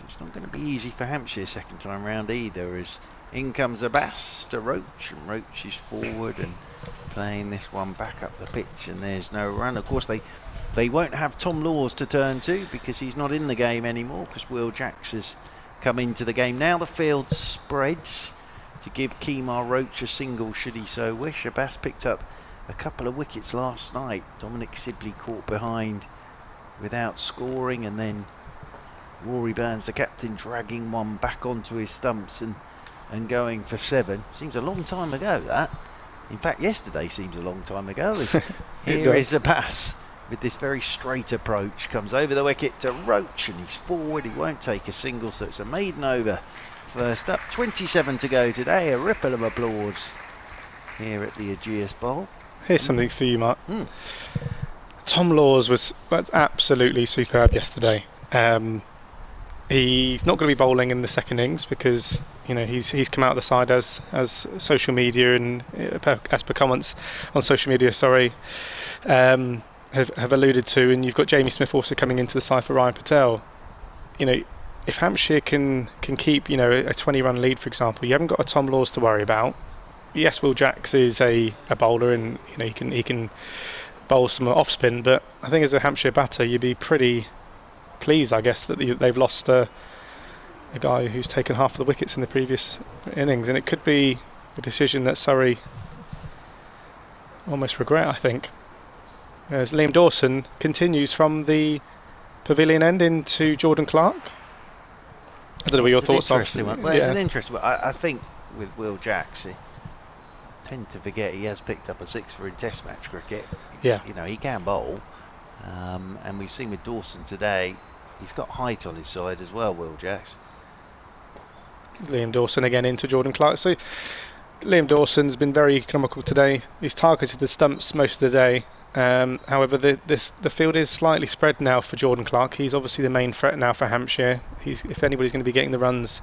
It's not going to be easy for Hampshire second time round either, as in comes Abbas to Roach, and Roach is forward and playing this one back up the pitch, and there's no run. Of course, they won't have Tom Laws to turn to because he's not in the game anymore, because Will Jacks has come into the game. Now the field spreads to give Kemar Roach a single should he so wish. Abbas picked up a couple of wickets last night. Dominic Sibley caught behind without scoring, and then Rory Burns, the captain, dragging one back onto his stumps and going for 7. Seems a long time ago, that. In fact, yesterday seems a long time ago. Here is Abbas with this very straight approach. Comes over the wicket to Roach, and he's forward. He won't take a single, so it's a maiden over. First up, 27 to go today. A ripple of applause here at the Ageas Bowl. Here's something for you, Mark. Tom Laws was absolutely superb yesterday. He's not going to be bowling in the second innings because he's come out of the side as social media and as per comments on social media, have alluded to, and you've got Jamie Smith also coming into the side for Ryan Patel. If Hampshire can keep a 20-run lead, for example, you haven't got a Tom Laws to worry about. Yes, Will Jacks is a bowler, and he can bowl some off spin, but I think as a Hampshire batter you'd be pretty pleased, I guess, that they've lost a guy who's taken half of the wickets in the previous innings, and it could be a decision that Surrey almost regret, I think. As Liam Dawson continues from the pavilion end into Jordan Clark. I don't know what your thoughts are. It's an interesting one. I think with Will Jacks, I tend to forget he has picked up a 6 in Test match cricket. Yeah. He can bowl. And we've seen with Dawson today, he's got height on his side as well, Will Jacks. Liam Dawson again into Jordan Clark. So Liam Dawson's been very economical today. He's targeted the stumps most of the day. However, the field is slightly spread now for Jordan Clark. He's obviously the main threat now for Hampshire. If anybody's going to be getting the runs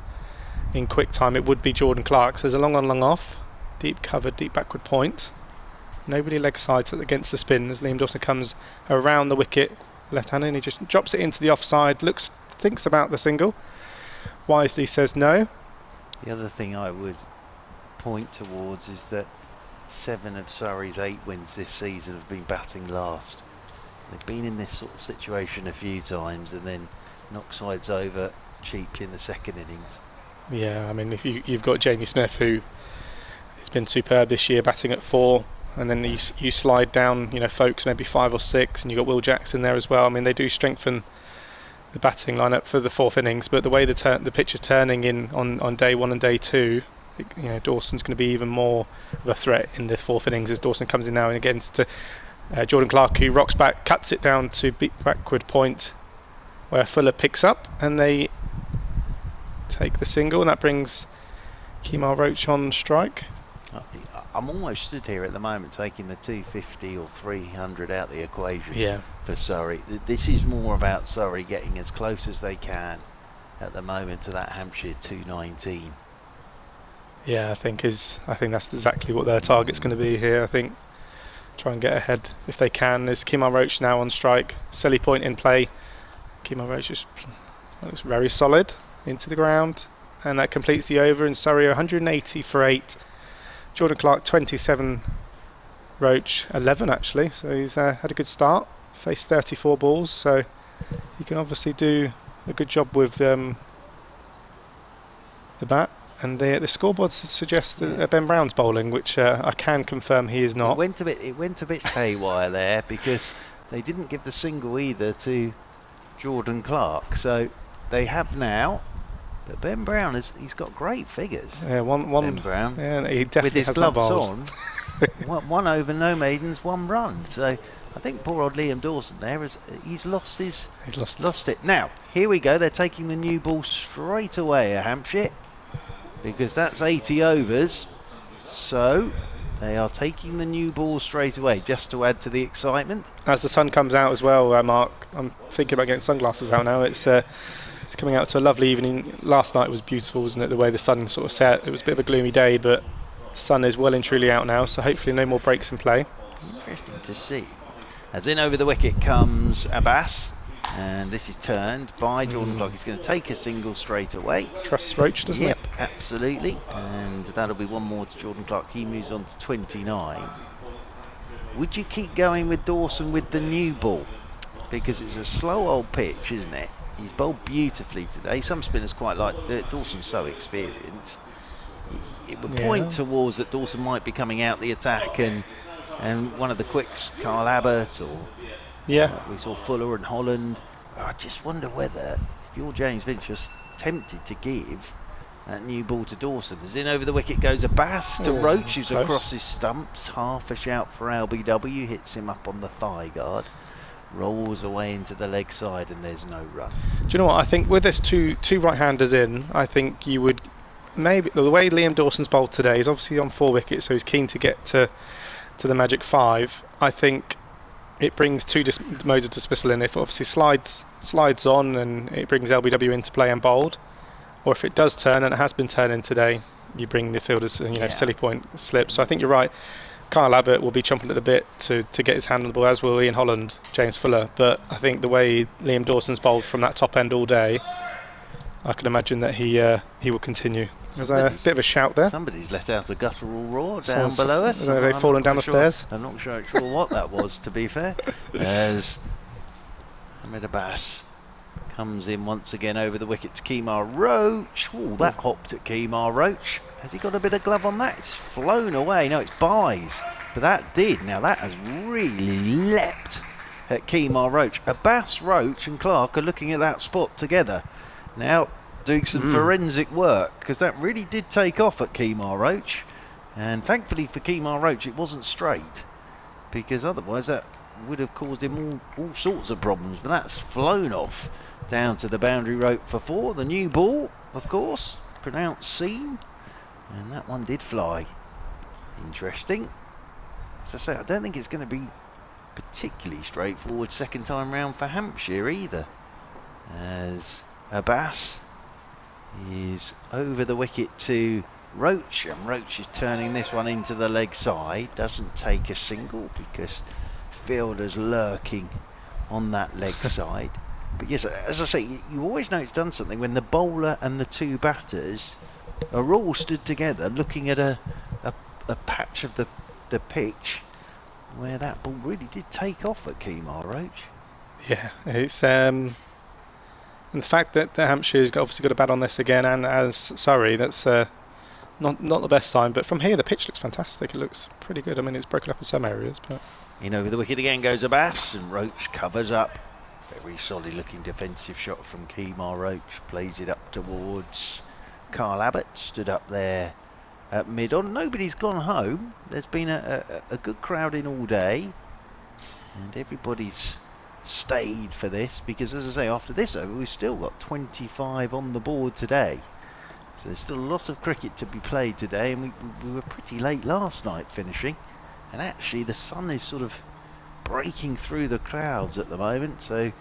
in quick time, it would be Jordan Clark. So there's a long on, long off, deep cover, deep backward point. Nobody leg sides against the spin as Liam Dawson comes around the wicket left-handed, and he just drops it into the offside, thinks about the single, wisely says no. The other thing I would point towards is that 7 of Surrey's 8 wins this season have been batting last. They've been in this sort of situation a few times and then knock sides over cheaply in the second innings. Yeah, I mean, if you've got Jamie Smith, who has been superb this year, batting at 4, and then you slide down, folks maybe 5 or 6, and you've got Will Jacks in there as well. I mean, they do strengthen the batting lineup for the 4th innings, but the way the pitch is turning in on day 1 and day 2, Dawson's going to be even more of a threat in the 4th innings as Dawson comes in now and again to Jordan Clark, who rocks back, cuts it down to backward point where Fuller picks up, and they take the single, and that brings Kemar Roach on strike. I'm almost stood here at the moment taking the 250 or 300 out the equation for Surrey. This is more about Surrey getting as close as they can at the moment to that Hampshire 219. Yeah, I think that's exactly what their target's going to be here. I think try and get ahead if they can. There's Kemar Roach now on strike. Selly point in play. Kemar Roach just looks very solid into the ground, and that completes the over. And Surrey 180 for 8. Jordan Clark 27, Roach 11 actually, so he's had a good start. Faced 34 balls, so he can obviously do a good job with the bat. And the scoreboard suggests that Ben Brown's bowling, which I can confirm he is not. It went a bit haywire there because they didn't give the single either to Jordan Clark, so they have now. But Ben Brown he's got great figures. Yeah, Ben Brown. Yeah, he definitely with his has gloves on. one over, no maidens, 1 run. So I think poor old Liam Dawson there he's lost it. Now here we go. They're taking the new ball straight away at Hampshire because that's 80 overs. So they are taking the new ball straight away just to add to the excitement. As the sun comes out as well, Mark. I'm thinking about getting sunglasses out now. It's coming out to a lovely evening. Last night was beautiful, wasn't it? The way the sun sort of set. It was a bit of a gloomy day, but the sun is well and truly out now, so hopefully no more breaks in play. Interesting to see. As in over the wicket comes Abbas, and this is turned by Jordan Clark. He's going to take a single straight away. Trusts Roach, doesn't it? Yep, absolutely. And that'll be 1 more to Jordan Clark. He moves on to 29. Would you keep going with Dawson with the new ball? Because it's a slow old pitch, isn't it? He's bowled beautifully today. Some spinners quite like to do it. Dawson's so experienced. It would point towards that Dawson might be coming out the attack, and one of the quicks, Carl Abbott, or we saw Fuller and Holland. I just wonder whether, if you're James Finch, you're tempted to give that new ball to Dawson. As in over the wicket goes Abbas to Roach, who's across his stumps. Half a shout for LBW, hits him up on the thigh guard. Rolls away into the leg side, and there's no run. Do you know what? I think with this two right-handers in, I think you would maybe, the way Liam Dawson's bowled today, he's obviously on 4 wickets, so he's keen to get to the magic 5. I think it brings 2 modes of dismissal in. If it obviously slides on and it brings LBW into play and bowled, or if it does turn, and it has been turning today, you bring the fielders, silly point slip. So I think you're right. Kyle Abbott will be chomping at the bit to get his hand on the ball, as will Ian Holland, James Fuller. But I think the way Liam Dawson's bowled from that top end all day, I can imagine that he will continue. There's a bit of a shout there. Somebody's let out a guttural roar down below us. They've fallen down the stairs. I'm not sure what that was, to be fair. As Ahmed Abbas comes in once again over the wicket to Kemar Roach. Ooh, that hopped at Kemar Roach. Has he got a bit of glove on that? It's flown away. No, it's buys. But that did. Now that has really leapt at Kemar Roach. Abbas, Roach and Clark are looking at that spot together. Now doing some forensic work, because that really did take off at Kemar Roach. And thankfully for Kemar Roach, it wasn't straight, because otherwise that would have caused him all sorts of problems. But that's flown off down to the boundary rope for 4. The new ball, of course, pronounced seam, and that one did fly. Interesting. As I say, I don't think it's going to be particularly straightforward second time round for Hampshire either, as Abbas is over the wicket to Roach, and Roach is turning this one into the leg side. Doesn't take a single because fielders lurking on that leg side. But yes, as I say, you always know it's done something when the bowler and the 2 batters are all stood together looking at a patch of the pitch where that ball really did take off at Kemar Roach. Yeah, it's and the fact that Hampshire's obviously got a bat on this again, and as Surrey, that's not the best sign. But from here, the pitch looks fantastic. It looks pretty good. I mean, it's broken up in some areas, but in over the wicket again goes Abbas, and Roach covers up. Very solid looking defensive shot from Kemar Roach. Plays it up towards Carl Abbott. Stood up there at mid-on. Nobody's gone home. There's been a good crowd in all day. And everybody's stayed for this because, as I say, after this over, we've still got 25 on the board today. So there's still lots of cricket to be played today, and we were pretty late last night finishing. And actually the sun is sort of breaking through the clouds at the moment, so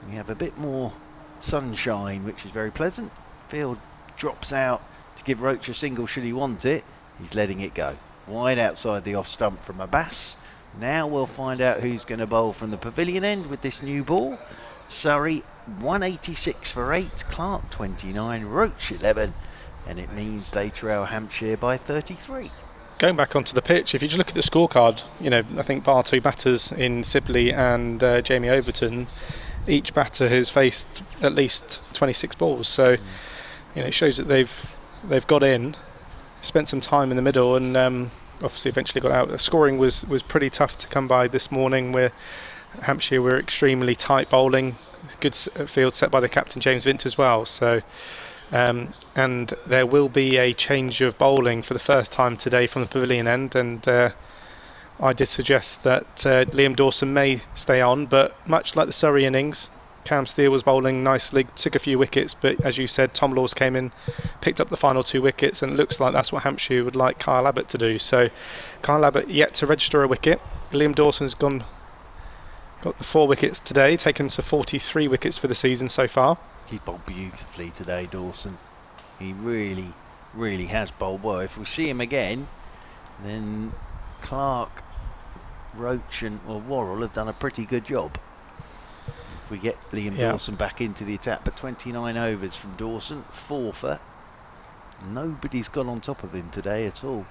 we have a bit more sunshine, which is very pleasant. Field drops out to give Roach a single should he want it. He's letting it go. Wide outside the off stump from Abbas. Now we'll find out who's going to bowl from the pavilion end with this new ball. Surrey 186 for 8, Clark 29, Roach 11, and it means they trail Hampshire by 33. Going back onto the pitch, if you just look at the scorecard, you know, I think bar 2 batters in Sibley and Jamie Overton, each batter has faced at least 26 balls. So, you know, it shows that they've got in, spent some time in the middle, and obviously eventually got out. The scoring was pretty tough to come by this morning, where Hampshire were extremely tight bowling. Good field set by the captain James Vince as well. So, and there will be a change of bowling for the first time today from the pavilion end, and I did suggest that Liam Dawson may stay on, but much like the Surrey innings, Cam Steele was bowling nicely, took a few wickets, but as you said, Tom Laws came in, picked up the final 2 wickets, and it looks like that's what Hampshire would like Kyle Abbott to do. So Kyle Abbott yet to register a wicket. Liam Dawson's got the 4 wickets today, taken to 43 wickets for the season so far. He's bowled beautifully today, Dawson. He really, really has bowled well. If we see him again, then Clark, Roach and Worrell have done a pretty good job. If we get Liam Dawson back into the attack, but 29 overs from Dawson, 4 for. Nobody's gone on top of him today at all.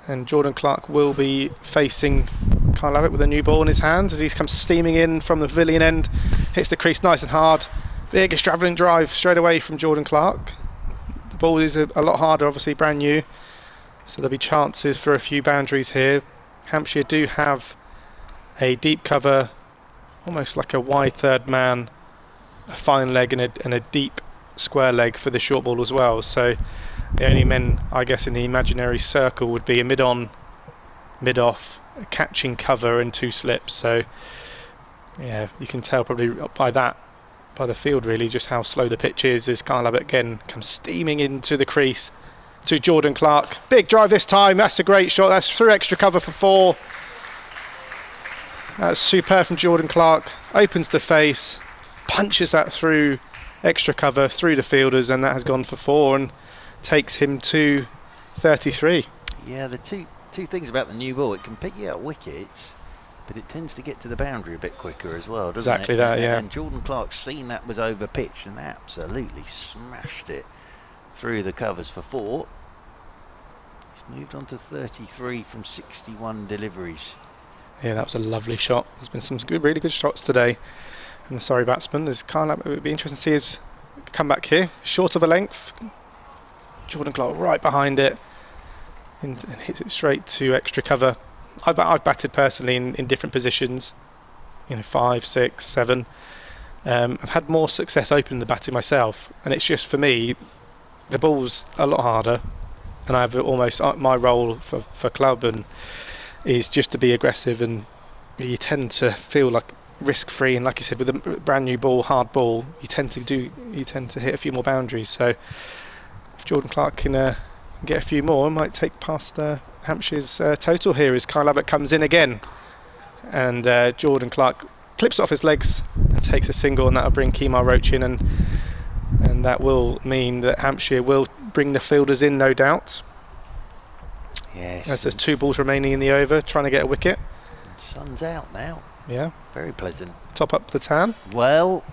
And Jordan Clark will be facing Kyle Abbott with a new ball in his hands as he's come steaming in from the pavilion end, hits the crease nice and hard. Big extravagant drive straight away from Jordan Clark. The ball is a lot harder, obviously brand new, so there'll be chances for a few boundaries here. Hampshire do have a deep cover, almost like a wide third man, a fine leg and a deep square leg for the short ball as well. So the only men, I guess, in the imaginary circle would be a mid-on, mid-off, a catching cover and 2 slips. So yeah, you can tell probably by the field really just how slow the pitch is as Kyle Abbott again comes steaming into the crease to Jordan Clark. Big drive this time, that's a great shot, that's through extra cover for 4. That's superb from Jordan Clark, opens the face, punches that through extra cover, through the fielders, and that has gone for 4 and takes him to 33. Yeah, the two things about the new ball, it can pick you out wickets, but it tends to get to the boundary a bit quicker as well, doesn't it? Exactly that, yeah. And Jordan Clark's seen that was over pitch and absolutely smashed it through the covers for 4. He's moved on to 33 from 61 deliveries. Yeah, that was a lovely shot. There's been some really good shots today. And the Surrey batsman, as Kyle Abbott, it would be interesting to see his come back here. Short of a length. Jordan Clark right behind it and hits it straight to extra cover. I've batted personally in different positions, you know, 5, 6, 7. I've had more success opening the batting myself, and it's just for me, the ball's a lot harder, and I have almost my role for club and is just to be aggressive, and you tend to feel like risk-free, and like you said, with a brand new ball, hard ball, you tend to hit a few more boundaries. So if Jordan Clark can get a few more, might take past Hampshire's total here as Kyle Abbott comes in again, and Jordan Clark clips off his legs and takes a single, and that'll bring Kemar Roach in, and that will mean that Hampshire will bring the fielders in, no doubt. Yes. As there's 2 balls remaining in the over, trying to get a wicket. Sun's out now. Yeah. Very pleasant. Top up the tan. Well,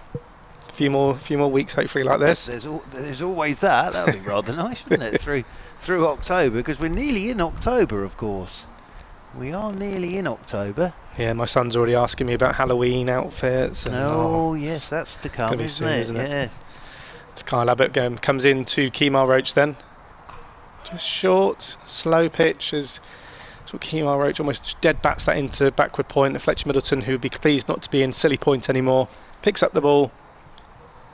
a few more weeks hopefully like this. There's always that. That would be rather nice, wouldn't it? Through October, because we're nearly in October, of course. We are nearly in October. Yeah, my son's already asking me about Halloween outfits. And yes, that's to come, isn't it? Yes. It's Kyle Abbott comes in to Kemar Roach then. Just short, slow pitch as Kemar Roach almost dead bats that into backward point. Fletcher Middleton, who would be pleased not to be in silly point anymore, picks up the ball.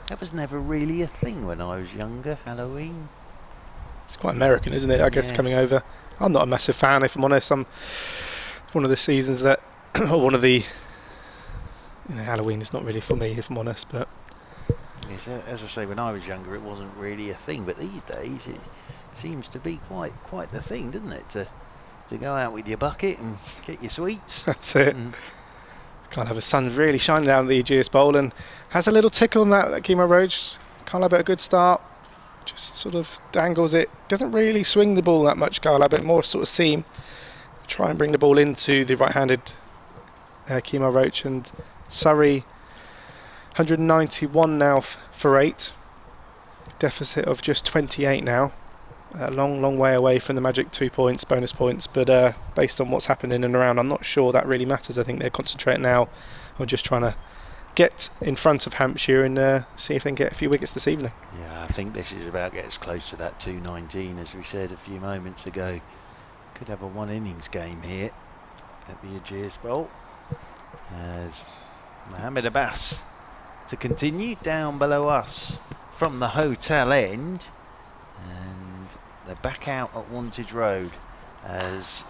That was never really a thing when I was younger, Halloween. It's quite American, isn't it? I guess coming over. I'm not a massive fan, if I'm honest. It's one of the seasons that or one of the. Halloween is not really for me, if I'm honest, but. Yes, as I say, when I was younger, it wasn't really a thing, but these days it seems to be quite the thing, doesn't it? To go out with your bucket and get your sweets. That's it. Can't have a sun really shining down at the Ageas Bowl, and has a little tickle on that Chemo Roach. Can't have a good start. Just sort of dangles it. Doesn't really swing the ball that much, Carl Abbott. More sort of seam. Try and bring the ball into the right-handed Chemo Roach, and Surrey 191 now for 8. Deficit of just 28 now. A long way away from the magic 2 points, bonus points, but based on what's happened in and around, I'm not sure that really matters. I think they're concentrating now on just trying to get in front of Hampshire and see if they can get a few wickets this evening. Yeah, I think this is about getting as close to that 219 as we said a few moments ago. Could have a one innings game here at the Ageas Bowl, as Mohammed Abbas to continue down below us from the hotel end, and they're back out at Wantage Road as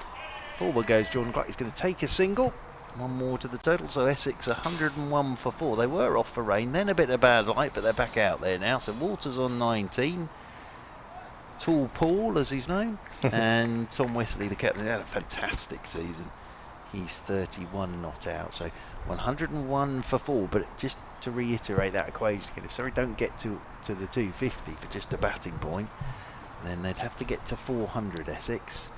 forward goes Jordan Clark. He's going to take a single, one more to the total, so Essex 101 for 4. They were off for rain, then a bit of bad light, but they're back out there now. So Walters on 19, Tall Paul as he's known, and Tom Wesley the captain. He had a fantastic season. He's 31 not out, so 101 for 4. But just to reiterate that equation again, if Surrey don't get to the 250 for just a batting point, then they'd have to get to 400 Essex.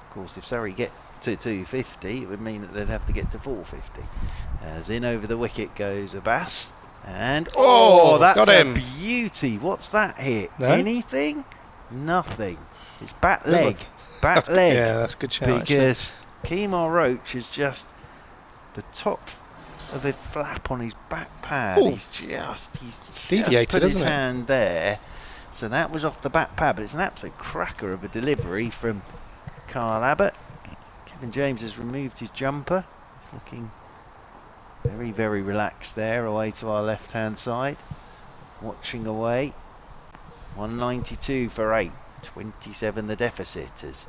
Of course, if Surrey get to 250, it would mean that they'd have to get to 450. As in over the wicket goes Abbas, and that's got him. A beauty. What's that hit? No? Anything? Nothing. It's bat leg. Bat leg. Yeah, that's a good shout. Because Chemo Roach is just the top of a flap on his back pad. Ooh. He's just Deviated, put his isn't it? hand there. So that was off the back pad, but it's an absolute cracker of a delivery from Carl Abbott. Kevin James has removed his jumper. He's looking very, very relaxed there, away to our left-hand side. Watching away. 192 for 8. 27 the deficit as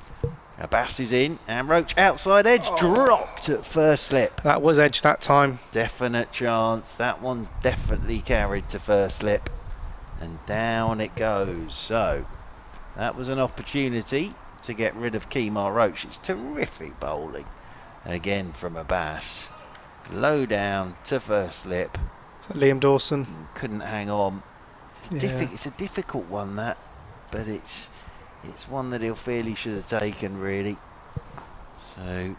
Abbas is in, and Roach outside edge, dropped at first slip. That was edge that time. Definite chance. That one's definitely carried to first slip, and down it goes. So that was an opportunity to get rid of Chemo Roach. It's terrific bowling again from Abbas. Low down to first slip. Liam Dawson Couldn't hang on. Yeah. It's a difficult one, that, but it's one that he'll feel he should have taken, really. So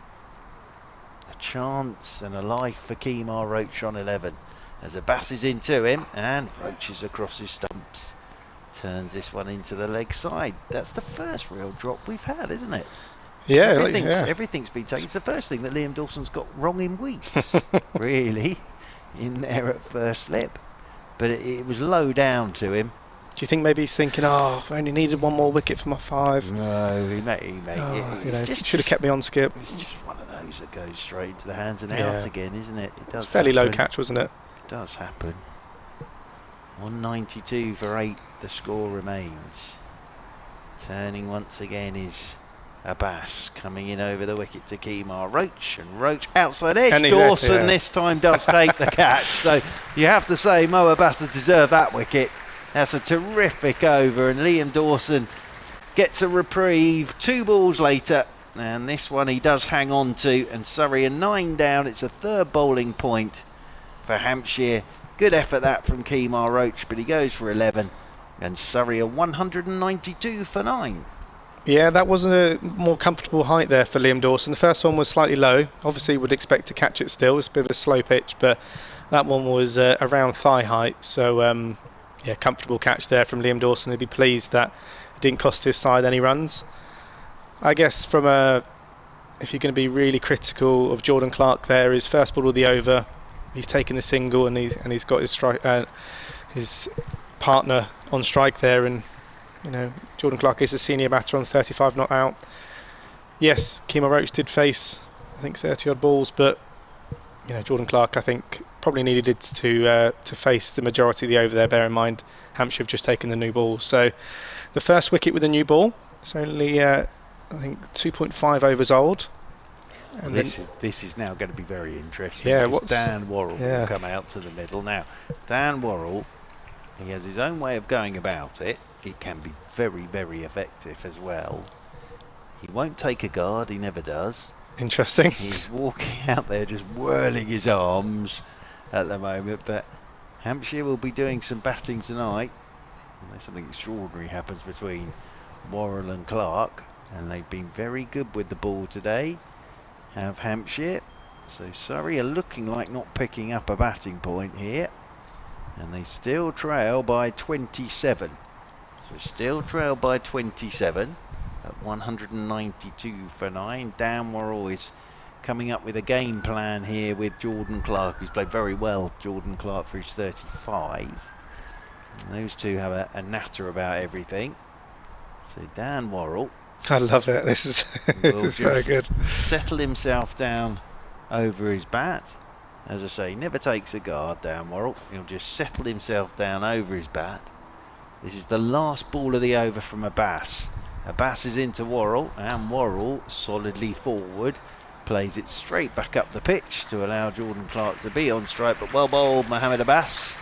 a chance and a life for Chemo Roach on 11 as Abbas is into him, and Roach is across his stumps. Turns this one into the leg side. That's the first real drop we've had, isn't it? Yeah, Everything's been taken. It's the first thing that Liam Dawson's got wrong in weeks, really, in there at first slip. But it was low down to him. Do you think maybe he's thinking, I only needed one more wicket for my 5? No, he may. Should have kept me on skip. It's just one of those that goes straight into the hands and Yeah. out again, isn't it? It does. It's fairly low happen. catch, wasn't it? It does happen. 192 for 8. The score remains. Turning once again is Abbas, coming in over the wicket to Chemo Roach, and Roach outside edge. And Dawson this time does take the catch, so you have to say Mo Abbas has deserved that wicket. That's a terrific over, and Liam Dawson gets a reprieve 2 balls later, and this one he does hang on to, and Surrey are 9 down. It's a 3rd bowling point for Hampshire. Good effort that from Chemo Roach, but he goes for 11, and Surrey are 192 for 9. Yeah, that was a more comfortable height there for Liam Dawson. The first one was slightly low. Obviously would expect to catch it still. It's a bit of a slow pitch, but that one was around thigh height. So, yeah, comfortable catch there from Liam Dawson. He'd be pleased that it didn't cost his side any runs. I guess if you're going to be really critical of Jordan Clark there, his first ball of the over, he's taken the single, and he's got his partner on strike there, and Jordan Clark is a senior batter on 35 not out. Yes, Chemo Roach did face, I think, 30 odd balls, but Jordan Clark, I think, probably needed it to face the majority of the over there. Bear in mind, Hampshire have just taken the new ball. So the first wicket with the new ball, it's only I think 2.5 overs old. And this is now going to be very interesting. Yeah, because Dan Worrell will come out to the middle. Now, Dan Worrell, he has his own way of going about it. It can be very, very effective as well. He won't take a guard, he never does. Interesting. He's walking out there just whirling his arms at the moment, but Hampshire will be doing some batting tonight unless something extraordinary happens between Worrell and Clark, and they've been very good with the ball today, have Hampshire. So Surrey are looking like not picking up a batting point here, and they still trail by 27. So still trail by 27 at 192 for 9. Dan Worrell is coming up with a game plan here with Jordan Clark, who's played very well. Jordan Clark for his 35. And those two have a natter about everything. So Dan Worrell, I love it. This is, this is so good. Settle himself down over his bat. As I say, never takes a guard, Dan Worrell. He'll just settle himself down over his bat. This is the last ball of the over from Abbas. Abbas is into Worrell, and Worrell solidly forward. Plays it straight back up the pitch to allow Jordan Clark to be on strike, but well bowled Mohammed Abbas.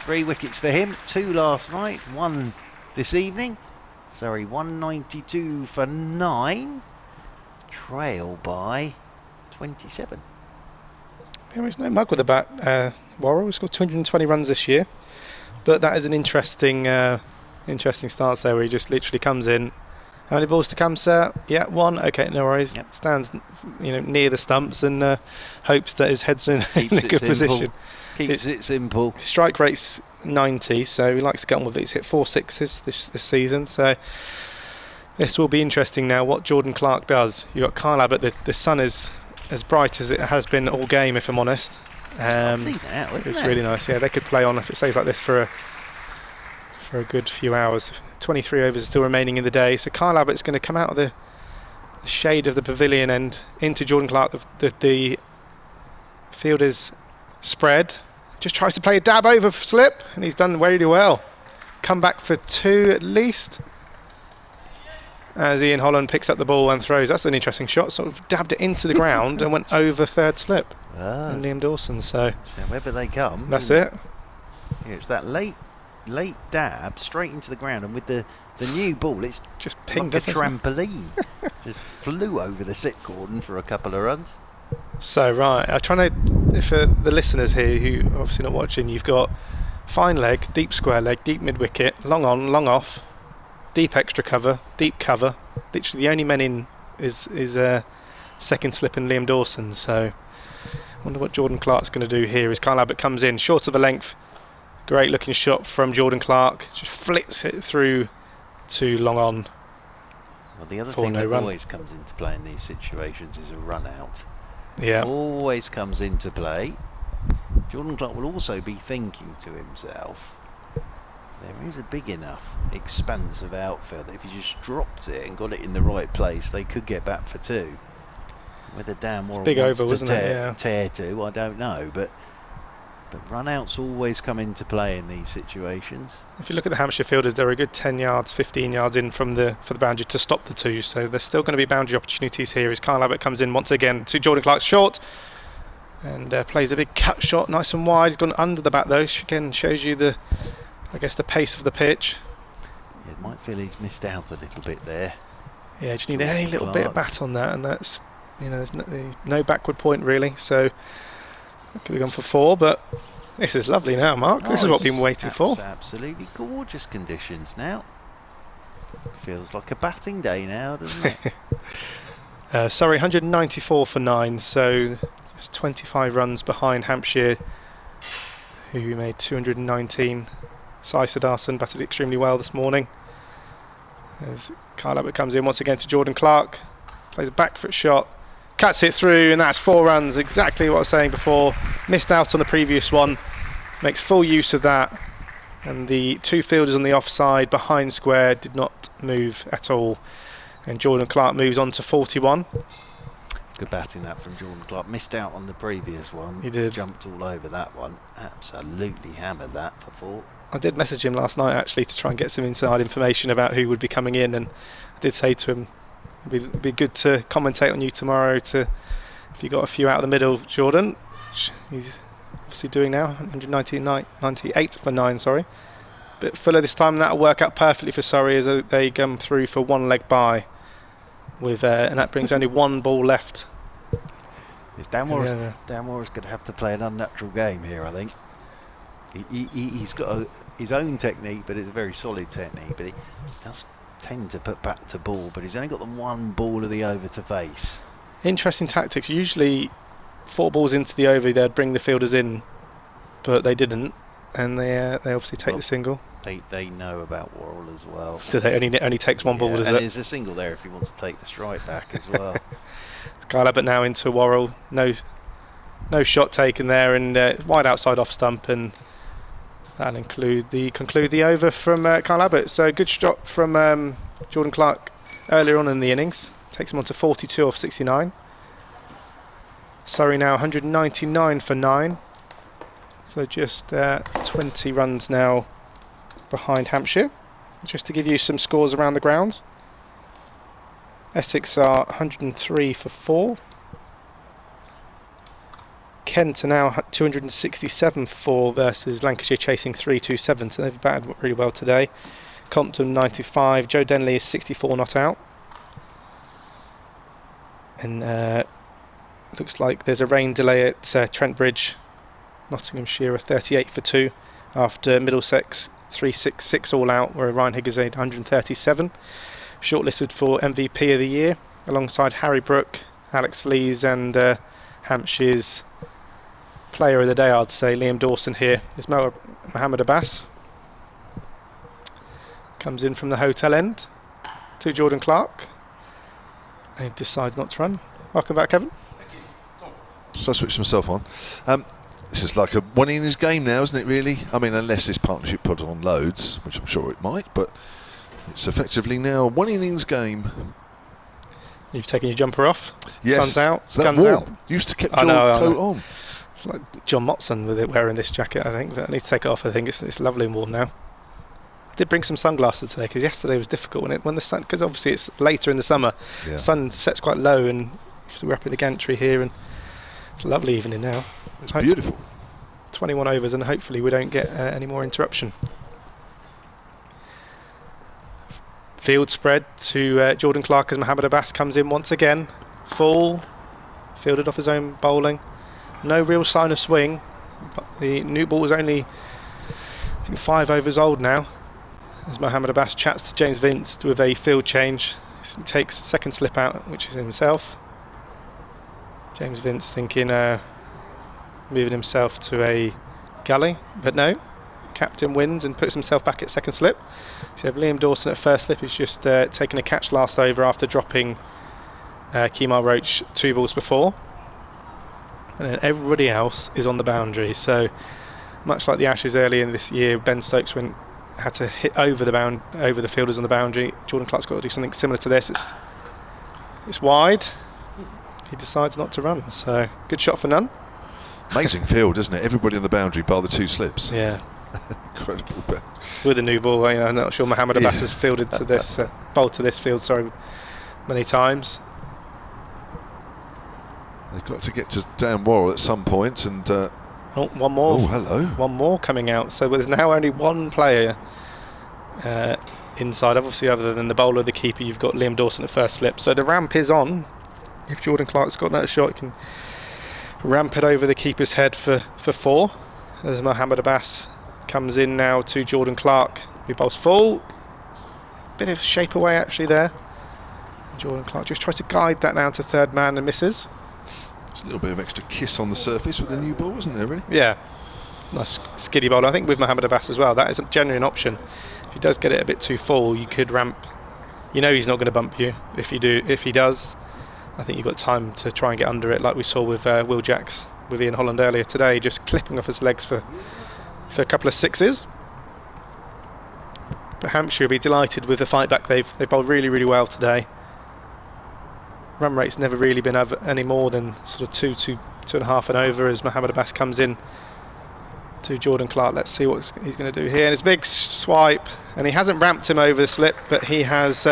3 wickets for him, 2 last night, 1 this evening. Sorry, 192 for 9. Trail by 27. There is no mug with the bat. Worrell scored 220 runs this year, but that is an interesting interesting stance there, where he just literally comes in. How many balls to come, sir? Yeah, 1. Okay, no worries. Yep. Stands, near the stumps and hopes that his head's in a good position. Keeps it simple. His strike rate's 90, so he likes to get on with it. He's hit 4 sixes this season, so this will be interesting now. What Jordan Clark does. You've got Kyle Abbott. The sun is as bright as it has been all game, if I'm honest. It's really nice. Yeah, they could play on if it stays like this for a good few hours. 23 overs are still remaining in the day, so Kyle Abbott's going to come out of the shade of the pavilion and into Jordan Clark. The field is spread, just tries to play a dab over slip, and he's done really well. Come back for 2 at least, as Ian Holland picks up the ball and throws. That's an interesting shot, sort of dabbed it into the ground and went over 3rd slip. And Liam Dawson, so wherever they come, that's it. Yeah, it's that late dab straight into the ground, and with the new ball, it's just pinged like a trampoline. Just flew over the slip cordon for a couple of runs. So right, I'm trying to, for the listeners here who are obviously not watching, you've got fine leg, deep square leg, deep mid wicket, long on, long off, deep extra cover, deep cover. Literally the only men in is second slip and Liam Dawson. So I wonder what Jordan Clark's going to do here as Kyle Abbott comes in, short of a length. Great looking shot from Jordan Clark, just flips it through to long on. Well, the other thing that always comes into play in these situations is a run out. Yeah. Always comes into play. Jordan Clark will also be thinking to himself, there is a big enough expanse of outfield that if he just dropped it and got it in the right place, they could get back for 2. Whether Dan Worrell wants to tear 2, I don't know, but run-outs always come into play in these situations. If you look at the Hampshire fielders, they're a good 10 yards, 15 yards in for the boundary to stop the 2. So there's still going to be boundary opportunities here as Kyle Abbott comes in once again to Jordan Clark's short and plays a big cut shot, nice and wide. He's gone under the bat though. Again, shows you the pace of the pitch. Yeah, it might feel he's missed out a little bit there. Yeah, just need any little bit of bat on that, and that's there's no backward point really. So could have gone for 4, but this is lovely now, Mark. This is what we've been waiting for. Absolutely gorgeous conditions now. Feels like a batting day now, doesn't it? Surrey 194 for 9, so just 25 runs behind Hampshire, who made 219. Sudarshan batted extremely well this morning. As Kyle Abbott comes in once again to Jordan Clark, plays a back foot shot, cuts it through, and that's 4 runs, exactly what I was saying before. Missed out on the previous one, makes full use of that, and the 2 fielders on the offside behind square did not move at all, and Jordan Clark moves on to 41. Good batting that from Jordan Clark. Missed out on the previous one. He did. Jumped all over that one. Absolutely hammered that for 4. I did message him last night actually to try and get some inside information about who would be coming in, and I did say to him it'd be good to commentate on you tomorrow to If you got a few out of the middle, Jordan, he's obviously doing now, 198 for 9, sorry. Bit fuller this time, and that'll work out perfectly for Surrey as they come through for one leg bye. And that brings only one ball left. Danmore's going to have to play an unnatural game here, I think. He's got his own technique, but it's a very solid technique. But he does tend to put back to ball, but he's only got the one ball of the over to face. Interesting tactics. Usually 4 balls into the over, they'd bring the fielders in, but they didn't, and they obviously take the single. They know about Worrell as well. Do they only takes one ball, does it? And there's a single there if he wants to take the strike back as well. Kyle Abbott now into Worrell. No shot taken there, and wide outside off stump, and that'll conclude the over from Kyle Abbott. So good shot from Jordan Clark earlier on in the innings. Takes him on to 42 off 69. Surrey now 199 for 9. So just 20 runs now behind Hampshire. Just to give you some scores around the grounds. Essex are 103 for 4. Kent are now 267 for 4 versus Lancashire chasing 327, so they've batted really well today. Compton 95, Joe Denley is 64 not out. And looks like there's a rain delay at Trent Bridge. Nottinghamshire are 38 for 2 after Middlesex 366 all out, where Ryan Higgins made 137. Shortlisted for MVP of the year alongside Harry Brook, Alex Lees, and Hampshire's player of the day, I'd say, Liam Dawson here. Is Mohammed Abbas. Comes in from the hotel end to Jordan Clark. He decides not to run. Welcome back, Kevin. So I switched myself on. This is like a one innings game now, isn't it, really? I mean, unless this partnership put on loads, which I'm sure it might, but it's effectively now a one innings game. You've taken your jumper off. Yes. Sun's out. Is that Guns warm? out. You used to keep your coat on. It's like John Motson with it wearing this jacket, I think. But I need to take it off. I think it's lovely and warm now. I did bring some sunglasses today because yesterday was difficult when the sun, because obviously it's later in the summer. Yeah. Sun sets quite low, and we're up in the gantry here, and it's a lovely evening now. It's beautiful. 21 overs, and hopefully we don't get any more interruption. Field spread to Jordan Clark as Mohammed Abbas comes in once again. Full, fielded off his own bowling. No real sign of swing. But the new ball was only, I think, 5 overs old now. As Mohammed Abbas chats to James Vince with a field change. He takes second slip out, which is himself. James Vince thinking moving himself to a gully, but no. Captain wins and puts himself back at second slip. So Liam Dawson at first slip is just taking a catch last over after dropping Kemar Roach 2 balls before. And then everybody else is on the boundary. So much like the Ashes earlier in this year, Ben Stokes had to hit over the fielders on the boundary. Jordan Clark's got to do something similar to this. It's wide. He decides not to run. So good shot for none. Amazing field, isn't it? Everybody on the boundary bar the 2 slips. Yeah. Incredible. With a new ball, I'm not sure Mohammed Abbas has fielded to this bowled to this field, many times. They've got to get to Dan Worrell at some point, and one more. Oh, hello. One more coming out. So there's now only one player inside. Obviously, other than the bowler, the keeper, you've got Liam Dawson at first slip. So the ramp is on. If Jordan Clark's got that shot, he can ramp it over the keeper's head for 4. As Mohammed Abbas comes in now to Jordan Clark, who bowls full. Bit of shape away actually there. Jordan Clark just tries to guide that now to third man and misses. There's a little bit of extra kiss on the surface with the new ball, isn't there, really? Yeah. Nice skiddy bowl. I think with Mohammed Abbas as well, that is generally an option. If he does get it a bit too full, you could ramp. You know he's not going to bump you. If he does, I think you've got time to try and get under it, like we saw with Will Jacks with Ian Holland earlier today, just clipping off his legs for a couple of 6s. But Hampshire will be delighted with the fight back. They've bowled really, really well today. Run rate's never really been any more than sort of 2.5 and over as Mohammed Abbas comes in to Jordan Clark. Let's see what he's going to do here. And it's a big swipe, and he hasn't ramped him over the slip, but he has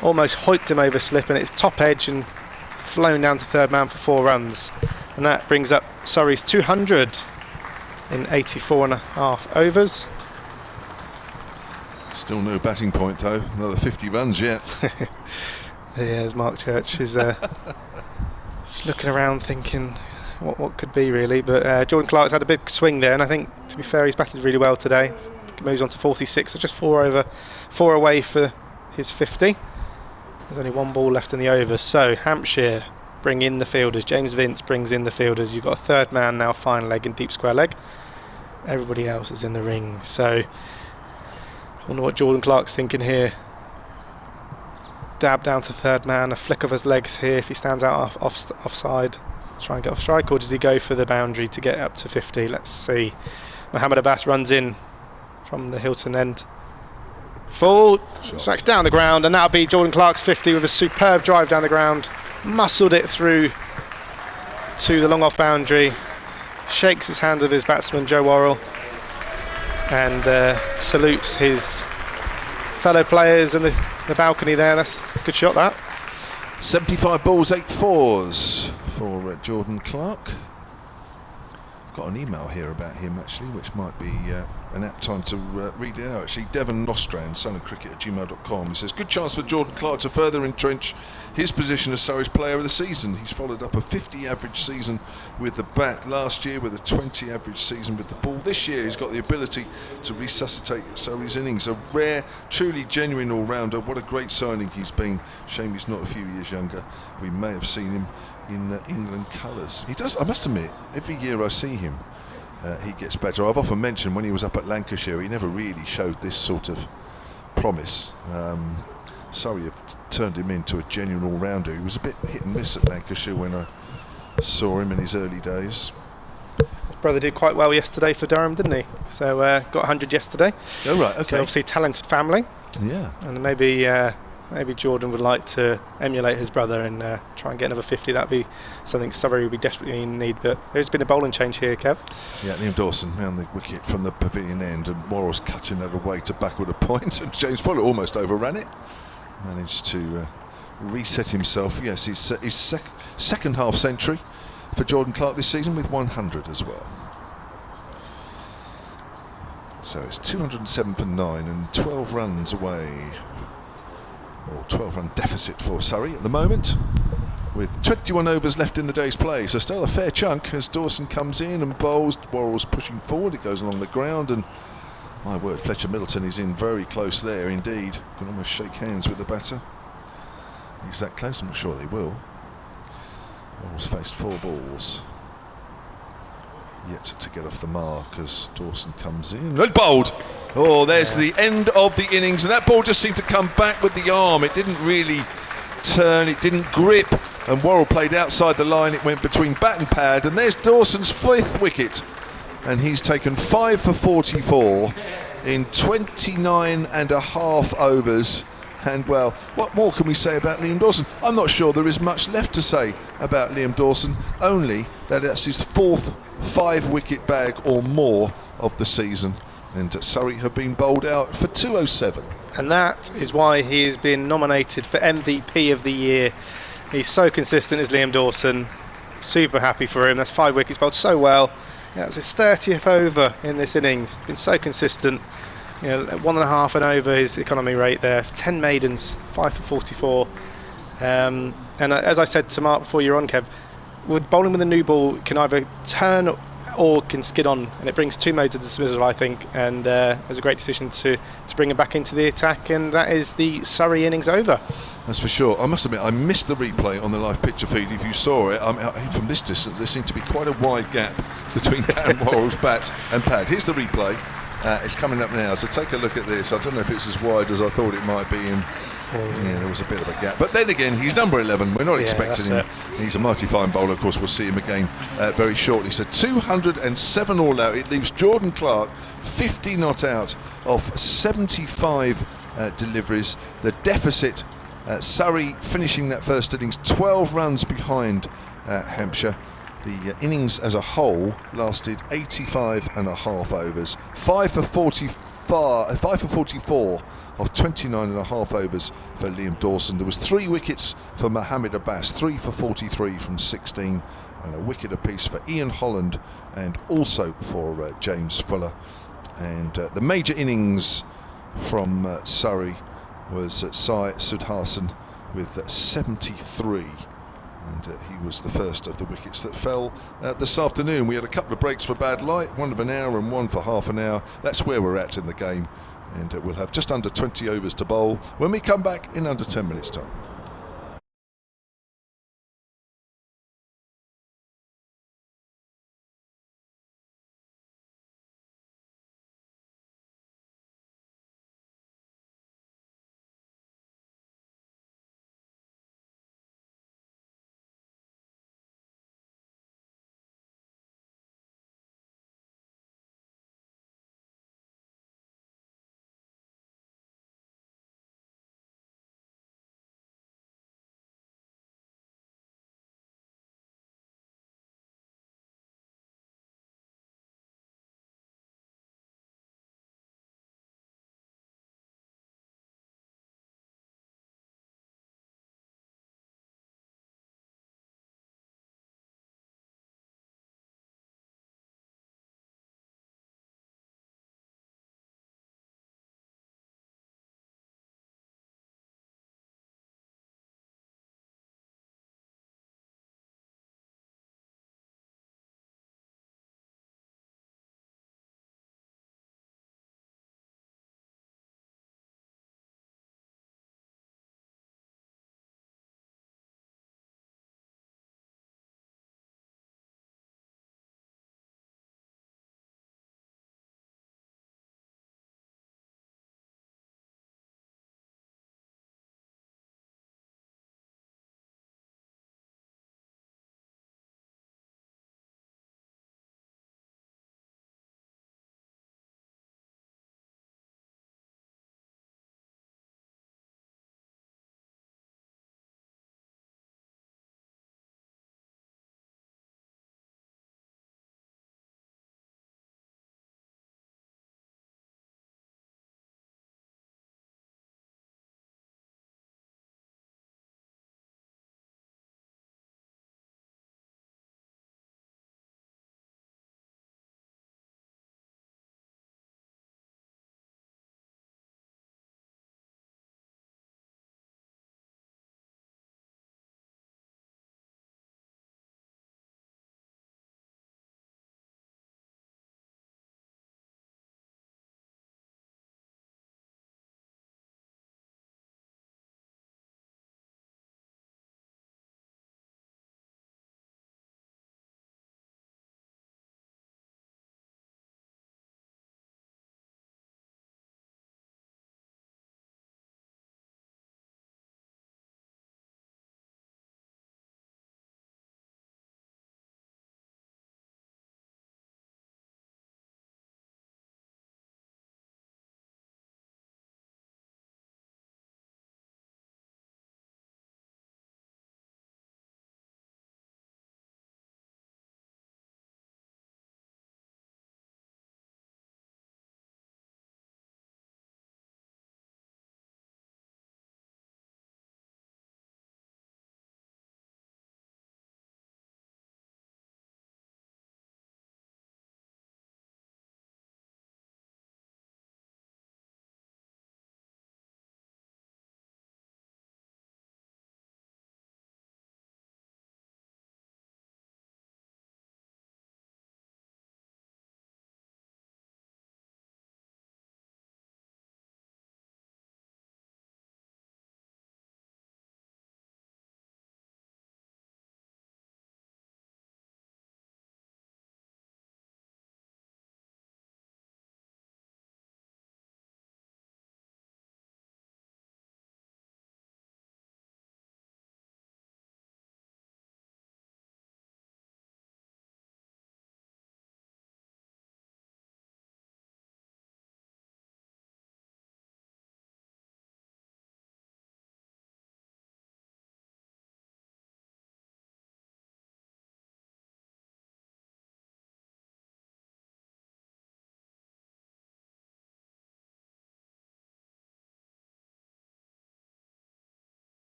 almost hoiked him over slip, and it's top edge and flown down to third man for 4 runs, and that brings up Surrey's 200 in 84 and a half overs. Still no batting point though, another 50 runs yet. As Mark Church is looking around thinking what could be really, but Jordan Clark's had a big swing there, and I think, to be fair, he's batted really well today. Moves on to 46, so just 4 away for his 50. There's only 1 ball left in the over, so Hampshire bring in the fielders. James Vince brings in the fielders. You've got a third man now, fine leg and deep square leg. Everybody else is in the ring, so I wonder what Jordan Clark's thinking here. Dab down to third man, a flick of his legs here if he stands out offside. Try and get off strike, or does he go for the boundary to get up to 50? Let's see. Mohammed Abbas runs in from the Hilton end. Full, smacks down the ground, and that'll be Jordan Clark's 50 with a superb drive down the ground. Muscled it through to the long off boundary. Shakes his hand with his batsman Joe Worrell, and salutes his fellow players in the balcony there. That's a good shot, that. 75 balls, 8 fours for Jordan Clark. I've got an email here about him actually, which might be an apt time to read it out. Actually, Devon Nostrand, sonofcricket@gmail.com. He says, good chance for Jordan Clark to further entrench his position as Surrey's player of the season. He's followed up a 50 average season with the bat last year with a 20 average season with the ball. This year he's got the ability to resuscitate Surrey's innings. A rare, truly genuine all-rounder. What a great signing he's been. Shame he's not a few years younger. We may have seen him in England colours. He does, I must admit, every year I see him, he gets better. I've often mentioned when he was up at Lancashire, he never really showed this sort of promise. Surrey have turned him into a genuine all-rounder. He was a bit hit and miss at Lancashire when I saw him in his early days. His brother did quite well yesterday for Durham, didn't he? So got 100 yesterday. Oh right, okay. So obviously talented family. Yeah. And maybe Jordan would like to emulate his brother and try and get another 50. That'd be something Surrey would be desperately in need. But there's been a bowling change here, Kev. Yeah, Liam Dawson round the wicket from the pavilion end, and Worrell's cutting it away to backward a point, and James Fuller almost overran it. Managed to reset himself. Yes, his second half century for Jordan Clark this season with 100 as well. So it's 207 for 9 and 12 runs away, or 12 run deficit for Surrey at the moment, with 21 overs left in the day's play. So still a fair chunk as Dawson comes in and bowls. Worrell's pushing forward, it goes along the ground, and my word, Fletcher Middleton is in very close there indeed. Can almost shake hands with the batter. He's that close, I'm not sure they will. Worrell's faced 4 balls. Yet to get off the mark as Dawson comes in. And bowled! Oh, there's the end of the innings, and that ball just seemed to come back with the arm. It didn't really turn, it didn't grip, and Worrell played outside the line. It went between bat and pad, and there's Dawson's 5th wicket. And he's taken 5 for 44 in 29 and a half overs. And well, what more can we say about Liam Dawson? I'm not sure there is much left to say about Liam Dawson, only that that's his 4th 5-wicket bag or more of the season. And Surrey have been bowled out for 207. And that is why he has been nominated for MVP of the year. He's so consistent as Liam Dawson. Super happy for him. That's 5 wickets, bowled so well. That's his 30th over in this innings. Been so consistent. You know, 1.5 and over his economy rate there. 10 maidens, 5 for 44. And as I said to Mark before you're on, Kev, with bowling with a new ball, can either turn or can skid on, and it brings 2 modes of dismissal, I think. And it was a great decision to bring him back into the attack, and that is the Surrey innings over. That's for sure. I must admit, I missed the replay on the live picture feed. If you saw it, from this distance, there seemed to be quite a wide gap between Darren Worrell's bat and pad. Here's the replay. It's coming up now, so take a look at this. I don't know if it's as wide as I thought it might be. Yeah, there was a bit of a gap. But then again, he's number 11. We're not expecting him. He's a mighty fine bowler. Of course, we'll see him again very shortly. So 207 all out. It leaves Jordan Clark 50 not out off 75 deliveries. The deficit, Surrey finishing that first innings 12 runs behind Hampshire. The innings as a whole lasted 85 and a half overs. 5 for 5 for 44 of 29 and a half overs for Liam Dawson. There was 3 wickets for Mohammed Abbas, 3 for 43 from 16, and a wicket apiece for Ian Holland and also for James Fuller. And the major innings from Surrey was Sai Sudarshan with 73. And he was the first of the wickets that fell this afternoon. We had a couple of breaks for bad light, one of an hour and one for half an hour. That's where we're at in the game. And we'll have just under 20 overs to bowl when we come back in under 10 minutes' time.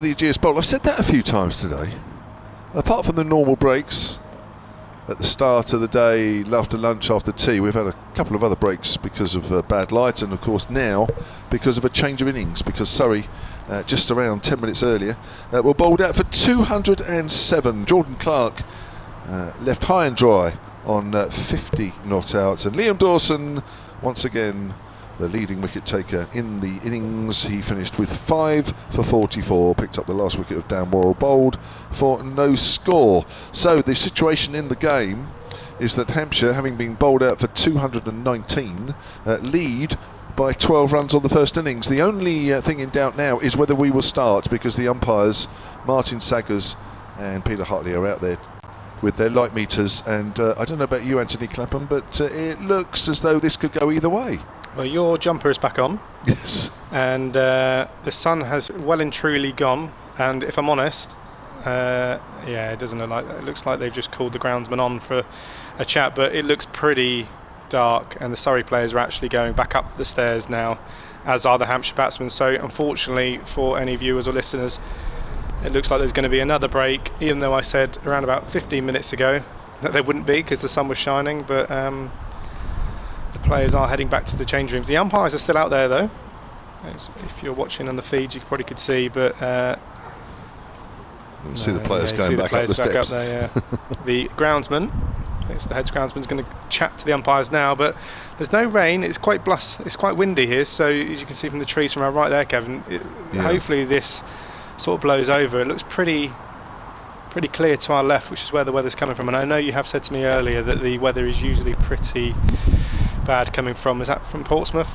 The Ageas Bowl. I've said that a few times today. Apart from the normal breaks at the start of the day, after lunch, after tea, we've had a couple of other breaks because of bad light, and of course now because of a change of innings, because Surrey just around 10 minutes earlier were bowled out for 207. Jordan Clark left high and dry on 50 not outs, and Liam Dawson once again the leading wicket taker in the innings. He finished with 5 for 44, picked up the last wicket of Dan Worrell, bowled for no score. So the situation in the game is that Hampshire, having been bowled out for 219, lead by 12 runs on the first innings. The only thing in doubt now is whether we will start, because the umpires, Martin Saggers and Peter Hartley, are out there with their light meters, and I don't know about you, Anthony Clapham, but it looks as though this could go either way. Well, your jumper is back on. Yes. And the sun has well and truly gone. And if I'm honest, it doesn't look like, it looks like they've just called the groundsman on for a chat, but it looks pretty dark, and the Surrey players are actually going back up the stairs now, as are the Hampshire batsmen. So unfortunately for any viewers or listeners, it looks like there's going to be another break, even though I said around about 15 minutes ago that there wouldn't be because the sun was shining. But the players are heading back to the change rooms. The umpires are still out there though. If you're watching on the feed, you probably could see, but you can see the players going back up the steps. Up there, the groundsman, I think it's the head groundsman, is going to chat to the umpires now, but there's no rain. It's quite it's quite windy here, so as you can see from the trees from right there, Kevin, hopefully this sort of blows over. It looks pretty clear to our left, which is where the weather's coming from. And I know you have said to me earlier that the weather is usually pretty bad coming from. Is that from Portsmouth?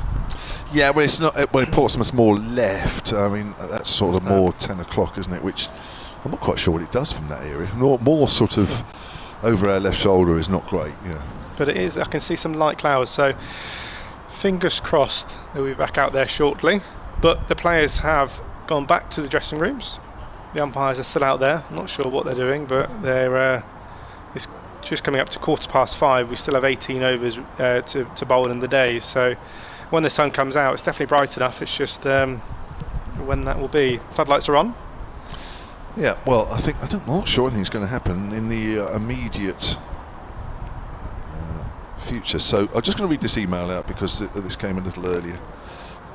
Yeah, well, it's not. Well, Portsmouth's more left. I mean, that's sort of more 10 o'clock, isn't it? Which I'm not quite sure what it does from that area. More sort of over our left shoulder is not great. Yeah. But it is. I can see some light clouds. So fingers crossed they'll be back out there shortly. But the players have gone back to the dressing rooms. The umpires are still out there. I'm not sure what they're doing, but they're. It's just coming up to 5:15. We still have 18 overs to bowl in the day. So when the sun comes out, it's definitely bright enough. It's just when that will be. Floodlights are on. Yeah, well, I'm not sure anything's going to happen in the immediate future. So I'm just going to read this email out because this came a little earlier,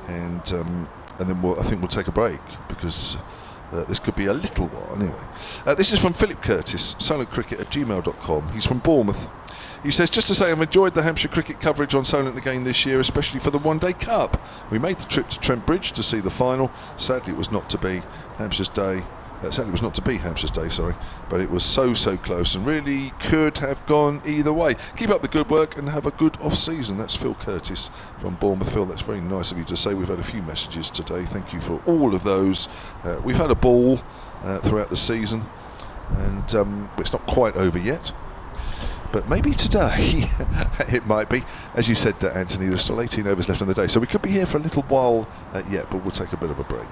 and then I think we'll take a break because this could be a little while anyway. This is from Philip Curtis, silentcricket@gmail.com. He's from Bournemouth. He says, just to say, I've enjoyed the Hampshire cricket coverage on Solent again this year, especially for the one-day cup. We made the trip to Trent Bridge to see the final. Sadly, it was not to be Hampshire's day. Sadly, it was not to be Hampshire's day, sorry. But it was so close and really could have gone either way. Keep up the good work and have a good off-season. That's Phil Curtis from Bournemouth. Phil, that's very nice of you to say. We've had a few messages today. Thank you for all of those. We've had a ball throughout the season, and it's not quite over yet. But maybe today it might be. As you said, Anthony, there's still 18 overs left in the day. So we could be here for a little while yet, but we'll take a bit of a break.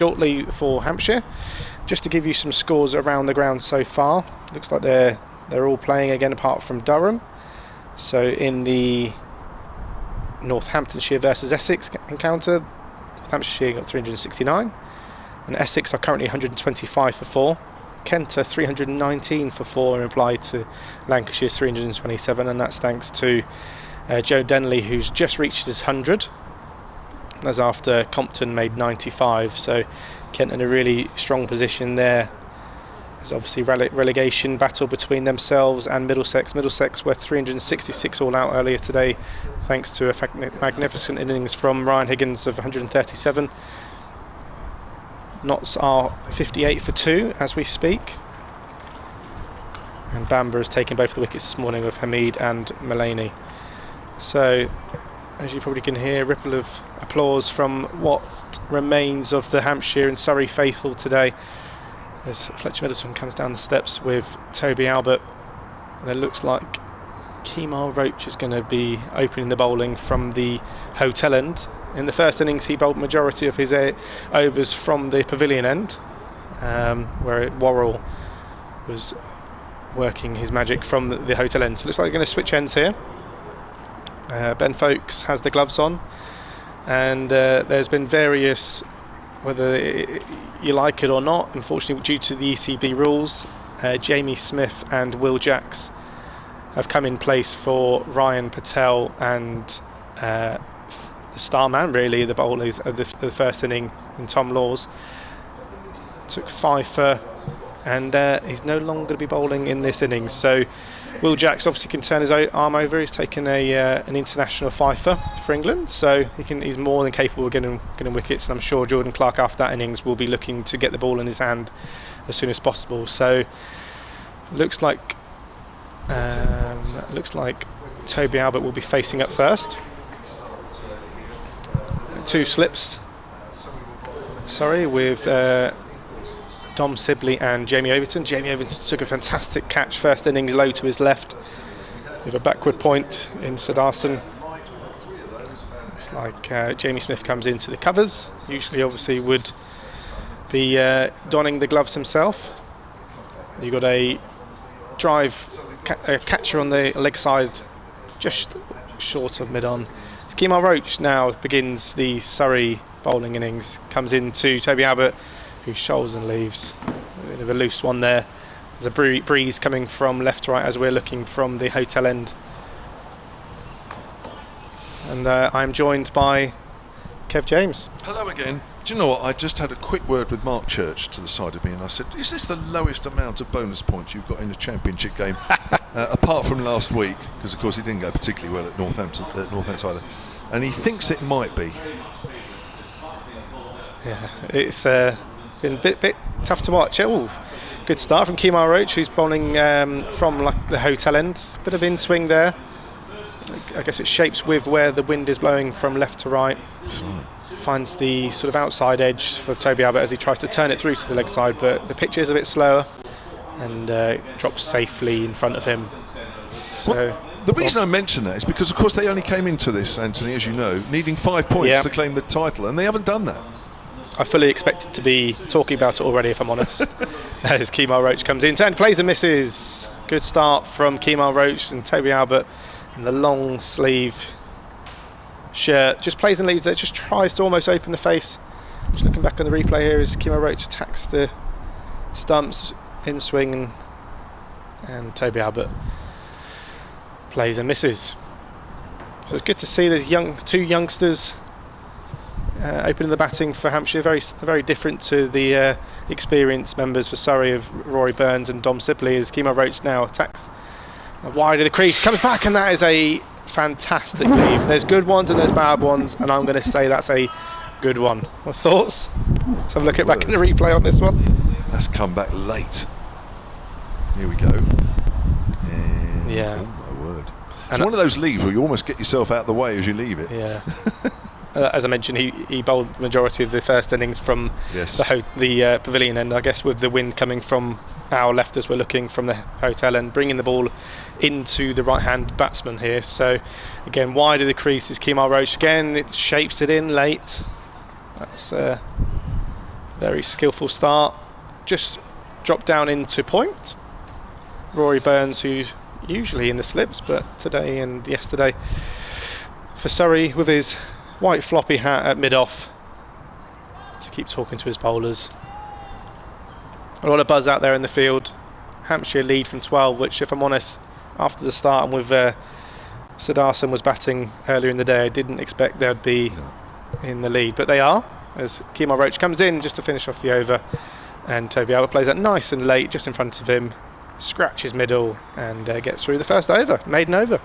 shortly for Hampshire. Just to give you some scores around the ground so far, looks like they're all playing again apart from Durham. So in the Northamptonshire versus Essex encounter, Northamptonshire got 369 and Essex are currently 125 for 4. Kent are 319 for 4 in reply to Lancashire's 327, and that's thanks to Joe Denley, who's just reached his 100. That's after Compton made 95, so Kent in a really strong position there. There's obviously relegation battle between themselves and Middlesex. Middlesex were 366 all out earlier today, thanks to a magnificent innings from Ryan Higgins of 137. Notts are 58 for 2 as we speak. And Bamber has taken both the wickets this morning with Hamid and Mullaney. So, as you probably can hear, ripple of applause from what remains of the Hampshire and Surrey faithful today, as Fletcher Middleton comes down the steps with Toby Albert. And it looks like Kemar Roach is going to be opening the bowling from the hotel end. In the first innings he bowled majority of his overs from the pavilion end, where Worrell was working his magic from the hotel end. So it looks like they're going to switch ends here. Ben Folkes has the gloves on, and there's been various, whether you like it or not, unfortunately due to the ECB rules, Jamie Smith and Will Jacks have come in place for Ryan Patel and the star man, really, the bowlers of the first inning, and Tom Laws took 5 for, and he's no longer going to be bowling in this innings. So Will Jacks obviously can turn his arm over. He's taken an international fifer for England, so he's more than capable of getting wickets, and I'm sure Jordan Clark after that innings will be looking to get the ball in his hand as soon as possible. So looks like Toby Albert will be facing up first. 2 slips, with Dom Sibley and Jamie Overton. Jamie Overton took a fantastic catch first innings low to his left with a backward point in Sudarshan. Looks like Jamie Smith comes into the covers. Usually obviously would be donning the gloves himself. You've got a catcher on the leg side just short of mid-on. Kemar Roach now begins the Surrey bowling innings, comes into Toby Albert, who shoals and leaves. A bit of a loose one there. There's a breeze coming from left to right as we're looking from the hotel end. And I'm joined by Kev James. Hello again. Do you know what? I just had a quick word with Mark Church to the side of me, and I said, is this the lowest amount of bonus points you've got in a championship game, apart from last week? Because, of course, he didn't go particularly well at Northampton either. And he thinks it might be. Yeah, it's been a bit tough to watch. Oh, good start from Kemar Roach, who's bowling from the hotel end. Bit of in-swing there. I guess it shapes with where the wind is blowing from left to right. Finds the sort of outside edge for Toby Albert as he tries to turn it through to the leg side, but the pitch is a bit slower and drops safely in front of him. So, well, the reason I mention that is because, of course, they only came into this, Anthony, as you know, needing 5 points to claim the title, and they haven't done that. I fully expected to be talking about it already, if I'm honest. As Kemar Roach comes in, and plays and misses. Good start from Kemar Roach, and Toby Albert in the long sleeve shirt just plays and leaves there, just tries to almost open the face. Just looking back on the replay here as Kemar Roach attacks the stumps in swing, and Toby Albert plays and misses. So it's good to see there's 2 youngsters opening the batting for Hampshire, very different to the experienced members for Surrey of Rory Burns and Dom Sibley, as Kemar Roach now attacks wide of the crease, comes back, and that is a fantastic leave. There's good ones and there's bad ones, and I'm going to say that's a good one. What thoughts? Let's have a look at back in the replay on this one. That's come back late. Here we go. And yeah. Oh my word. It's one of those leaves where you almost get yourself out of the way as you leave it. Yeah. As I mentioned, he bowled the majority of the first innings from the pavilion end, I guess, with the wind coming from our left as we're looking from the hotel and bringing the ball into the right-hand batsman here. So again, wide of the crease is Kemar Roach. Again, it shapes it in late. That's Very skillful start. Just dropped down into point. Rory Burns, who's usually in the slips, but today and yesterday for Surrey with his white floppy hat at mid-off to keep talking to his bowlers. A lot of buzz out there in the field. Hampshire lead from 12, which, if I'm honest, after the start and with Sudarshan was batting earlier in the day, I didn't expect they'd be in the lead, but they are, as Roach comes in just to finish off the over, and Toby Albert plays that nice and late just in front of him, scratches middle and gets through the first over, maiden over.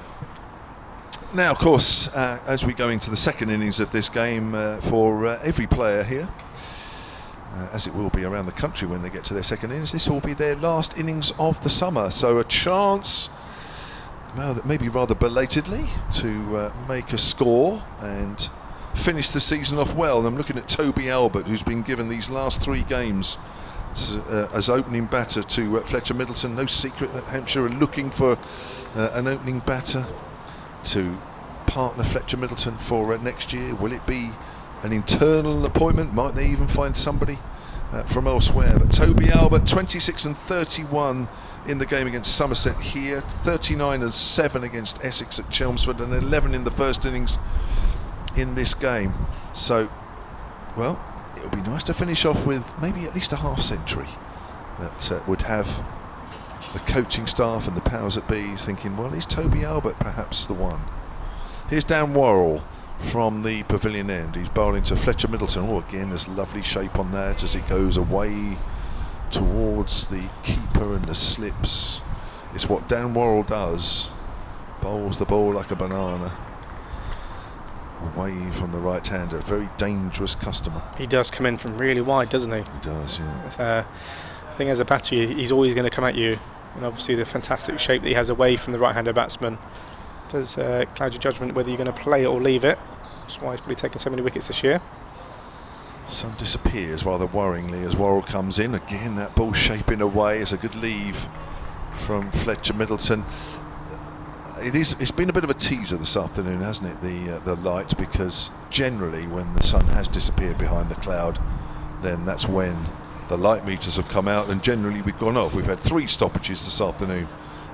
Now, of course, as we go into the second innings of this game, for every player here, as it will be around the country when they get to their second innings, this will be their last innings of the summer. So a chance, well, that maybe rather belatedly, to make a score and finish the season off well. And I'm looking at Toby Albert, who's been given these last 3 games as opening batter to Fletcher Middleton. No secret that Hampshire are looking for an opening batter to partner Fletcher Middleton for next year. Will it be an internal appointment? Might they even find somebody from elsewhere? But Toby Albert, 26 and 31 in the game against Somerset here, 39 and 7 against Essex at Chelmsford, and 11 in the first innings in this game. So, well, it would be nice to finish off with maybe at least a half century that would have the coaching staff and the powers that be thinking, well, is Toby Albert perhaps the one? Here's Dan Worrell from the pavilion end. He's bowling to Fletcher Middleton. Oh, again, there's lovely shape on that as it goes away towards the keeper and the slips. It's what Dan Worrell does. Bowls the ball like a banana away from the right-hander. A very dangerous customer. He does come in from really wide, doesn't he? He does, yeah. I think as a batter, he's always going to come at you. And obviously the fantastic shape that he has away from the right-hander batsman does cloud your judgment whether you're going to play it or leave it. That's why he's probably taken so many wickets this year. Sun disappears rather worryingly as Worrell comes in. Again, that ball shaping away is a good leave from Fletcher Middleton. It's been a bit of a teaser this afternoon, hasn't it, the light, because generally when the sun has disappeared behind the cloud, then that's when the light meters have come out, and generally we've gone off. We've had 3 stoppages this afternoon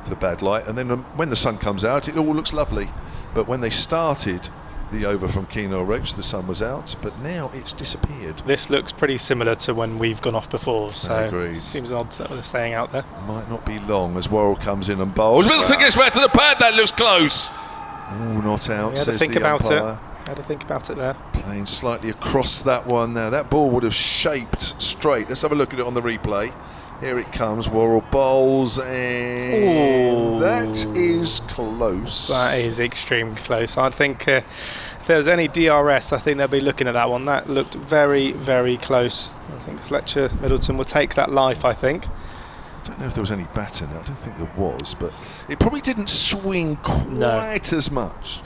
for bad light, and then when the sun comes out it all looks lovely. But when they started the over from Roach, the sun was out, but now it's disappeared. This looks pretty similar to when we've gone off before, so it seems odd that we're staying out there. Might not be long as Worrell comes in and bowls. Middleton gets back to the pad. That looks close. Ooh, not out, says the umpire. Had to think about it there. Playing slightly across that one now. That ball would have shaped straight. Let's have a look at it on the replay. Here it comes. Worrell bowls, and that is close. That is extremely close. I think if there was any DRS, I think they'll be looking at that one. That looked very, very close. I think Fletcher Middleton will take that life, I think. I don't know if there was any batter now. I don't think there was, but it probably didn't swing quite as much.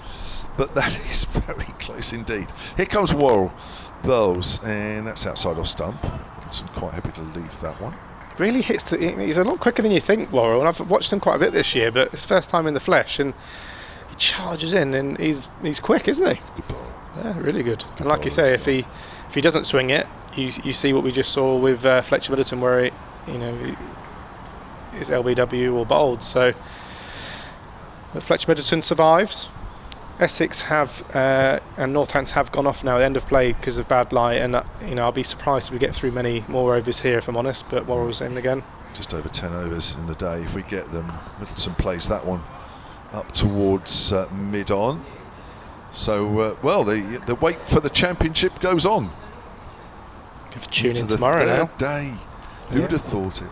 But that is very close indeed. Here comes Worrell, bowls, and that's outside off stump. Middleton quite happy to leave that one. Really hits he's a lot quicker than you think, Worrell, and I've watched him quite a bit this year, but it's first time in the flesh, and he charges in, and he's quick, isn't he? It's a good ball. Yeah, really good. And like you say, if he doesn't swing it, you see what we just saw with Fletcher Middleton, where it, is LBW or bowled. So, but Fletcher Middleton survives. Essex have and Northants have gone off now at the end of play because of bad light, and I'll be surprised if we get through many more overs here, if I'm honest. But Worrell's in again. Just over 10 overs in the day if we get them. Middleton plays that one up towards mid-on. So well, the wait for the championship goes on. Have to tune in tomorrow now. Day. Who'd have thought it?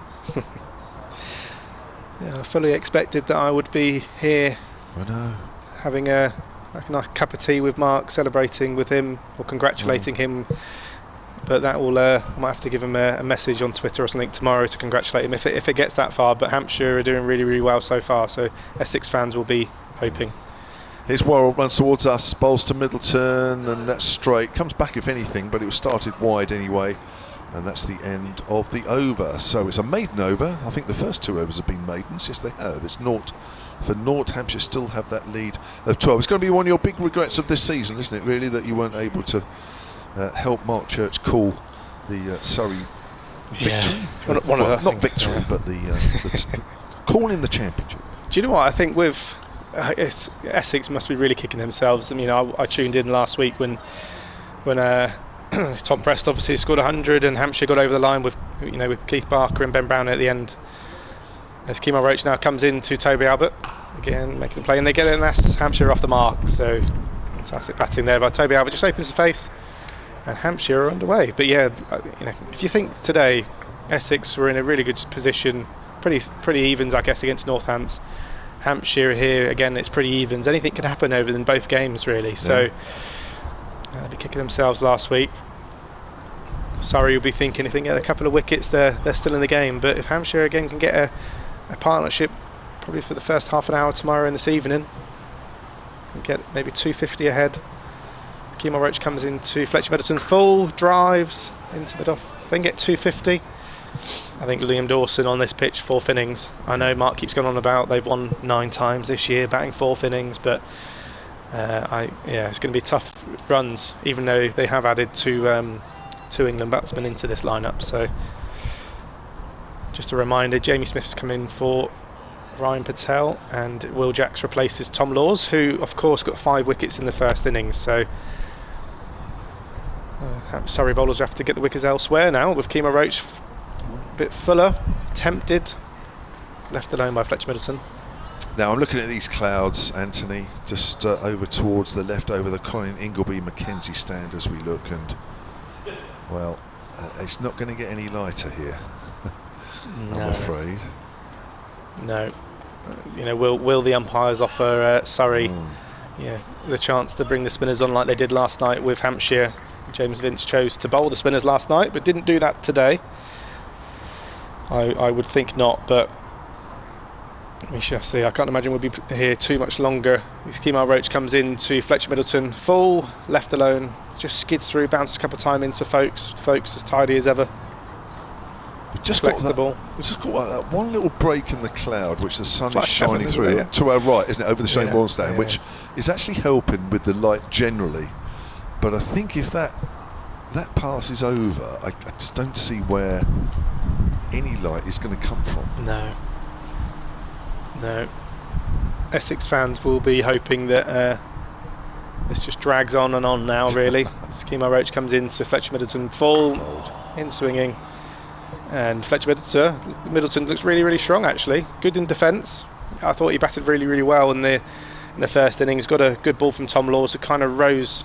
Yeah, I fully expected that I would be here. I know. Having a cup of tea with Mark, celebrating with him or congratulating him, but that will I might have to give him a message on Twitter or something tomorrow to congratulate him if it gets that far. But Hampshire are doing really, really well so far, so Essex fans will be hoping. Here's Worrell, runs towards us, bowls to Middleton, and that's straight. Comes back if anything, but it was started wide anyway, and that's the end of the over. So it's a maiden over. I think the first 2 overs have been maidens. Yes, they have. It's 0 for naught. Hampshire still have that lead of 12. It's going to be one of your big regrets of this season, isn't it, really, that you weren't able to help Mark Church cool the Surrey victory. One of the not victory, but the calling the championship. Do you know what I think with Essex must be really kicking themselves. I mean, I tuned in last week when Tom Prest obviously scored 100 and Hampshire got over the line with Keith Barker and Ben Brown at the end. As Kemar Roach now comes in to Toby Albert again, making a play, and they get it, and that's Hampshire off the mark. So fantastic batting there by Toby Albert, just opens the face, and Hampshire are underway. But yeah, if you think today Essex were in a really good position, pretty evens, I guess, against Northants. Hampshire here again, it's pretty evens. Anything could happen over in both games, really. Yeah. So they'll be kicking themselves last week. Surrey will be thinking if they can get a couple of wickets, they're still in the game. But if Hampshire again can get a partnership, probably for the first half an hour tomorrow and this evening, and get maybe 250 ahead. Kemar Roach comes into Fletcher Middleton, full drives into mid-off. If they can get 250. I think Liam Dawson on this pitch, 4th innings. I know Mark keeps going on about they've won 9 times this year, batting 4th innings, but it's going to be tough runs, even though they have added two England batsmen into this lineup. So just a reminder, Jamie Smith has come in for Ryan Patel, and Will Jacks replaces Tom Laws, who of course got 5 wickets in the first innings. So Surrey bowlers have to get the wickets elsewhere now, with Kemar Roach a bit fuller, tempted, left alone by Fletcher Middleton. Now I'm looking at these clouds, Anthony, just over towards the left, over the Colin Ingleby Mackenzie stand as we look, and well, it's not going to get any lighter here. I'm afraid. No. Will the umpires offer Surrey the chance to bring the spinners on like they did last night with Hampshire? James Vince chose to bowl the spinners last night, but didn't do that today. I would think not, but we shall see. I can't imagine we'll be here too much longer. Kemar Roach comes in to Fletcher Middleton, full, left alone, just skids through, bounces a couple of times into Folkes. Folkes as tidy as ever. We've just got that one little break in the cloud, which the sun is shining through to our right, isn't it, over the Shane Warne stand, which is actually helping with the light generally. But I think if that passes over, I just don't see where any light is going to come from. No. Essex fans will be hoping that this just drags on and on now, really. Kemar Roach comes in to Fletcher Middleton, full, in swinging. And Fletcher Middleton looks really, really strong, actually. Good in defence. I thought he batted really, really well in the first innings. Got a good ball from Tom Laws, who kind of rose,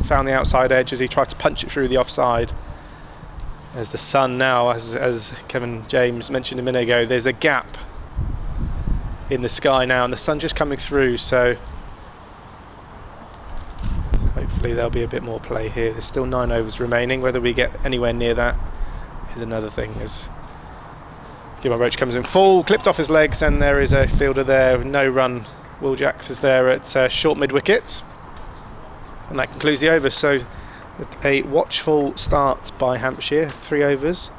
found the outside edge as he tried to punch it through the offside. As the sun now, as Kevin James mentioned a minute ago, there's a gap in the sky now, and the sun just coming through, so hopefully there'll be a bit more play here. There's still 9 overs remaining. Whether we get anywhere near that is another thing. As Kemar Roach comes in full, clipped off his legs, and there is a fielder there with no run. Will Jacks is there at short mid-wicket, and that concludes the over. So a watchful start by Hampshire, 3 overs.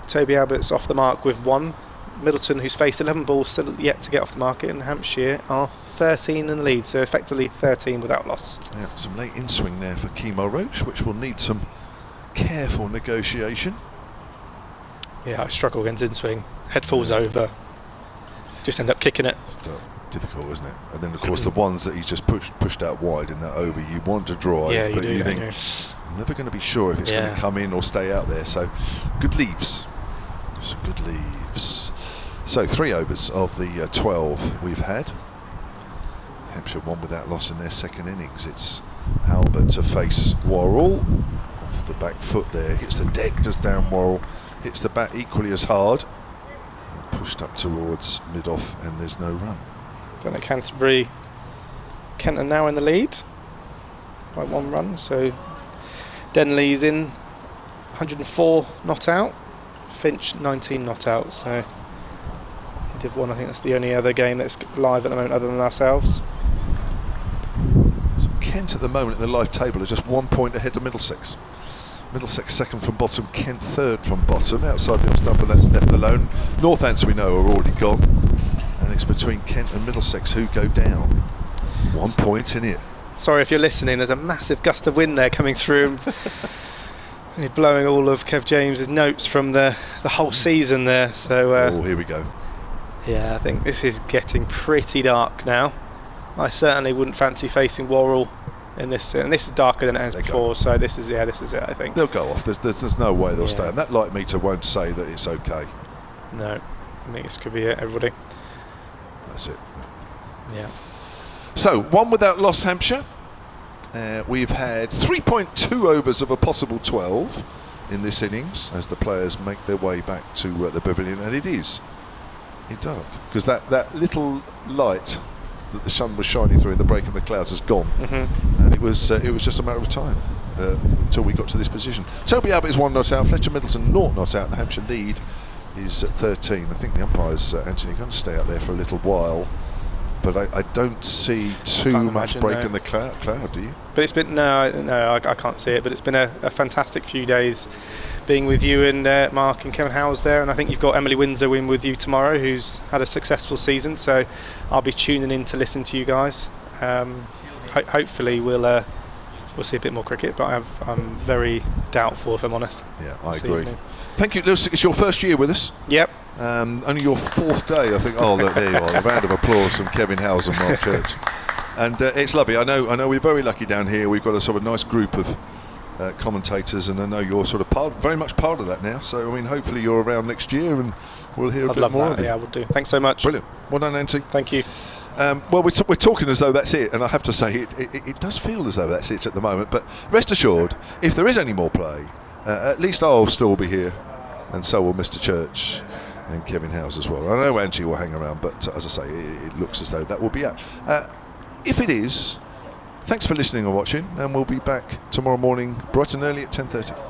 Toby Albert's off the mark with 1. Middleton, who's faced 11 balls, still yet to get off the market, and Hampshire are 13 in the lead, so effectively 13 without loss. Yeah, some late in-swing there for Kemar Roach, which will need some careful negotiation. Yeah, I struggle against in-swing. Head falls over, just end up kicking it. Still difficult, isn't it? And then, of course, the ones that he's just pushed out wide in that over, you want to drive, but you think, I'm never going to be sure if it's going to come in or stay out there. So, good leaves. Some good leaves. So 3 overs of the 12 we've had. Hampshire won without loss in their second innings. It's Albert to face Worrell. Off the back foot there, hits the deck, does down Worrell, hits the bat equally as hard. Pushed up towards mid-off, and there's no run. Then at Canterbury, Kent are now in the lead by 1 run. So Denley's in, 104 not out. Finch 19 not out, so Div 1, I think that's the only other game that's live at the moment other than ourselves. So Kent at the moment in the live table are just 1 point ahead of Middlesex. Middlesex second from bottom, Kent third from bottom, outside the off stump, and that's left alone. Northants, we know, are already gone, and it's between Kent and Middlesex who go down. 1 point in it. Sorry if you're listening, there's a massive gust of wind there coming through. And he's blowing all of Kev James's notes from the whole season there. So here we go. yeah, I think this is getting pretty dark now. I certainly wouldn't fancy facing Worrell in this, and this is darker than it has before. So this is it. I think They'll go off. There's no way they'll Yeah. stay. And that light meter won't say that it's okay. no. I think this could be it, everybody. That's it. Yeah. So, one without loss, Hampshire. We've had 3.2 overs of a possible 12 in this innings as the players make their way back to the pavilion, and it is dark because that little light that the sun was shining through in the break of the clouds has gone, and it was just a matter of time until we got to this position. Toby Abbott is 1 not out, Fletcher Middleton 0 not out, and the Hampshire lead is at 13. I think the umpire's Anthony going to stay out there for a little while, but I don't see too much break in the cloud, do you? But it's been I can't see it. But it's been a fantastic few days being with you and Mark and Kevin Howes there, and I think you've got Emily Windsor in with you tomorrow, who's had a successful season. So I'll be tuning in to listen to you guys. Hopefully we'll see a bit more cricket, but I'm very doubtful, if I'm honest. Yeah, I agree. Thank you, Lewis. It's your first year with us. Yep. Only your 4th day, I think. Oh, look, there you are. A round of applause from Kevin Howes and Mark Church. And it's lovely. I know we're very lucky down here. We've got a sort of nice group of commentators, and I know you're sort of very much part of that now. So, I mean, hopefully you're around next year and we'll hear a bit more of you. Yeah, I would do. Thanks so much. Brilliant. Well done, Nancy. Thank you. Well, we're talking as though that's it, and I have to say it does feel as though that's it at the moment. But rest assured, if there is any more play, at least I'll still be here, and so will Mr. Church and Kevin Howes as well. I know Angie will hang around, but as I say, it looks as though that will be it. If it is, thanks for listening and watching, and we'll be back tomorrow morning bright and early at 10:30.